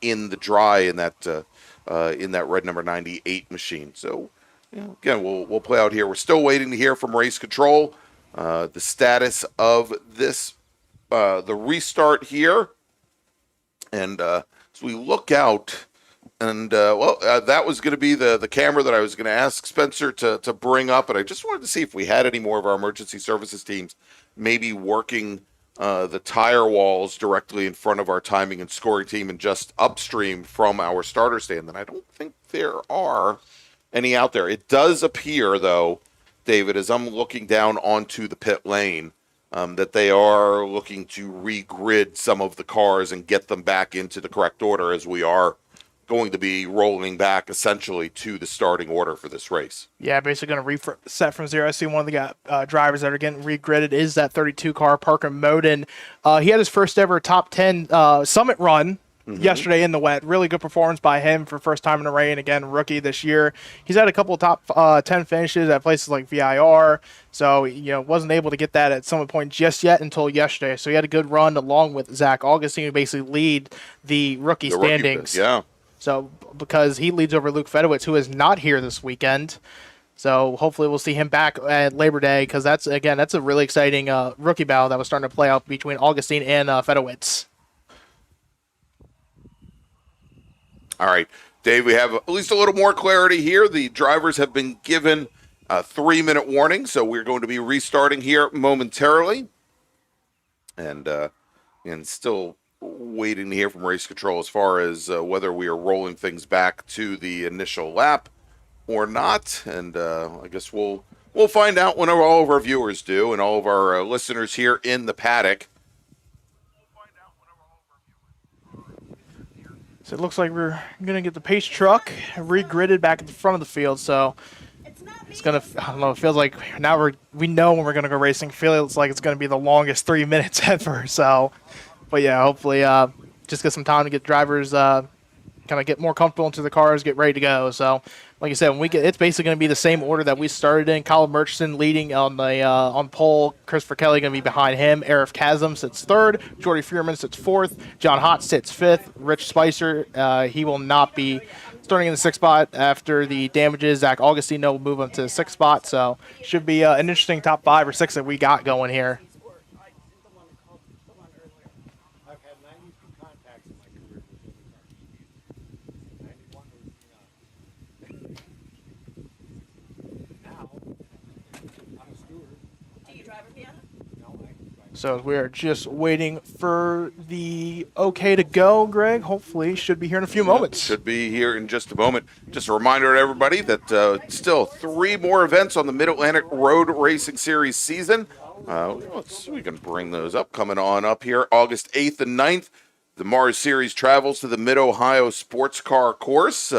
in the dry in that red number 98 machine. So again, we'll play out here. We're still waiting to hear from race control the status of this. The restart here, and as we look out, and that was going to be the camera that I was going to ask Spencer to bring up, and I just wanted to see if we had any more of our emergency services teams maybe working the tire walls directly in front of our timing and scoring team and just upstream from our starter stand, and I don't think there are any out there. It does appear, though, David, as I'm looking down onto the pit lane, that they are looking to regrid some of the cars and get them back into the correct order, as we are going to be rolling back essentially to the starting order for this race. Yeah, basically going to reset from zero. I see one of the drivers that are getting regridded is that 32 car, Parker Moden. He had his first ever top 10 summit run yesterday in the wet. Really good performance by him for first time in the rain. Again, rookie this year. He's had a couple of top 10 finishes at places like VIR. So, wasn't able to get that at some point just yet until yesterday. So he had a good run along with Zach Augustine, who basically lead the rookie standings. So, because he leads over Luke Fedowitz, who is not here this weekend. So hopefully we'll see him back at Labor Day, because that's a really exciting rookie battle that was starting to play out between Augustine and Fedowitz. All right. Dave, we have at least a little more clarity here. The drivers have been given a 3-minute warning, so we're going to be restarting here momentarily. And still waiting to hear from race control as far as whether we are rolling things back to the initial lap or not. And I guess we'll find out whenever all of our viewers do and all of our listeners here in the paddock. So it looks like we're going to get the pace truck re-gridded back at the front of the field. So it's going to, I don't know, it feels like now we know when we're going to go racing. Feels like it's going to be the longest 3 minutes ever. So, but yeah, hopefully just get some time to get drivers kind of get more comfortable into the cars, get ready to go. So, like I said, when we get, it's basically going to be the same order that we started in. Colin Murchison leading on the on pole. Christopher Kelly going to be behind him. Arif Kazem sits third. Jordy Freeman sits fourth. John Hott sits fifth. Rich Spicer, he will not be starting in the sixth spot after the damages. Zach Augustino will move him to the sixth spot. So, should be an interesting top 5 or 6 that we got going here. So we are just waiting for the okay to go, Greg. Hopefully, should be here in a few moments. Should be here in just a moment. Just a reminder to everybody that still 3 more events on the Mid-Atlantic Road Racing Series season. We can bring those up. Coming on up here, August 8th and 9th, the MARRS Series travels to the Mid-Ohio Sports Car Course.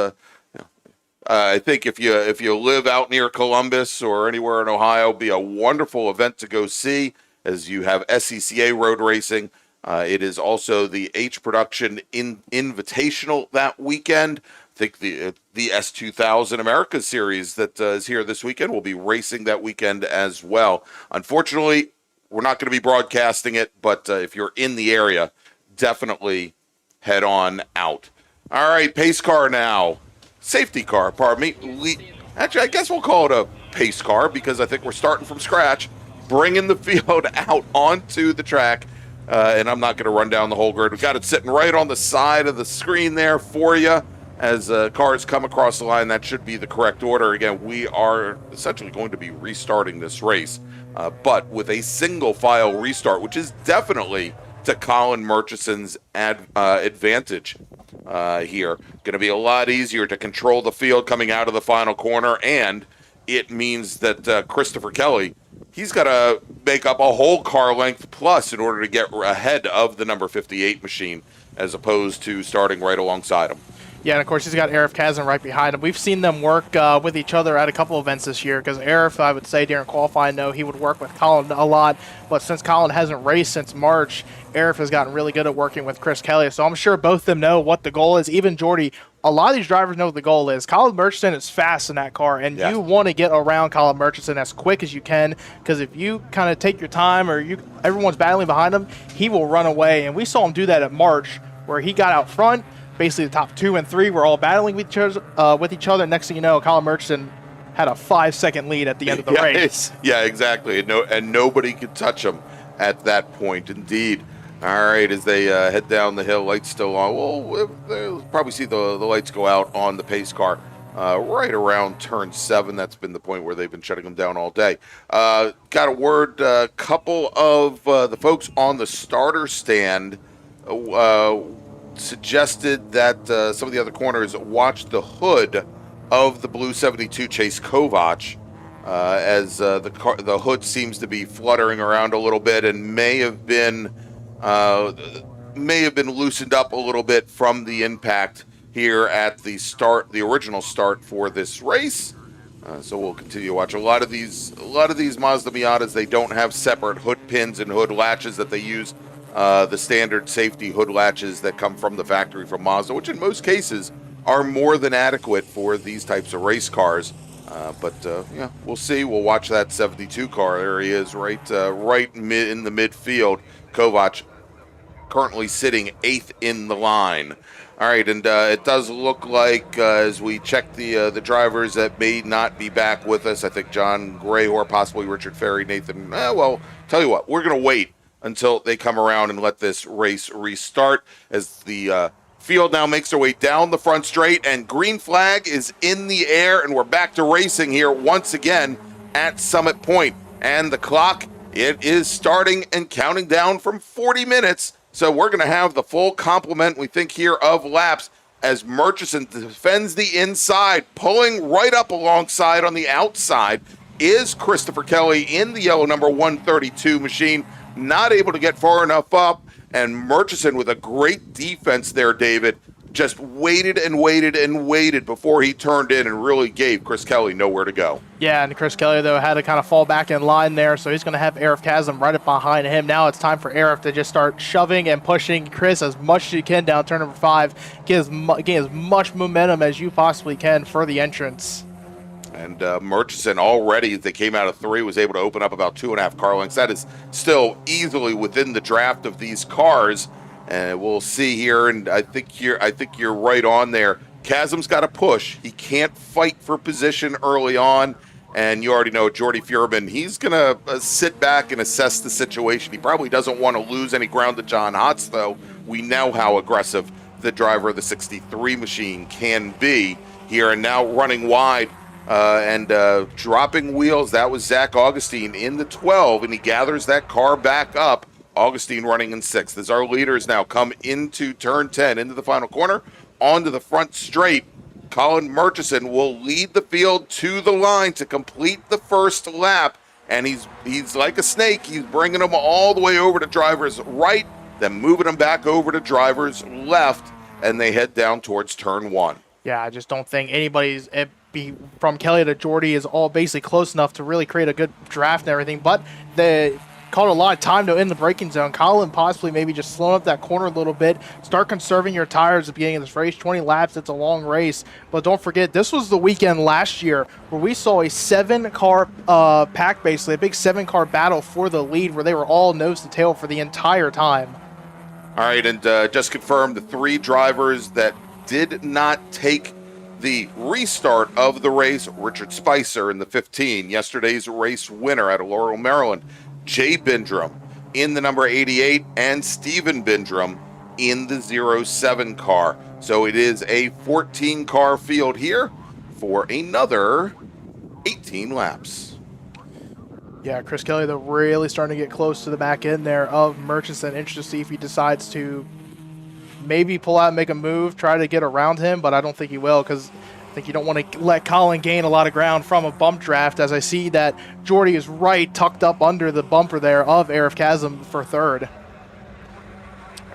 I think if you live out near Columbus or anywhere in Ohio, it'll be a wonderful event to go see, as you have SCCA Road Racing. It is also the H Production Invitational that weekend. I think the S2000 America Series that is here this weekend will be racing that weekend as well. Unfortunately, we're not going to be broadcasting it, but if you're in the area, definitely head on out. All right, pace car now. Safety car, pardon me. Actually, I guess we'll call it a pace car because I think we're starting from scratch, bringing the field out onto the track. And I'm not going to run down the whole grid. We've got it sitting right on the side of the screen there for you as cars come across the line. That should be the correct order. Again, we are essentially going to be restarting this race, but with a single file restart, which is definitely to Colin Murchison's advantage here. Going to be a lot easier to control the field coming out of the final corner, and it means that Christopher Kelly, he's got to make up a whole car length plus in order to get ahead of the number 58 machine, as opposed to starting right alongside him. Yeah, and of course he's got Arif Kazan right behind him. We've seen them work with each other at a couple events this year because Arif, I would say during qualifying, no, he would work with Colin a lot. But since Colin hasn't raced since March, Arif has gotten really good at working with Chris Kelly. So I'm sure both of them know what the goal is. Even Jordy, a lot of these drivers know what the goal is. Colin Murchison is fast in that car, and you want to get around Colin Murchison as quick as you can, because if you kind of take your time or everyone's battling behind him, he will run away. And we saw him do that at March, where he got out front. Basically, the top 2 and 3 were all battling with each other. Next thing you know, Colin Murchison had a 5-second lead at the end of the race. Yeah, exactly. And nobody could touch him at that point, indeed. All right, as they head down the hill, lights still on. Well, they'll probably see the lights go out on the pace car right around turn 7. That's been the point where they've been shutting them down all day. Got a word, a couple of the folks on the starter stand suggested that some of the other corners watch the hood of the Blue 72 Chase Kovac, as the hood seems to be fluttering around a little bit and may have been loosened up a little bit from the impact here at the original start for this race. So we'll continue to watch a lot of these Mazda Miatas. They don't have separate hood pins and hood latches that they use. The standard safety hood latches that come from the factory from Mazda, which in most cases are more than adequate for these types of race cars. But we'll see. We'll watch that 72 car. There he is, right in the midfield. Kovac currently sitting 8th in the line. All right, and it does look like as we check the drivers that may not be back with us, I think John Grayhor, possibly Richard Ferry, Nathan. Well, tell you what, we're going to wait until they come around and let this race restart, as the field now makes their way down the front straight, and green flag is in the air, and we're back to racing here once again at Summit Point. And the clock, it is starting and counting down from 40 minutes. So we're going to have the full complement, we think, here of laps as Murchison defends the inside. Pulling right up alongside on the outside is Christopher Kelly in the yellow number 132 machine. Not able to get far enough up. And Murchison with a great defense there, David, just waited and waited and waited before he turned in and really gave Chris Kelly nowhere to go. Yeah, and Chris Kelly, though, had to kind of fall back in line there, so he's going to have SRFx right up behind him. Now it's time for SRF to just start shoving and pushing Chris as much as you can down turn number 5. Get as much momentum as you possibly can for the entrance. And Murchison already, as they came out of 3, was able to open up about 2.5 car lengths. That is still easily within the draft of these cars. And we'll see here, and I think you're right on there. Chasm's got to push. He can't fight for position early on. And you already know Jordy Fuhrman, he's going to sit back and assess the situation. He probably doesn't want to lose any ground to John Hotz, though. We know how aggressive the driver of the 63 machine can be here. And now running wide and dropping wheels, that was Zach Augustine in the 12, and he gathers that car back up. Augustine running in 6th as our leaders now come into turn 10, into the final corner, onto the front straight. Colin Murchison will lead the field to the line to complete the first lap, and he's like a snake. He's bringing them all the way over to driver's right, then moving them back over to driver's left, and they head down towards turn 1. Yeah, I just don't think anybody's from Kelly to Jordy is all basically close enough to really create a good draft and everything, but they caught a lot of time though in the braking zone. Colin possibly maybe just slowing up that corner a little bit. Start conserving your tires at the beginning of this race. 20 laps, it's a long race. But don't forget, this was the weekend last year where we saw a 7-car pack, basically, a big 7-car battle for the lead where they were all nose to tail for the entire time. All right, and just confirmed the 3 drivers that did not take the restart of the race. Richard Spicer in the 15, yesterday's race winner out of Laurel, Maryland. Jay Bindrum in the number 88, and Steven Bindrum in the 07 car. So it is a 14-car field here for another 18 laps. Yeah, Chris Kelly, though, really starting to get close to the back end there of Murchison. Interested to see if he decides to maybe pull out and make a move, try to get around him, but I don't think he will, because I think you don't want to let Colin gain a lot of ground from a bump draft, as I see that Jordy is right tucked up under the bumper there of SRFx for 3rd.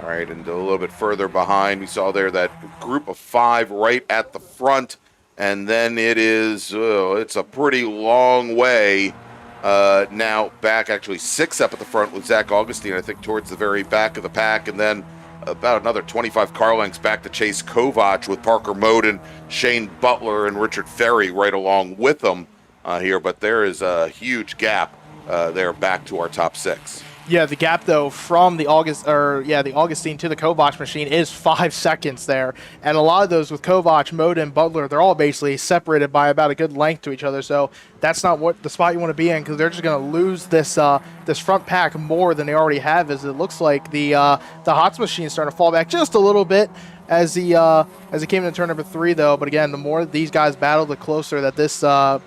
All right, and a little bit further behind, we saw there that group of 5 right at the front, and then it's a pretty long way now back, actually 6 up at the front with Zach Augustine, I think, towards the very back of the pack, and then about another 25 car lengths back to Chase Kovach with Parker Moden, Shane Butler, and Richard Ferry right along with them here. But there is a huge gap there back to our top 6. Yeah, the gap though from the Augustine to the Kovach machine is 5 seconds there, and a lot of those with Kovach, Moden, Butler, they're all basically separated by about a good length to each other. So that's not what the spot you want to be in, because they're just going to lose this this front pack more than they already have. As it looks like the Hotz machine is starting to fall back just a little bit as he came into turn number 3 though. But again, the more these guys battle, the closer that this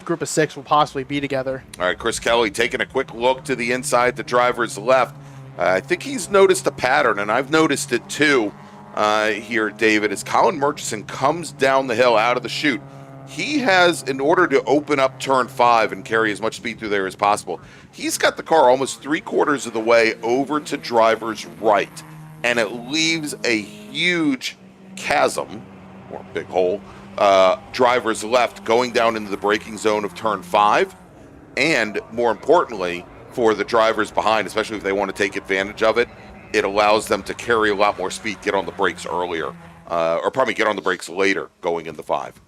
group of 6 will possibly be together. All right, Chris Kelly taking a quick look to the inside, the driver's left. I think he's noticed a pattern, and I've noticed it too here, David, as Colin Murchison comes down the hill out of the chute. He has, in order to open up turn 5 and carry as much speed through there as possible, he's got the car almost 3/4 of the way over to driver's right, and it leaves a huge chasm, or big hole, driver's left going down into the braking zone of turn 5, and more importantly, for the drivers behind, especially if they want to take advantage of it, it allows them to carry a lot more speed, get on the brakes earlier, or probably get on the brakes later going into 5.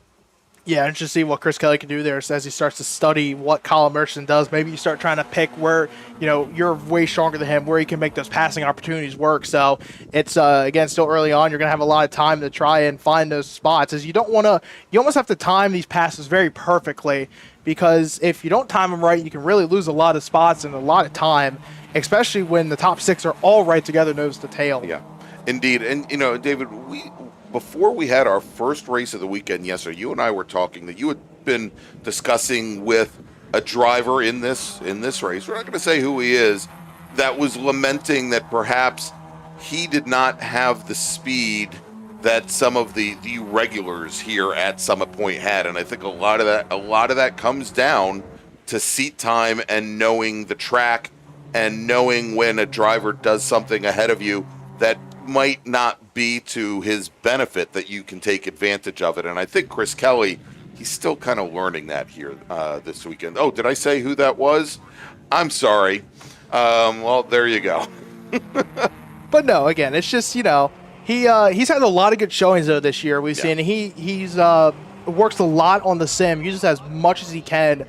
Yeah, and just see what Chris Kelly can do there as he starts to study what Colin Murchison does. Maybe you start trying to pick where, you're way stronger than him, where he can make those passing opportunities work. So it's, again, still early on. You're going to have a lot of time to try and find those spots, as you almost have to time these passes very perfectly, because if you don't time them right, you can really lose a lot of spots and a lot of time, especially when the top 6 are all right together nose to tail. Yeah, indeed. And, David, before we had our first race of the weekend yesterday, you and I were talking that you had been discussing with a driver in this race. We're not going to say who he is. That was lamenting that perhaps he did not have the speed that some of the regulars here at Summit Point had, and I think a lot of that comes down to seat time and knowing the track and knowing when a driver does something ahead of you that might not be to his benefit, that you can take advantage of it. And I think Chris Kelly, he's still kind of learning that here this weekend. Oh, did I say who that was? I'm sorry. Well, there you go. But no, again, it's just, he's had a lot of good showings though this year. We've seen he's works a lot on the sim, uses as much as he can.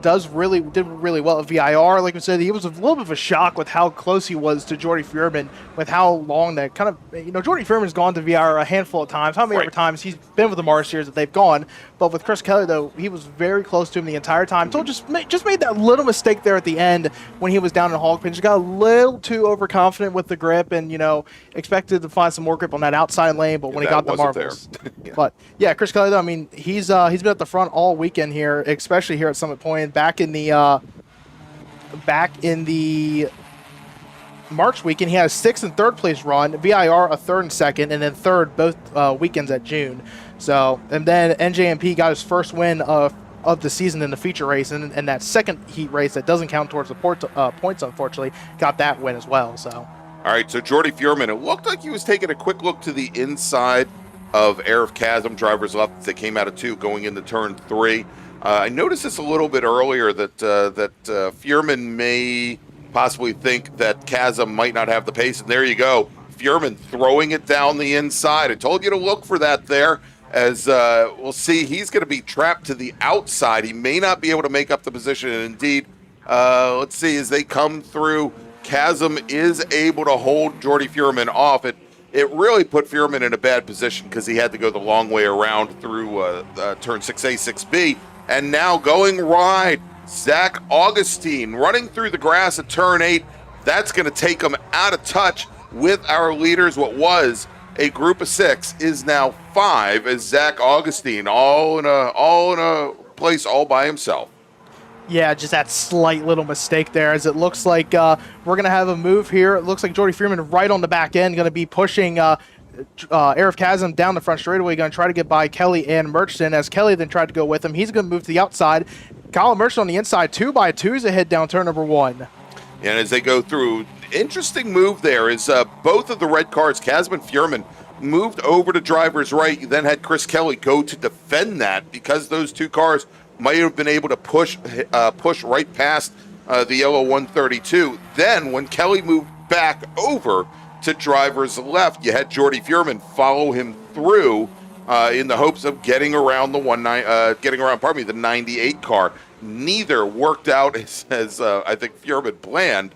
Did really well at VIR. Like we said, he was a little bit of a shock with how close he was to Jordy Fuhrman, with how long that kind of, Jordy Fuhrman's gone to VIR a handful of times. How many other times he's been with the MARRS series that they've gone, but with Chris Kelly though, he was very close to him the entire time. So just made that little mistake there at the end when he was down in hog pinch. Got a little too overconfident with the grip, and expected to find some more grip on that outside lane, but when he got the marbles. But yeah, Chris Kelly though, I mean, he's been at the front all weekend here, especially here at Summit Point. Back in the March weekend, he had a 6th and 3rd place run. VIR a 3rd and 2nd, and then 3rd both weekends at June. So, and then NJMP got his first win of the season in the feature race, and that second heat race that doesn't count towards the points, unfortunately, got that win as well. So, all right. So Jordy Fuhrman, it looked like he was taking a quick look to the inside of Arif Chasm, drivers left that came out of 2 going into turn 3. I noticed this a little bit earlier that Fuhrman may possibly think that Chasm might not have the pace, and there you go. Fuhrman throwing it down the inside. I told you to look for that there, as we'll see. He's going to be trapped to the outside. He may not be able to make up the position, and indeed, let's see, as they come through, Chasm is able to hold Jordy Fuhrman off. It really put Fuhrman in a bad position because he had to go the long way around through turn 6A, 6B. And now going wide, Zach Augustine running through the grass at turn 8. That's going to take him out of touch with our leaders. What was a group of 6 is now 5, as Zach Augustine all in a place all by himself. Yeah, just that slight little mistake there, as it looks like we're going to have a move here. It looks like Jordy Fuhrman right on the back end, going to be pushing Arif Chasm down the front straightaway, going to try to get by Kelly and Murchison, as Kelly then tried to go with him. He's going to move to the outside. Colin Murchison on the inside, 2x2s ahead down turn number 1. And as they go through, interesting move there is both of the red cars, Chasm and Fuhrman, moved over to driver's right. You then had Chris Kelly go to defend that because those 2 cars might have been able to push right past the yellow 132. Then when Kelly moved back over to driver's left, you had Jordy Fuhrman follow him through in the hopes of getting around the 98 car. Neither worked out as I think Fuhrman planned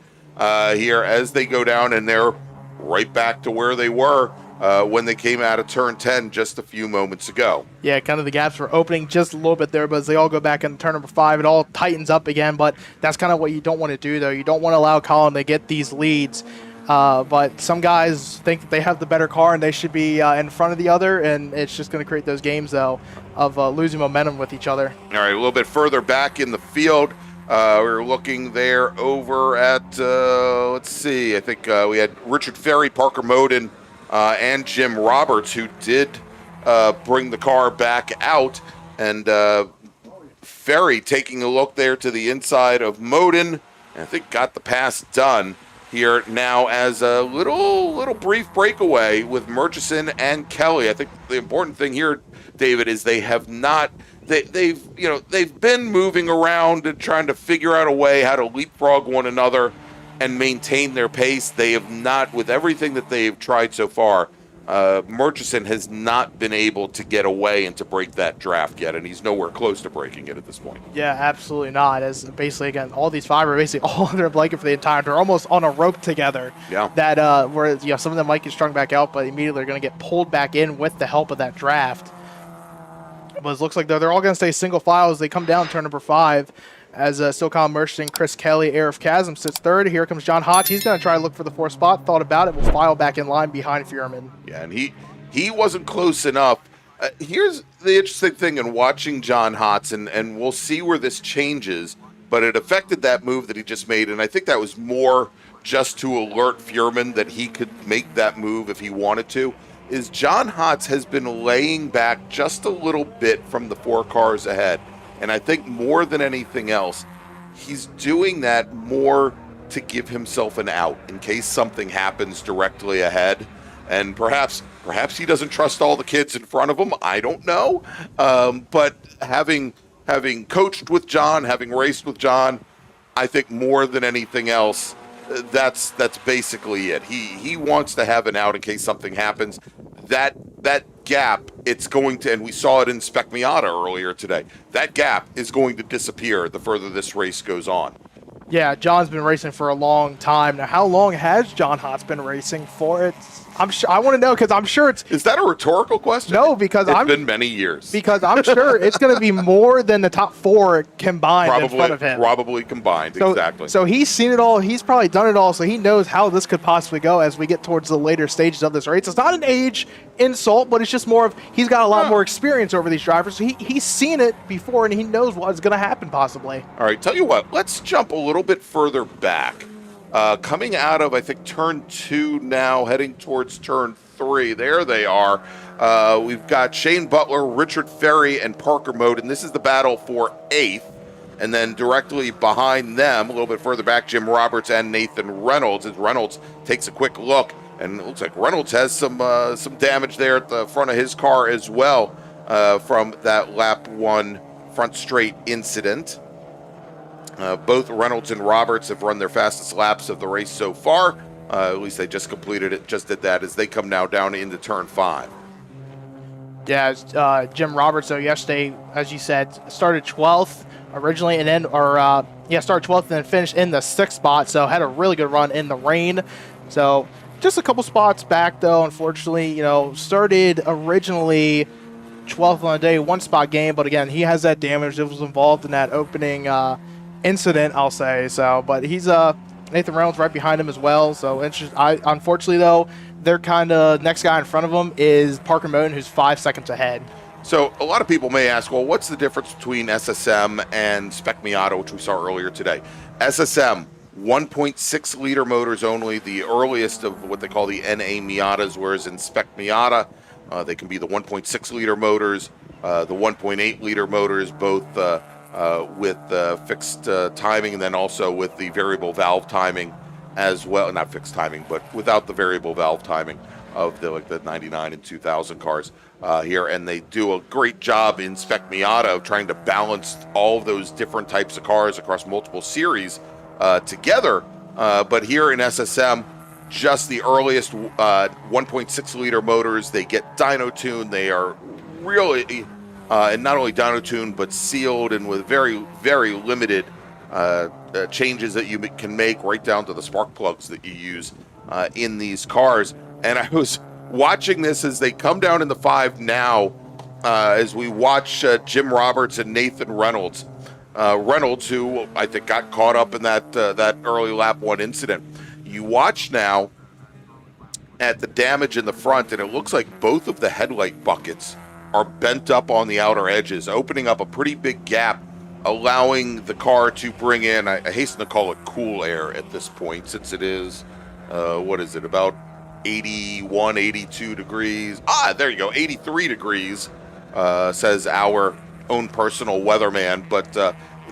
here, as they go down, and they're right back to where they were when they came out of turn 10 just a few moments ago. Yeah, kind of the gaps were opening just a little bit there, but as they all go back into turn number 5, it all tightens up again. But that's kind of what you don't want to do, though. You don't want to allow Colin to get these leads. But some guys think that they have the better car and they should be in front of the other, and it's just going to create those games, though, of losing momentum with each other. All right, a little bit further back in the field, we're looking there over at, let's see, I think we had Richard Ferry, Parker Moden, and Jim Roberts, who did bring the car back out, and Ferry taking a look there to the inside of Moden, and I think got the pass done here now as a little brief breakaway with Murchison and Kelly. I think the important thing here, David, is they have not they've been moving around and trying to figure out a way how to leapfrog one another and maintain their pace. They have not, with everything that they've tried so far, Murchison has not been able to get away and to break that draft yet, and he's nowhere close to breaking it at this point. Yeah, absolutely not. As basically, again, all these 5 are basically all under a blanket for the entire. They're almost on a rope together. Yeah. That where some of them might get strung back out, but immediately they're going to get pulled back in with the help of that draft. But it looks like they're all going to stay single file as they come down turn number 5. As still Colin Murchison, Chris Kelly, Arif Chasm sits 3rd. Here comes John Hotz. He's going to try to look for the 4th spot. Thought about it. Will file back in line behind Fuhrman. Yeah, and He wasn't close enough. Here's the interesting thing in watching John Hodson, and we'll see where this changes, but it affected that move that he just made, and I think that was more just to alert Fuhrman that he could make that move if he wanted to, is John Hotz has been laying back just a little bit from the 4 cars ahead. And I think more than anything else, he's doing that more to give himself an out in case something happens directly ahead. And perhaps he doesn't trust all the kids in front of him. I don't know. But having coached with John, having raced with John, I think more than anything else, that's basically it. He wants to have an out in case something happens. That gap, it's going to, and we saw it in Spec Miata earlier today, that gap is going to disappear the further this race goes on. Yeah, John's been racing for a long time. Now, how long has John Hotz been racing for? I want to know, because I'm sure it's... Is that a rhetorical question? No, because it's been many years. Because I'm sure it's going to be more than the top 4 combined in front of him. Probably combined, exactly. So he's seen it all. He's probably done it all, so he knows how this could possibly go as we get towards the later stages of this race. It's not an age insult, but it's just more of he's got a lot more experience over these drivers. So he's seen it before, and he knows what's going to happen possibly. All right, tell you what, let's jump a little bit further back. Coming out of, I think, turn 2 now, heading towards turn 3. There they are. We've got Shane Butler, Richard Ferry, and Parker Moden. This is the battle for 8th. And then directly behind them, a little bit further back, Jim Roberts and Nathan Reynolds. As Reynolds takes a quick look, and it looks like Reynolds has some damage there at the front of his car as well from that lap 1 front straight incident. Both Reynolds and Roberts have run their fastest laps of the race so far. At least they just completed it, just did that as they come now down into turn 5. Yeah, Jim Roberts, though, yesterday, as you said, started 12th originally, and then, started 12th and then finished in the 6th spot, so had a really good run in the rain. So just a couple spots back, though, unfortunately. Started originally 12th on the day, 1 spot gain, but again, he has that damage that was involved in that opening incident, I'll say. So, but he's Nathan Reynolds right behind him as well. So unfortunately, though, they're kind of next guy in front of him is Parker Moden, who's 5 seconds ahead. So a lot of people may ask, well, what's the difference between SSM and Spec Miata, which we saw earlier today? SSM, 1.6 liter motors only, the earliest of what they call the NA Miatas, whereas in Spec Miata, they can be the 1.6 liter motors, the 1.8 liter motors, both with fixed timing, and then also with the variable valve timing as well. Not fixed timing, but without the variable valve timing of the 99 and 2000 cars here. And they do a great job in Spec Miata of trying to balance all of those different types of cars across multiple series together. But here in SSM, just the earliest 1.6 liter motors. They get dyno tuned. They are really and not only dyno tuned, but sealed and with very, very limited changes that you can make, right down to the spark plugs that you use in these cars. And I was watching this as they come down in the 5 now, as we watch Jim Roberts and Nathan Reynolds. Reynolds, who I think got caught up in that early lap 1 incident. You watch now at the damage in the front, and it looks like both of the headlight buckets are bent up on the outer edges, opening up a pretty big gap, allowing the car to bring in, I hasten to call it cool air at this point, since it is, about 81, 82 degrees. There you go, 83 degrees, says our own personal weatherman. But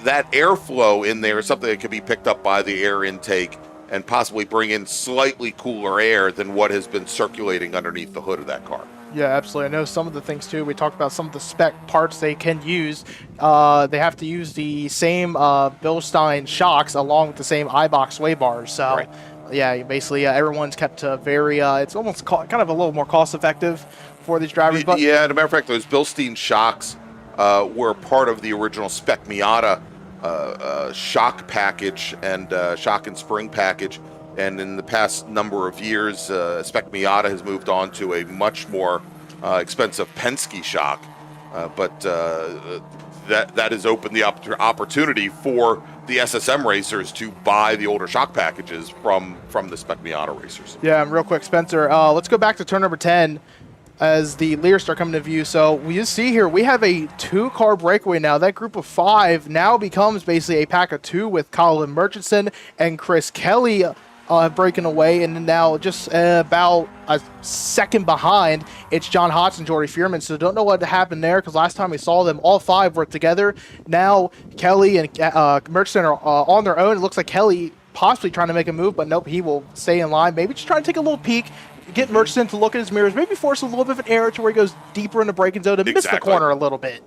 that airflow in there is something that can be picked up by the air intake and possibly bring in slightly cooler air than what has been circulating underneath the hood of that car. Yeah, absolutely. I know some of the things, too. We talked about some of the spec parts they can use. They have to use the same Bilstein shocks along with the same iBox sway bars. So, right. Yeah, basically everyone's kept to very, it's almost kind of a little more cost-effective for these drivers. But yeah, as a matter of fact, those Bilstein shocks were part of the original Spec Miata shock package and shock and spring package. And in the past number of years, Spec Miata has moved on to a much more expensive Penske shock. But that has opened the opportunity for the SSM racers to buy the older shock packages from the Spec Miata racers. Yeah, real quick, Spencer, let's go back to turn number 10. as the leaders start coming to view. So we just see here, we have a 2-car breakaway now. That group of 5 now becomes basically a pack of 2 with Colin Murchison and Chris Kelly breaking away. And then now just about a second behind, it's John Hotz and Jordy Fearman. So don't know what happened there, because last time we saw them, all 5 were together. Now Kelly and Murchison are on their own. It looks like Kelly possibly trying to make a move, but nope, he will stay in line. Maybe just trying to take a little peek, get Murchison to look at his mirrors, maybe force a little bit of an error to where he goes deeper in the braking zone and miss the corner a little bit.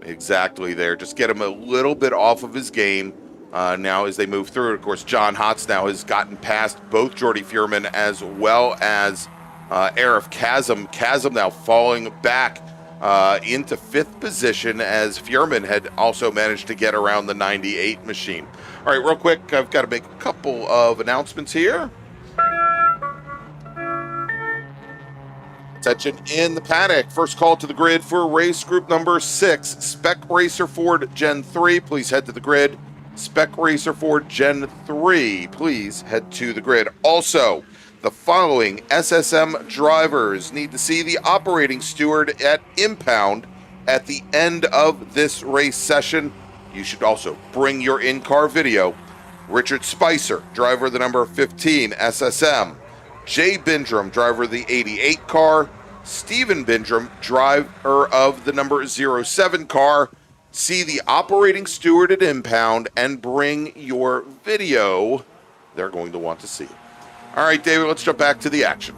Exactly there. Just get him a little bit off of his game now as they move through. Of course, John Hotz now has gotten past both Jordy Fearman as well as Arif Chasm. Chasm now falling back into 5th position as Fearman had also managed to get around the 98 machine. All right, real quick, I've got to make a couple of announcements here. Attention in the paddock. First call to the grid for race group number 6, Spec Racer Ford Gen 3. Please head to the grid. Spec Racer Ford Gen 3. Please head to the grid. Also, the following SSM drivers need to see the operating steward at impound at the end of this race session. You should also bring your in-car video. Richard Spicer, driver of the number 15 SSM. Jay Bindrum, driver of the 88 car. Stephen Bindrum, driver of the number 07 car. See the operating steward at impound and bring your video. They're going to want to see it. All right, David, let's jump back to the action.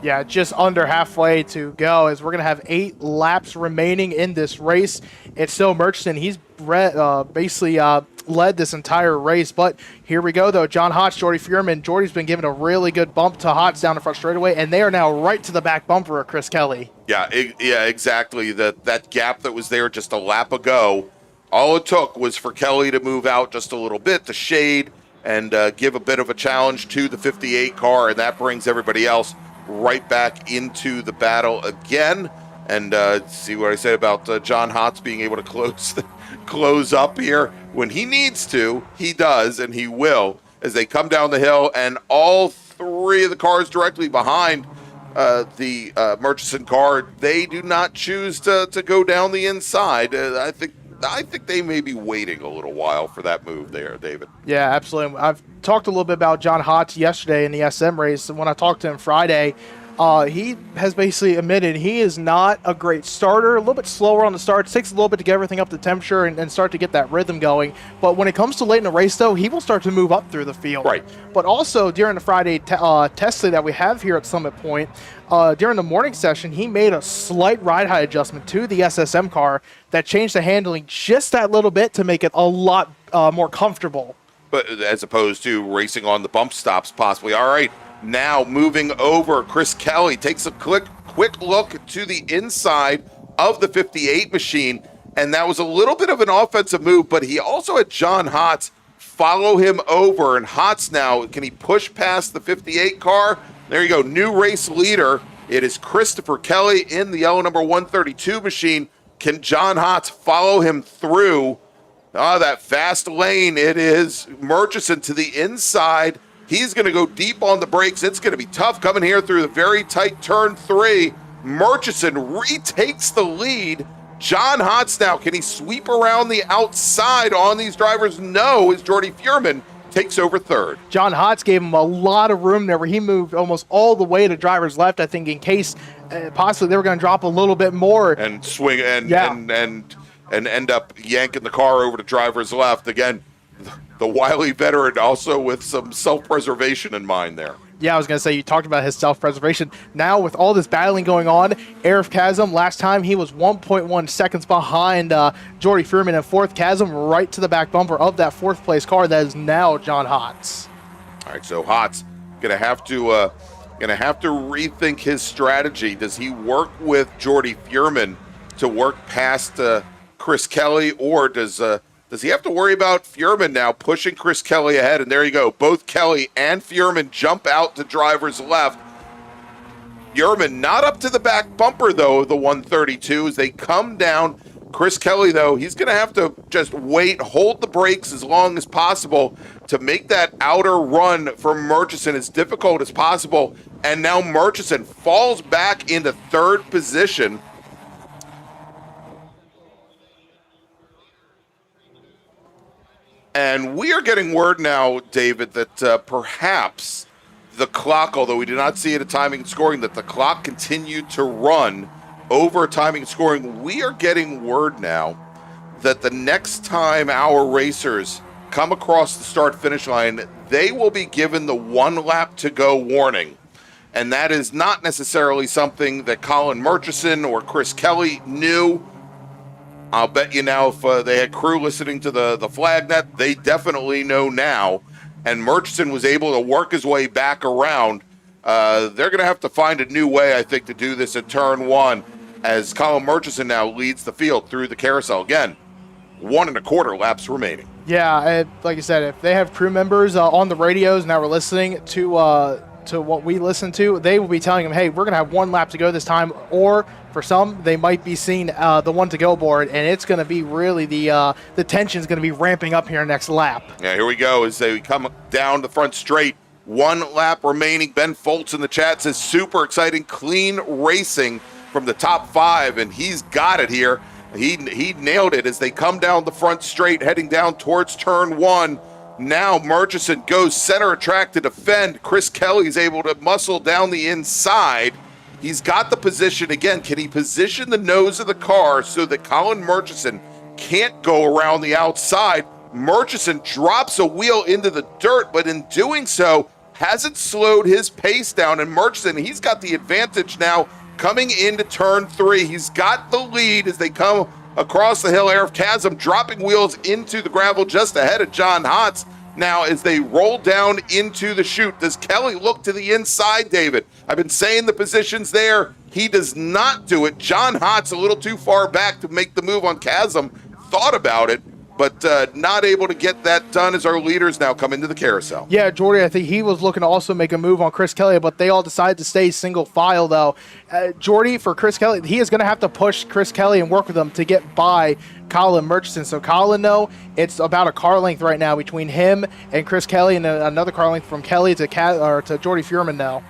Yeah, just under halfway to go, as we're going to have 8 laps remaining in this race. It's still Murchison. He's basically led this entire race. But here we go, though. John Hotz, Jordy Fearman. Jordy's been given a really good bump to Hotz down the front straightaway, and they are now right to the back bumper of Chris Kelly. Yeah, exactly. That gap that was there just a lap ago, all it took was for Kelly to move out just a little bit, to shade, and give a bit of a challenge to the 58 car, and that brings everybody else right back into the battle again. And see what I said about John Hotz being able to close up here when he needs to. He does, and he will, as they come down the hill, and all 3 of the cars directly behind the Murchison car, they do not choose to go down the inside. I think they may be waiting a little while for that move there, David. Yeah, absolutely. I've talked a little bit about John Hotz yesterday in the SM race. When I talked to him Friday, he has basically admitted he is not a great starter, a little bit slower on the start, takes a little bit to get everything up to temperature and start to get that rhythm going. But when it comes to late in the race, though, he will start to move up through the field. Right. But also during the Friday test day that we have here at Summit Point, during the morning session, he made a slight ride height adjustment to the SSM car that changed the handling just that little bit to make it a lot more comfortable. But as opposed to racing on the bump stops possibly. All right, now moving over, Chris Kelly takes a quick look to the inside of the 58 machine, and that was a little bit of an offensive move, but he also had John Hotz follow him over, and Hotz now, can he push past the 58 car? There you go, new race leader. It is Christopher Kelly in the yellow number 132 machine. Can John Hotz follow him through that fast lane? It is Murchison to the inside. He's going to go deep on the brakes. It's going to be tough coming here through the very tight turn 3. Murchison retakes the lead. John Hotz now, can he sweep around the outside on these drivers? No, as Jordy Fearman takes over 3rd. John Hotz gave him a lot of room there where he moved almost all the way to driver's left, I think, in case possibly they were going to drop a little bit more. And swing and end up yanking the car over to driver's left. Again, the wily veteran also with some self-preservation in mind there. Yeah, I was going to say, you talked about his self-preservation. Now, with all this battling going on, Arif Chasm, last time he was 1.1 seconds behind Jordy Fearman in 4th. Chasm right to the back bumper of that 4th place car. That is now John Hotz. All right, so Hotz gonna have to rethink his strategy. Does he work with Jordy Fearman to work past Chris Kelly, or does he have to worry about Fearman now pushing Chris Kelly ahead? And there you go. Both Kelly and Fearman jump out to driver's left. Fearman not up to the back bumper, though, the 132, as they come down Chris Kelly, though, he's going to have to just wait, hold the brakes as long as possible to make that outer run for Murchison as difficult as possible. And now Murchison falls back into third position. And we are getting word now, David, that perhaps the clock, although we did not see it at timing and scoring, that the clock continued to run over timing and scoring. We are getting word now that the next time our racers come across the start-finish line, they will be given the 1 lap to go warning. And that is not necessarily something that Colin Murchison or Chris Kelly knew. I'll bet you now if they had crew listening to the flag net, they definitely know now. And Murchison was able to work his way back around. They're going to have to find a new way, I think, to do this at turn 1 as Colin Murchison now leads the field through the carousel. Again, 1 1/4 laps remaining. Yeah, like I said, if they have crew members on the radios now we're listening to what we listen to, they will be telling them, hey, we're going to have 1 lap to go this time, or for some, they might be seeing the 1 to go board, and it's going to be really the tension is going to be ramping up here next lap. Yeah, here we go as they come down the front straight. 1 lap remaining. Ben Foltz in the chat says super exciting, clean racing from the top 5, and he's got it here. He nailed it as they come down the front straight, heading down towards turn 1. Now Murchison goes center of track to defend. Chris Kelly's able to muscle down the inside. He's got the position again. Can he position the nose of the car so that Colin Murchison can't go around the outside? Murchison drops a wheel into the dirt, but in doing so, hasn't slowed his pace down. And Murchison, he's got the advantage now coming into turn 3. He's got the lead as they come across the hill. Arif Chasm dropping wheels into the gravel just ahead of John Hotz. Now, as they roll down into the chute, does Kelly look to the inside, David? I've been saying the positions there. He does not do it. John Hotz a little too far back to make the move on Chasm. Thought about it, but not able to get that done as our leaders now come into the carousel. Yeah, Jordy, I think he was looking to also make a move on Chris Kelly, but they all decided to stay single file, though. Jordy, for Chris Kelly, he is going to have to push Chris Kelly and work with him to get by Colin Murchison. So Colin, though, it's about a car length right now between him and Chris Kelly, and another car length from Kelly to Jordy Fuhrman now.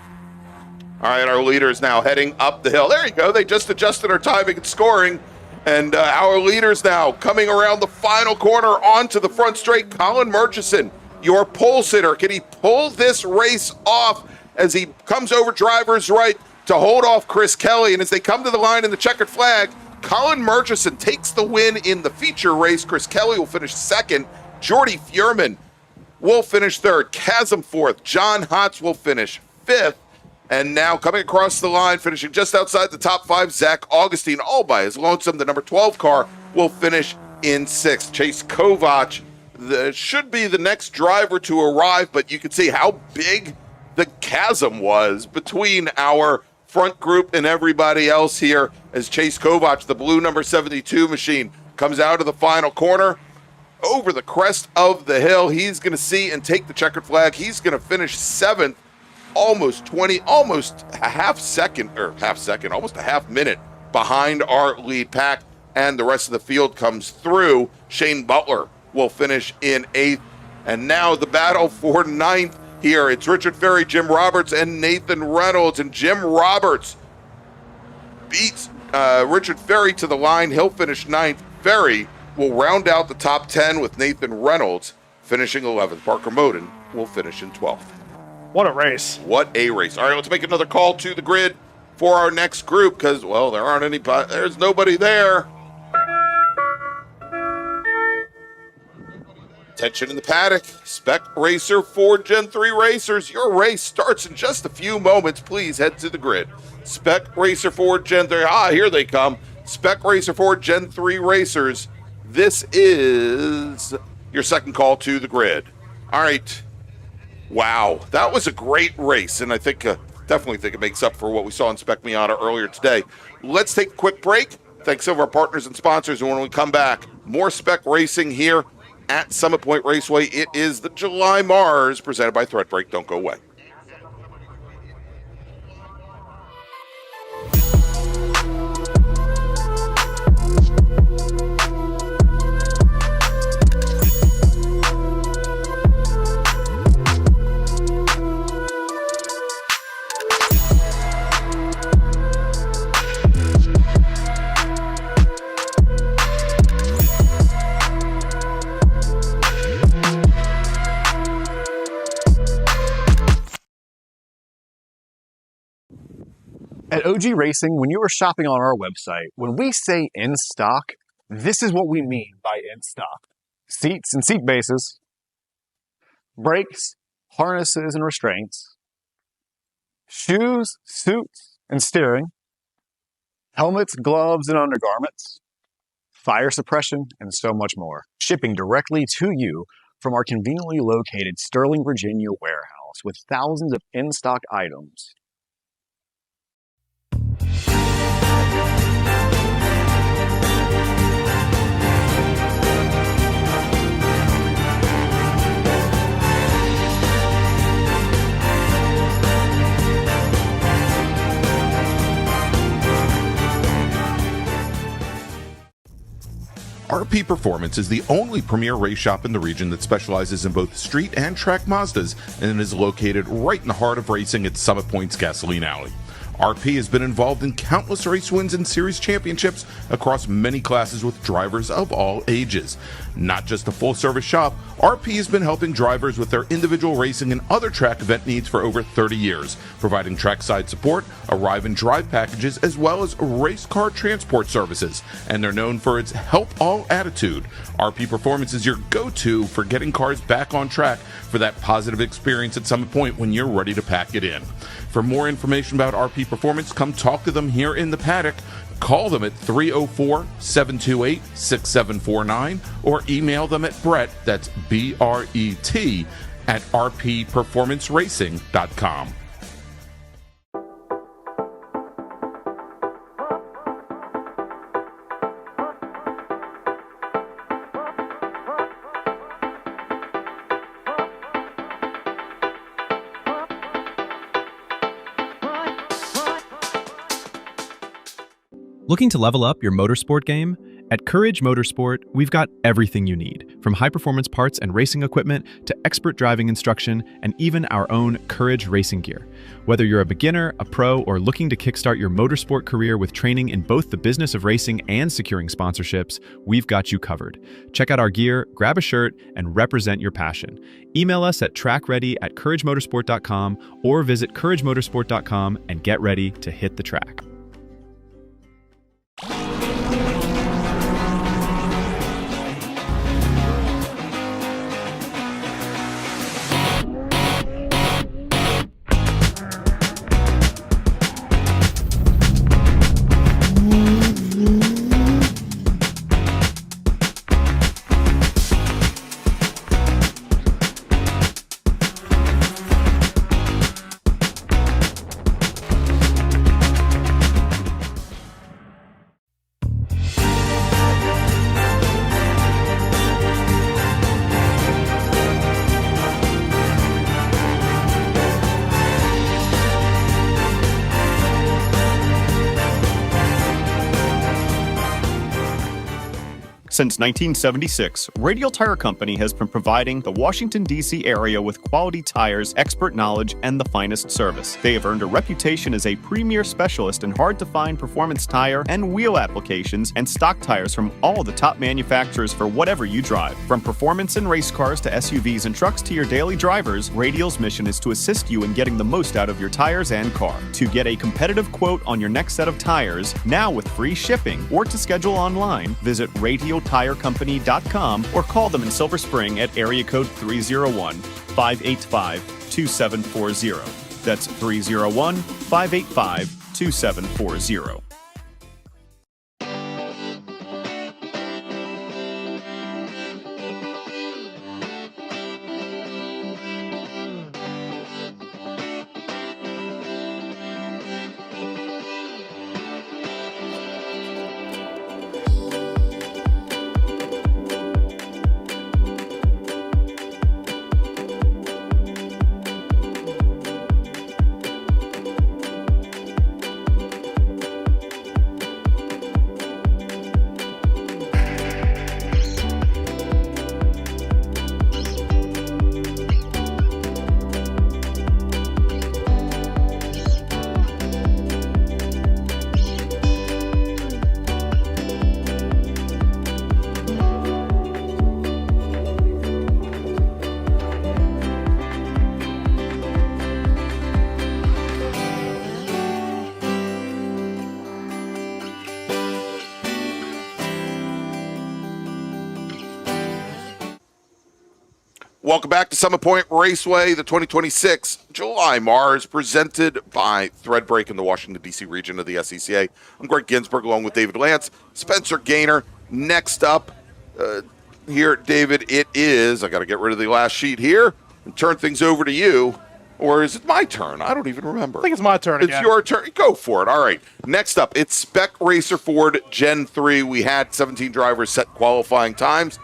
All right, our leaders now heading up the hill. There you go. They just adjusted our timing and scoring. And our leaders now coming around the final corner onto the front straight. Colin Murchison, your pole sitter. Can he pull this race off as he comes over driver's right to hold off Chris Kelly? And as they come to the line in the checkered flag, Colin Murchison takes the win in the feature race. Chris Kelly will finish second. Jordy Fuhrman will finish third. Chasm fourth. John Hotz will finish fifth. And now coming across the line, finishing just outside the top 5, Zach Augustine, all by his lonesome. The number 12 car will finish in sixth. Chase Kovach should be the next driver to arrive, but you can see how big the chasm was between our front group and everybody else here as Chase Kovach, the blue number 72 machine, comes out of the final corner. Over the crest of the hill, he's going to see and take the checkered flag. He's going to finish seventh. Almost a half minute behind our lead pack, and the rest of the field comes through. Shane Butler will finish in eighth, and now the battle for ninth here. It's Richard Ferry, Jim Roberts, and Nathan Reynolds, and Jim Roberts beats Richard Ferry to the line. He'll finish ninth. Ferry will round out the top 10 with Nathan Reynolds finishing 11th. Parker Moden will finish in 12th. What a race. What a race. All right, let's make another call to the grid for our next group because, well, there's nobody there. Attention in the paddock. Spec Racer Ford Gen 3 racers. Your race starts in just a few moments. Please head to the grid. Spec Racer Ford Gen 3. Here they come. Spec Racer Ford Gen 3 racers. This is your second call to the grid. All right. Wow, that was a great race, and I think definitely think it makes up for what we saw in Spec Miata earlier today. Let's take a quick break. Thanks to our partners and sponsors, and when we come back, more Spec racing here at Summit Point Raceway. It is the July MARRS presented by Threadbreak. Don't go away. At OG Racing, when you are shopping on our website, when we say in stock, this is what we mean by in stock. Seats and seat bases, brakes, harnesses and restraints, shoes, suits, and steering, helmets, gloves, and undergarments, fire suppression, and so much more. Shipping directly to you from our conveniently located Sterling, Virginia warehouse with thousands of in-stock items. RP Performance is the only premier race shop in the region that specializes in both street and track Mazdas and is located right in the heart of racing at Summit Point's Gasoline Alley. RP has been involved in countless race wins and series championships across many classes with drivers of all ages. Not just a full-service shop, RP has been helping drivers with their individual racing and other track event needs for over 30 years, providing trackside support, arrive and drive packages, as well as race car transport services. And they're known for its help all attitude. RP Performance is your go-to for getting cars back on track for that positive experience at Summit Point when you're ready to pack it in. For more information about RP Performance, come talk to them here in the paddock. Call them at 304-728-6749 or email them at Brett, that's B-R-E-T, at rpperformanceracing.com. Looking to level up your motorsport game? At Courage Motorsport, we've got everything you need, from high-performance parts and racing equipment to expert driving instruction and even our own Courage racing gear. Whether you're a beginner, a pro, or looking to kickstart your motorsport career with training in both the business of racing and securing sponsorships, we've got you covered. Check out our gear, grab a shirt, and represent your passion. Email us at trackready@couragemotorsport.com or visit couragemotorsport.com and get ready to hit the track. Since 1976, Radial Tire Company has been providing the Washington, D.C. area with quality tires, expert knowledge, and the finest service. They have earned a reputation as a premier specialist in hard-to-find performance tire and wheel applications and stock tires from all the top manufacturers for whatever you drive. From performance and race cars to SUVs and trucks to your daily drivers, Radial's mission is to assist you in getting the most out of your tires and car. To get a competitive quote on your next set of tires, now with free shipping, or to schedule online, visit RadialTireCompany.com or call them in Silver Spring at area code 301-585-2740. That's 301-585-2740. Welcome back to Summit Point Raceway, the 2026 July MARRS, presented by Threadbreak in the Washington, D.C. region of the SCCA. I'm Greg Ginsburg, along with David Lance, Spencer Gaynor. Next up here, David, it is, I got to get rid of the last sheet here and turn things over to you. Or is it my turn? I don't even remember. I think it's my turn again. It's your turn. Go for it. All right. Next up, it's Spec Racer Ford Gen 3. We had 17 drivers set qualifying times.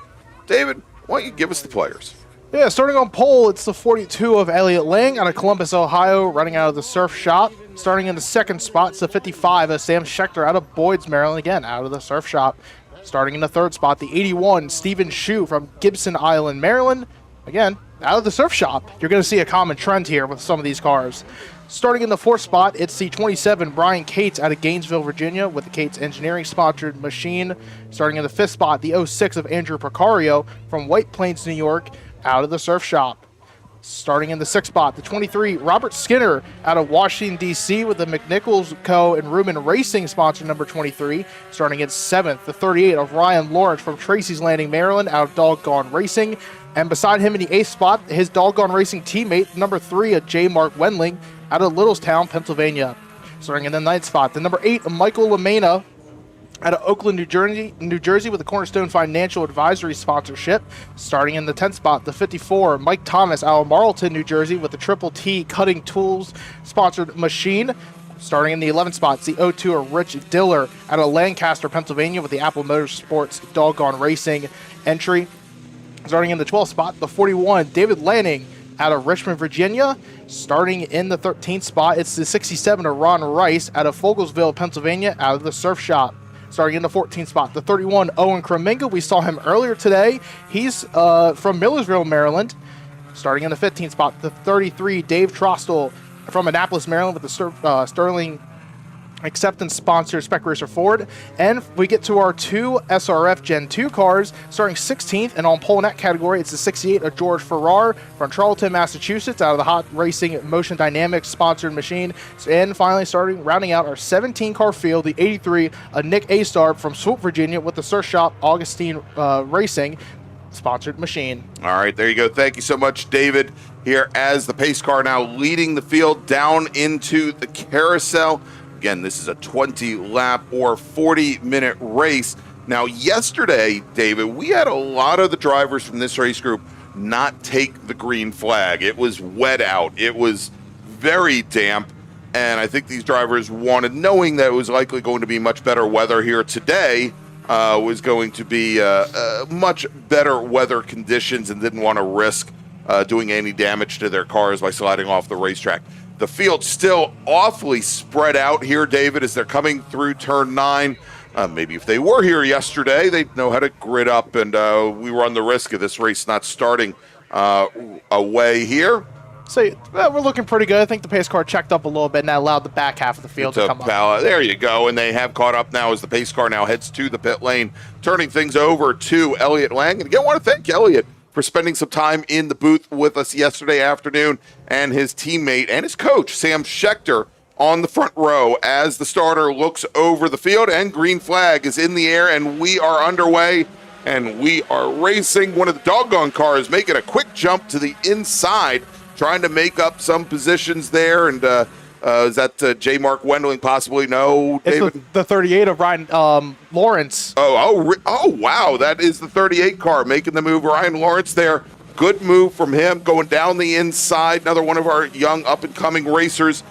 David, why don't you give us the players? Yeah, starting on pole, it's the 42 of Elliott Lang out of Columbus, Ohio, running out of the Surf Shop. Starting in the second spot, it's the 55 of Sam Schechter out of Boyd's, Maryland, again, out of the Surf Shop. Starting in the third spot, the 81, Stephen Shue from Gibson Island, Maryland, again, out of the Surf Shop. You're going to see a common trend here with some of these cars. Starting in the fourth spot, it's the 27, Brian Cates out of Gainesville, Virginia, with the Cates Engineering sponsored machine. Starting in the fifth spot, the 06 of Andrew Picario from White Plains, New York, out of the Surf Shop. Starting in the sixth spot, the 23, Robert Skinner out of Washington, D.C. with the McNichols Co. and Rumen Racing sponsor number 23. Starting in seventh, the 38 of Ryan Lawrence from Tracy's Landing, Maryland, out of Doggone Racing. And beside him in the eighth spot, his Doggone Racing teammate, number 3 of J. Mark Wendling, out of Littlestown, Pennsylvania. Starting in the ninth spot, the number 8 of Michael LaMena, out of Oakland, New Jersey, with the Cornerstone Financial Advisory sponsorship. Starting in the 10th spot, the 54, Mike Thomas out of Marlton, New Jersey, with the Triple T Cutting Tools sponsored machine. Starting in the 11th spot, it's the 02 of Rich Diller out of Lancaster, Pennsylvania, with the Apple Motorsports Doggone Racing entry. Starting in the 12th spot, the 41, David Lanning out of Richmond, Virginia. Starting in the 13th spot, it's the 67 of Ron Rice out of Fogelsville, Pennsylvania, out of the Surf Shop. Starting in the 14th spot, the 31, Owen Kreminga. We saw him earlier today. He's from Millersville, Maryland. Starting in the 15th spot, the 33, Dave Trostel from Annapolis, Maryland, with the Sterling Acceptance sponsor Spec Racer Ford. And we get to our two SRF Gen 2 cars, starting 16th, and on pole in that category, it's the 68 of George Farrar from Charlton, Massachusetts, out of the Hot Racing Motion Dynamics sponsored machine. And finally, rounding out our 17-car field, the 83 of Nick Astarp from Swope, Virginia, with the Surf Shop Augustine Racing sponsored machine. All right, there you go. Thank you so much, David, here as the pace car now leading the field down into the carousel. Again, this is a 20-lap or 40-minute race. Now, yesterday, David, we had a lot of the drivers from this race group not take the green flag. It was wet out. It was very damp, and I think these drivers wanted, knowing that it was likely going to be much better weather here today, was going to be much better weather conditions, and didn't want to risk doing any damage to their cars by sliding off the racetrack. The field's still awfully spread out here, David, as they're coming through turn 9. Maybe if they were here yesterday, they'd know how to grid up, and we run the risk of this race not starting away here. So we're looking pretty good. I think the pace car checked up a little bit, and that allowed the back half of the field to come up. There you go, and they have caught up now as the pace car now heads to the pit lane, turning things over to Elliott Lang. And again, I want to thank Elliott for spending some time in the booth with us yesterday afternoon, and his teammate and his coach, Sam Schechter, on the front row as the starter looks over the field, and green flag is in the air, and we are underway, and we are racing. One of the Doggone cars making a quick jump to the inside, trying to make up some positions there, and is that J. Mark Wendling possibly? No, David? It's the 38 of Ryan Lawrence. Oh, wow. That is the 38 car making the move. Ryan Lawrence there. Good move from him going down the inside. Another one of our young up-and-coming racers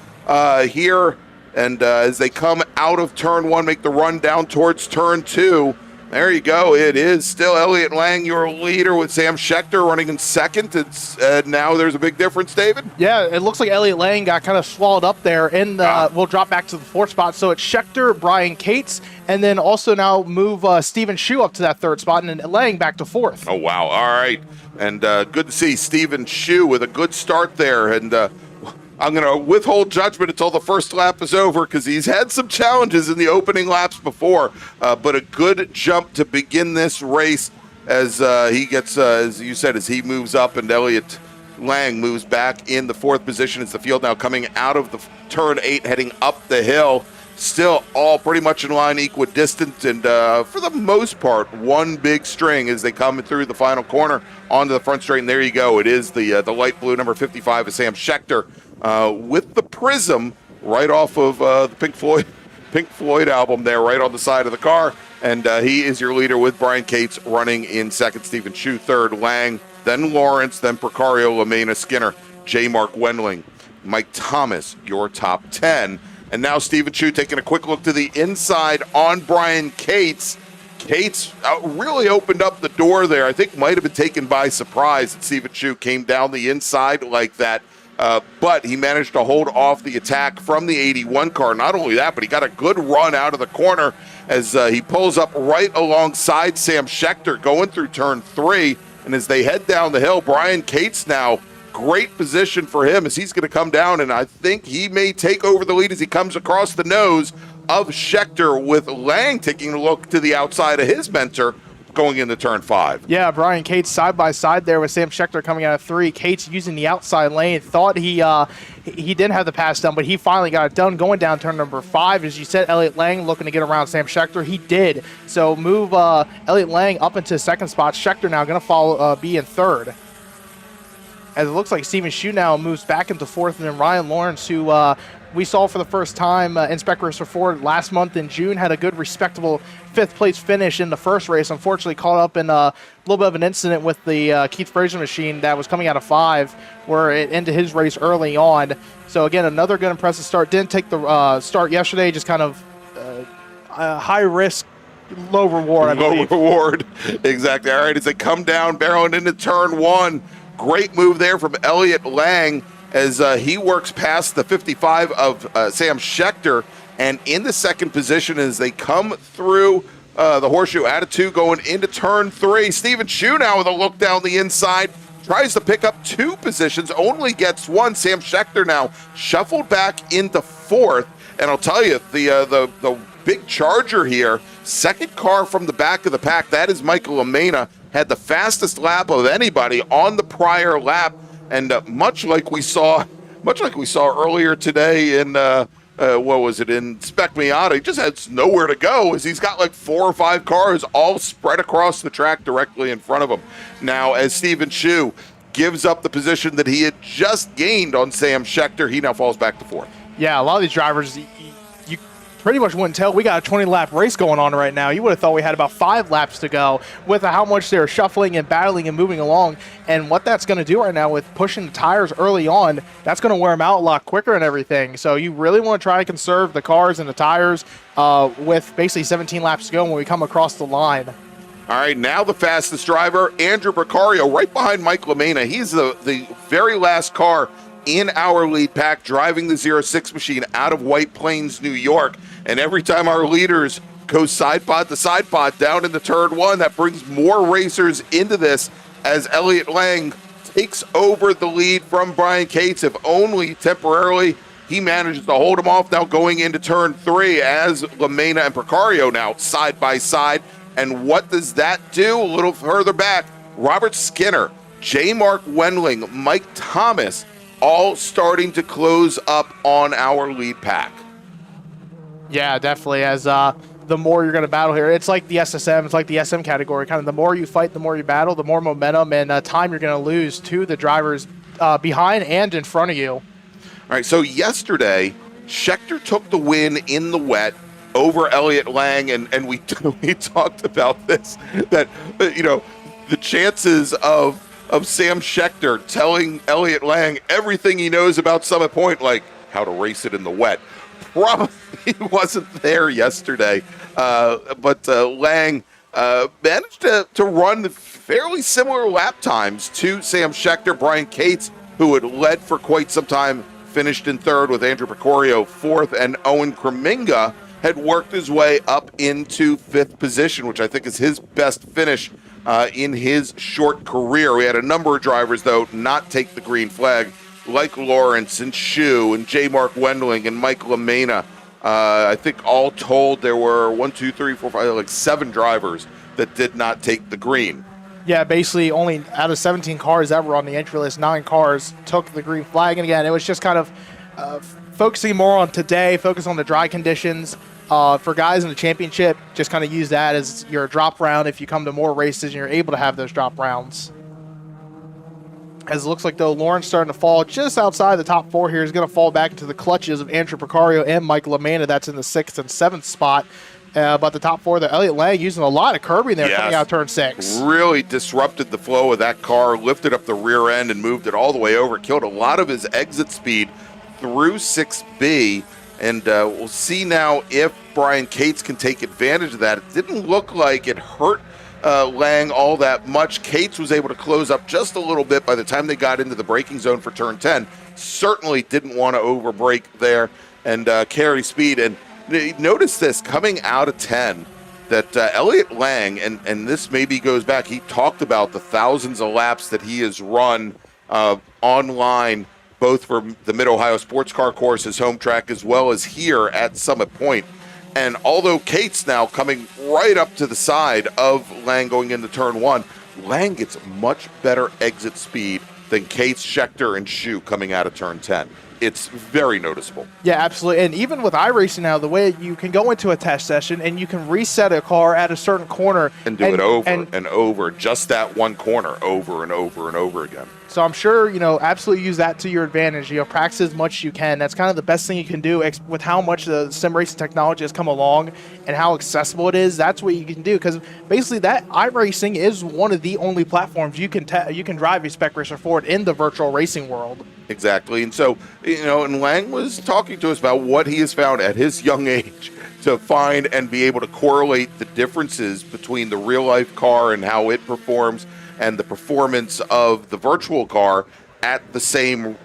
here. And as they come out of turn 1, make the run down towards turn 2. There you go. It is still Elliott Lang, your leader, with Sam Schechter running in second. Now there's a big difference, David? Yeah, it looks like Elliott Lang got kind of swallowed up there, and we'll drop back to the fourth spot. So it's Schechter, Brian Cates, and then also now move Stephen Shue up to that third spot, and then Lang back to fourth. Oh, wow. All right. And good to see Stephen Shue with a good start there. And I'm going to withhold judgment until the first lap is over, because he's had some challenges in the opening laps before. But a good jump to begin this race as he gets, as you said, as he moves up, and Elliott Lang moves back in the fourth position as the field now coming out of the turn 8, heading up the hill. still all pretty much in line, equidistant, and for the most part, one big string as they come through the final corner onto the front straight. And there you go. It is the light blue number 55 of Sam Schechter with the prism right off of the Pink Floyd album there, right on the side of the car. And he is your leader with Brian Cates running in second, Stephen Chu third, Lang, then Lawrence, then Precario, LaMena, Skinner, J. Mark Wendling, Mike Thomas, your top 10. And now Stephen Chu taking a quick look to the inside on Brian Cates. Cates really opened up the door there. I think might have been taken by surprise that Stephen Chu came down the inside like that. But he managed to hold off the attack from the 81 car. Not only that, but he got a good run out of the corner as he pulls up right alongside Sam Schechter going through turn 3. And as they head down the hill, Brian Cates now, great position for him as he's going to come down, and I think he may take over the lead as he comes across the nose of Schechter, with Lang taking a look to the outside of his mentor going into turn 5. Yeah, Brian Cates side by side there with Sam Schechter coming out of 3. Cates using the outside lane, thought he didn't have the pass done, but he finally got it done going down turn number 5. As you said, Elliott Lang looking to get around Sam Schechter. He did. So move Elliott Lang up into second spot. Schechter now going to follow be in third. As it looks like Stephen Chu now moves back into fourth, and then Ryan Lawrence, who we saw for the first time in Spec Race for Ford last month in June, had a good, respectable fifth-place finish in the first race. Unfortunately, caught up in a little bit of an incident with the Keith Fraser machine that was coming out of 5, where it ended his race early on. So, again, another good, impressive start. Didn't take the start yesterday, just kind of high risk, low reward, I believe. Low reward, exactly. All right, as they come down, barreling into turn 1, great move there from Elliott Lang as he works past the 55 of Sam Schechter, and in the second position as they come through the horseshoe attitude going into turn 3. Stephen Chu now with a look down the inside, tries to pick up 2 positions, only gets 1. Sam Schechter now shuffled back into 4th, and I'll tell you, the big charger here, second car from the back of the pack, that is Michael LaMena, had the fastest lap of anybody on the prior lap, and much like we saw earlier today in in Spec Miata, he just has nowhere to go as he's got like 4 or 5 cars all spread across the track directly in front of him. Now, as Stephen Chu gives up the position that he had just gained on Sam Schechter, he now falls back to 4th. Yeah, a lot of these drivers, you pretty much wouldn't tell. We got a 20-lap race going on right now. You would have thought we had about 5 laps to go with how much they're shuffling and battling and moving along. And what that's going to do right now with pushing the tires early on, that's going to wear them out a lot quicker and everything. So you really want to try to conserve the cars and the tires with basically 17 laps to go when we come across the line. All right, now the fastest driver, Andrew Precario, right behind Mike LaMena. He's the very last car in our lead pack, driving the 06 machine out of White Plains, New York. And every time our leaders go side pod to side pod down into turn 1, that brings more racers into this as Elliott Lang takes over the lead from Brian Cates, if only temporarily. He manages to hold him off now going into turn 3 as LaMena and Precario now side by side. And what does that do? A little further back, Robert Skinner, J. Mark Wendling, Mike Thomas, all starting to close up on our lead pack. Yeah, definitely. As the more you're going to battle here, it's like the SSM, it's like the SM category. Kind of the more you fight, the more you battle, the more momentum and time you're going to lose to the drivers behind and in front of you. All right, so yesterday, Schechter took the win in the wet over Elliott Lang, and we talked about this, that, the chances of Sam Schechter telling Elliott Lang everything he knows about Summit Point, like how to race it in the wet, probably wasn't there yesterday. But Lang managed to run fairly similar lap times to Sam Schechter. Brian Cates, who had led for quite some time, finished in 3rd with Andrew Precario 4th, and Owen Kreminga had worked his way up into 5th position, which I think is his best finish in his short career. We had a number of drivers, though, not take the green flag, like Lawrence and Chu and J. Mark Wendling and Mike LaMena. I think all told there were 7 drivers that did not take the green. Yeah, basically only out of 17 cars that were on the entry list, 9 cars took the green flag. And again, it was just kind of focusing more on today, focus on the dry conditions. For guys in the championship, just kind of use that as your drop round if you come to more races and you're able to have those drop rounds. As it looks like, though, Lauren's starting to fall just outside the top 4 here. He's going to fall back into the clutches of Andrew Picario and Mike LaManna. That's in the 6th and 7th spot. But the top 4 there, Elliott Lang using a lot of curbing there coming out turn 6. Really disrupted the flow of that car, lifted up the rear end and moved it all the way over. Killed a lot of his exit speed through 6B. And we'll see now if Brian Cates can take advantage of that. It didn't look like it hurt Lang all that much. Cates was able to close up just a little bit by the time they got into the braking zone for turn 10. Certainly didn't want to overbrake there and carry speed. And notice this, coming out of 10, that Elliott Lang, and this maybe goes back, he talked about the thousands of laps that he has run online, both for the Mid-Ohio Sports Car Course, his home track, as well as here at Summit Point. And although Cates now coming right up to the side of Lang going into turn 1, Lang gets much better exit speed than Cates, Schechter, and Shu coming out of turn 10. It's very noticeable. Yeah, absolutely. And even with iRacing now, the way you can go into a test session and you can reset a car at a certain corner. And do it over and over, just that one corner, over and over and over again. So I'm sure, absolutely use that to your advantage. Practice as much as you can. That's kind of the best thing you can do with how much the sim racing technology has come along and how accessible it is. That's what you can do, because basically that iRacing is one of the only platforms you can drive a Spec Racer forward in the virtual racing world. Exactly. And so, and Lang was talking to us about what he has found at his young age to find and be able to correlate the differences between the real life car and how it performs and the performance of the virtual car at the same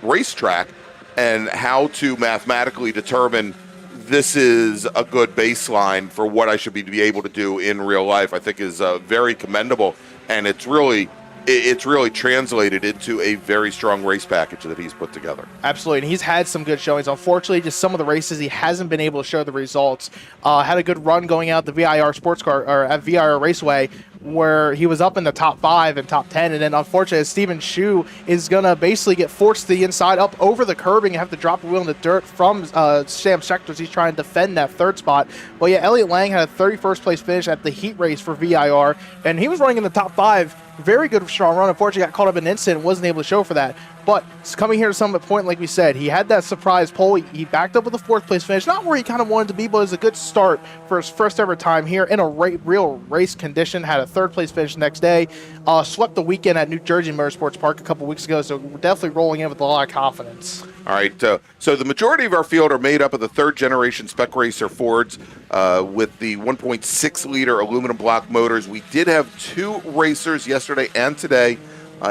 racetrack, and how to mathematically determine this is a good baseline for what I should be able to do in real life, I think is very commendable. And it's really translated into a very strong race package that he's put together. Absolutely, and he's had some good showings. Unfortunately, just some of the races he hasn't been able to show the results. Had a good run going out the VIR sports car, or at VIR Raceway, where he was up in the top 5 and top 10, and then unfortunately Steven Shu is going to basically get forced to the inside up over the curbing and have to drop the wheel in the dirt from Sam Schechter as he's trying to defend that 3rd spot. But yeah, Elliott Lang had a 31st place finish at the heat race for VIR, and he was running in the top 5. Very good, strong run. Unfortunately, got caught up in an incident and wasn't able to show for that. But coming here to Summit Point, like we said, he had that surprise pole. He backed up with a 4th place finish. Not where he kind of wanted to be, but it was a good start for his first ever time here in a real race condition. Had a 3rd place finish the next day. Swept the weekend at New Jersey Motorsports Park a couple weeks ago, so we're definitely rolling in with a lot of confidence. All right, so the majority of our field are made up of the 3rd generation Spec Racer Fords with the 1.6 liter aluminum block motors. We did have 2 racers yesterday and today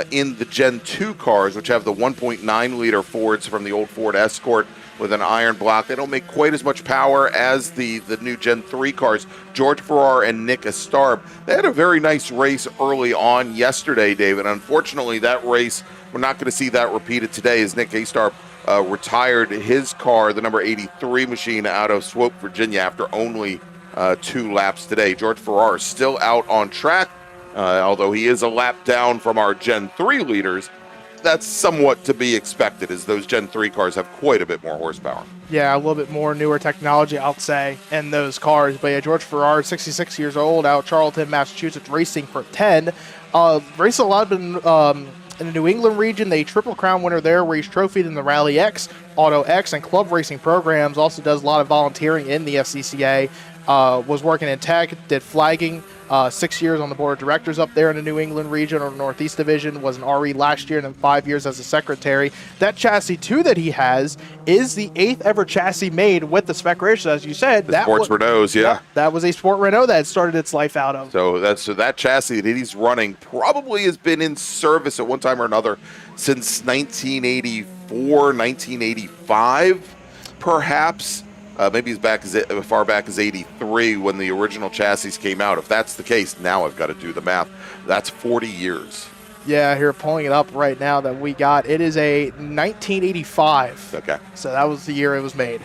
in the Gen 2 cars, which have the 1.9 liter Fords from the old Ford Escort with an iron block. They don't make quite as much power as the new Gen 3 cars. George Farrar and Nick Estarb, they had a very nice race early on yesterday, David. Unfortunately, that race, we're not going to see that repeated today, as Nick Estarb retired his car, the number 83 machine, out of Swope, Virginia, after only 2 laps today. George Farrar is still out on track, although he is a lap down from our Gen 3 leaders. That's somewhat to be expected, as those Gen 3 cars have quite a bit more horsepower. Yeah, a little bit more newer technology, I'll say, in those cars. But yeah, George Farrar, 66 years old, out of Charlton, Massachusetts, racing for 10. Raced a lot in the New England region, the Triple Crown winner there, where he's trophied in the Rally X, Auto X, and club racing programs. Also does a lot of volunteering in the SCCA. Was working in tech, did flagging, 6 years on the board of directors up there in the New England region or Northeast division, was an RE last year, and then 5 years as a secretary. That chassis too that he has is the 8th ever chassis made with the Spec Racer, as you said. The Sports Renaults, yeah. That was a Sport Renault that had started its life out of. So that chassis that he's running probably has been in service at one time or another since 1984, 1985, perhaps. Maybe as far back as 83 when the original chassis came out. If that's the case, now I've got to do the math. That's 40 years. Yeah, here, pulling it up right now that we got. It is a 1985. Okay. So that was the year it was made.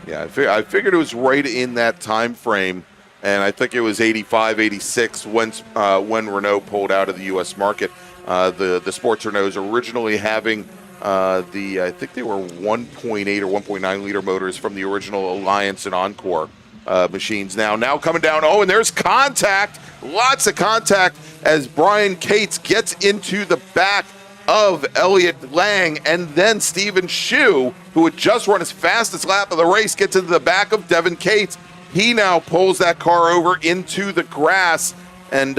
Yeah, I figured it was right in that time frame, and I think it was 85, 86 when Renault pulled out of the U.S. market. The Sports Renaults originally having I think they were 1.8 or 1.9 liter motors from the original Alliance and Encore machines. Now coming down. Oh, and there's contact. Lots of contact as Brian Cates gets into the back of Elliott Lang, and then Stephen Shue, who had just run his fastest lap of the race, gets into the back of Devin Cates. He now pulls that car over into the grass, and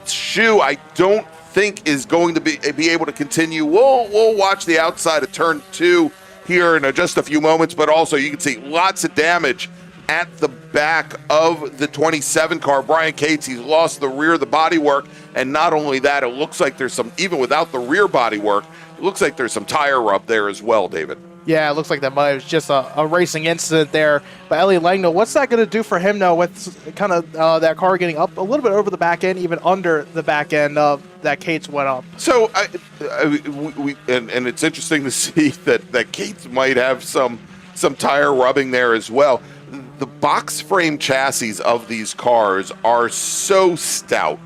Shue, I don't think is going to be able to continue. We'll watch the outside of turn 2 here in just a few moments, but also you can see lots of damage at the back of the 27 car. Brian Cates, he's lost the rear of the bodywork, and not only that, it looks like there's some, even without the rear bodywork, it looks like there's some tire rub there as well, David. Yeah, it looks like that was just a racing incident there. But Elliott Langno, what's that going to do for him, though, with kind of that car getting up a little bit over the back end, even under the back end that Cates went up? So, and it's interesting to see that Cates might have some tire rubbing there as well. The box frame chassis of these cars are so stout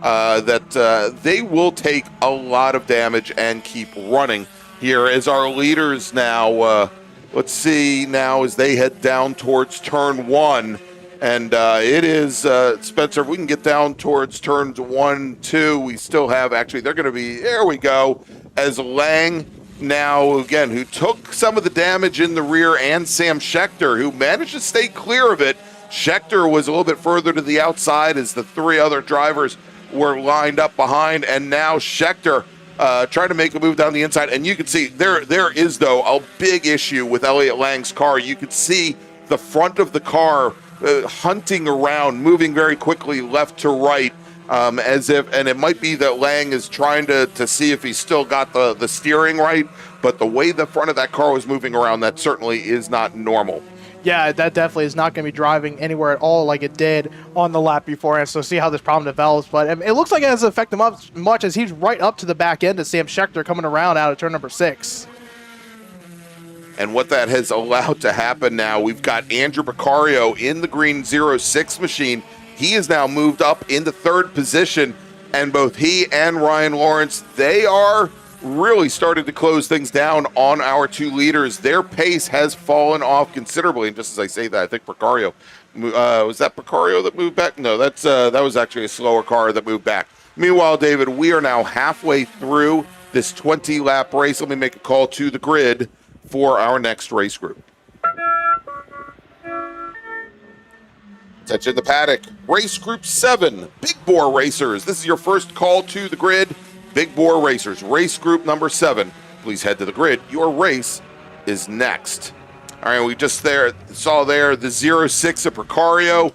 that they will take a lot of damage and keep running here as our leaders now, let's see now as they head down towards turn 1. And it is, Spencer, if we can get down towards turns 1, 2, we still have, actually, they're going to be, there we go, as Lang now, again, who took some of the damage in the rear, and Sam Schechter, who managed to stay clear of it. Schechter was a little bit further to the outside as the 3 other drivers were lined up behind, and now Schechter trying to make a move down the inside. And you can see there is, though, a big issue with Elliott Lang's car. You can see the front of the car hunting around, moving very quickly left to right, as if, and it might be that Lang is trying to see if he's still got the steering right, but the way the front of that car was moving around, that certainly is not normal. Yeah, that definitely is not going to be driving anywhere at all like it did on the lap beforehand. So see how this problem develops. But it looks like it doesn't affect him up much as he's right up to the back end of Sam Schechter coming around out of turn number 6. And what that has allowed to happen now, we've got Andrew Picario in the green 06 machine. He is now moved up into 3rd position, and both he and Ryan Lawrence, they are really started to close things down on our 2 leaders. Their pace has fallen off considerably, and just as I say that, I think Picario, was that Picario that moved back? No, that was actually a slower car that moved back. Meanwhile, David, we are now halfway through this 20-lap race. Let me make a call to the grid for our next race group. Attention the paddock. Race group 7, Big Bore Racers. This is your first call to the grid. Big Bore Racers, race group number 7. Please head to the grid. Your race is next. All right, we just saw the 06 of Picario.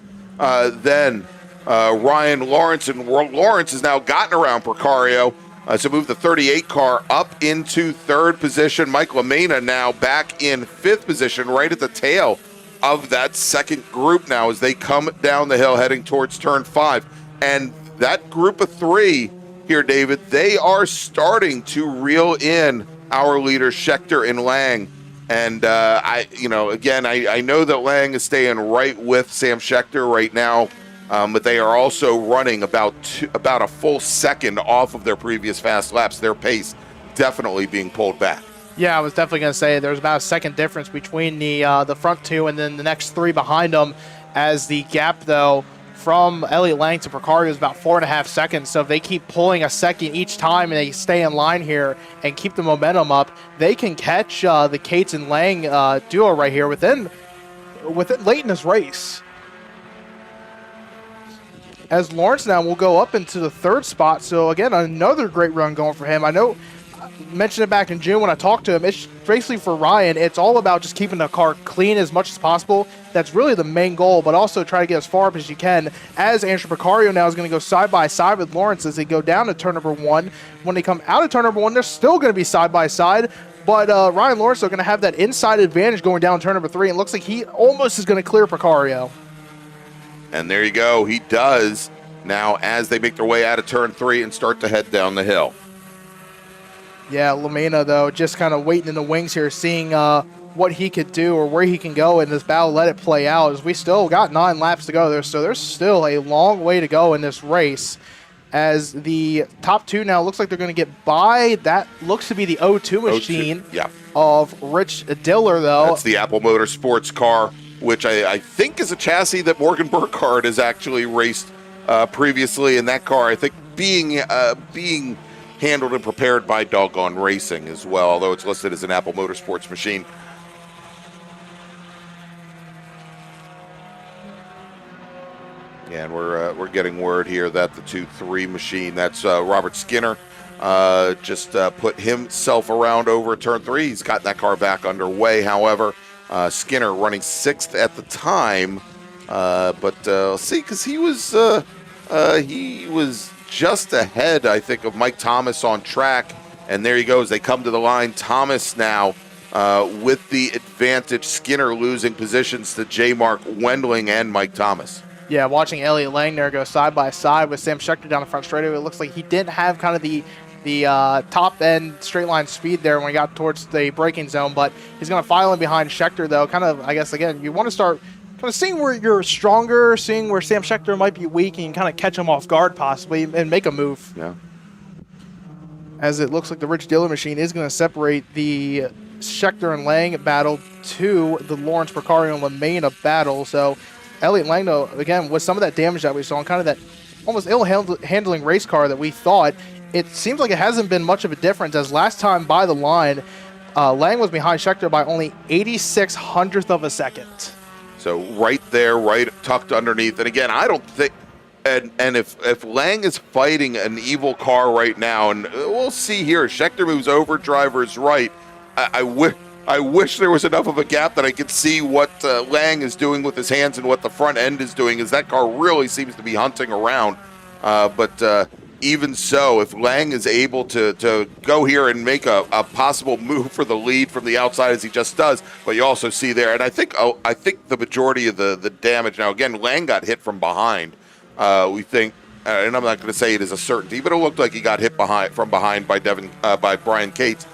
Then Ryan Lawrence, and Lawrence has now gotten around Picario. So move the 38 car up into 3rd position. Mike LaMena now back in 5th position, right at the tail of that second group now as they come down the hill heading towards turn 5. And that group of 3 here, David, they are starting to reel in our leaders, Schechter and Lang. And I know that Lang is staying right with Sam Schechter right now, but they are also running about a full second off of their previous fast laps. Their pace definitely being pulled back. Yeah, I was definitely going to say there's about a second difference between the front 2 and then the next 3 behind them, as the gap, though, from Elliott Lang to Picario is about 4.5 seconds. So if they keep pulling a second each time and they stay in line here and keep the momentum up, they can catch the Cates and Lang duo right here within late in this race. As Lawrence now will go up into the 3rd spot. So again, another great run going for him. I know I mentioned it back in June when I talked to him. It's basically for Ryan, it's all about just keeping the car clean as much as possible. That's really the main goal, but also try to get as far up as you can. As Andrew Picario now is going to go side by side with Lawrence as they go down to turn number 1. When they come out of turn number 1, they're still going to be side by side. But Ryan Lawrence is going to have that inside advantage going down turn number 3. And it looks like he almost is going to clear Picario. And there you go. He does now as they make their way out of turn 3 and start to head down the hill. Yeah, LaMena, though, just kind of waiting in the wings here, seeing what he could do or where he can go in this battle. Let it play out, as we still got 9 laps to go there, so there's still a long way to go in this race as the top two now looks like they're going to get by. That looks to be the O2 machine yeah. of Rich Diller, though. That's the Apple Motorsports car, which I think is a chassis that Morgan Burkhardt has actually raced previously. In that car, I think being handled and prepared by Doggone Racing as well, although it's listed as an Apple Motorsports machine. And we're getting word here that the 2-3 machine, that's Robert Skinner, just put himself around over turn 3. He's gotten that car back underway. However, Skinner running 6th at the time, but see, because he was just ahead, I think, of Mike Thomas on track. And there he goes. They come to the line. Thomas now with the advantage. Skinner losing positions to J. Mark Wendling and Mike Thomas. Yeah, watching Elliott Lang there go side by side with Sam Schechter down the front straightaway, it looks like he didn't have kind of the top end straight line speed there when he got towards the braking zone, but he's going to file in behind Schechter, though. Kind of, I guess, again, you want to start kind of seeing where you're stronger, seeing where Sam Schechter might be weak, and kind of catch him off guard possibly and make a move. Yeah. As it looks like the Rich Diller machine is going to separate the Schechter and Lang battle to the Lawrence Porcario and LaMena battle. So Elliott Lang, though, again, with some of that damage that we saw, and kind of that almost ill-handling race car that we thought, it seems like it hasn't been much of a difference, as last time by the line, Lang was behind Schechter by only 86/100th of a second. So right there, right tucked underneath. And again, I don't think, and if Lang is fighting an evil car right now, and we'll see here, Schechter moves over, driver's right. I wish there was enough of a gap that I could see what Lang is doing with his hands and what the front end is doing, as that car really seems to be hunting around. But even so, if Lang is able to go here and make a possible move for the lead from the outside, as he just does, but you also see there, and I think the majority of the damage, now again, Lang got hit from behind. We think, and I'm not going to say it is a certainty, but it looked like he got hit from behind by Brian Cates.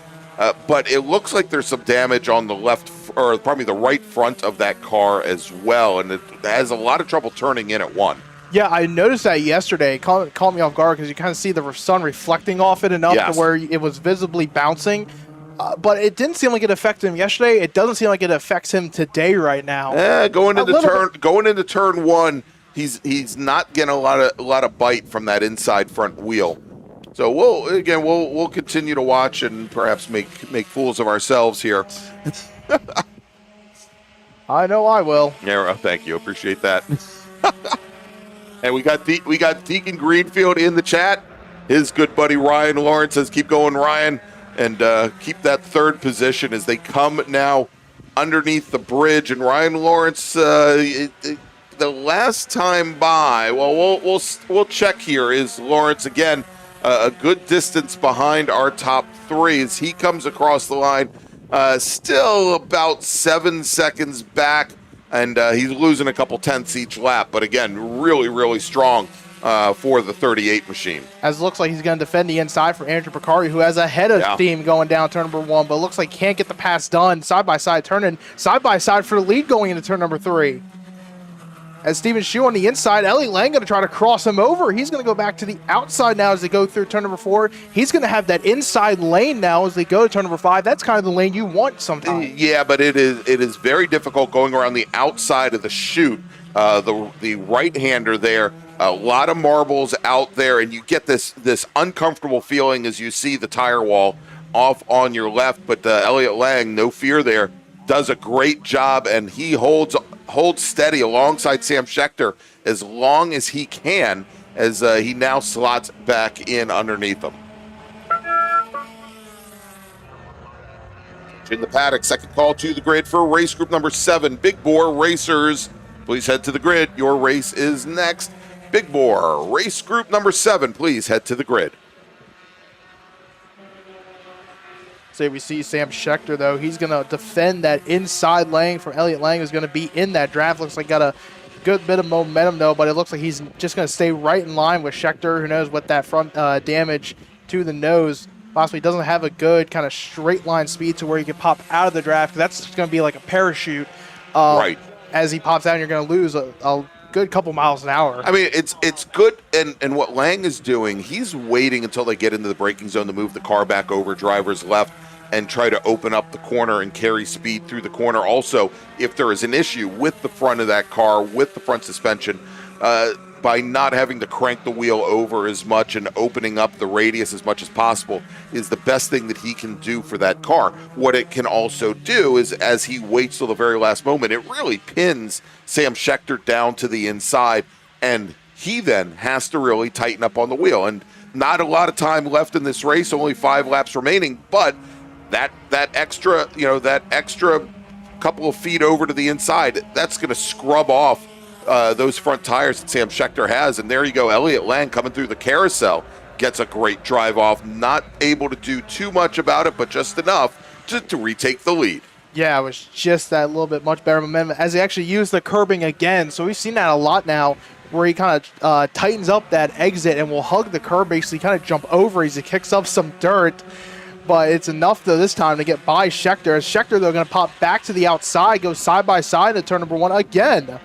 But it looks like there's some damage on the left, or probably the right front of that car as well, and it has a lot of trouble turning in at 1. Yeah, I noticed that yesterday. It caught me off guard because you kind of see the sun reflecting off it enough to where it was visibly bouncing. But it didn't seem like it affected him yesterday. It doesn't seem like it affects him today right now. Going into turn 1, he's not getting a lot of bite from that inside front wheel. So we'll continue to watch and perhaps make fools of ourselves here. I know I will. Yeah, thank you. Appreciate that. And we got Deacon Greenfield in the chat. His good buddy Ryan Lawrence says, "Keep going, Ryan, and keep that third position," as they come now underneath the bridge. And Ryan Lawrence, the last time by, well, we'll check here. Is Lawrence again a good distance behind our top 3 as he comes across the line, still about 7 seconds back, and he's losing a couple tenths each lap, but again, really, really strong for the 38 machine. As it looks like he's going to defend the inside for Andrew Porcario, who has a head of steam going down turn number 1, but it looks like can't get the pass done. Side-by-side turning, side-by-side for the lead going into turn number 3. As Steven Shue on the inside, Elliott Lang going to try to cross him over. He's going to go back to the outside now as they go through turn number 4. He's going to have that inside lane now as they go to turn number 5. That's kind of the lane you want sometimes. Yeah, but it is very difficult going around the outside of the chute. The right-hander there, a lot of marbles out there, and you get this uncomfortable feeling as you see the tire wall off on your left. But Elliott Lang, no fear there, does a great job, and he holds steady alongside Sam Schechter as long as he can, as he now slots back in underneath him. In the paddock, second call to the grid for race group number 7, Big Bore Racers. Please head to the grid. Your race is next. Big Bore race group number 7, please head to the grid. So we see Sam Schechter, though. He's going to defend that inside lane from Elliott Lang, who's going to be in that draft. Looks like got a good bit of momentum, though, but it looks like he's just going to stay right in line with Schechter. Who knows what that front damage to the nose possibly doesn't have a good kind of straight line speed to where he can pop out of the draft. That's going to be like a parachute. Right. As he pops out, and you're going to lose a good couple miles an hour. I mean, it's good, and what Lang is doing, he's waiting until they get into the braking zone to move the car back over driver's left and try to open up the corner and carry speed through the corner. Also, if there is an issue with the front of that car, with the front suspension, by not having to crank the wheel over as much and opening up the radius as much as possible is the best thing that he can do for that car. What it can also do is, as he waits till the very last moment, it really pins Sam Schechter down to the inside, and he then has to really tighten up on the wheel. And not a lot of time left in this race, only 5 laps remaining, but that extra couple of feet over to the inside, that's going to scrub off those front tires that Sam Schechter has. And there you go, Elliott Lang coming through the carousel gets a great drive off, not able to do too much about it, but just enough to retake the lead. Yeah, it was just that little bit much better momentum as he actually used the curbing again. So we've seen that a lot now, where he kind of tightens up that exit and will hug the curb, basically kind of jump over as he kicks up some dirt. But it's enough, though, this time to get by Schechter. As Schechter, though, going to pop back to the outside, go side by side to turn number 1 again.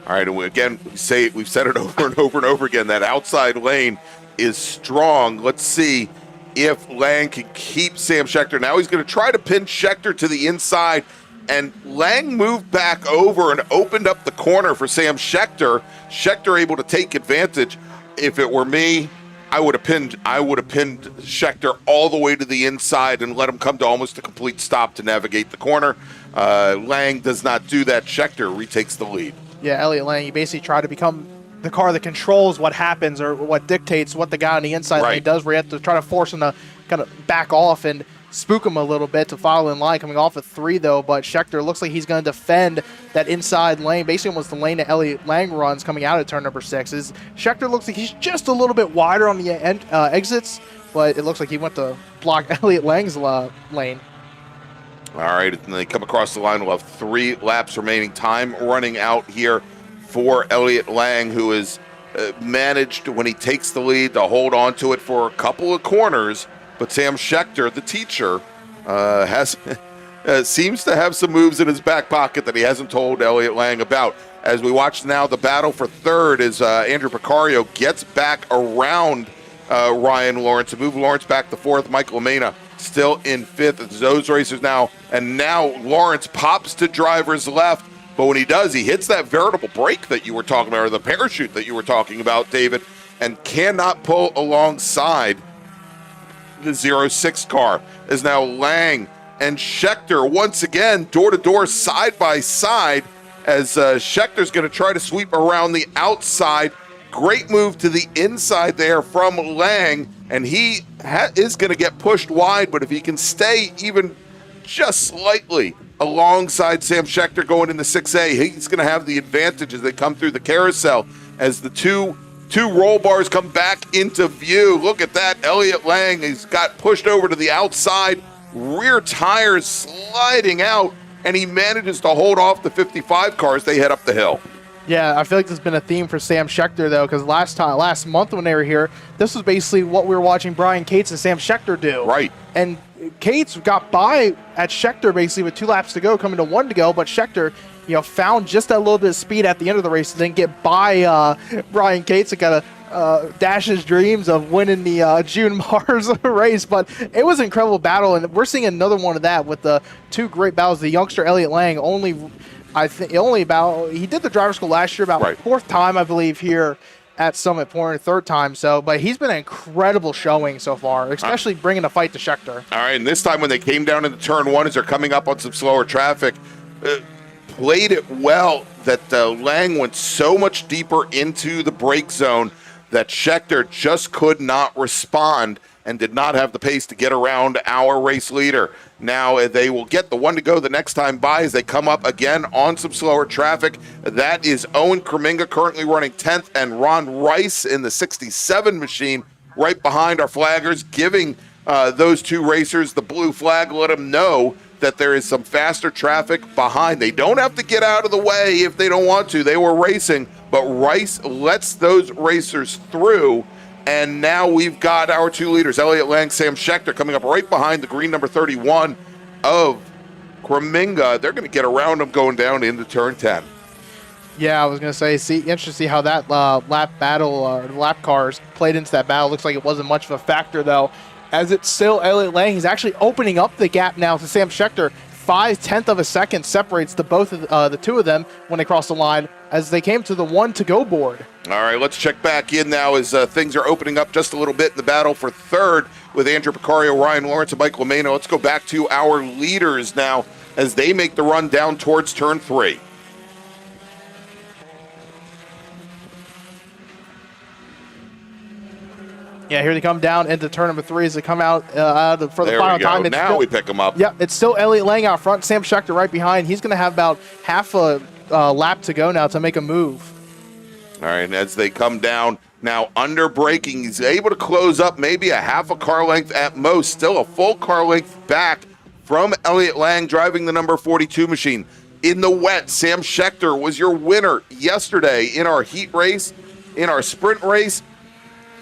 All right, and we've said it over and over and over again, that outside lane is strong. Let's see if Lang can keep Sam Schechter. Now he's going to try to pin Schechter to the inside, and Lang moved back over and opened up the corner for Sam Schechter. Schechter able to take advantage. If it were me, I would have pinned Schechter all the way to the inside and let him come to almost a complete stop to navigate the corner. Lang does not do that. Schechter retakes the lead. Yeah, Elliott Lang, he basically tried to become the car that controls what happens or what dictates what the guy on the inside lane does, where you have to try to force him to kind of back off and spook him a little bit to follow in line, coming off at 3, though. But Schechter looks like he's going to defend that inside lane, basically almost the lane that Elliott Lang runs coming out of turn number 6. Schechter looks like he's just a little bit wider on the exits, but it looks like he went to block Elliott Lang's lane. All right, and they come across the line. We'll have 3 laps remaining. Time running out here for Elliott Lang, who has managed, when he takes the lead, to hold on to it for a couple of corners. But Sam Schechter, the teacher, seems to have some moves in his back pocket that he hasn't told Elliott Lang about. As we watch now, the battle for 3rd as Andrew Picario gets back around Ryan Lawrence to move Lawrence back to 4th. Mike LaMena still in 5th. It's those racers now. And now Lawrence pops to driver's left. But when he does, he hits that veritable brake that you were talking about, or the parachute that you were talking about, David, and cannot pull alongside the 06 car. Is now Lang and Schechter once again door-to-door, side-by-side, as Schechter's going to try to sweep around the outside. Great move to the inside there from Lang, and he is going to get pushed wide, but if he can stay even just slightly alongside Sam Schechter going into 6A, he's going to have the advantage as they come through the carousel, as the two roll bars come back into view. Look at that, Elliott Lang, he's got pushed over to the outside, rear tires sliding out, and he manages to hold off the 55 cars. They head up the hill. Yeah, I feel like there's been a theme for Sam Schechter, though, because last month when they were here, this was basically what we were watching Brian Cates and Sam Schechter do. Right. And Cates got by at Schechter basically with 2 laps to go, coming to 1 to go, but Schechter, found just that little bit of speed at the end of the race to then get by Brian Cates and kind of dash his dreams of winning the June MARRS race. But it was an incredible battle, and we're seeing another one of that with the 2 great battles. The youngster Elliott Lang he did the driver's school last year, about 4th time, I believe, here at Summit Point, 3rd time. But he's been an incredible showing so far, especially bringing a fight to Schechter. All right, and this time when they came down into turn 1 as they're coming up on some slower traffic, played it well that Lang went so much deeper into the brake zone that Schechter just could not respond and did not have the pace to get around our race leader. Now they will get the 1 to go the next time by as they come up again on some slower traffic. That is Owen Kreminga currently running 10th, and Ron Rice in the 67 machine right behind our flaggers, giving those 2 racers the blue flag, let them know that there is some faster traffic behind. They don't have to get out of the way if they don't want to. They were racing, but Rice lets those racers through. And now we've got our 2 leaders, Elliott Lang, Sam Schechter, coming up right behind the green number 31 of Kreminga. They're going to get around them going down into turn 10. Yeah, I was gonna say, interesting to see how that lap battle, lap cars played into that battle. Looks like it wasn't much of a factor though, as it's still Elliott Lang. He's actually opening up the gap now to Sam Schechter. 0.5 of a second separates the two of them when they cross the line as they came to the 1 to go board. All right, let's check back in now as things are opening up just a little bit in the battle for third with Andrew Picario, Ryan Lawrence, and Mike LaMena. Let's go back to our leaders now as they make the run down towards turn 3. Yeah, here they come down into turn number 3 as they come out for the There final we go. time. Now we pick them up. Yep, it's still Elliott Lang out front, Sam Schechter right behind. He's going to have about half a lap to go now to make a move. All right, and as they come down, now under braking, he's able to close up maybe a half a car length at most, still a full car length back from Elliott Lang driving the number 42 machine. In the wet, Sam Schechter was your winner yesterday in our heat race, in our sprint race.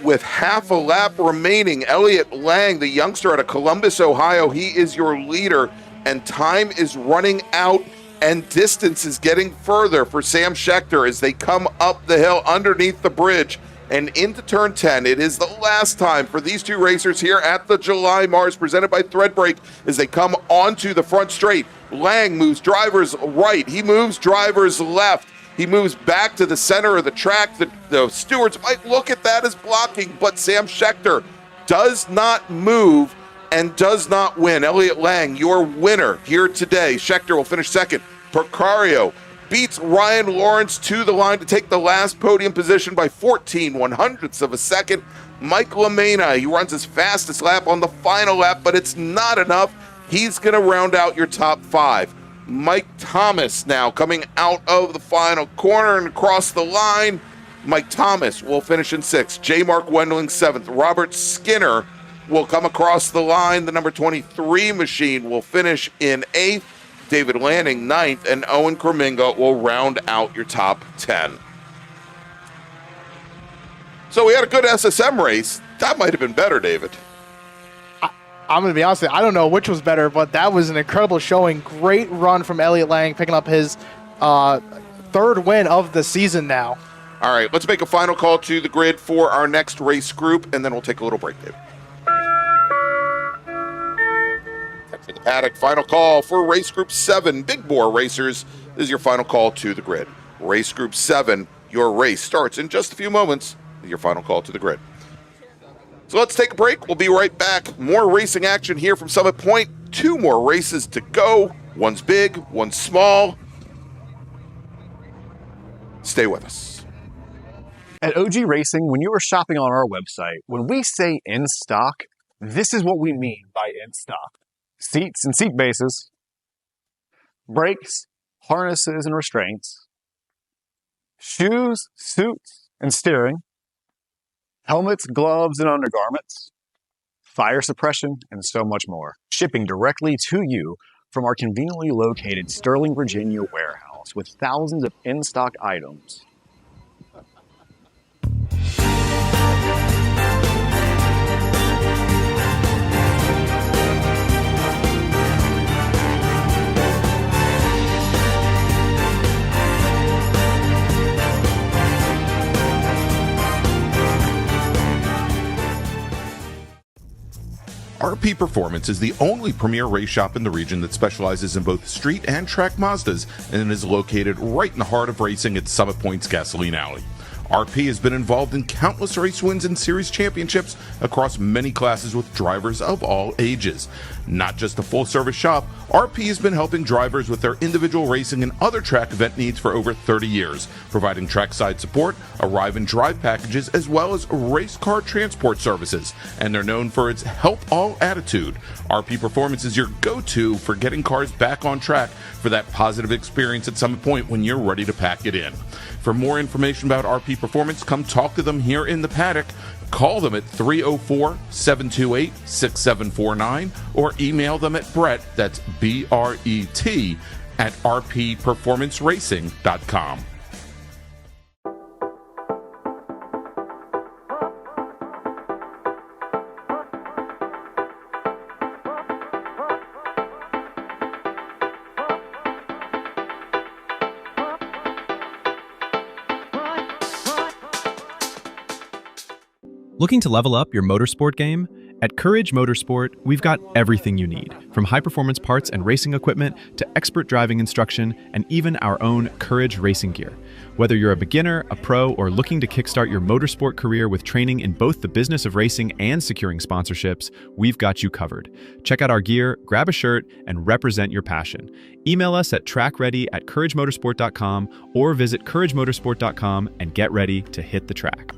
With half a lap remaining, Elliott Lang, the youngster out of Columbus, Ohio, he is your leader, and time is running out, and distance is getting further for Sam Schechter as they come up the hill underneath the bridge and into turn 10. It is the last time for these two racers here at the July MARRS presented by Threadbreak as they come onto the front straight. Lang moves drivers right. He moves drivers left. He moves back to the center of the track. The stewards might look at that as blocking, but Sam Schechter does not move and does not win. Elliott Lang, your winner here today. Schechter will finish second. Picario beats Ryan Lawrence to the line to take the last podium position by 14/100ths of a second. Mike LaMena, he runs his fastest lap on the final lap, but it's not enough. He's going to round out your top 5. Mike Thomas now coming out of the final corner and across the line. Mike Thomas will finish in 6th. J. Mark Wendling 7th. Robert Skinner will come across the line. The number 23 machine will finish in 8th. David Lanning 9th. And Owen Kreminga will round out your top 10. So we had a good SSM race. That might have been better, David. I'm going to be honest with you, I don't know which was better, but that was an incredible showing. Great run from Elliott Lang, picking up his 3rd win of the season now. All right, let's make a final call to the grid for our next race group, and then we'll take a little break, David. Time for the paddock. Final call for race group 7, Big Bore Racers. This is your final call to the grid. Race group 7, your race starts in just a few moments. Your final call to the grid. So let's take a break. We'll be right back. More racing action here from Summit Point. 2 more races to go. One's big, one's small. Stay with us. At OG Racing, when you are shopping on our website, when we say in stock, this is what we mean by in stock. Seats and seat bases, brakes, harnesses and restraints, shoes, suits, and steering, helmets, gloves, and undergarments, fire suppression, and so much more. Shipping directly to you from our conveniently located Sterling, Virginia warehouse with thousands of in-stock items. RP Performance is the only premier race shop in the region that specializes in both street and track Mazdas and is located right in the heart of racing at Summit Point's Gasoline Alley. RP has been involved in countless race wins and series championships across many classes with drivers of all ages. Not just a full-service shop, RP has been helping drivers with their individual racing and other track event needs for over 30 years, providing trackside support, arrive and drive packages, as well as race car transport services. And they're known for its help all attitude. RP Performance is your go-to for getting cars back on track for that positive experience at Summit Point when you're ready to pack it in. For more information about RP Performance, come talk to them here in the paddock. Call them at 304-728-6749 or email them at Brett, that's B-R-E-T, at rpperformanceracing.com. Looking to level up your motorsport game? At Courage Motorsport, we've got everything you need, from high-performance parts and racing equipment to expert driving instruction and even our own Courage racing gear. Whether you're a beginner, a pro, or looking to kickstart your motorsport career with training in both the business of racing and securing sponsorships, we've got you covered. Check out our gear, grab a shirt, and represent your passion. Email us at trackready@couragemotorsport.com or visit couragemotorsport.com and get ready to hit the track.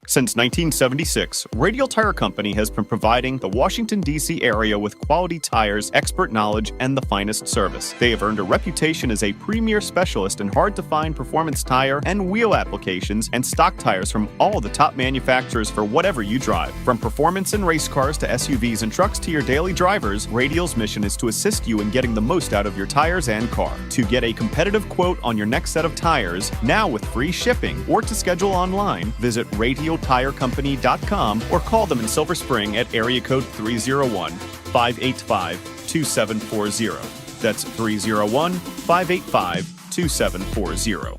Since 1976, Radial Tire Company has been providing the Washington, D.C. area with quality tires, expert knowledge, and the finest service. They have earned a reputation as a premier specialist in hard-to-find performance tire and wheel applications and stock tires from all the top manufacturers for whatever you drive. From performance and race cars to SUVs and trucks to your daily drivers, Radial's mission is to assist you in getting the most out of your tires and car. To get a competitive quote on your next set of tires, now with free shipping, or to schedule online, visit RadialTireCompany.com or call them in Silver Spring at area code 301-585-2740. That's 301-585-2740.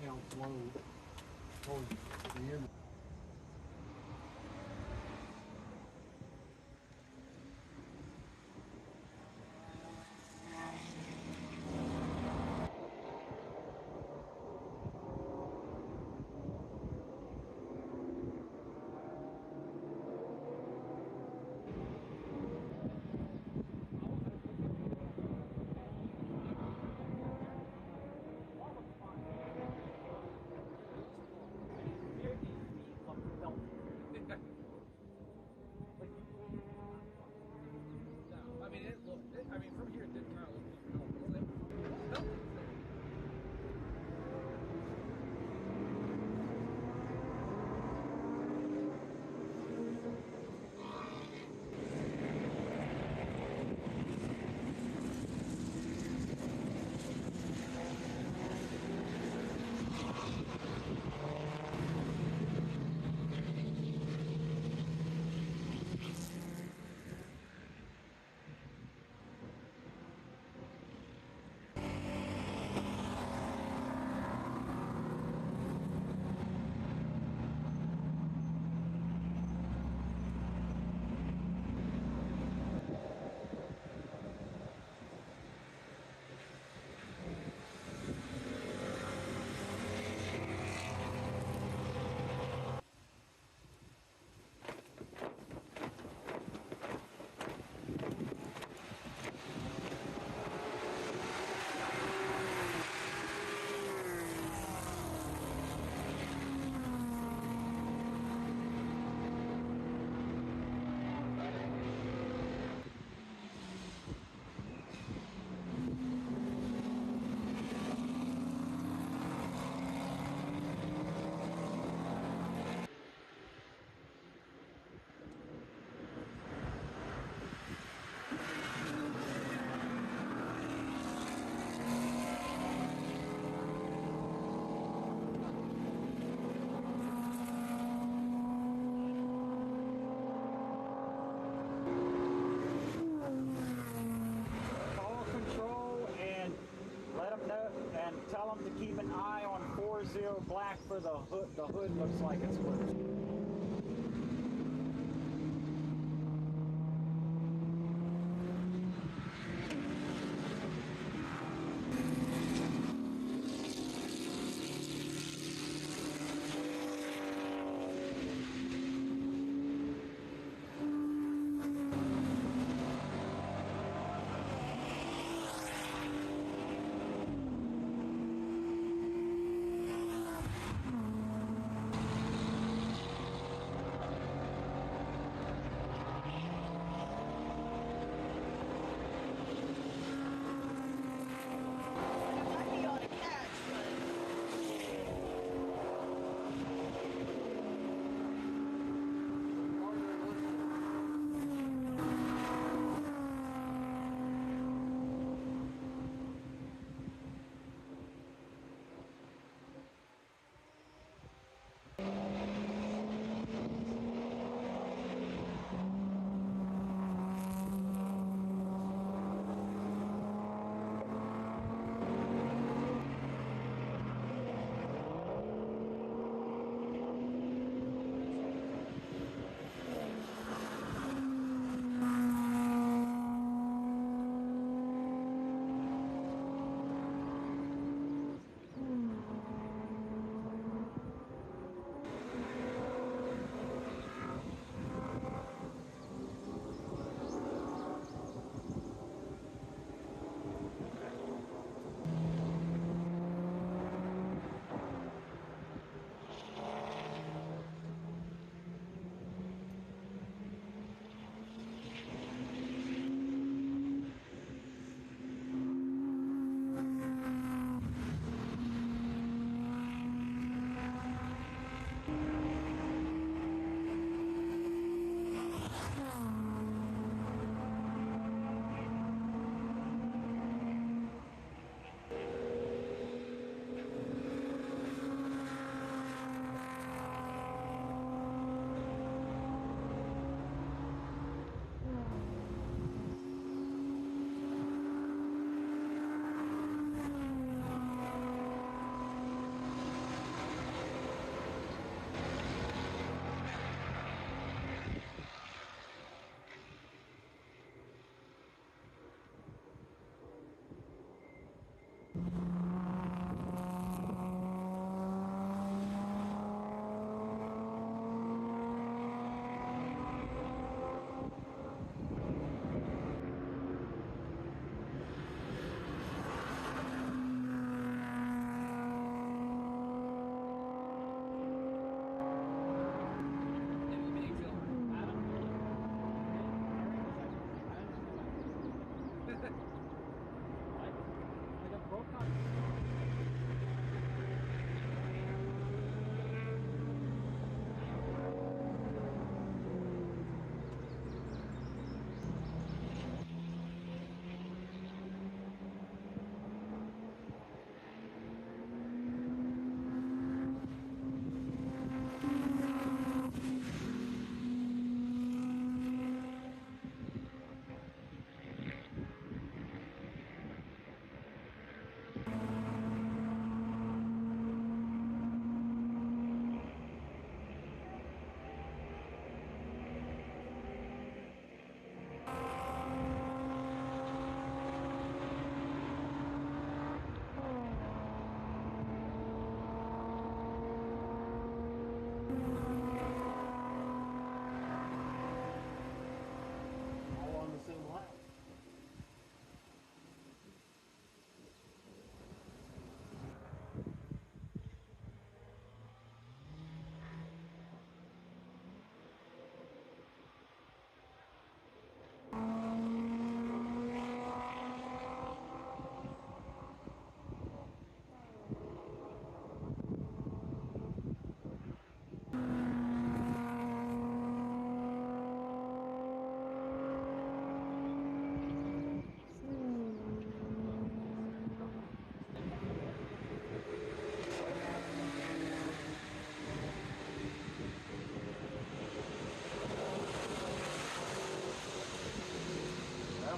tail flow towards the end. From here it didn't kind of look Tell them to keep an eye on 40 black for the hood. The hood looks like it's loose.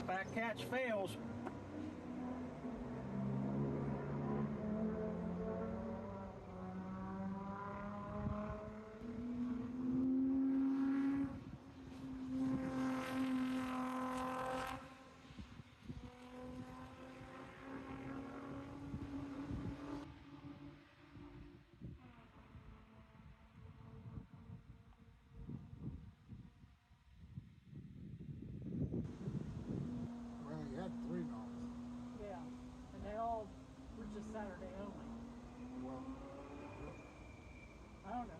Back catch fails. Well, you had 3 knobs. Yeah, and they all were just Saturday only. Well, I don't know.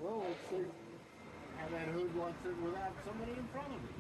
well, let's see how that hood wants it without somebody in front of it.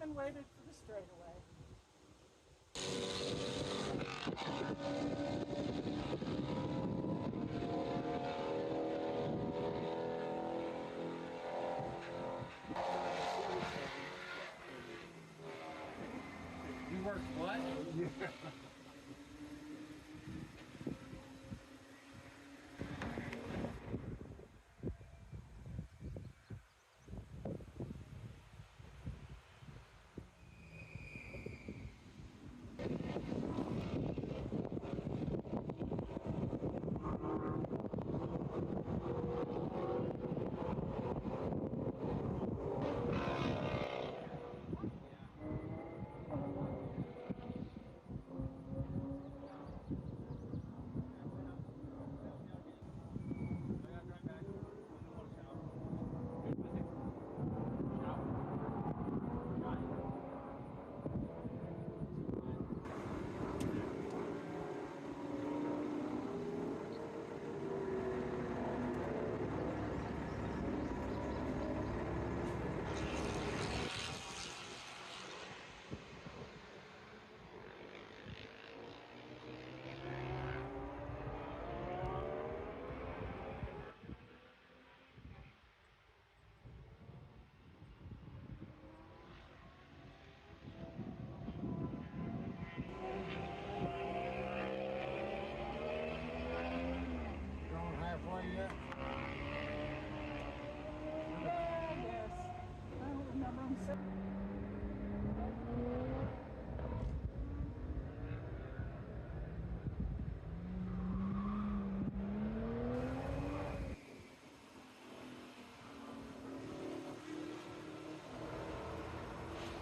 and waited for the straightaway. You worked what? Yeah.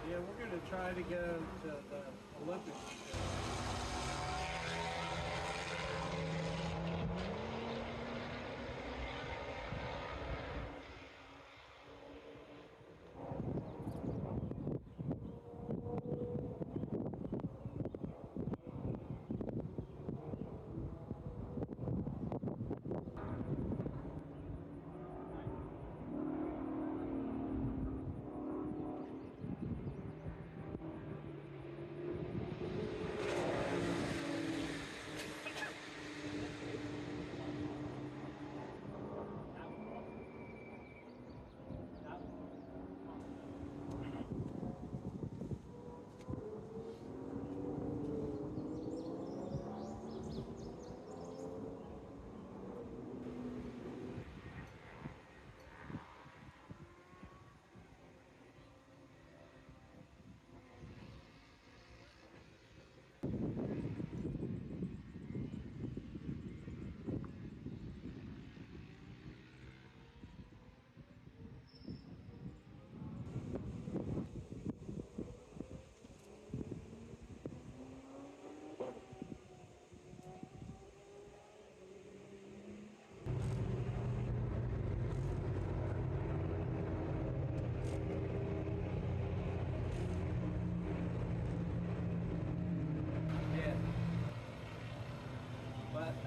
Yeah, we're going to try to go to the Olympics.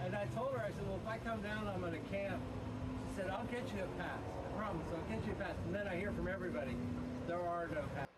And I told her, I said, well, if I come down, I'm going to camp. She said, I'll get you a pass. I promise, I'll get you a pass. And then I hear from everybody, there are no passes.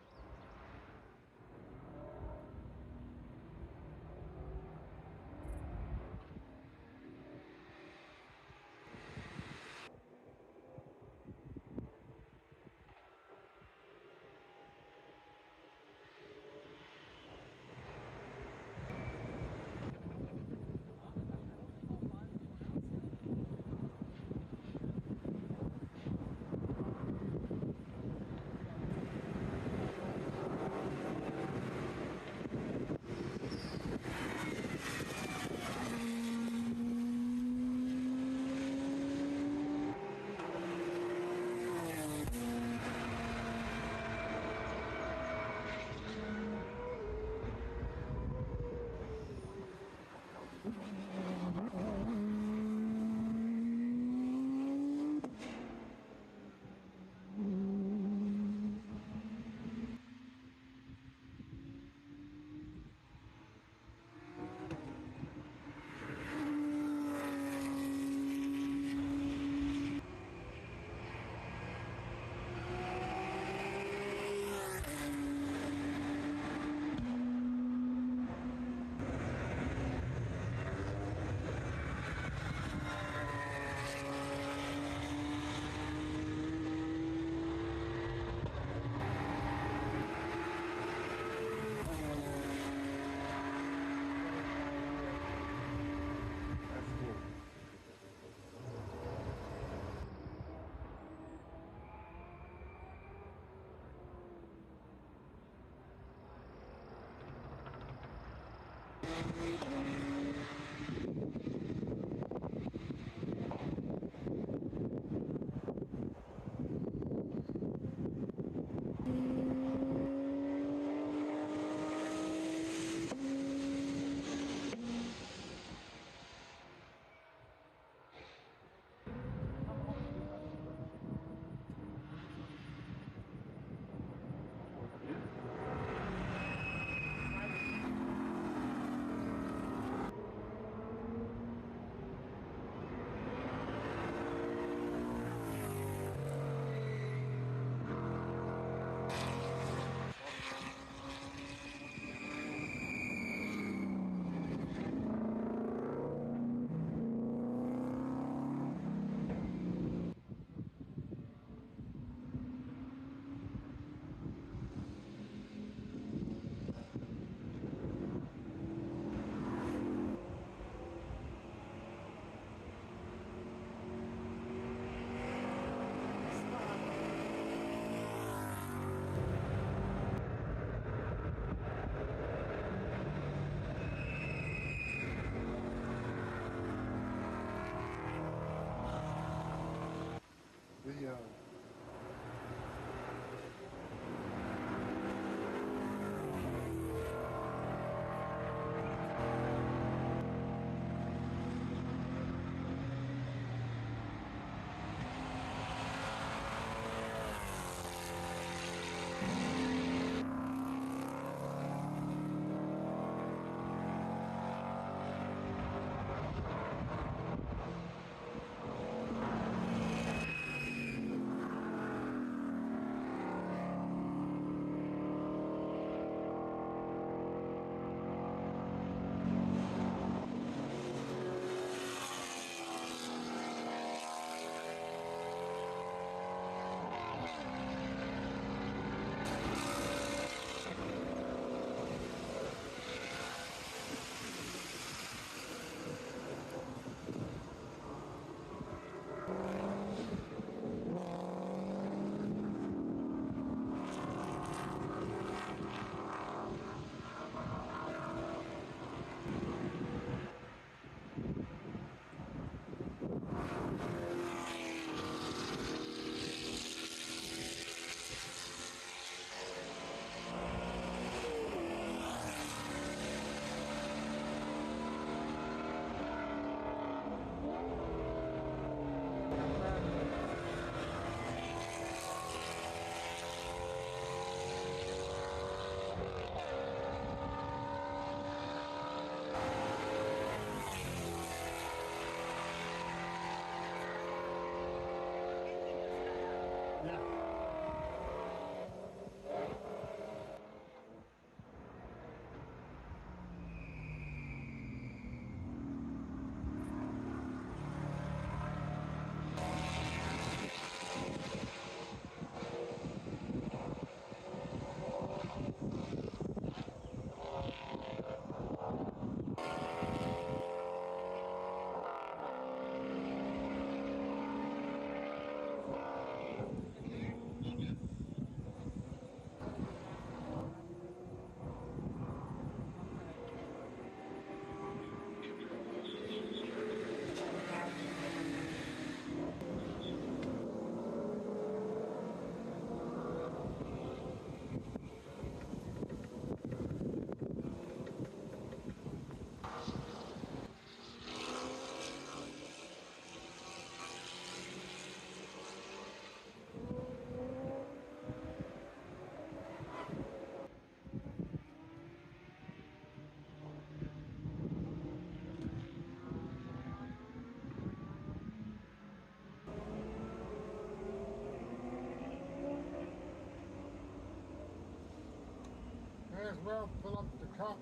May as well fill up the cups.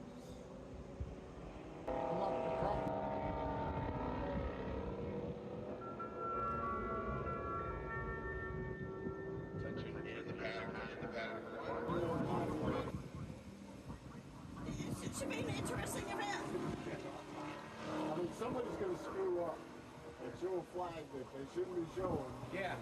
Fill up the cup. It should be an interesting event. I mean, somebody's going to screw up and show a flag that they shouldn't be showing. Yeah.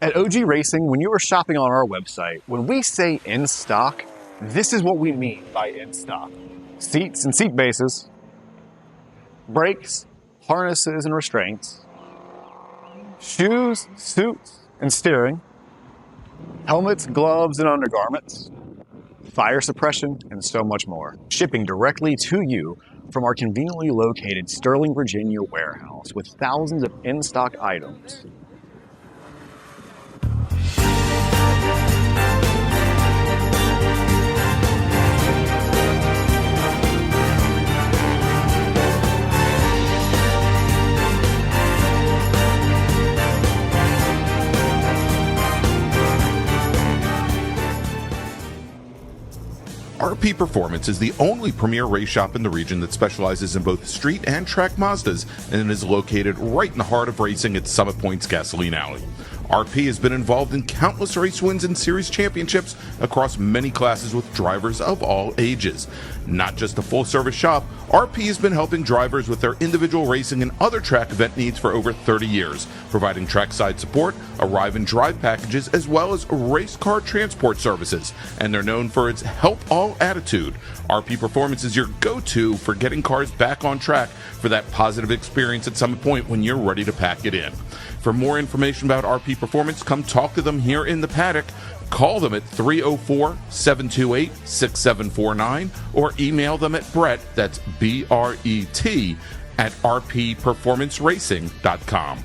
At OG Racing, when you are shopping on our website, when we say in stock, This is what we mean by in stock. Seats and seat bases, brakes, harnesses and restraints, shoes, suits, and steering, helmets, gloves, and undergarments, fire suppression, and so much more. Shipping directly to you from our conveniently located Sterling, Virginia warehouse with thousands of in-stock items. RP Performance is the only premier race shop in the region that specializes in both street and track Mazdas and is located right in the heart of racing at Summit Point's Gasoline Alley. RP has been involved in countless race wins and series championships across many classes with drivers of all ages. Not just a full-service shop, RP has been helping drivers with their individual racing and other track event needs for over 30 years, providing trackside support, arrive and drive packages, as well as race car transport services. And they're known for its help all attitude. RP Performance is your go-to for getting cars back on track for that positive experience at Summit Point when you're ready to pack it in. For more information about RP Performance, come talk to them here in the paddock. Call them at 304-728-6749 or email them at Brett, that's B-R-E-T, at rpperformanceracing.com.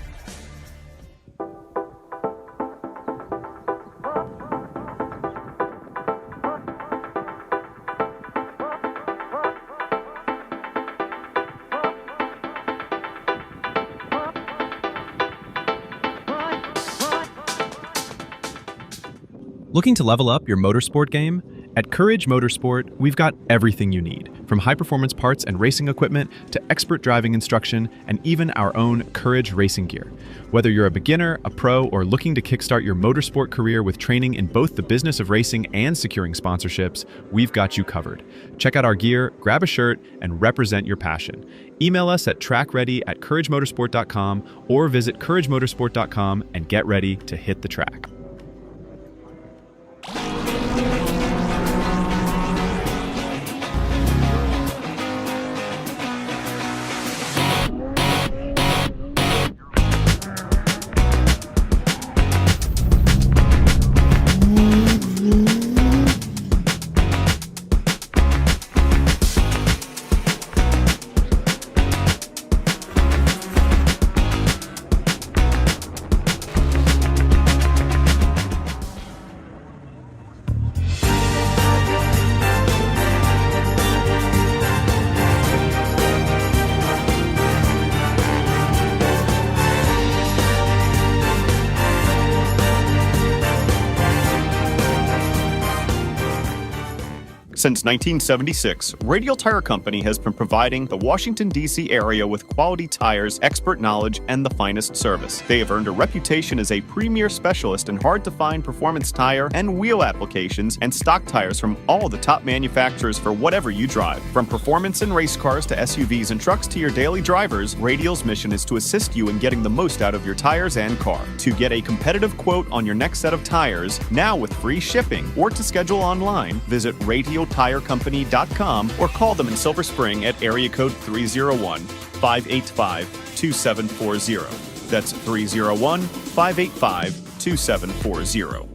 Looking to level up your motorsport game? At Courage Motorsport, we've got everything you need, from high-performance parts and racing equipment to expert driving instruction and even our own Courage racing gear. Whether you're a beginner, a pro, or looking to kickstart your motorsport career with training in both the business of racing and securing sponsorships, we've got you covered. Check out our gear, grab a shirt, and represent your passion. Email us at trackready@couragemotorsport.com or visit couragemotorsport.com and get ready to hit the track. Since 1976, Radial Tire Company has been providing the Washington, D.C. area with quality tires, expert knowledge, and the finest service. They have earned a reputation as a premier specialist in hard-to-find performance tire and wheel applications and stock tires from all the top manufacturers for whatever you drive. From performance and race cars to SUVs and trucks to your daily drivers, Radial's mission is to assist you in getting the most out of your tires and car. To get a competitive quote on your next set of tires, now with free shipping, or to schedule online, visit RadialTireCompany.com or call them in Silver Spring at area code 301-585-2740. That's 301-585-2740.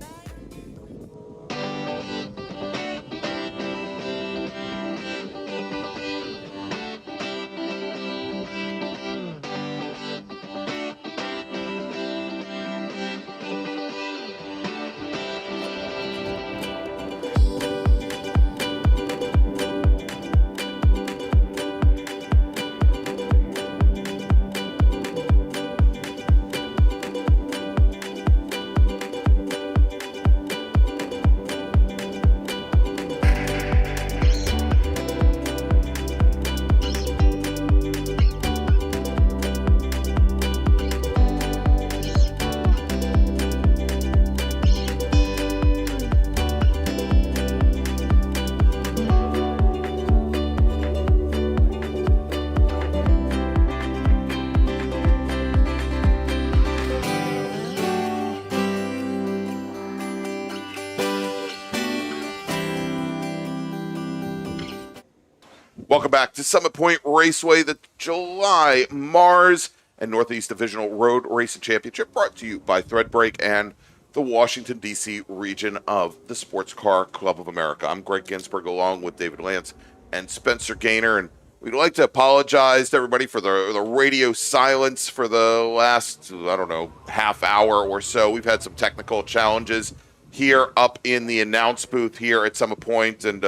Welcome back to Summit Point Raceway, the July MARRS and Northeast Divisional Road Racing Championship, brought to you by Threadbreak and the Washington, D.C. region of the Sports Car Club of America. I'm Greg Ginsburg, along with David Lance and Spencer Gaynor, and we'd like to apologize to everybody for the radio silence for the last, half hour or so. We've had some technical challenges here up in the announce booth here at Summit Point, and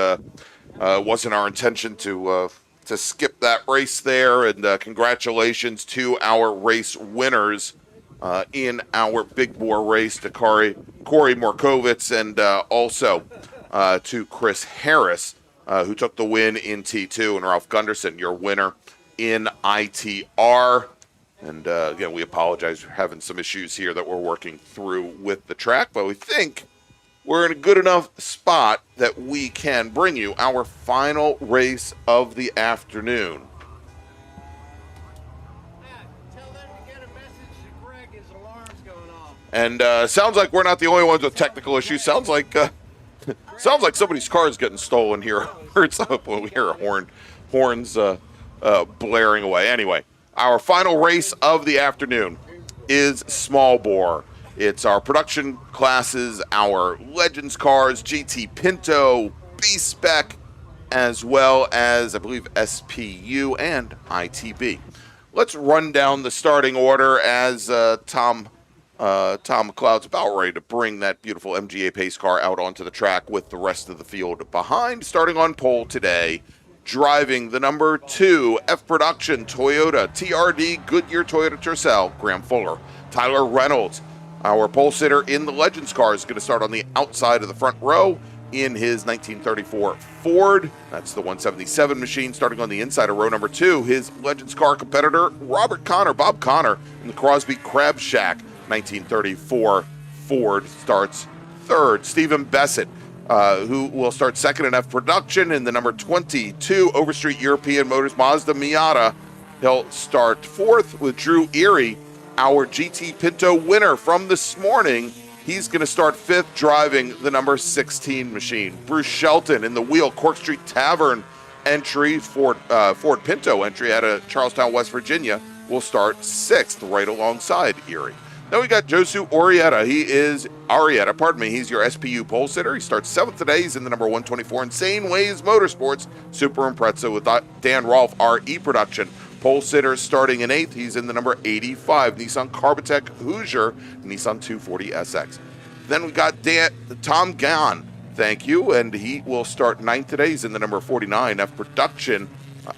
it wasn't our intention to skip that race there. And congratulations to our race winners in our big bore race, to Corey Morkovitz, and also to Chris Harris, who took the win in T2, and Ralph Gunderson, your winner in ITR. And again, we apologize for having some issues here that we're working through with the track, but we think we're in a good enough spot that we can bring you our final race of the afternoon. Tell them to get a message to Greg. His alarm's going off. And sounds like we're not the only ones with technical issues. Sounds like somebody's car is getting stolen here. Or when we hear horns blaring away. Anyway, our final race of the afternoon is small bore. It's our production classes, our Legends cars, GT Pinto, B-Spec, as well as, I believe, SPU and ITB. Let's run down the starting order as Tom McLeod's about ready to bring that beautiful MGA pace car out onto the track with the rest of the field behind. Starting on pole today, driving the number 2 F Production Toyota TRD Goodyear Toyota Tercel, Graham Fuller. Tyler Reynolds, our pole sitter in the Legends car, is going to start on the outside of the front row in his 1934 Ford. That's the 177 machine. Starting on the inside of row number 2, his Legends car competitor, Bob Connor, in the Crosby Crab Shack 1934 Ford, starts third. Stephen Bessett, who will start second in F Production in the number 22 Overstreet European Motors Mazda Miata. He'll start fourth with Drew Erie, our GT Pinto winner from this morning. He's going to start fifth, driving the number 16 machine. Bruce Shelton in the Wheel Cork Street Tavern entry, Ford Pinto entry out of Charlestown, West Virginia, will start sixth, right alongside Erie. Then we got Josu Arietta. He's your SPU pole sitter. He starts seventh today. He's in the number 124 Insane Ways Motorsports Super Impreza with Dan Rolfe, RE Production pole sitter, starting in eighth. He's in the number 85 Nissan Carbotech Hoosier Nissan 240 SX. Then we got Tom Gann, thank you, and he will start ninth today. He's in the number 49 F Production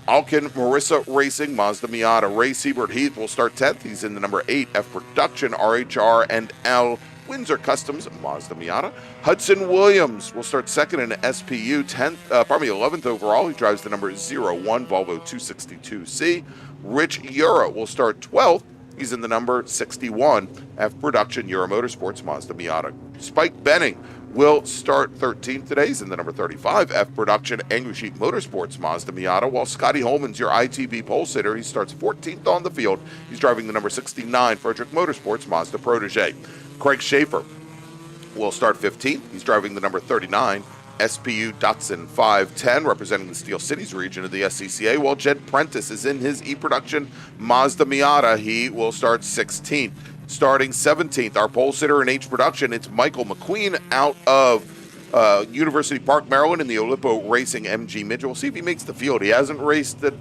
Alkin Marissa Racing Mazda Miata. Ray Siebert Heath will start 10th. He's in the number 8 F Production RHR and L Windsor Customs Mazda Miata. Hudson Williams will start second in SPU, 11th overall. He drives the number 01 Volvo 262C. Rich Euro will start 12th. He's in the number 61 F Production Euro Motorsports Mazda Miata. Spike Benning will start 13th today. He's in the number 35 F Production Angry Sheep Motorsports Mazda Miata, while Scotty Holman's your ITB pole sitter. He starts 14th on the field. He's driving the number 69 Frederick Motorsports Mazda Protege. Craig Schaefer will start 15th. He's driving the number 39 SPU Datsun 510, representing the Steel Cities region of the SCCA, while Jed Prentice is in his E-Production Mazda Miata. He will start 16th. Starting 17th, our pole sitter in H Production, it's Michael McQueen out of University Park, Maryland, in the Olippo Racing MG Midget. We'll see if he makes the field. He hasn't raced it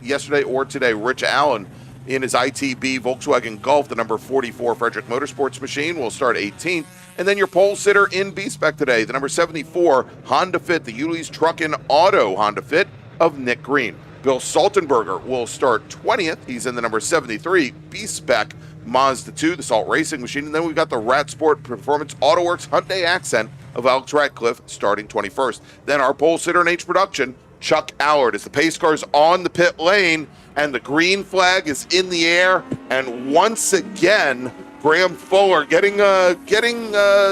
yesterday or today. Rich Allen in his ITB Volkswagen Golf, the number 44 Frederick Motorsports machine, will start 18th. And then your pole sitter in B-Spec today, the number 74 Honda Fit, the Yuli's Truck and Auto Honda Fit of Nick Green. Bill Saltenberger will start 20th. He's in the number 73 B-Spec Mazda 2, the Salt Racing machine. And then we've got the Rat Sport Performance AutoWorks Hyundai Accent of Alex Ratcliffe starting 21st. Then our pole sitter in H Production, Chuck Allard, as the pace car's on the pit lane and the green flag is in the air. And once again, Graham Fuller getting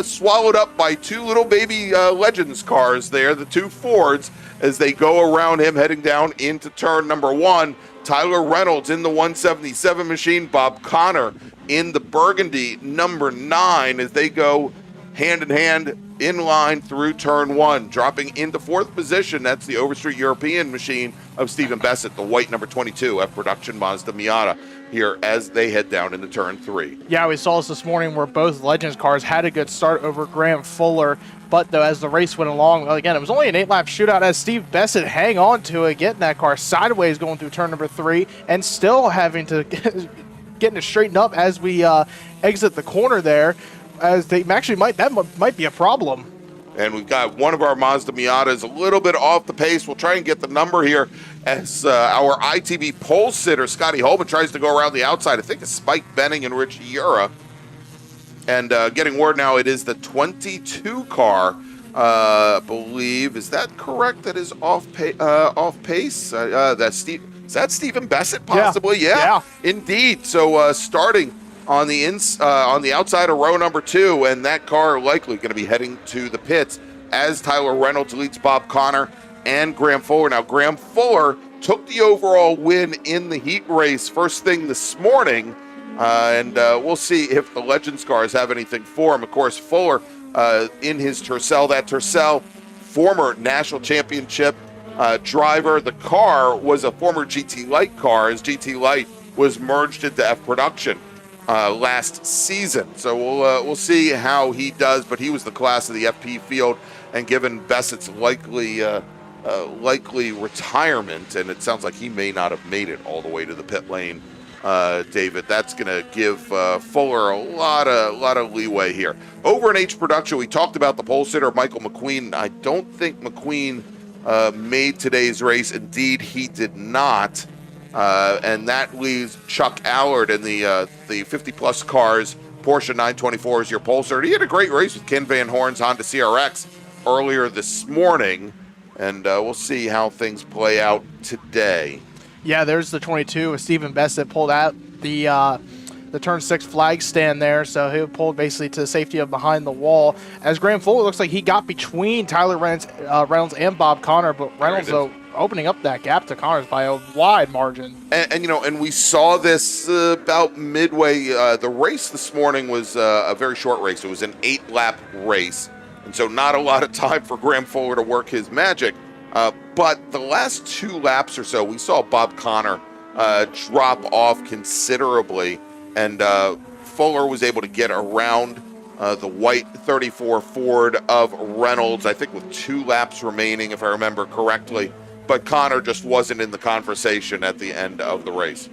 swallowed up by two little baby Legends cars there, the two Fords, as they go around him heading down into turn number 1. Tyler Reynolds in the 177 machine, Bob Connor in the Burgundy number 9 as they go hand in hand in line through turn 1. Dropping into 4th position, that's the Overstreet European machine, of Stephen Bessett, the white number 22 F production Mazda Miata, here as they head down into turn 3. Yeah, we saw this morning where both Legends cars had a good start over Graham Fuller, but though as the race went along, well, again, it was only an 8-lap shootout as Steve Bessett hang on to it, getting that car sideways going through turn number 3, and still having to getting it straightened up as we exit the corner there, as they actually might be a problem. And we've got one of our Mazda Miatas a little bit off the pace. We'll try and get the number here as our ITV pole sitter, Scotty Holman, tries to go around the outside. I think it's Spike Benning and Rich Ura. And getting word now it is the 22 car, believe. Is that correct? That is off pace? That's Steve. Is that Stephen Bessett possibly? Yeah. Indeed. So starting on the outside of row number 2, and that car likely going to be heading to the pits as Tyler Reynolds leads Bob Connor and Graham Fuller. Now, Graham Fuller took the overall win in the heat race first thing this morning, and we'll see if the Legends cars have anything for him. Of course, Fuller in his Tercel, that Tercel, former national championship driver. The car was a former GT Light car, as GT Light was merged into F Production last season. So we'll see how he does, but he was the class of the FP field, and given Bessett's likely retirement, and it sounds like he may not have made it all the way to the pit lane, David, that's going to give Fuller a lot of leeway here. Over in H Production, we talked about the pole sitter, Michael McQueen. I don't think McQueen made today's race. Indeed, he did not. And that leaves Chuck Allard in the 50-plus cars, Porsche 924 is your pole sitter. He had a great race with Ken Van Horn's Honda CRX earlier this morning, and we'll see how things play out today. Yeah, there's the 22 with Stephen Bessett pulled out the turn 6 flag stand there, so he pulled basically to the safety of behind the wall. As Graham Fuller looks like he got between Tyler Reynolds and Bob Connor, but Reynolds though opening up that gap to Connors by a wide margin. And we saw this about midway. The race this morning was a very short race. It was an 8-lap race, and so not a lot of time for Graham Fuller to work his magic. But the last 2 laps or so, we saw Bob Connor drop off considerably, and Fuller was able to get around the white 34 Ford of Reynolds, I think with 2 laps remaining, if I remember correctly. But Connor just wasn't in the conversation at the end of the race.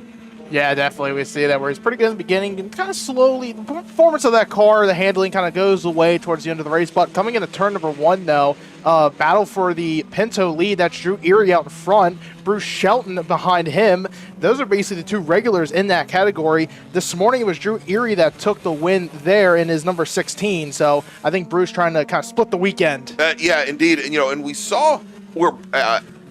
Yeah, definitely. We see that where he's pretty good in the beginning and kind of slowly, the performance of that car, the handling kind of goes away towards the end of the race. But coming into turn number 1, though, battle for the Pinto lead. That's Drew Erie out in front, Bruce Shelton behind him. Those are basically the 2 regulars in that category. This morning it was Drew Erie that took the win there in his number 16. So I think Bruce trying to kind of split the weekend. Yeah, indeed. And we saw where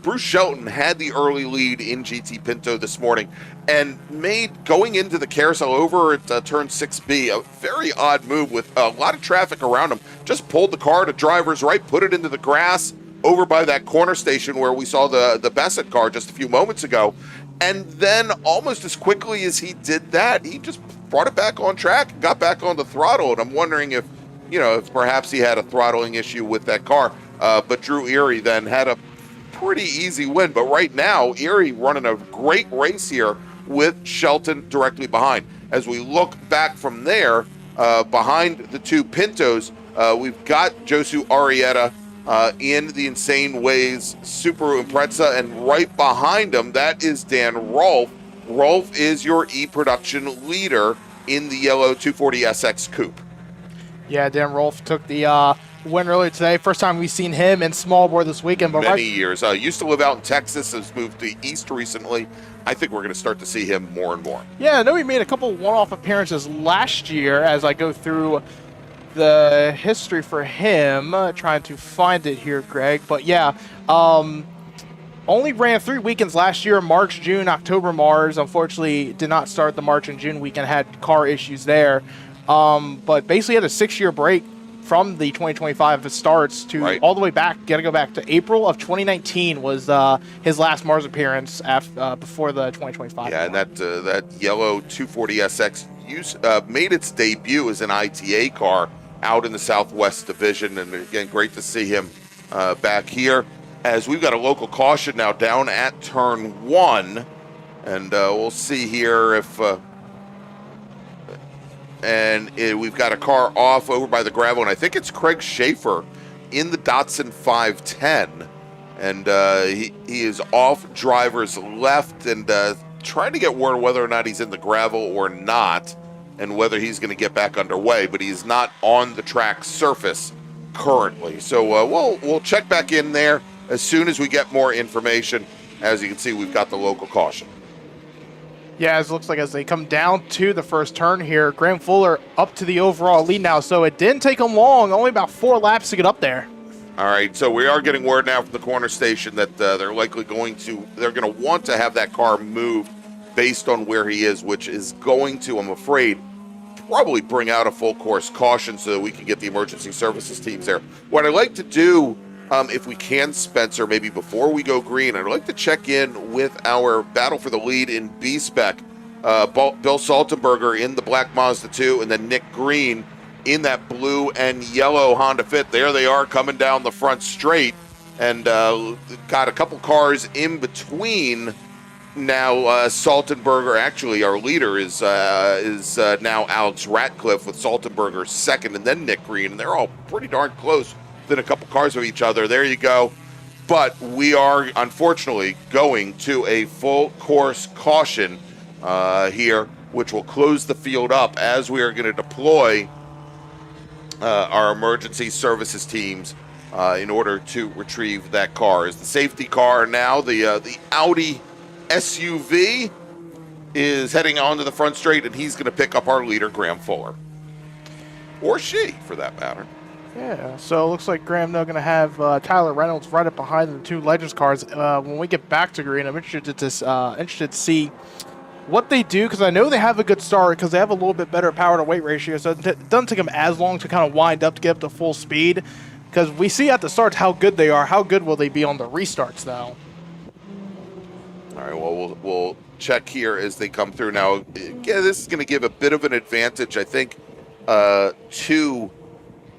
Bruce Shelton had the early lead in GT Pinto this morning and made, going into the carousel over at turn 6B, a very odd move with a lot of traffic around him. Just pulled the car to driver's right, put it into the grass over by that corner station where we saw the Bessett car just a few moments ago. And then almost as quickly as he did that, he just brought it back on track and got back on the throttle. And I'm wondering if perhaps he had a throttling issue with that car. But Drew Erie then had a pretty easy win. But right now, Erie running a great race here with Shelton directly behind. As we look back from there, behind the 2 Pintos, we've got Josu Arrieta in the Insane Ways Subaru Impreza, and right behind him, that is Dan Rolfe. Rolfe is your E-Production leader in the yellow 240SX Coupe. Yeah, Dan Rolfe took the win earlier today. First time we've seen him in small bore this weekend. But many years. Used to live out in Texas, has moved to East recently. I think we're going to start to see him more and more. Yeah, I know he made a couple one-off appearances last year as I go through the history for him. Trying to find it here, Greg. But yeah, only ran 3 weekends last year, March, June, October MARRS. Unfortunately, did not start the March and June weekend, had car issues there. But basically had a 6-year break from the 2025 starts to all the way back. Got to go back to April of 2019 was his last MARRS appearance before the 2025. Yeah, and that yellow 240SX made its debut as an ITA car out in the Southwest Division, and again, great to see him back here. as we've got a local caution now down at turn 1. And we'll see here if... we've got a car off over by the gravel, and I think it's Craig Schaefer in the Datsun 510. And he is off driver's left and trying to get word whether or not he's in the gravel or not, and whether he's going to get back underway. But he's not on the track surface currently. So we'll check back in there as soon as we get more information. As you can see, we've got the local caution. Yeah, as it looks like as they come down to the first turn here, Graham Fuller up to the overall lead now. So it didn't take him long, only about 4 laps to get up there. All right, so we are getting word now from the corner station that they're likely going to want to have that car moved based on where he is, which is going to, I'm afraid, probably bring out a full course caution so that we can get the emergency services teams there. What I'd like to do, if we can, Spencer, maybe before we go green, I'd like to check in with our battle for the lead in B-Spec. Bill Saltenberger in the black Mazda 2, and then Nick Green in that blue and yellow Honda Fit. There they are coming down the front straight, and got a couple cars in between. Now Saltenberger, actually our leader is now Alex Ratcliffe with Saltenberger second, and then Nick Green, and they're all pretty darn close within a couple cars of each other. There you go. But we are unfortunately going to a full course caution here, which will close the field up as we are going to deploy our emergency services teams in order to retrieve that car. Is the safety car now, the Audi SUV, is heading onto the front straight, and he's going to pick up our leader, Graham Fuller. Or she, for that matter. Yeah, so it looks like Graham now going to have Tyler Reynolds right up behind the 2 Legends cars. When we get back to green, I'm interested to see what they do, because I know they have a good start because they have a little bit better power to weight ratio, so it doesn't take them as long to kind of wind up to get up to full speed, because we see at the starts how good they are. How good will they be on the restarts, though? All right, well, we'll check here as they come through. Now, again, this is going to give a bit of an advantage, I think, to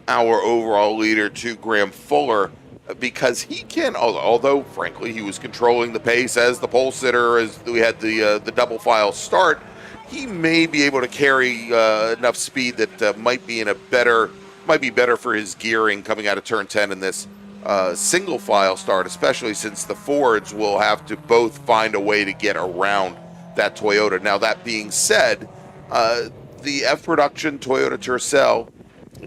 our overall leader, to Graham Fuller, because he can, although frankly he was controlling the pace as the pole sitter, as we had the double file start, he may be able to carry enough speed that might be better for his gearing coming out of turn 10 in this single file start, especially since the Fords will have to both find a way to get around that Toyota. Now, that being said, the F production Toyota Tercel,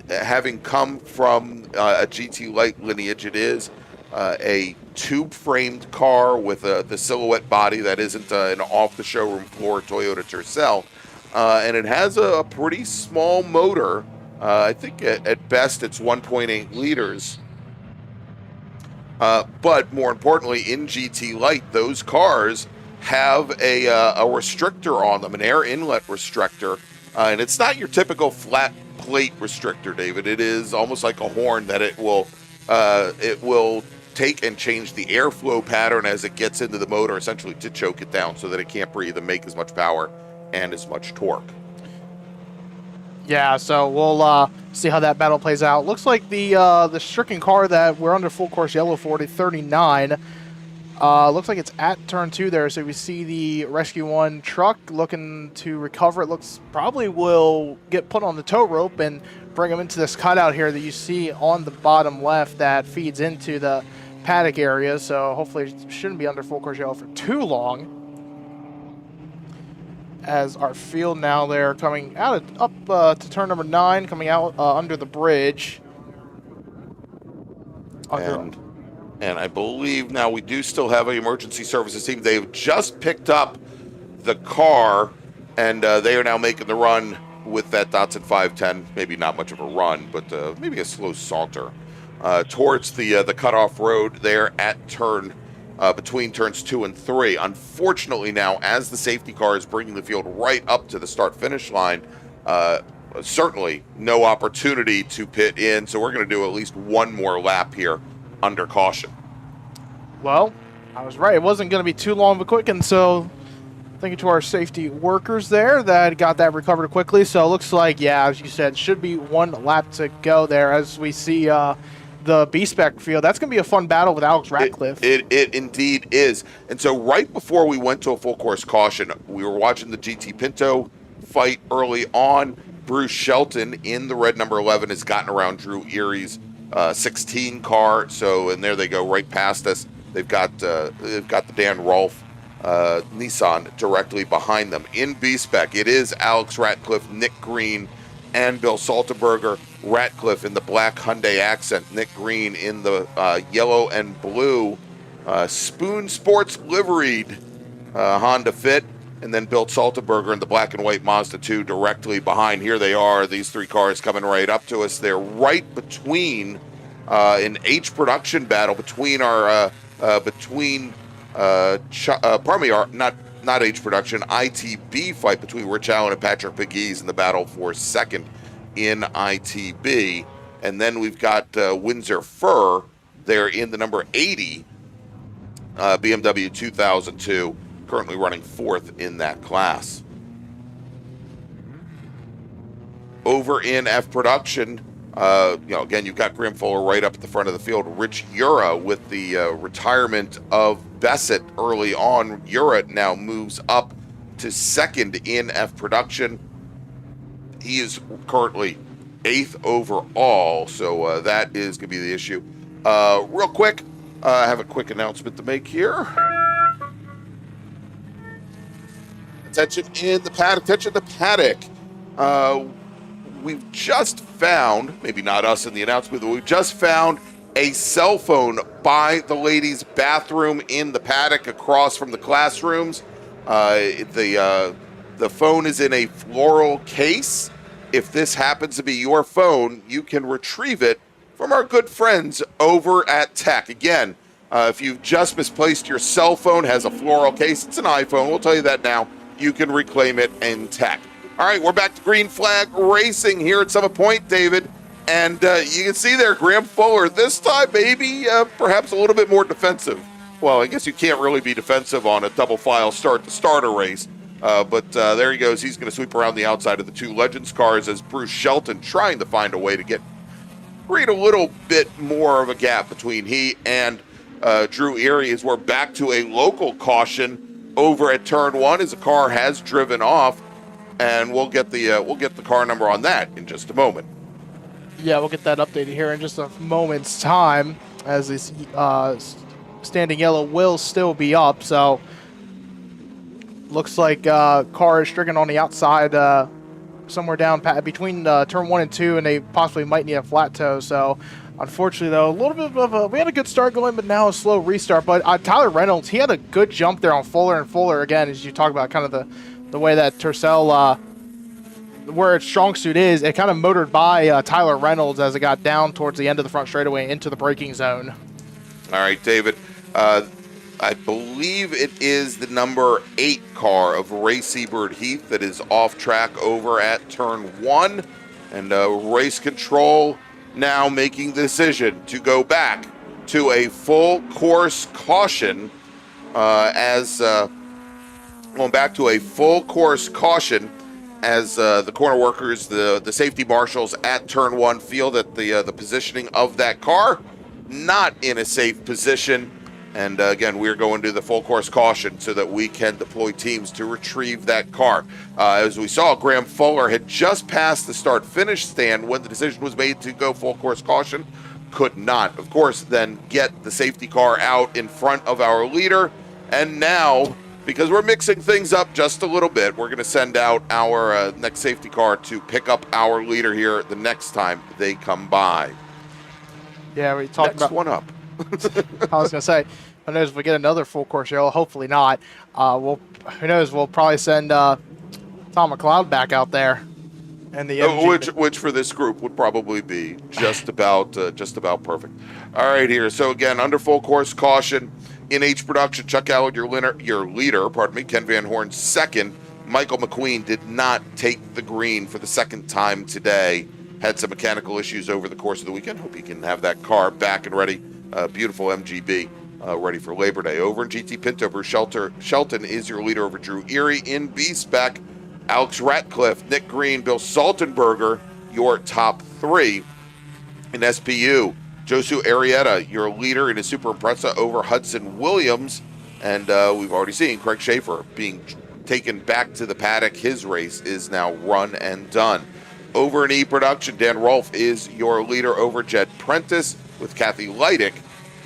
having come from a GT Light lineage, it is a tube-framed car with the silhouette body that isn't an off-the-showroom floor Toyota Tercel, and it has a pretty small motor. I think at best it's 1.8 liters. But more importantly, in GT Light, those cars have a restrictor on them, an air inlet restrictor, and it's not your typical flat plate restrictor, David. It is almost like a horn that it will take and change the airflow pattern as it gets into the motor, essentially to choke it down so that it can't breathe and make as much power and as much torque. Yeah, so we'll see how that battle plays out. Looks like the stricken car that we're under full course yellow for, 39. Looks like it's at turn 2 there, so we see the Rescue 1 truck looking to recover. It looks probably will get put on the tow rope and bring them into this cutout here that you see on the bottom left that feeds into the paddock area, so hopefully it shouldn't be under full course yellow for too long. As our field now, they're coming out up to turn number 9, coming out under the bridge. And I believe now we do still have an emergency services team. They've just picked up the car, and they are now making the run with that Datsun 510. Maybe not much of a run, but maybe a slow saunter towards the cutoff road there at turn between turns 2 and 3. Unfortunately, now as the safety car is bringing the field right up to the start-finish line, certainly no opportunity to pit in. So we're going to do at least one more lap here under caution. Well, I was right. It wasn't going to be too long of a quicken, so thank you to our safety workers there that got that recovered quickly. So it looks like, yeah, as you said, should be one lap to go there as we see the B-Spec field. That's going to be a fun battle with Alex Ratcliffe. It indeed is. And so right before we went to a full course caution, we were watching the GT Pinto fight early on. Bruce Shelton in the red number 11 has gotten around Drew Erie's 16 car. So, and there they go right past us. They've got the Dan Rolfe Nissan directly behind them. In B-Spec, it is Alex Ratcliffe, Nick Green, and Bill Salterberger. Ratcliffe in the black Hyundai Accent, Nick Green in the yellow and blue Spoon Sports liveried Honda Fit, and then Bill Salterberger in the black and white Mazda 2 directly behind. Here they are, these three cars coming right up to us. They're right between an H production battle between our not H production, ITB fight between Rich Allen and Patrick McGee's in the battle for second in ITB. And then we've got Windsor Fur there in the number 80 BMW 2002, currently running fourth in that class. Over in F production, again, you've got Graham Fuller right up at the front of the field. Rich Ura with the retirement of Bessett early on. Ura now moves up to second in F production. He is currently 8th overall, so that is going to be the issue. Real quick, I have a quick announcement to make here. Attention in the paddock. Attention the paddock. We've just found, maybe not us in the announcement, but we've just found a cell phone by the ladies' bathroom in the paddock across from the classrooms. The phone is in a floral case. If this happens to be your phone, you can retrieve it from our good friends over at Tech. Again, if you've just misplaced your cell phone, has a floral case, it's an iPhone, we'll tell you that now, you can reclaim it in Tech. All right, we're back to Green Flag Racing here at Summit Point, David. And you can see there, Graham Fuller, this time maybe perhaps a little bit more defensive. Well, I guess you can't really be defensive on a double file start-to-starter race. But there he goes. He's going to sweep around the outside of the two Legends cars as Bruce Shelton trying to find a way to create a little bit more of a gap between he and Drew Erie as we're back to a local caution over at turn 1 as the car has driven off, and we'll get the car number on that in just a moment. Yeah, we'll get that updated here in just a moment's time as this standing yellow will still be up. So looks like car is stricken on the outside somewhere down between turn 1 and 2, and they possibly might need a flat toe. So unfortunately, though, a little bit of we had a good start going, but now a slow restart. But Tyler Reynolds, he had a good jump there on Fuller, and Fuller, again, as you talk about kind of the way that Tercel, where its strong suit is, it kind of motored by Tyler Reynolds as it got down towards the end of the front straightaway into the braking zone. All right, David. I believe it is the number 8 car of Ray Seabird Heath that is off track over at turn 1. And race control now making the decision to go back to a full course caution going back to a full course caution as the corner workers, the safety marshals at turn 1 feel that the positioning of that car not in a safe position. And again, we're going to the full course caution so that we can deploy teams to retrieve that car. As we saw, Graham Fuller had just passed the start-finish stand when the decision was made to go full course caution. Could not, of course, then get the safety car out in front of our leader. And now, because we're mixing things up just a little bit, we're going to send out our next safety car to pick up our leader here the next time they come by. Yeah, we talked next one up. I was going to say, who knows if we get another full course yellow? Hopefully not. Who knows? We'll probably send Tom McLeod back out there, and the which for this group would probably be just about perfect. All right, here. So again, under full course caution in H production, Chuck Allard, your leader. Pardon me. Ken Van Horn second. Michael McQueen did not take the green for the second time today. Had some mechanical issues over the course of the weekend. Hope he can have that car back and ready. Beautiful MGB ready for Labor Day. Over in GT Pinto, Bruce Shelton is your leader over Drew Erie. In B-Spec, Alex Ratcliffe, Nick Green, Bill Saltenberger, your top 3. In SPU, Josu Arietta, your leader in a Super Impreza over Hudson Williams. And we've already seen Craig Schaefer being taken back to the paddock. His race is now run and done. Over in E Production, Dan Rolfe is your leader over Jed Prentice, with Kathy Leidick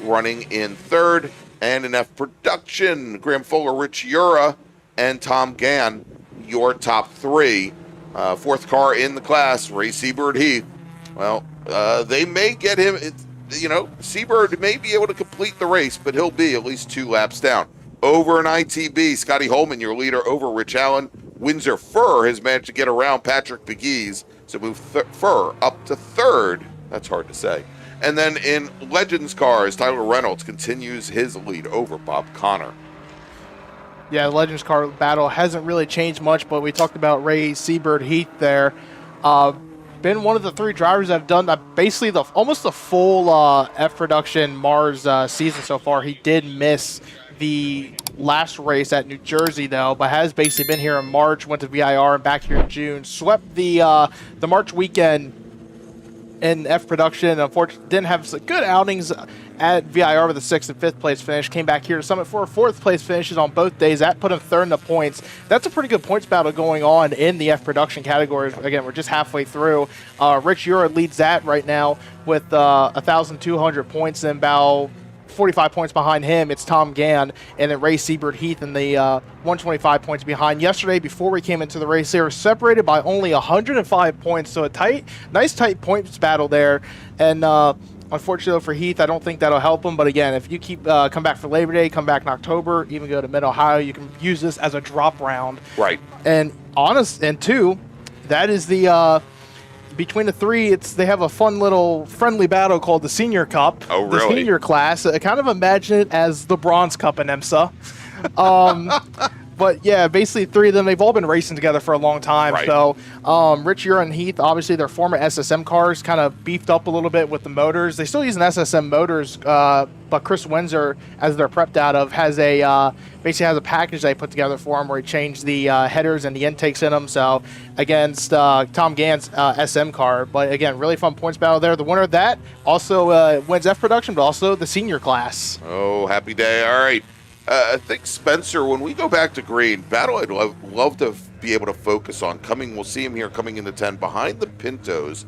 running in third. And in F Production, Graham Fuller, Rich Ura, and Tom Gann, your top three. Fourth car in the class, Ray Seabird Heath. Well, they may get him, Seabird may be able to complete the race, but he'll be at least 2 laps down. Over in ITB, Scotty Holman, your leader over Rich Allen. Windsor Furr has managed to get around Patrick Begues, so move Furr up to third. That's hard to say. And then in Legends Cars, Tyler Reynolds continues his lead over Bob Connor. Yeah, the Legends car battle hasn't really changed much, but we talked about Ray Seabird Heath there. Been one of the 3 drivers that have done basically almost the full F Production MARRS season so far. He did miss the last race at New Jersey, though, but has basically been here in March, went to VIR and back here in June. Swept the March weekend in F Production. Unfortunately, didn't have some good outings at VIR with a 6th and 5th place finish. Came back here to Summit for 4th place finishes on both days. That put him third in the points. That's a pretty good points battle going on in the F Production categories. Again, we're just halfway through. Rich Ura leads that right now with 1,200 points, and about 45 points behind him, it's Tom Gann, and then Ray Seabird Heath in the 125 points behind. Yesterday, before we came into the race, they were separated by only 105 points, so a nice tight points battle there. And unfortunately for Heath, I don't think that'll help him. But again, if you come back for Labor Day, come back in October, even go to Mid-Ohio, you can use this as a drop round. Right. And two, that is the between the 3, they have a fun little friendly battle called the Senior Cup. Oh, really? The senior class. I kind of imagine it as the Bronze Cup in IMSA. But yeah, basically 3 of them, they've all been racing together for a long time. Right. So Rich Ura and Heath, obviously their former SSM cars kind of beefed up a little bit with the motors. They still use an SSM motors, but Chris Windsor, as they're prepped out of, has basically has a package they put together for him where he changed the headers and the intakes in them. So against Tom Gann's SM car. But again, really fun points battle there. The winner of that also wins F Production, but also the senior class. Oh, happy day. All right. I think, Spencer, when we go back to green, battle I'd love to be able to focus on. We'll see him here coming into 10 behind the Pintos.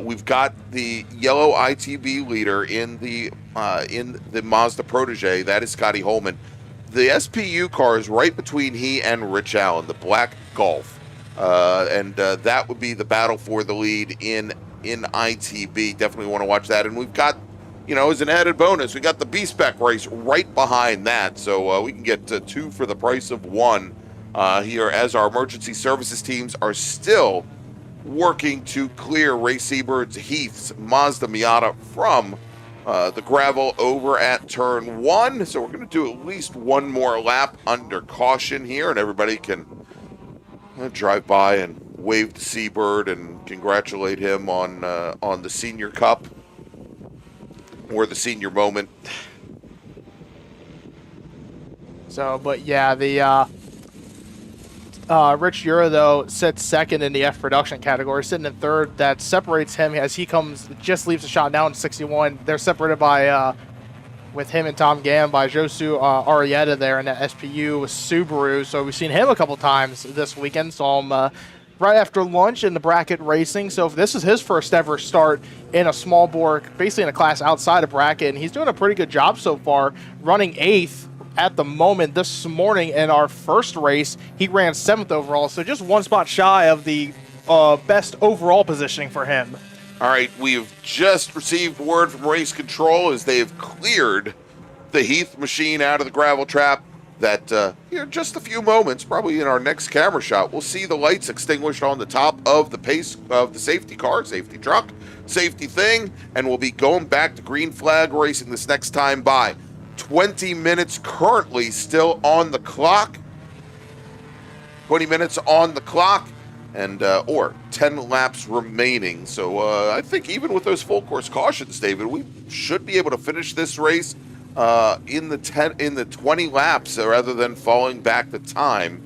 We've got the yellow ITB leader in the Mazda Protege. That is Scotty Holman. The SPU car is right between he and Rich Allen, the black Golf. And that would be the battle for the lead in ITB. Definitely want to watch that. And we've got, as an added bonus, we got the B-Spec race right behind that. So we can get 2 for the price of 1 here, as our emergency services teams are still working to clear Ray Seabird's Heath's Mazda Miata from the gravel over at turn 1. So we're going to do at least 1 more lap under caution here, and everybody can drive by and wave to Seabird and congratulate him on the Senior Cup. Or the senior moment. So, but yeah, the Rich Ura, though, sits second in the F Production category, sitting in third. That separates him as he just leaves the shot now in 61. They're separated by, with him and Tom Gann, by Josu Arietta there in the SPU with Subaru. So we've seen him a couple times this weekend. Saw him right after lunch in the bracket racing. So this is his first ever start in a small bore, basically in a class outside of bracket, and he's doing a pretty good job so far, running 8th at the moment. This morning in our first race, he ran 7th overall, so just 1 spot shy of the best overall positioning for him. All right, we've just received word from Race Control as they have cleared the Heath machine out of the gravel trap. That just a few moments, probably in our next camera shot, we'll see the lights extinguished on the top of the safety car, safety truck, safety thing, and we'll be going back to green flag racing this next time by. 20 minutes currently still on the clock. 20 minutes on the clock, and or 10 laps remaining. So I think even with those full course cautions, David, we should be able to finish this race in the 20 laps rather than falling back the time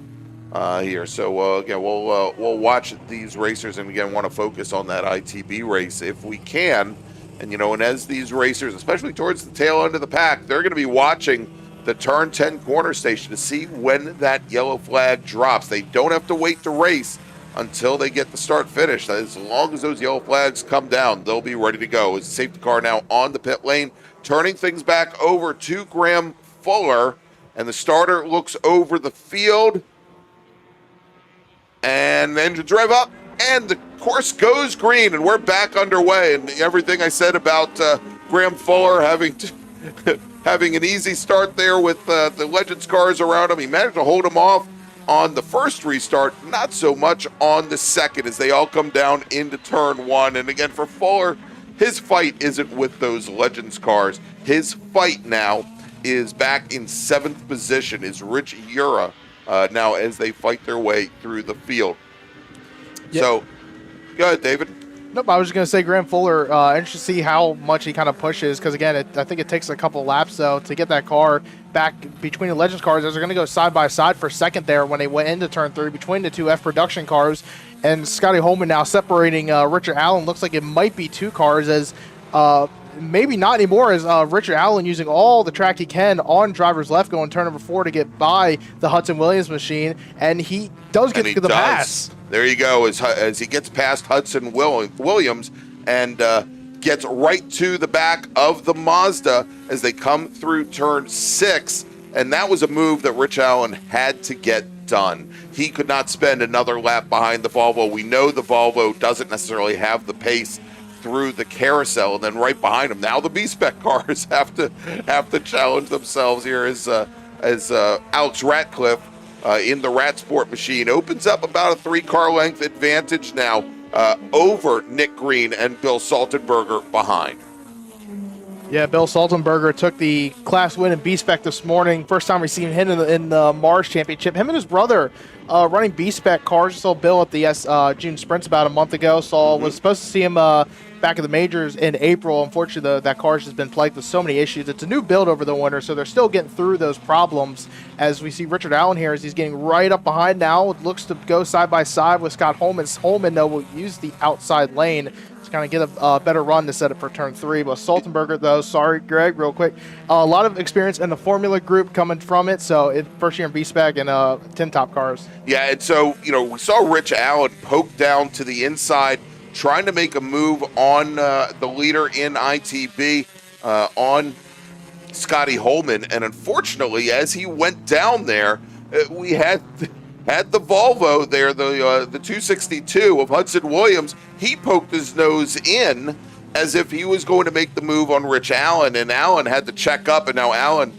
here. So again, we'll watch these racers, and again want to focus on that ITB race if we can. And, and as these racers, especially towards the tail end of the pack, they're going to be watching the turn 10 corner station to see when that yellow flag drops. They don't have to wait to race until they get the start finish. As long as those yellow flags come down, they'll be ready to go. As the safety car now on the pit lane, turning things back over to Graham Fuller, and the starter looks over the field, and the engines rev up, and the course goes green, and we're back underway. And everything I said about Graham Fuller having having an easy start there with the Legends cars around him, he managed to hold him off on the first restart, not so much on the second as they all come down into turn 1. And again, for Fuller, his fight isn't with those Legends cars. His fight now is back in 7th position, is Rich Ura now as they fight their way through the field. Yep. So, go ahead, David. Nope, I was just going to say Graham Fuller, interested to see how much he kind of pushes, because again, I think it takes a couple of laps, though, to get that car back between the Legends cars, as they're going to go side by side for second there when they went into turn 3 between the two F production cars. And Scotty Holman now separating Richard Allen. Looks like it might be 2 cars, as maybe not anymore, as Richard Allen using all the track he can on driver's left going turn number 4 to get by the Hudson Williams machine, and he does get to the pass. There you go, as he gets past Hudson Williams and gets right to the back of the Mazda as they come through turn 6. And that was a move that Rich Allen had to get done. He could not spend another lap behind the Volvo. We know the Volvo doesn't necessarily have the pace through the carousel, and then right behind him, now the B-Spec cars have to challenge themselves here as Alex Ratcliffe in the Rat Sport machine opens up about a 3-car length advantage now over Nick Green and Bill Saltenberger behind. Yeah, Bill Saltenberger took the class win in B-Spec this morning. First time we've seen him in the MARRS Championship. Him and his brother running B-Spec cars. Saw Bill at the June Sprints about a month ago. Was supposed to see him back at the majors in April. Unfortunately, that car's has been plagued with so many issues. It's a new build over the winter, so they're still getting through those problems. As we see Richard Allen here, as he's getting right up behind now. It looks to go side by side with Scott Holman. Holman, though, will use the outside lane to kind of get a better run to set it for turn 3. But Saltenberger, though, sorry, Greg, real quick, a lot of experience in the Formula Group coming from it. So first year in B-Spec and 10 top cars. Yeah, and so, we saw Rich Allen poke down to the inside, trying to make a move on the leader in ITB, on Scotty Holman. And unfortunately, as he went down there, we had the Volvo there, the 262 of Hudson Williams. He poked his nose in as if he was going to make the move on Rich Allen, and Allen had to check up, and now Allen,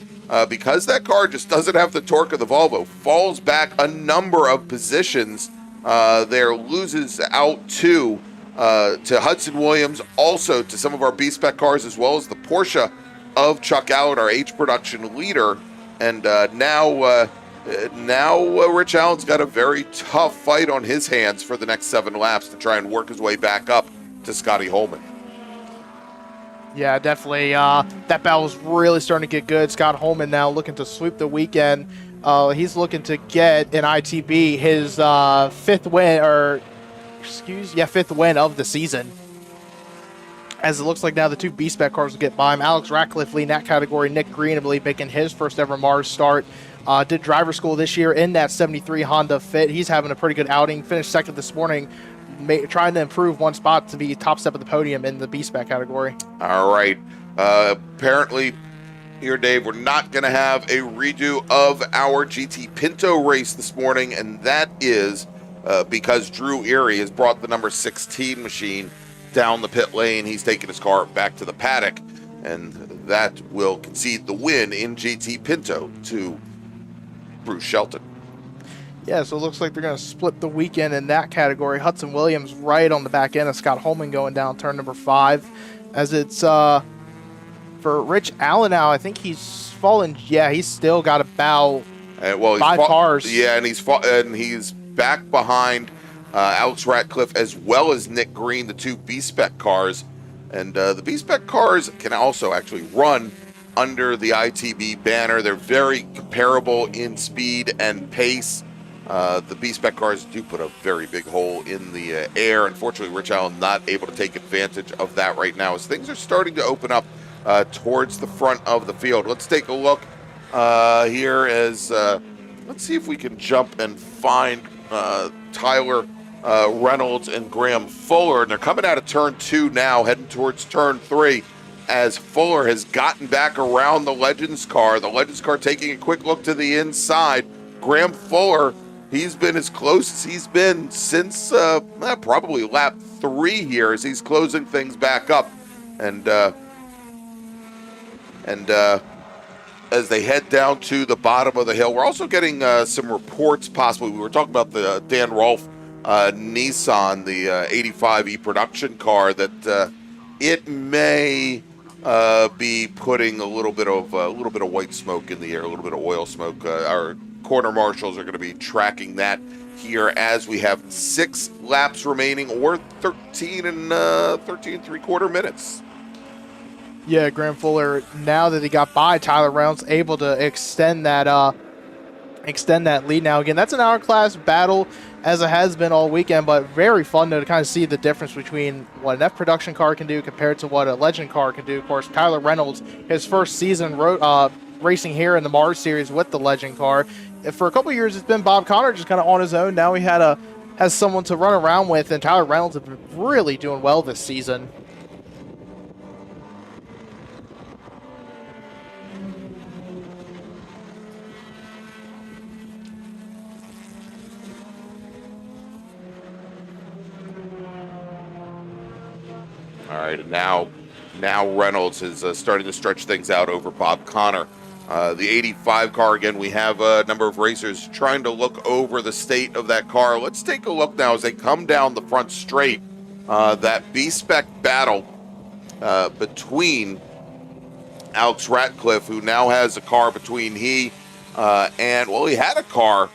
because that car just doesn't have the torque of the Volvo, falls back a number of positions there, loses out to Hudson Williams, also to some of our B-Spec cars, as well as the Porsche of Chuck Allen, our H production leader. And now Rich Allen's got a very tough fight on his hands for the next 7 laps to try and work his way back up to Scotty Holman. Yeah, definitely. That battle's really starting to get good. Scott Holman now looking to sweep the weekend. He's looking to get in ITB his 5th win of the season. As it looks like now the 2 B-Spec cars will get by him. Alex Ratcliffe leading that category. Nick Green, I believe, making his first ever MARRS start. Did driver school this year in that 73 Honda Fit. He's having a pretty good outing. Finished second this morning, trying to improve 1 spot to be top step of the podium in the B-Spec category. All right. Apparently, here, Dave, we're not going to have a redo of our GT Pinto race this morning, and that is because Drew Erie has brought the number 16 machine down the pit lane. He's taking his car back to the paddock, and that will concede the win in GT Pinto to Bruce Shelton. Yeah, so it looks like they're going to split the weekend in that category. Hudson Williams right on the back end of Scott Holman going down turn number 5. As it's for Rich Allen now, I think he's fallen. Yeah, he's still got about 5 cars. Yeah, and he's back behind Alex Ratcliffe as well as Nick Green, the 2 B-Spec cars. And the B-Spec cars can also actually run under the ITB banner. They're very comparable in speed and pace. The B-Spec cars do put a very big hole in the air. Unfortunately, Rich Allen not able to take advantage of that right now as things are starting to open up towards the front of the field. Let's take a look here as let's see if we can jump and find Tyler Reynolds and Graham Fuller. And they're coming out of turn 2 now, heading towards turn 3 as Fuller has gotten back around the Legends car. The Legends car taking a quick look to the inside. Graham Fuller, he's been as close as he's been since probably lap 3 here as he's closing things back up. And as they head down to the bottom of the hill, we're also getting some reports possibly. We were talking about the Dan Rolfe Nissan, the 85E production car, that it may be putting a little bit of white smoke in the air, a little bit of oil smoke. Our corner marshals are going to be tracking that here as we have 6 laps remaining, or 13 and 3/4 minutes. Yeah, Graham Fuller, now that he got by Tyler Reynolds, able to extend that lead. Now, again, that's an hour-class battle, as it has been all weekend, but very fun to kind of see the difference between what an F production car can do compared to what a Legend car can do. Of course, Tyler Reynolds, his first season racing here in the MARRS series with the Legend car. For a couple of years, it's been Bob Connor just kind of on his own. Now he has someone to run around with, and Tyler Reynolds has been really doing well this season. All right, and now Reynolds is starting to stretch things out over Bob Connor. The 85 car, again, we have a number of racers trying to look over the state of that car. Let's take a look now as they come down the front straight. That B-Spec battle between Alex Ratcliffe, who now has a car between he had a car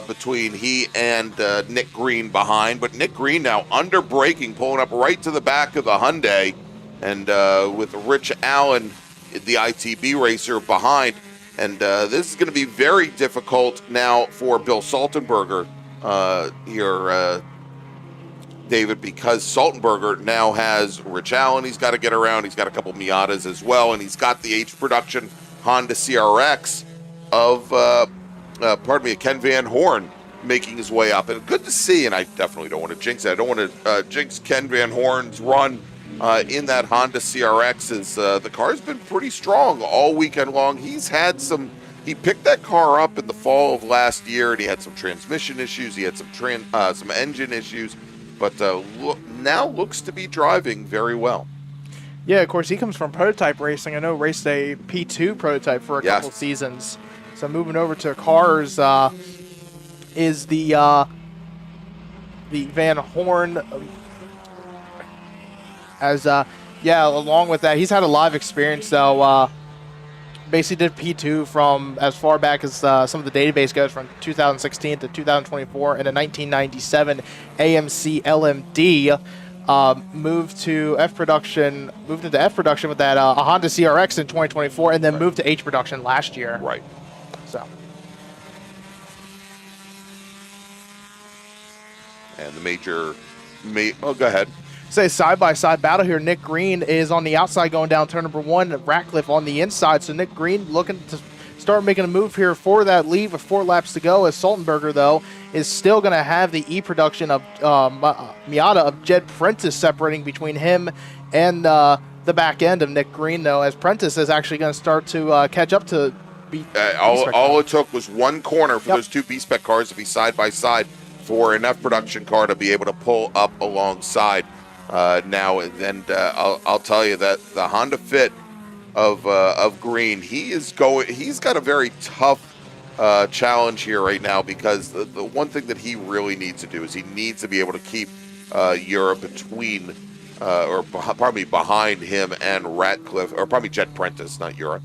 between he and Nick Green behind, but Nick Green now under braking, pulling up right to the back of the Hyundai, and with Rich Allen, the ITB racer, behind. And this is going to be very difficult now for Bill Saltenberger here, David, because Saltenberger now has Rich Allen he's got to get around. He's got a couple Miatas as well, and he's got the H production Honda CRX of Ken Van Horn making his way up. And good to see, and I definitely don't want to jinx it. I don't want to jinx Ken Van Horn's run in that Honda CRX, as the car's been pretty strong all weekend long. He picked that car up in the fall of last year, and he had some transmission issues. He had some engine issues, but now looks to be driving very well. Yeah, of course, he comes from prototype racing. I know raced a P2 prototype for a couple seasons. So moving over to cars is the Van Horn. Along with that, he's had a live experience though. Basically did P2 from as far back as some of the database goes, from 2016 to 2024, and a 1997 AMC LMD. Moved into F production with that a Honda CRX in 2024, and then moved to H production last year. Right. So. And the go ahead. Say side-by-side battle here. Nick Green is on the outside going down turn number 1. Ratcliffe on the inside. So Nick Green looking to start making a move here for that lead with 4 laps to go, as Saltenberger, though, is still going to have the E production of Miata of Jed Prentice separating between him and the back end of Nick Green, though, as Prentice is actually going to start to catch up to all it took was one corner for those two B-Spec cars to be side by side for an F production car to be able to pull up alongside now. And I'll tell you that the Honda Fit of Green, he's got a very tough challenge here right now, because the one thing that he really needs to do is he needs to be able to keep Europe between or probably behind him and Ratcliffe, or probably Jed Prentice, not Europe.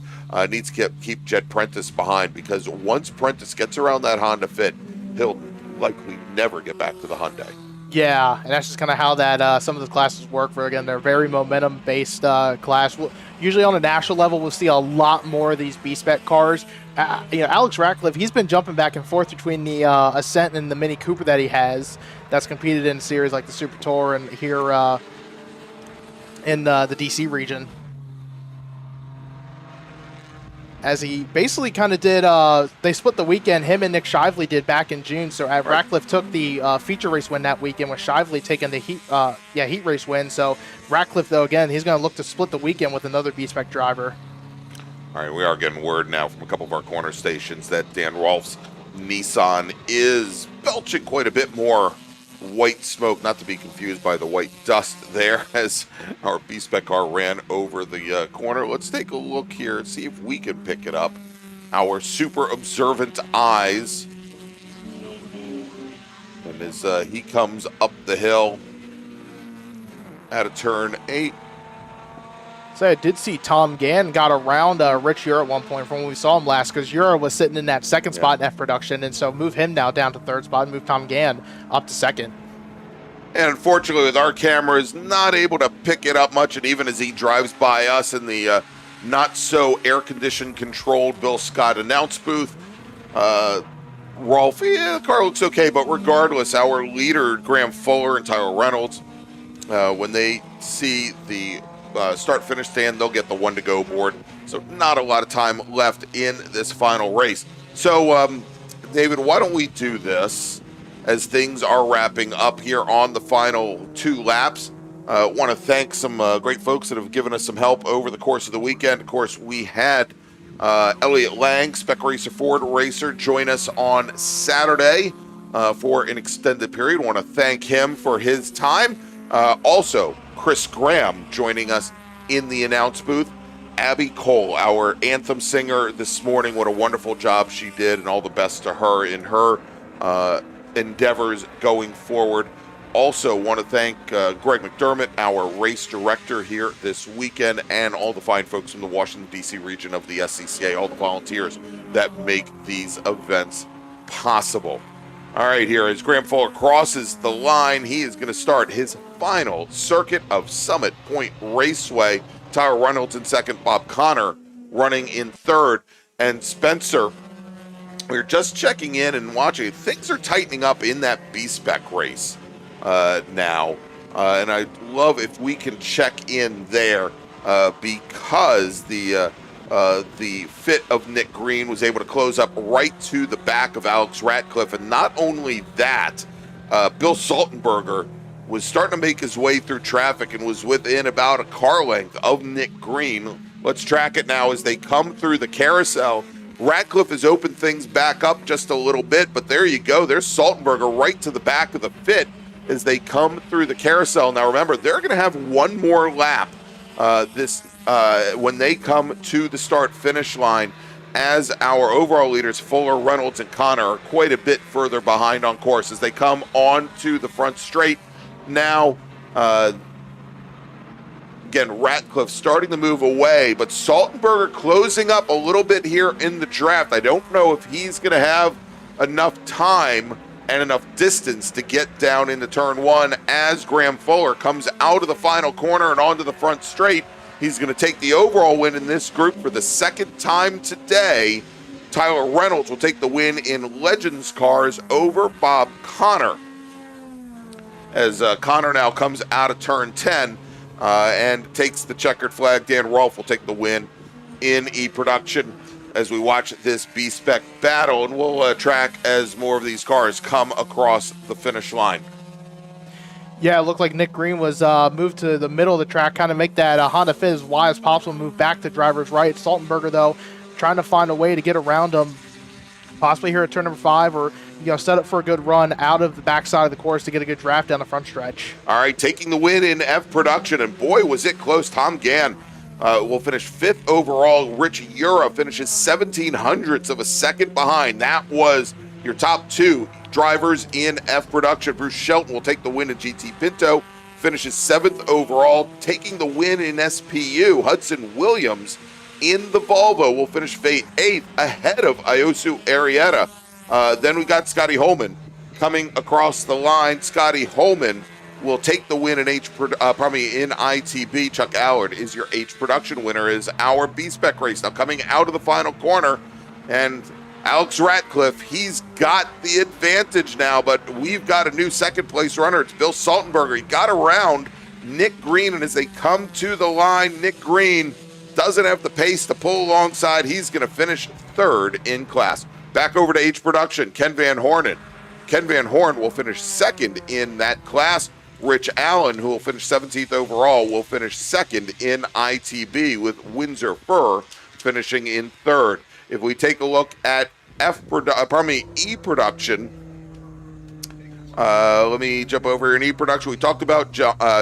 Needs to keep Jed Prentice behind, because once Prentice gets around that Honda Fit, he'll likely never get back to the Hyundai. Yeah, and that's just kind of how that some of the classes work. For again, they're very momentum-based class. Usually on a national level, we'll see a lot more of these B-Spec cars. Alex Ratcliffe, he's been jumping back and forth between the Ascent and the Mini Cooper that he has. That's competed in series like the Super Tour and here in the DC region. As he basically kind of did, they split the weekend. Him and Nick Shively did back in June. So Ratcliffe took the feature race win that weekend, with Shively taking the heat race win. So Ratcliffe, though, again, he's going to look to split the weekend with another B-Spec driver. All right, we are getting word now from a couple of our corner stations that Dan Rolf's Nissan is belching quite a bit more white smoke, not to be confused by the white dust there as our B-Spec car ran over the corner. Let's take a look here and see if we can pick it up. Our super observant eyes. And as he comes up the hill out of turn 8. So I did see Tom Gann got around Rich Ura at one point from when we saw him last, because Ura was sitting in that second spot in F production, and so move him now down to third spot and move Tom Gann up to second. And unfortunately, with our cameras, not able to pick it up much, and even as he drives by us in the not so air-conditioned controlled Bill Scott announce booth, Rolf, the car looks okay, but regardless, our leader, Graham Fuller and Tyler Reynolds, when they see the start-finish stand, they'll get the one-to-go board. So not a lot of time left in this final race. So, David, why don't we do this as things are wrapping up here on the final 2 laps. Want to thank some great folks that have given us some help over the course of the weekend. Of course, we had Elliot Lang, Spec Racer Ford Racer, join us on Saturday for an extended period. Want to thank him for his time. Also, Chris Graham joining us in the announce booth. Abby Cole, our anthem singer this morning, what a wonderful job she did, and all the best to her in her endeavors going forward. Also want to thank Greg McDermott, our race director here this weekend, and all the fine folks from the Washington, D.C. region of the SCCA, all the volunteers that make these events possible. All right, here as Graham Fuller crosses the line, he is going to start his final circuit of Summit Point Raceway. Tyler Reynolds in second, Bob Connor running in third, and Spencer, we're just checking in and watching. Things are tightening up in that B-Spec race now, and I'd love if we can check in there because the fit of Nick Green was able to close up right to the back of Alex Ratcliffe. And not only that, Bill Saltenberger was starting to make his way through traffic and was within about a car length of Nick Green. Let's track it now as they come through the carousel. Ratcliffe has opened things back up just a little bit, but there you go. There's Saltenberger right to the back of the fit as they come through the carousel. Now remember, they're going to have one more lap when they come to the start-finish line, as our overall leaders, Fuller, Reynolds, and Connor, are quite a bit further behind on course as they come onto the front straight. Now, again, Ratcliffe starting to move away, but Saltenberger closing up a little bit here in the draft. I don't know if he's going to have enough time and enough distance to get down into turn 1 as Graham Fuller comes out of the final corner and onto the front straight. He's going to take the overall win in this group for the second time today. Tyler Reynolds will take the win in Legends cars over Bob Connor, as Connor now comes out of turn 10 and takes the checkered flag. Dan Rolfe will take the win in E-Production as we watch this B-Spec battle, and we'll track as more of these cars come across the finish line. Yeah, it looked like Nick Green was moved to the middle of the track, kind of make that Honda Fit as wide as possible, move back to driver's right. Saltenberger, though, trying to find a way to get around him, possibly here at turn number 5, or set up for a good run out of the backside of the course to get a good draft down the front stretch. All right, taking the win in F Production, and boy, was it close. Tom Gann will finish 5th overall. Rich Ura finishes 0.17 of a second behind. That was your top 2 drivers in F Production. Bruce Shelton will take the win in GT Pinto, finishes 7th overall. Taking the win in SPU, Hudson Williams in the Volvo will finish 8th ahead of Iosu Arrieta. Then we got Scotty Holman coming across the line. Scotty Holman will take the win in ITB. Chuck Allard is your H production winner, is our B-Spec race. Now coming out of the final corner, and Alex Ratcliffe, he's got the advantage now, but we've got a new second place runner. It's Bill Saltenberger. He got around Nick Green, and as they come to the line, Nick Green doesn't have the pace to pull alongside. He's going to finish third in class. Back over to H production, Ken Van Hornen. Ken Van Horn will finish second in that class. Rich Allen, who will finish 17th overall, will finish second in ITB, with Windsor Fur finishing in third. If we take a look at E production, let me jump over here in E production. We talked about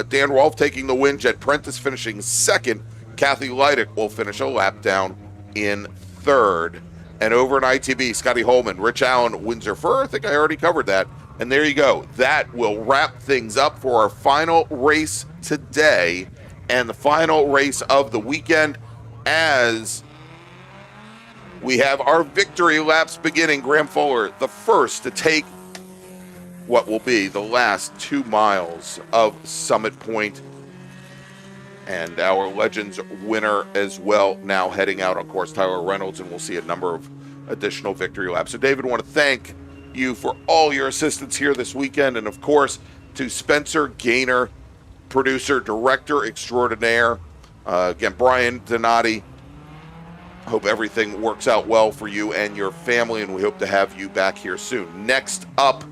Dan Rolfe taking the win, Jed Prentice finishing second. Kathy Leidick will finish a lap down in third. And over in ITB, Scotty Holman, Rich Allen, Windsor Fur. I think I already covered that. And there you go. That will wrap things up for our final race today and the final race of the weekend, as we have our victory laps beginning. Graham Fuller, the first to take what will be the last 2 miles of Summit Point, and our Legends winner as well, now heading out on course, Tyler Reynolds, and we'll see a number of additional victory laps. So David, I want to thank you for all your assistance here this weekend, and of course to Spencer Gaynor, producer, director extraordinaire. Again, Brian Donati, hope everything works out well for you and your family, and we hope to have you back here soon. Next up,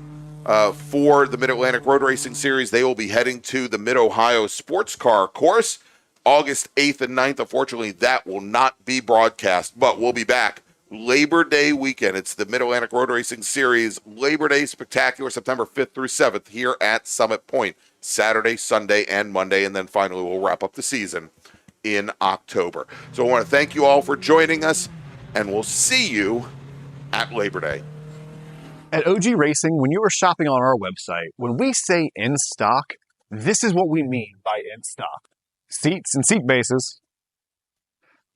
for the Mid-Atlantic Road Racing Series, they will be heading to the Mid-Ohio Sports Car Course August 8th and 9th. Unfortunately, that will not be broadcast, but we'll be back Labor Day weekend. It's the Mid-Atlantic Road Racing Series Labor Day Spectacular, September 5th through 7th here at Summit Point, Saturday, Sunday, and Monday, and then finally we'll wrap up the season in October. So I want to thank you all for joining us, and we'll see you at Labor Day. At OG Racing, when you are shopping on our website, when we say in stock, this is what we mean by in stock. Seats and seat bases,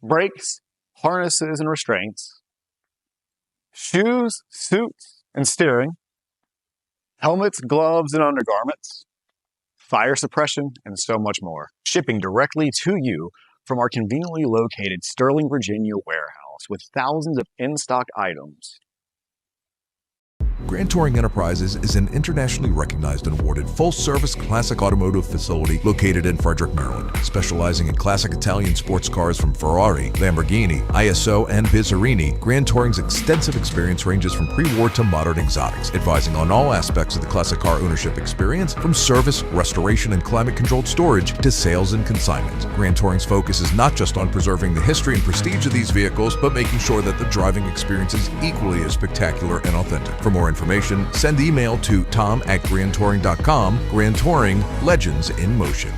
brakes, harnesses and restraints, shoes, suits, and steering, helmets, gloves, and undergarments, fire suppression, and so much more. Shipping directly to you from our conveniently located Sterling, Virginia warehouse with thousands of in-stock items. Grand Touring Enterprises is an internationally recognized and awarded full-service classic automotive facility located in Frederick, Maryland. Specializing in classic Italian sports cars from Ferrari, Lamborghini, ISO, and Bizzarini, Grand Touring's extensive experience ranges from pre-war to modern exotics, advising on all aspects of the classic car ownership experience, from service, restoration, and climate-controlled storage to sales and consignment. Grand Touring's focus is not just on preserving the history and prestige of these vehicles, but making sure that the driving experience is equally as spectacular and authentic. For more information, send email to tom@grandtouring.com. Grand Touring, legends in motion.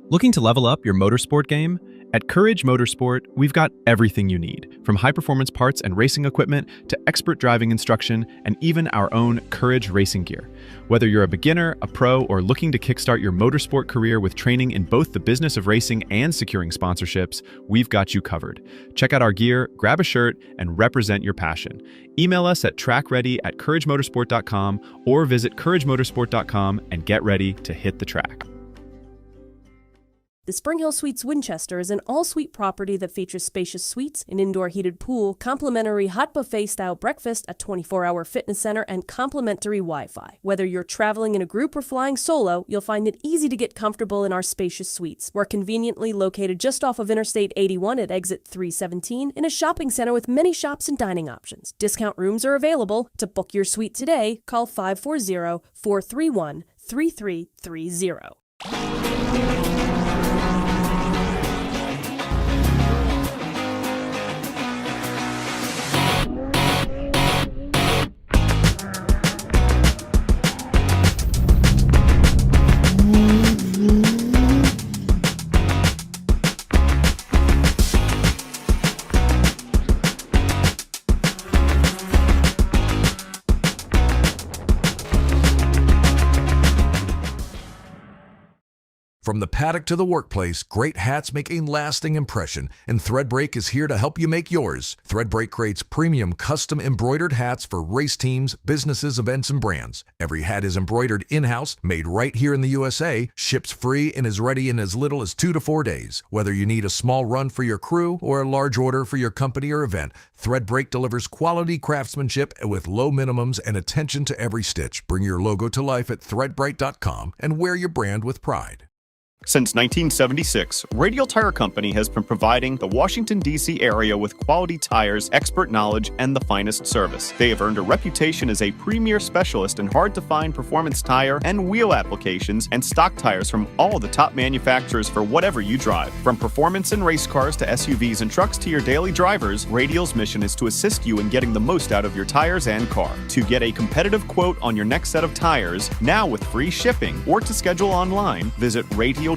Looking to level up your motorsport game? At Courage Motorsport, we've got everything you need, from high-performance parts and racing equipment to expert driving instruction and even our own Courage racing gear. Whether you're a beginner, a pro, or looking to kickstart your motorsport career with training in both the business of racing and securing sponsorships, we've got you covered. Check out our gear, grab a shirt, and represent your passion. Email us at trackready@couragemotorsport.com or visit couragemotorsport.com and get ready to hit the track. The Spring Hill Suites Winchester is an all-suite property that features spacious suites, an indoor heated pool, complimentary hot buffet-style breakfast, a 24-hour fitness center, and complimentary Wi-Fi. Whether you're traveling in a group or flying solo, you'll find it easy to get comfortable in our spacious suites. We're conveniently located just off of Interstate 81 at exit 317 in a shopping center with many shops and dining options. Discount rooms are available. To book your suite today, call 540-431-3330. From the paddock to the workplace, great hats make a lasting impression, and Threadbreak is here to help you make yours. Threadbreak creates premium custom embroidered hats for race teams, businesses, events, and brands. Every hat is embroidered in-house, made right here in the USA, ships free, and is ready in as little as 2 to 4 days. Whether you need a small run for your crew or a large order for your company or event, Threadbreak delivers quality craftsmanship with low minimums and attention to every stitch. Bring your logo to life at threadbright.com and wear your brand with pride. Since 1976, Radial Tire Company has been providing the Washington, D.C. area with quality tires, expert knowledge, and the finest service. They have earned a reputation as a premier specialist in hard-to-find performance tire and wheel applications and stock tires from all the top manufacturers for whatever you drive. From performance and race cars to SUVs and trucks to your daily drivers, Radial's mission is to assist you in getting the most out of your tires and car. To get a competitive quote on your next set of tires, now with free shipping, or to schedule online, visit RadialTireCompany.com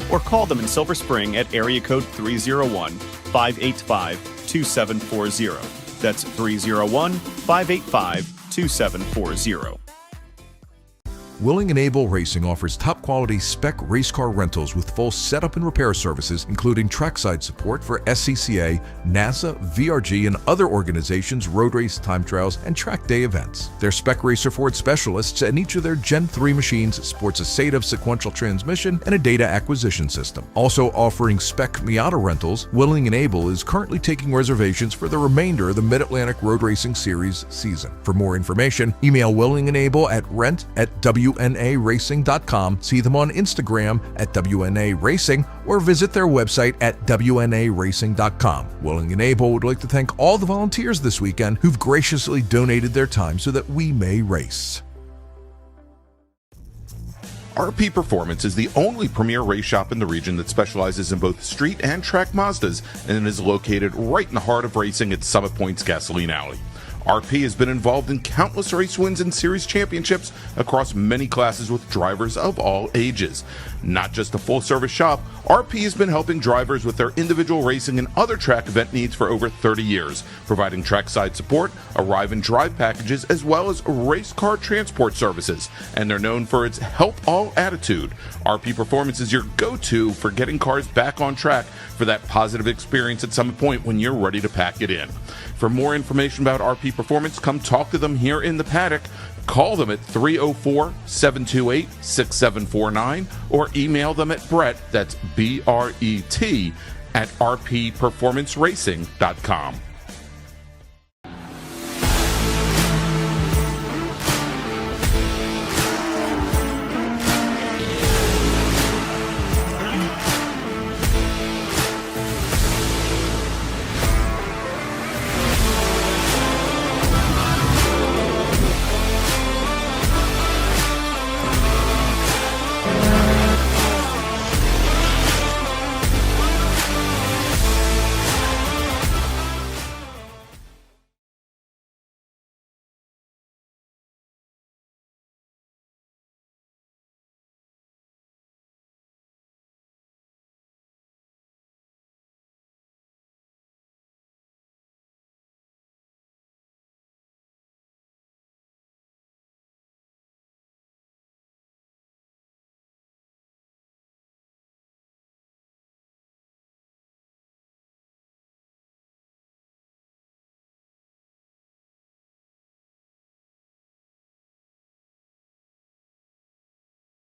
or call them in Silver Spring at area code 301-585-2740. That's 301-585-2740. Willing and Able Racing offers top-quality spec race car rentals with full setup and repair services, including trackside support for SCCA, NASA, VRG, and other organizations' road race, time trials, and track day events. They're Spec Racer Ford specialists, and each of their Gen 3 machines sports a SATAV sequential transmission and a data acquisition system. Also offering Spec Miata rentals, Willing and Able is currently taking reservations for the remainder of the Mid-Atlantic Road Racing Series season. For more information, email Willing and Able at rent@WNARacing.com, see them on Instagram at WNA Racing, or visit their website at WNARacing.com. Willing and Able would like to thank all the volunteers this weekend who've graciously donated their time so that we may race. RP Performance is the only premier race shop in the region that specializes in both street and track Mazdas and is located right in the heart of racing at Summit Point's Gasoline Alley. RP has been involved in countless race wins and series championships across many classes with drivers of all ages. Not just a full-service shop, RP has been helping drivers with their individual racing and other track event needs for over 30 years, providing trackside support, arrive and drive packages, as well as race car transport services. And they're known for its help all attitude. RP Performance is your go-to for getting cars back on track for that positive experience at Summit Point when you're ready to pack it in. For more information about RP Performance, come talk to them here in the paddock. Call them at 304-728-6749 or email them at Brett, that's BRET, at rpperformanceracing.com.